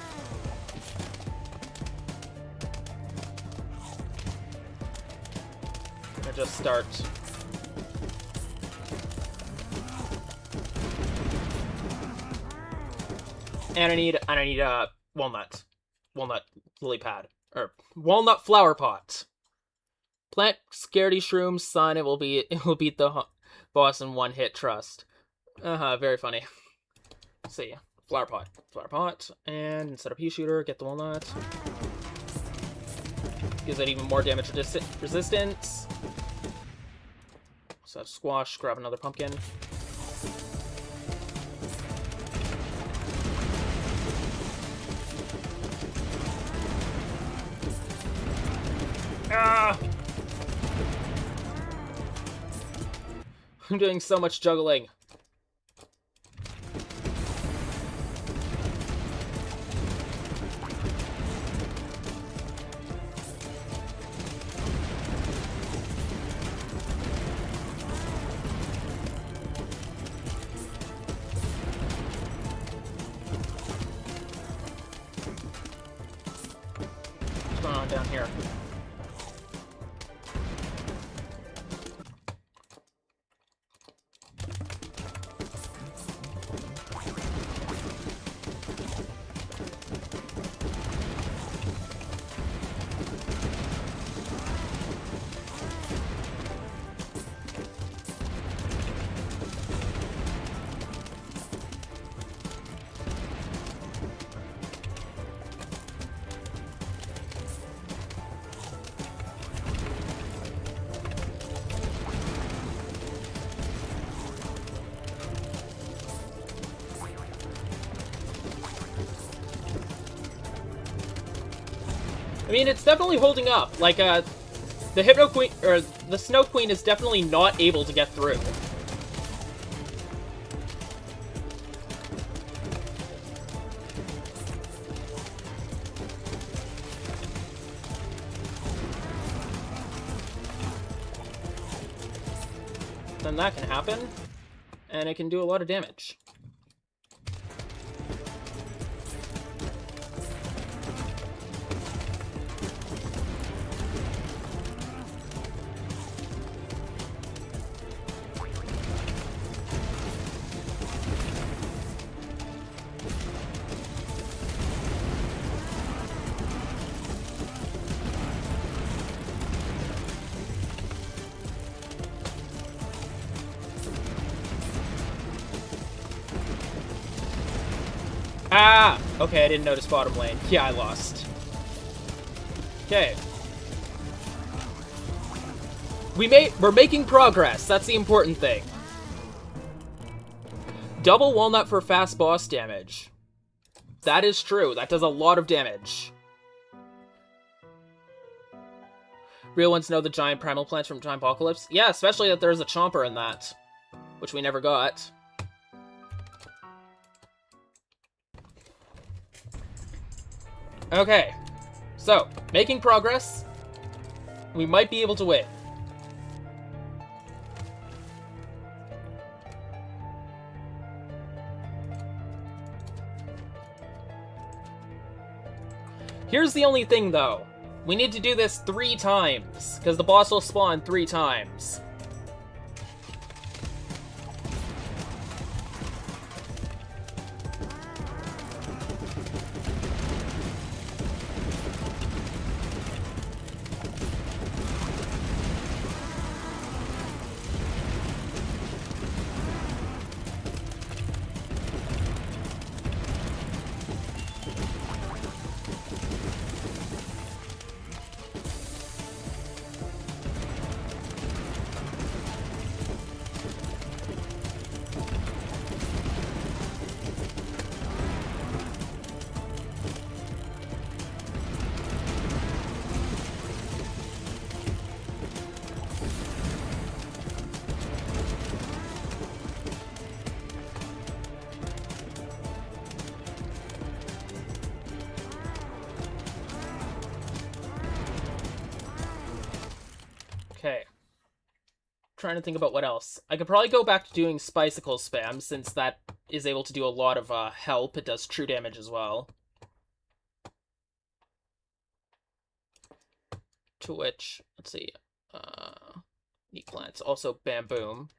I just start. And I need a walnut lily pad. Or walnut flower pot. Plant scaredy shrooms, son. It will beat the boss in one hit. Trust. Very funny. Let's see, flower pot, and instead of pea shooter, get the walnut. Gives it even more damage resistance. So squash. Grab another pumpkin. Ah! I'm doing so much juggling. What's going on down here? I mean, it's definitely holding up. Like, the Hypno Queen, or the Snow Queen is definitely not able to get through. Then that can happen, and it can do a lot of damage. Ah! Okay, I didn't notice bottom lane. Yeah, I lost. Okay. We're making progress. That's the important thing. Double walnut for fast boss damage. That is true. That does a lot of damage. Real ones know the giant primal plants from Giant Apocalypse. Yeah, especially that there's a chomper in that, which we never got. Okay, so, making progress. We might be able to win. Here's the only thing, though. We need to do this 3 times, because the boss will spawn 3 times. Okay. Trying to think about what else. I could probably go back to doing Spicicle spam, since that is able to do a lot of help. It does true damage as well. To which, let's see, neat plants, also Bamboom.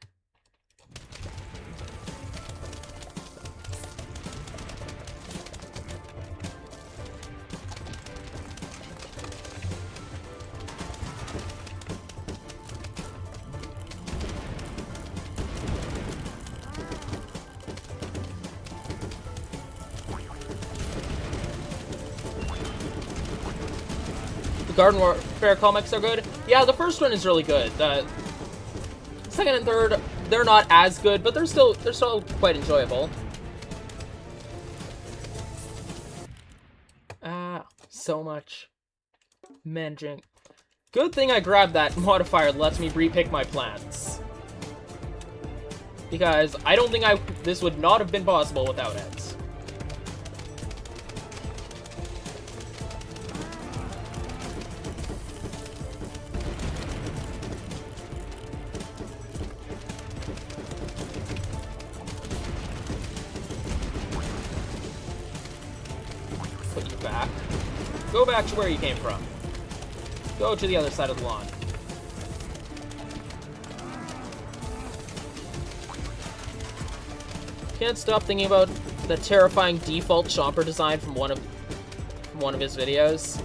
Garden Warfare comics are good. Yeah, the first one is really good. The second and third, they're not as good, but they're still quite enjoyable. Ah, so much managing. Good thing I grabbed that modifier that lets me repick my plants. Because I don't think this would not have been possible without it. Go back to where you came from. Go to the other side of the lawn. Can't stop thinking about the terrifying default chomper design from one of his videos.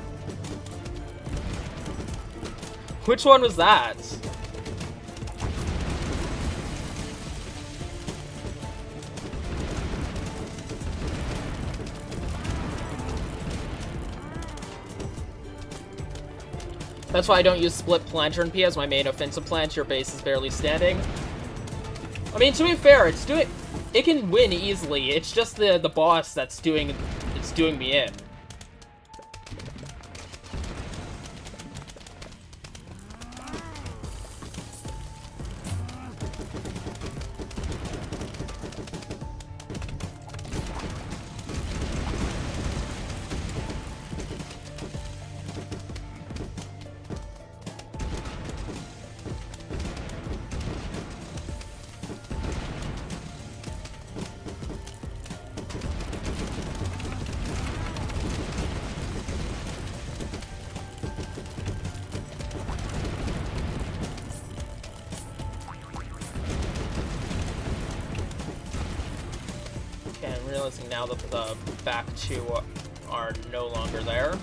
Which one was that? That's why I don't use Split Planter P as my main offensive plant. Your base is barely standing. I mean, to be fair, it can win easily. It's just the boss that's doing me in. silencing now that the back two are no longer there.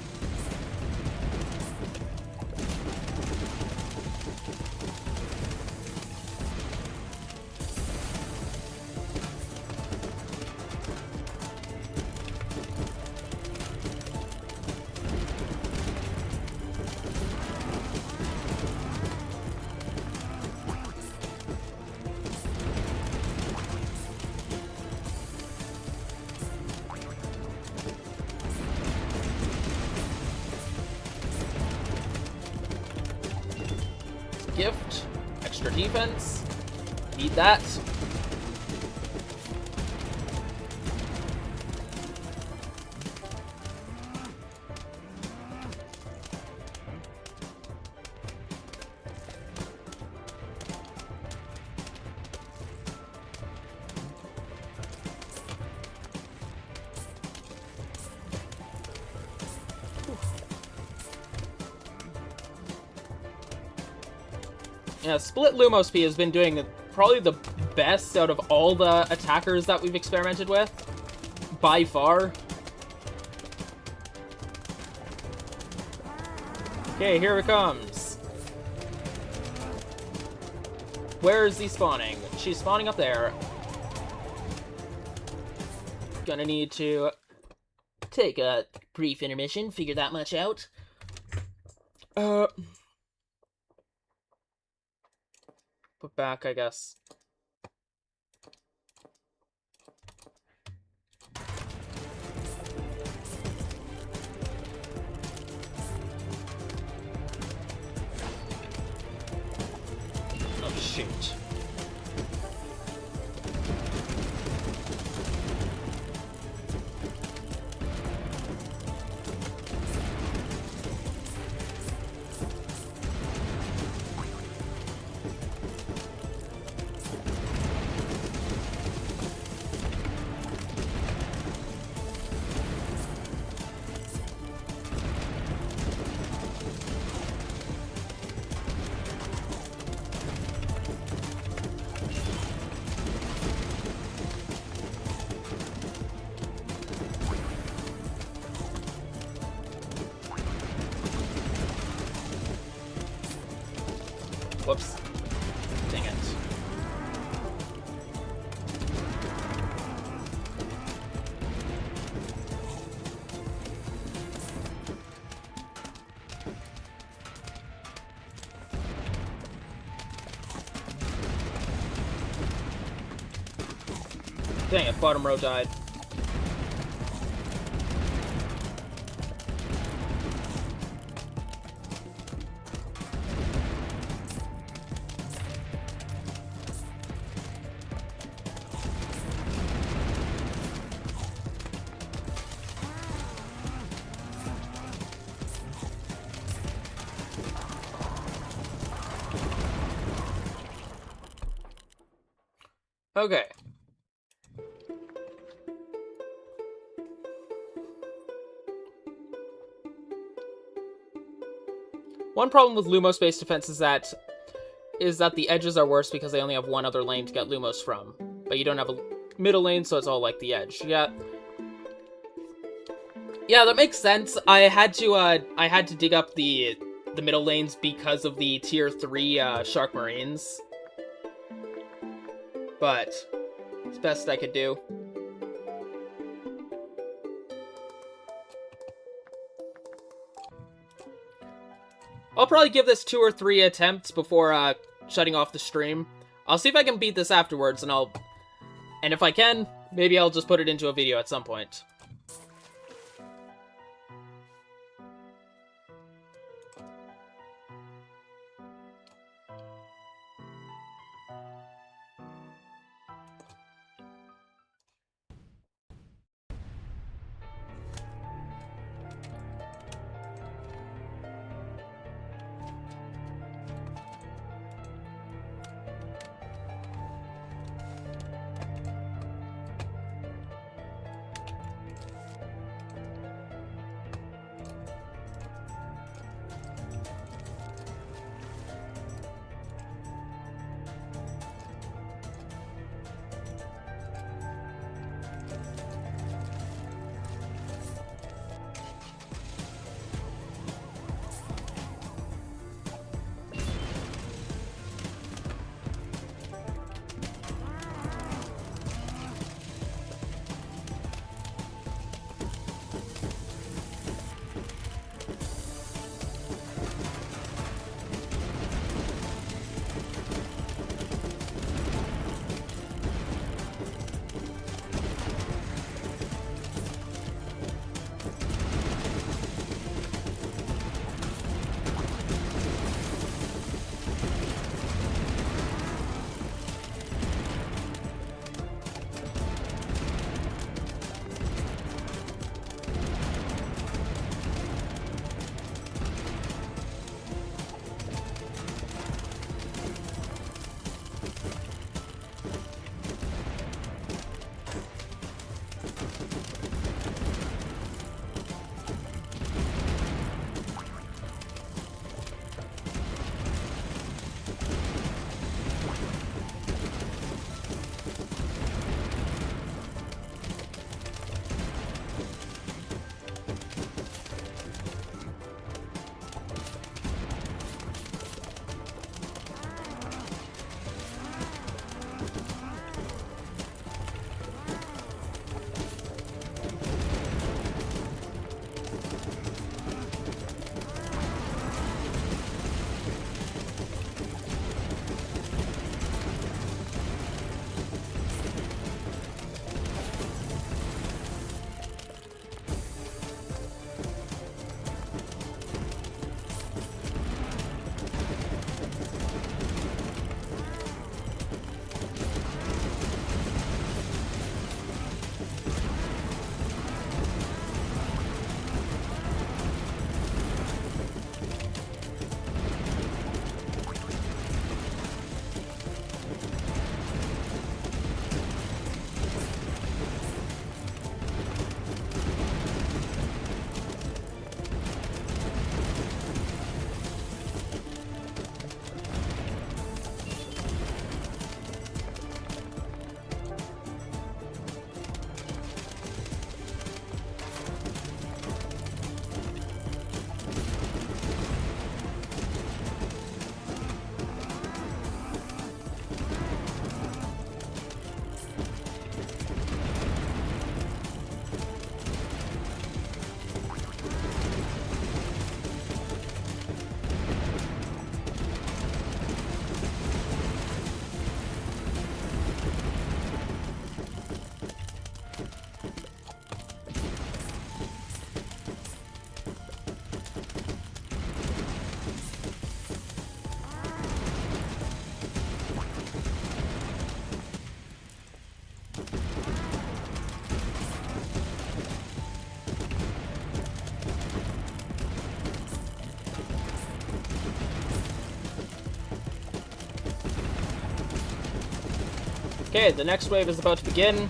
Gift, extra defense, need that. Yeah, Split Lumos P has been doing probably the best out of all the attackers that we've experimented with, by far. Okay, here it comes. Where is he spawning? She's spawning up there. Gonna need to take a brief intermission, figure that much out. Put back, I guess. Oh, shoot. Whoops. Dang it. Dang it, bottom row died. Okay. One problem with Lumos-based defense is that the edges are worse because they only have one other lane to get Lumos from. But you don't have a middle lane, so it's all like the edge. Yeah. Yeah, that makes sense. I had to dig up the middle lanes because of the tier 3 Shark Marines. But it's best I could do. I'll probably give this 2 or 3 attempts before shutting off the stream. I'll see if I can beat this afterwards, and if I can, maybe I'll just put it into a video at some point. Okay, the next wave is about to begin.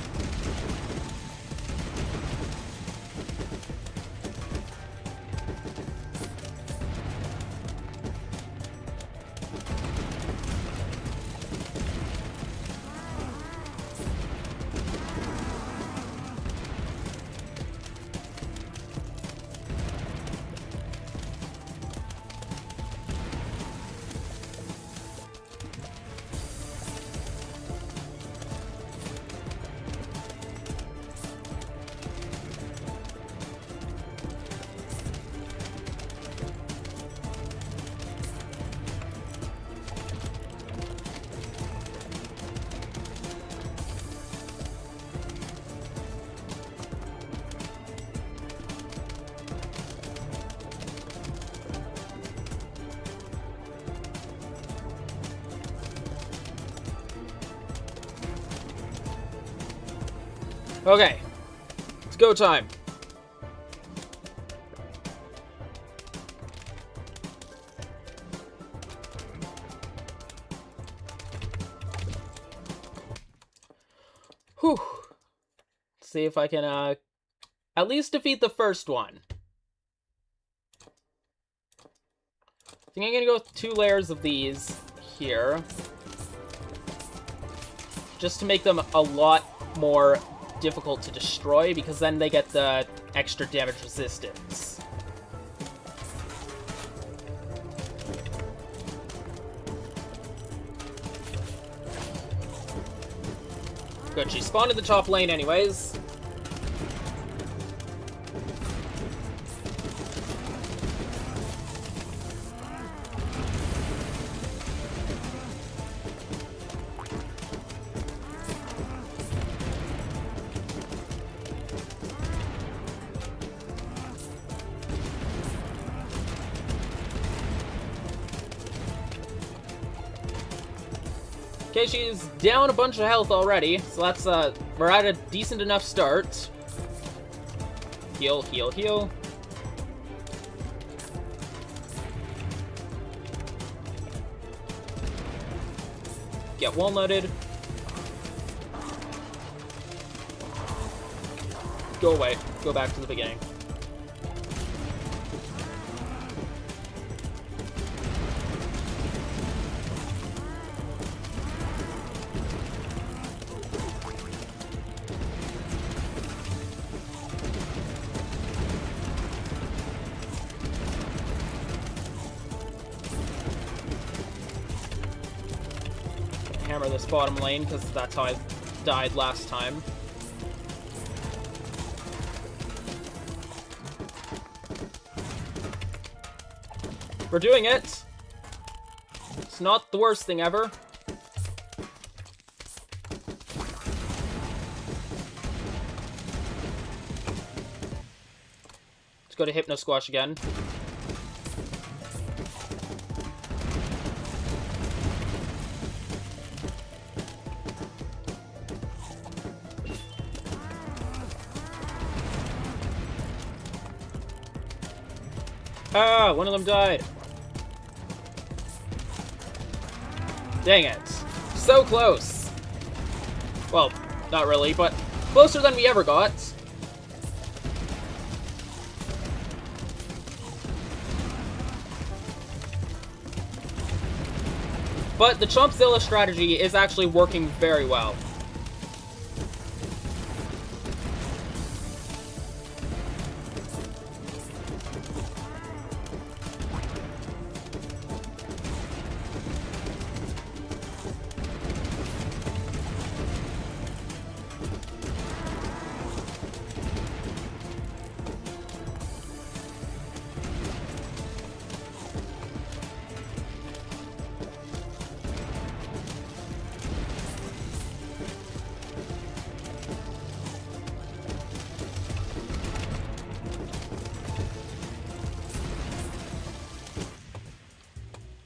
Okay, it's go time. Whew. Let's see if I can, at least defeat the first one. I think I'm gonna go with 2 layers of these here. Just to make them a lot more difficult to destroy, because then they get the extra damage resistance. Good, she spawned in the top lane anyways. Okay, she's down a bunch of health already, so that's, we're at a decent enough start. Heal, heal, heal. Get walnutted. Go away. Go back to the beginning. Hammer this bottom lane, because that's how I died last time. We're doing it! It's not the worst thing ever. Let's go to Hypno Squash again. Ah, one of them died. Dang it. So close. Well, not really, but closer than we ever got. But the Chompzilla strategy is actually working very well.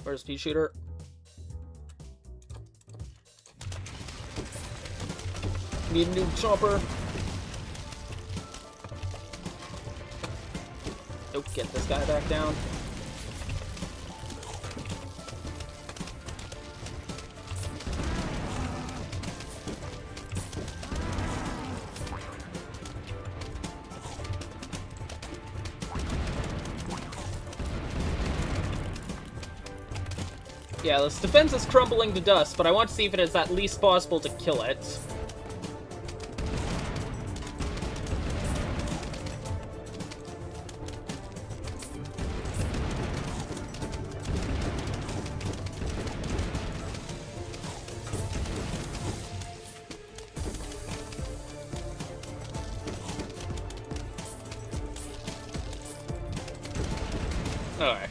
Where's Pea Shooter? Need a new chopper. Nope, get this guy back down. Yeah, this defense is crumbling to dust, but I want to see if it is at least possible to kill it. Alright.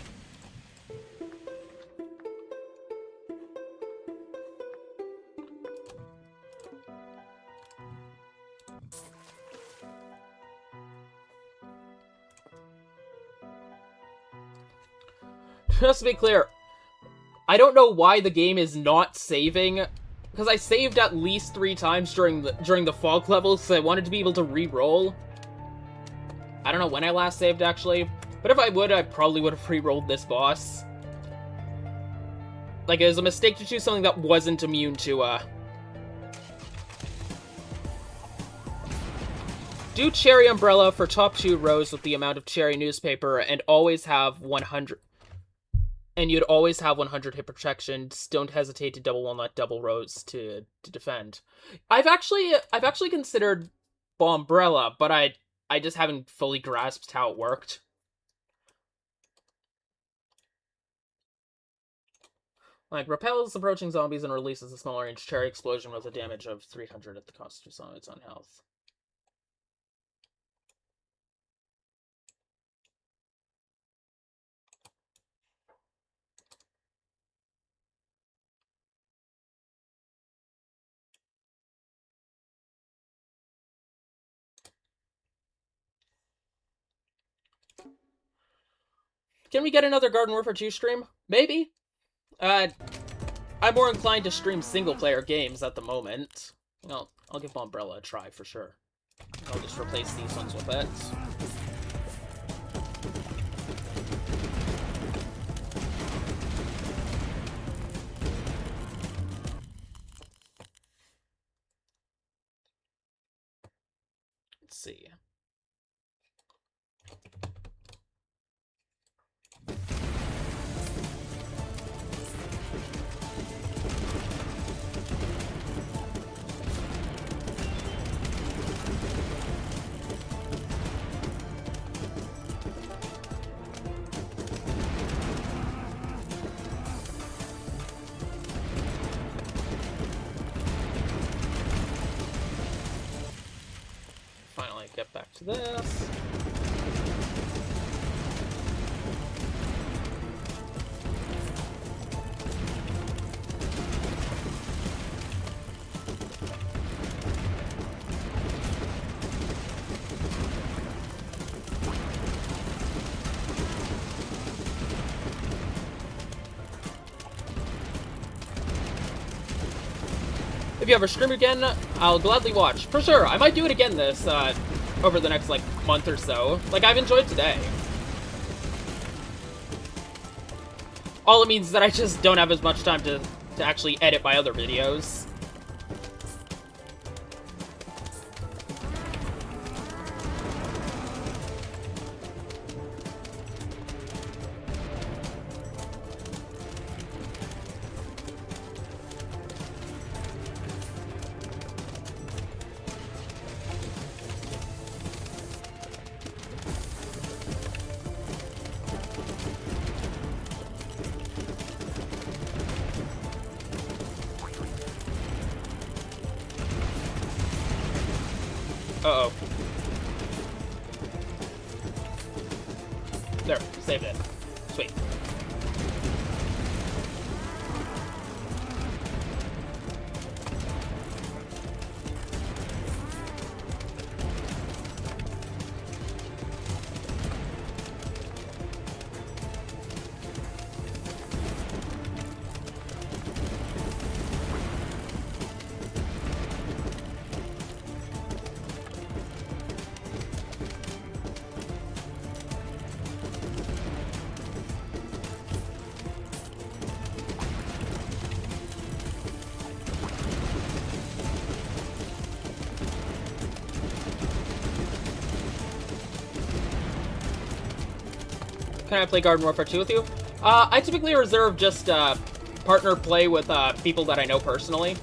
Just to be clear, I don't know why the game is not saving, because I saved at least 3 times during the fog levels, so I wanted to be able to re-roll. I don't know when I last saved, actually, but if I would, I probably would have re-rolled this boss. Like, it was a mistake to choose something that wasn't immune to, do Cherry Umbrella for top 2 rows with the amount of Cherry Newspaper, and always have 100... And you'd always have 100 hit protection. Don't hesitate to double walnut, double rows to defend. I've actually considered Bombrella, but I just haven't fully grasped how it worked. Like, repels approaching zombies and releases a small range cherry explosion with a damage of 300 at the cost of its own health. Can we get another Garden Warfare 2 stream? Maybe. I'm more inclined to stream single-player games at the moment. I'll give Umbrella a try for sure. I'll just replace these ones with it. Let's see. Finally get back to this. If you ever stream again, I'll gladly watch. For sure, I might do it again this, over the next, like, month or so. Like, I've enjoyed today. All it means is that I just don't have as much time to actually edit my other videos. Uh-oh. There, saved it. Sweet. Can I play Garden Warfare 2 with you? I typically reserve just, partner play with people that I know personally.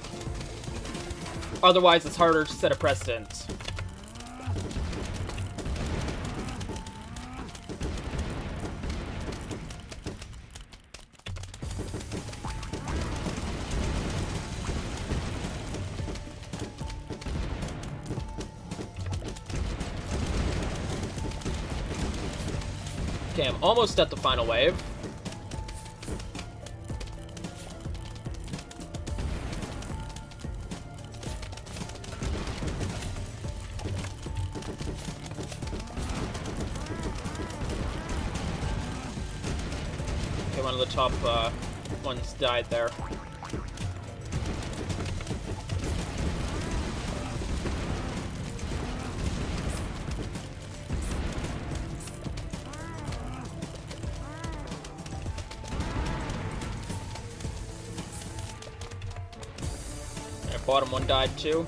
Otherwise, it's harder to set a precedent. Okay, I'm almost at the final wave. Okay, one of the top ones died there. Bottom one died too.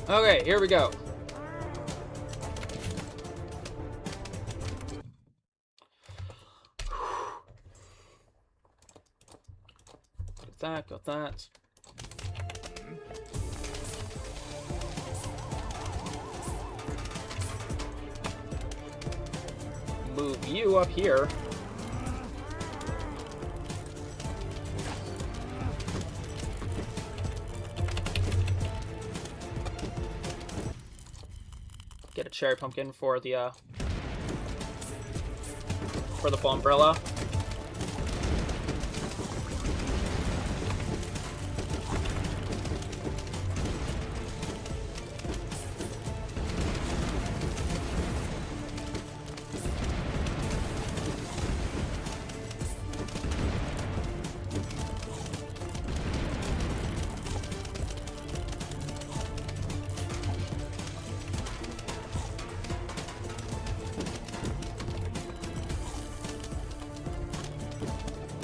Okay, here we go. Got that. Move you up here. Get a cherry pumpkin for the umbrella.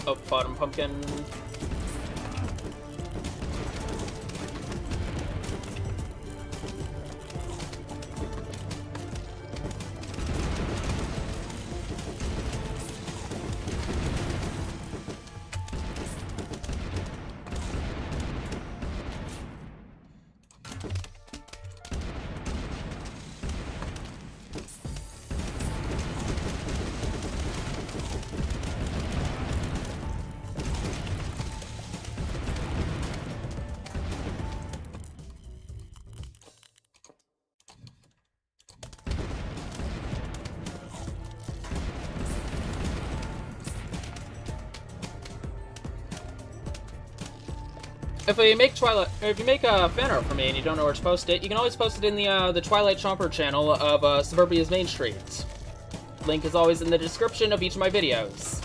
Oh, bottom pumpkin. If you make a fan art for me and you don't know where to post it, you can always post it in the Twilight Chomper channel of Suburbia's Main Street. Link is always in the description of each of my videos.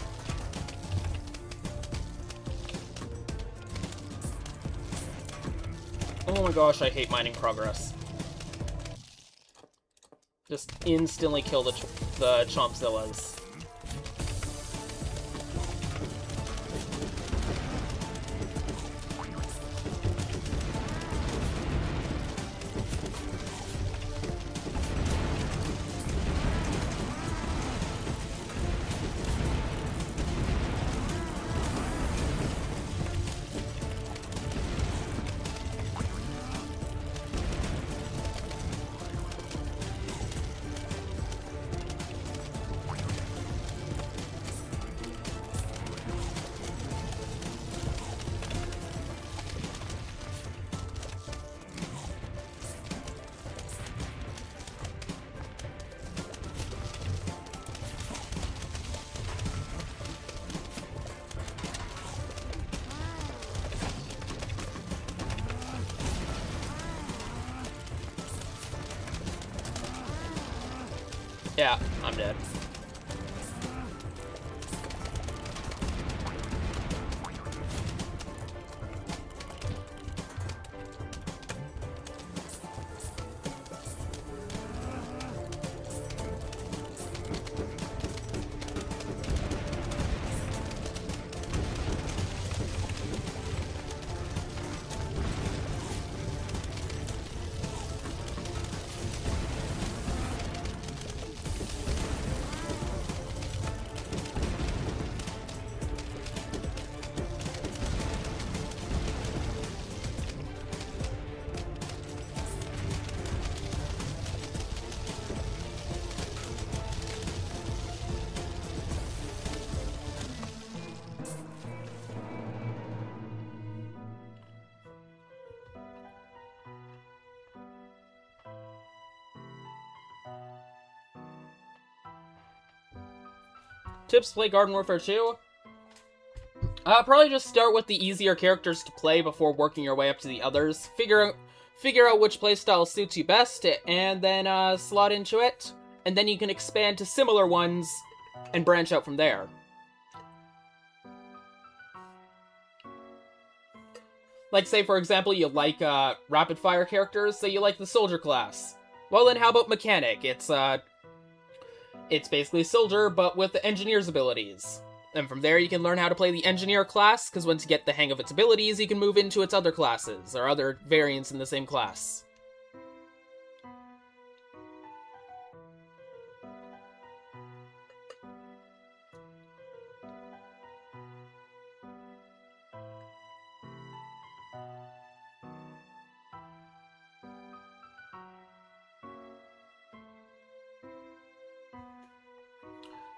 Oh my gosh, I hate mining progress. Just instantly kill the Chompzillas. Yeah, I'm dead. Tips to play Garden Warfare 2? Probably just start with the easier characters to play before working your way up to the others. Figure out which playstyle suits you best, and then slot into it. And then you can expand to similar ones and branch out from there. Like, say, for example, you like rapid-fire characters, so you like the Soldier class. Well, then how about Mechanic? It's basically Soldier, but with the Engineer's abilities. And from there, you can learn how to play the Engineer class, because once you get the hang of its abilities, you can move into its other classes, or other variants in the same class.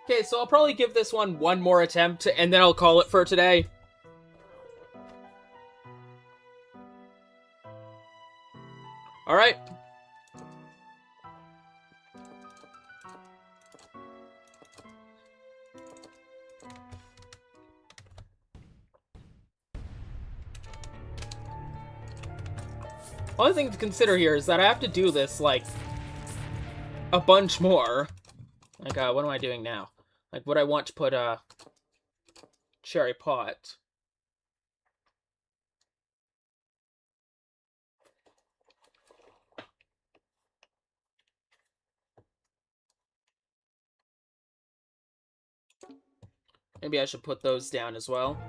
Okay, so I'll probably give this one more attempt, and then I'll call it for today. Alright. One thing to consider here is that I have to do this, like, a bunch more. Like, what am I doing now? Like, would I want to put a cherry pot? Maybe I should put those down as well.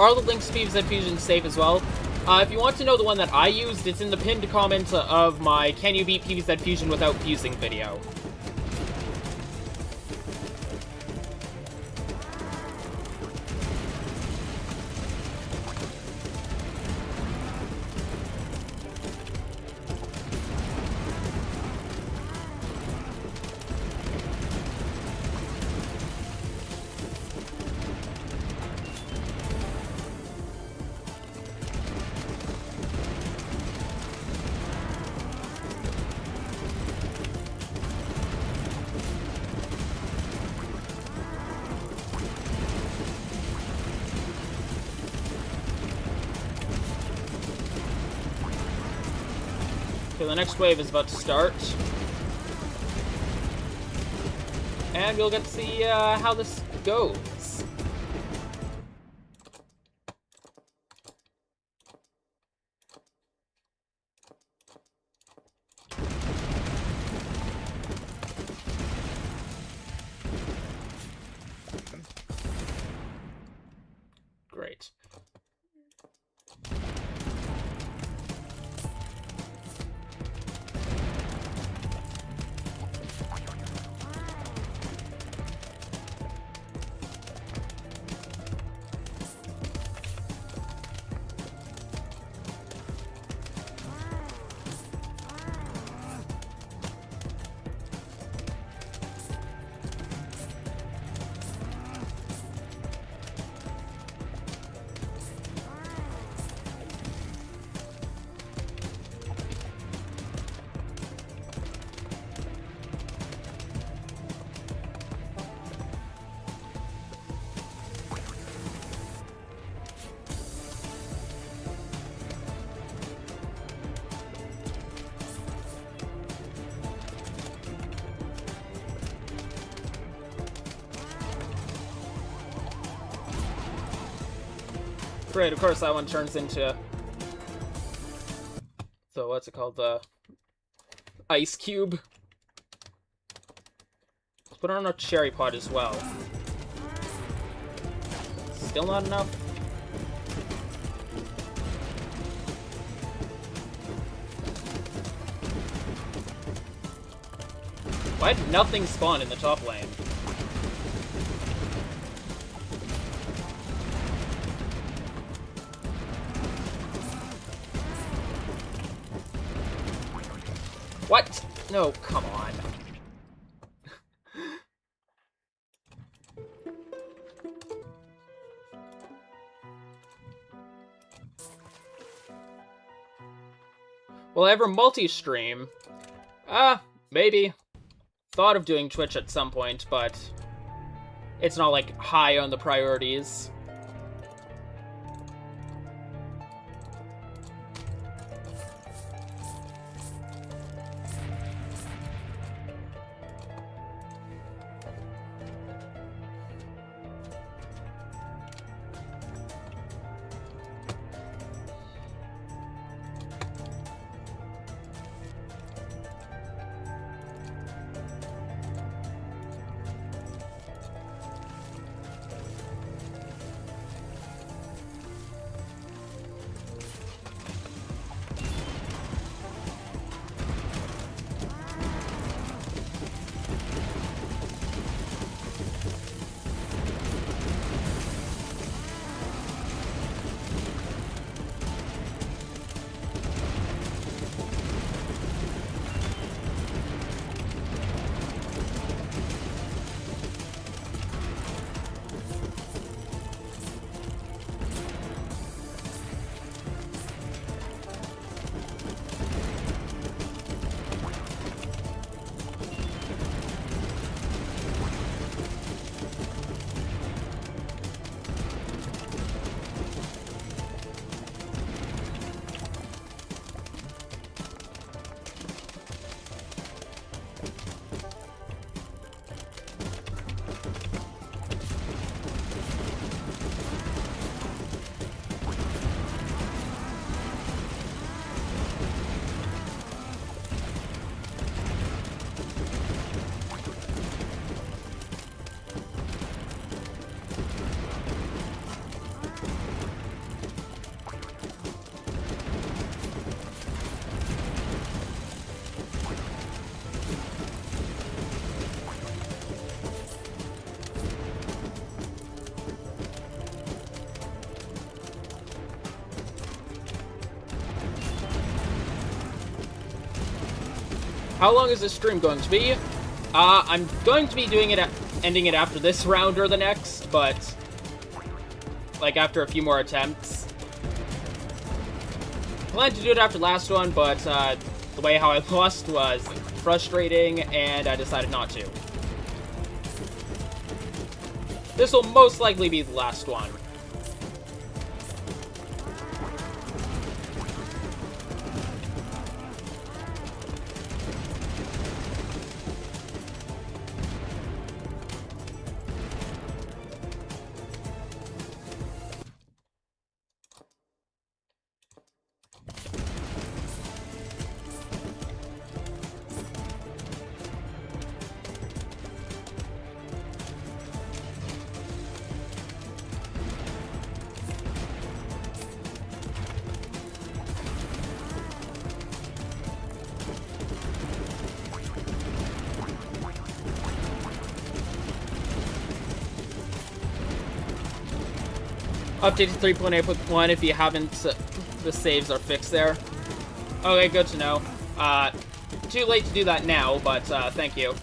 All the links to PvZ Fusion safe as well. If you want to know the one that I used, it's in the pinned comment of my Can You Beat PvZ Fusion Without Fusing video. Okay, the next wave is about to start. And we'll get to see how this goes. Great. Great, of course that one turns into... So what's it called? The ice cube. Let's put on a cherry pod as well. Still not enough. Why did nothing spawn in the top lane? What? No, come on. Will I ever multi-stream? Maybe. Thought of doing Twitch at some point, but it's not, like, high on the priorities. How long is this stream going to be? I'm going to be doing it, ending it after this round or the next, but like after a few more attempts. I planned to do it after last one, but the way how I lost was frustrating, and I decided not to. This will most likely be the last one. Updated 3.8.1 if you haven't, the saves are fixed there. Okay, good to know. Too late to do that now, but thank you.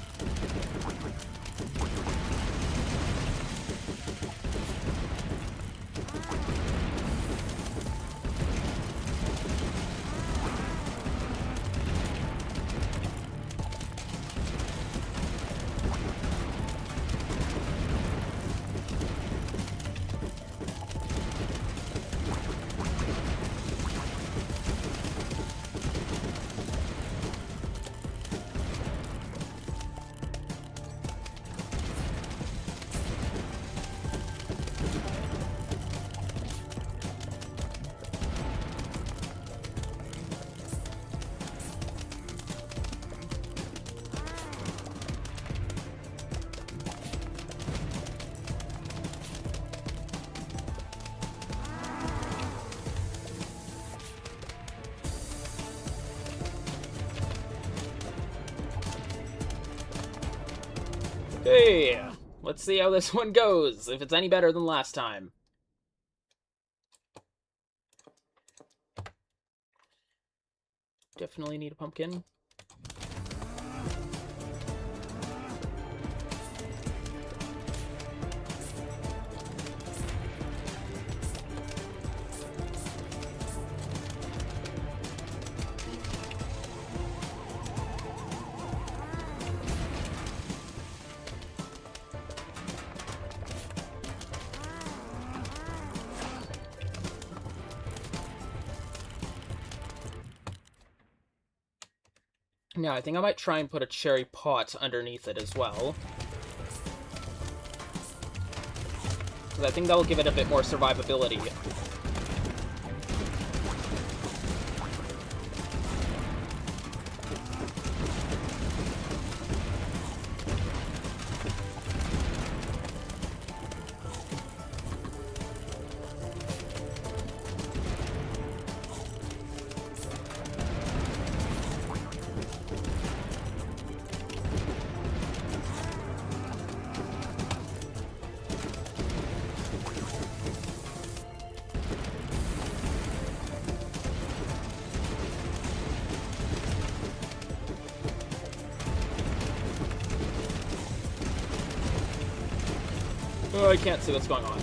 Okay, let's see how this one goes, if it's any better than last time. Definitely need a pumpkin. Yeah, I think I might try and put a cherry pot underneath it as well. Because I think that'll give it a bit more survivability. Oh, I can't see what's going on.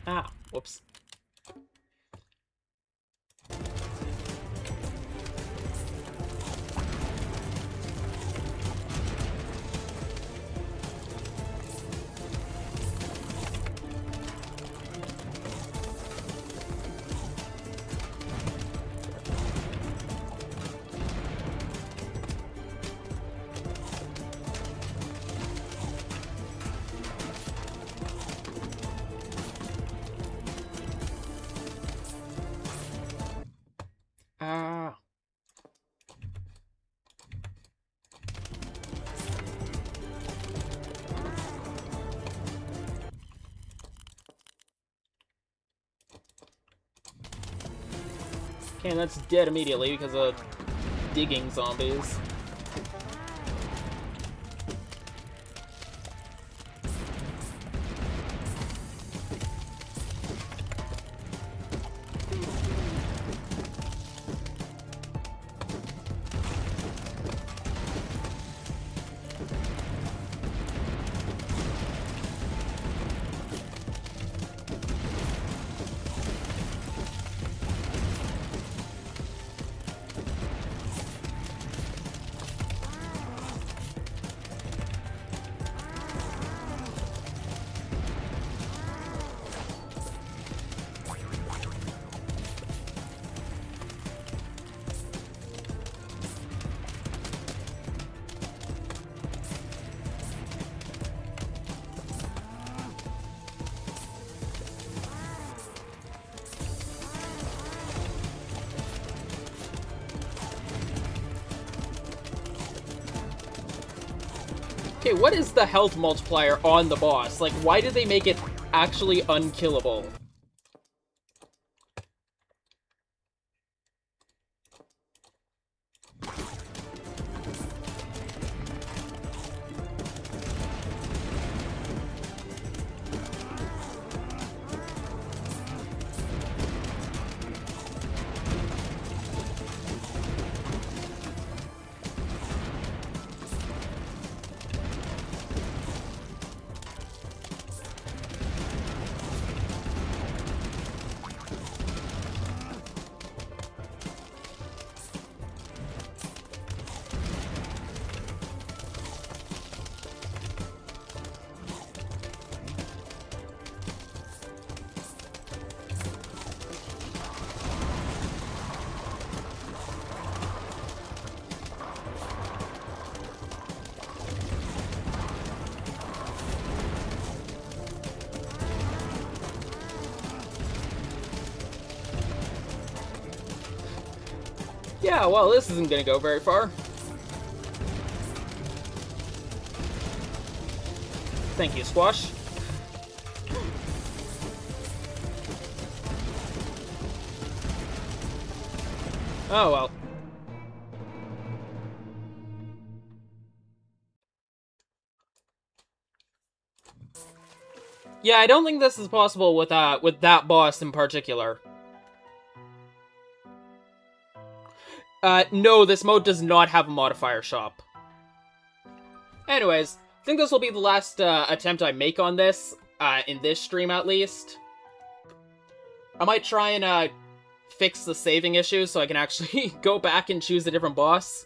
Ah, whoops. Ah. Okay, and that's dead immediately because of digging zombies. Okay, what is the health multiplier on the boss? Like, why did they make it actually unkillable? Yeah, well, this isn't gonna go very far. Thank you, Squash. Oh, well. Yeah, I don't think this is possible with that boss in particular. No, this mode does not have a modifier shop. Anyways, I think this will be the last attempt I make on this, in this stream at least. I might try and fix the saving issues so I can actually go back and choose a different boss.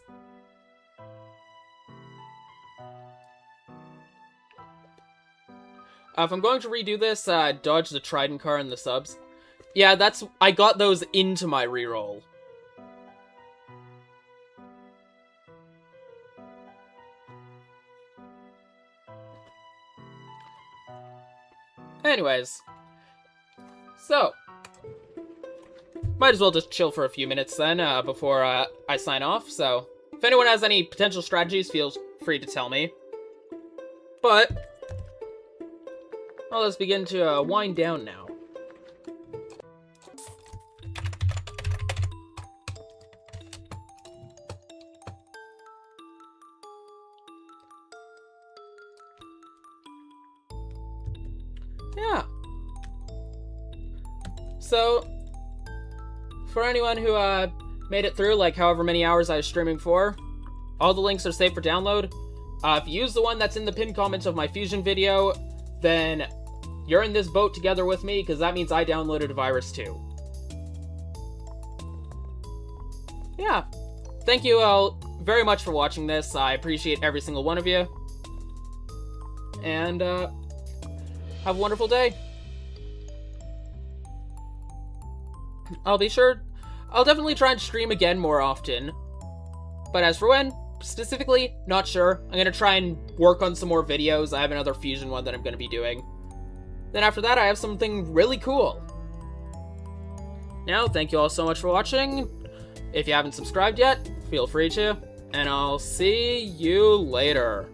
If I'm going to redo this, dodge the Trident car and the subs. Yeah, I got those into my reroll. Anyways, so, might as well just chill for a few minutes then, before I sign off, so, if anyone has any potential strategies, feel free to tell me. But, well, let's begin to wind down now. Yeah. So, for anyone who made it through, like however many hours I was streaming for, all the links are saved for download. If you use the one that's in the pinned comments of my Fusion video, then you're in this boat together with me, because that means I downloaded a virus too. Yeah. Thank you all very much for watching this. I appreciate every single one of you. And, have a wonderful day. I'll definitely try and stream again more often. But as for when, specifically, not sure. I'm gonna try and work on some more videos. I have another Fusion one that I'm gonna be doing. Then after that, I have something really cool. Now, thank you all so much for watching. If you haven't subscribed yet, feel free to. And I'll see you later.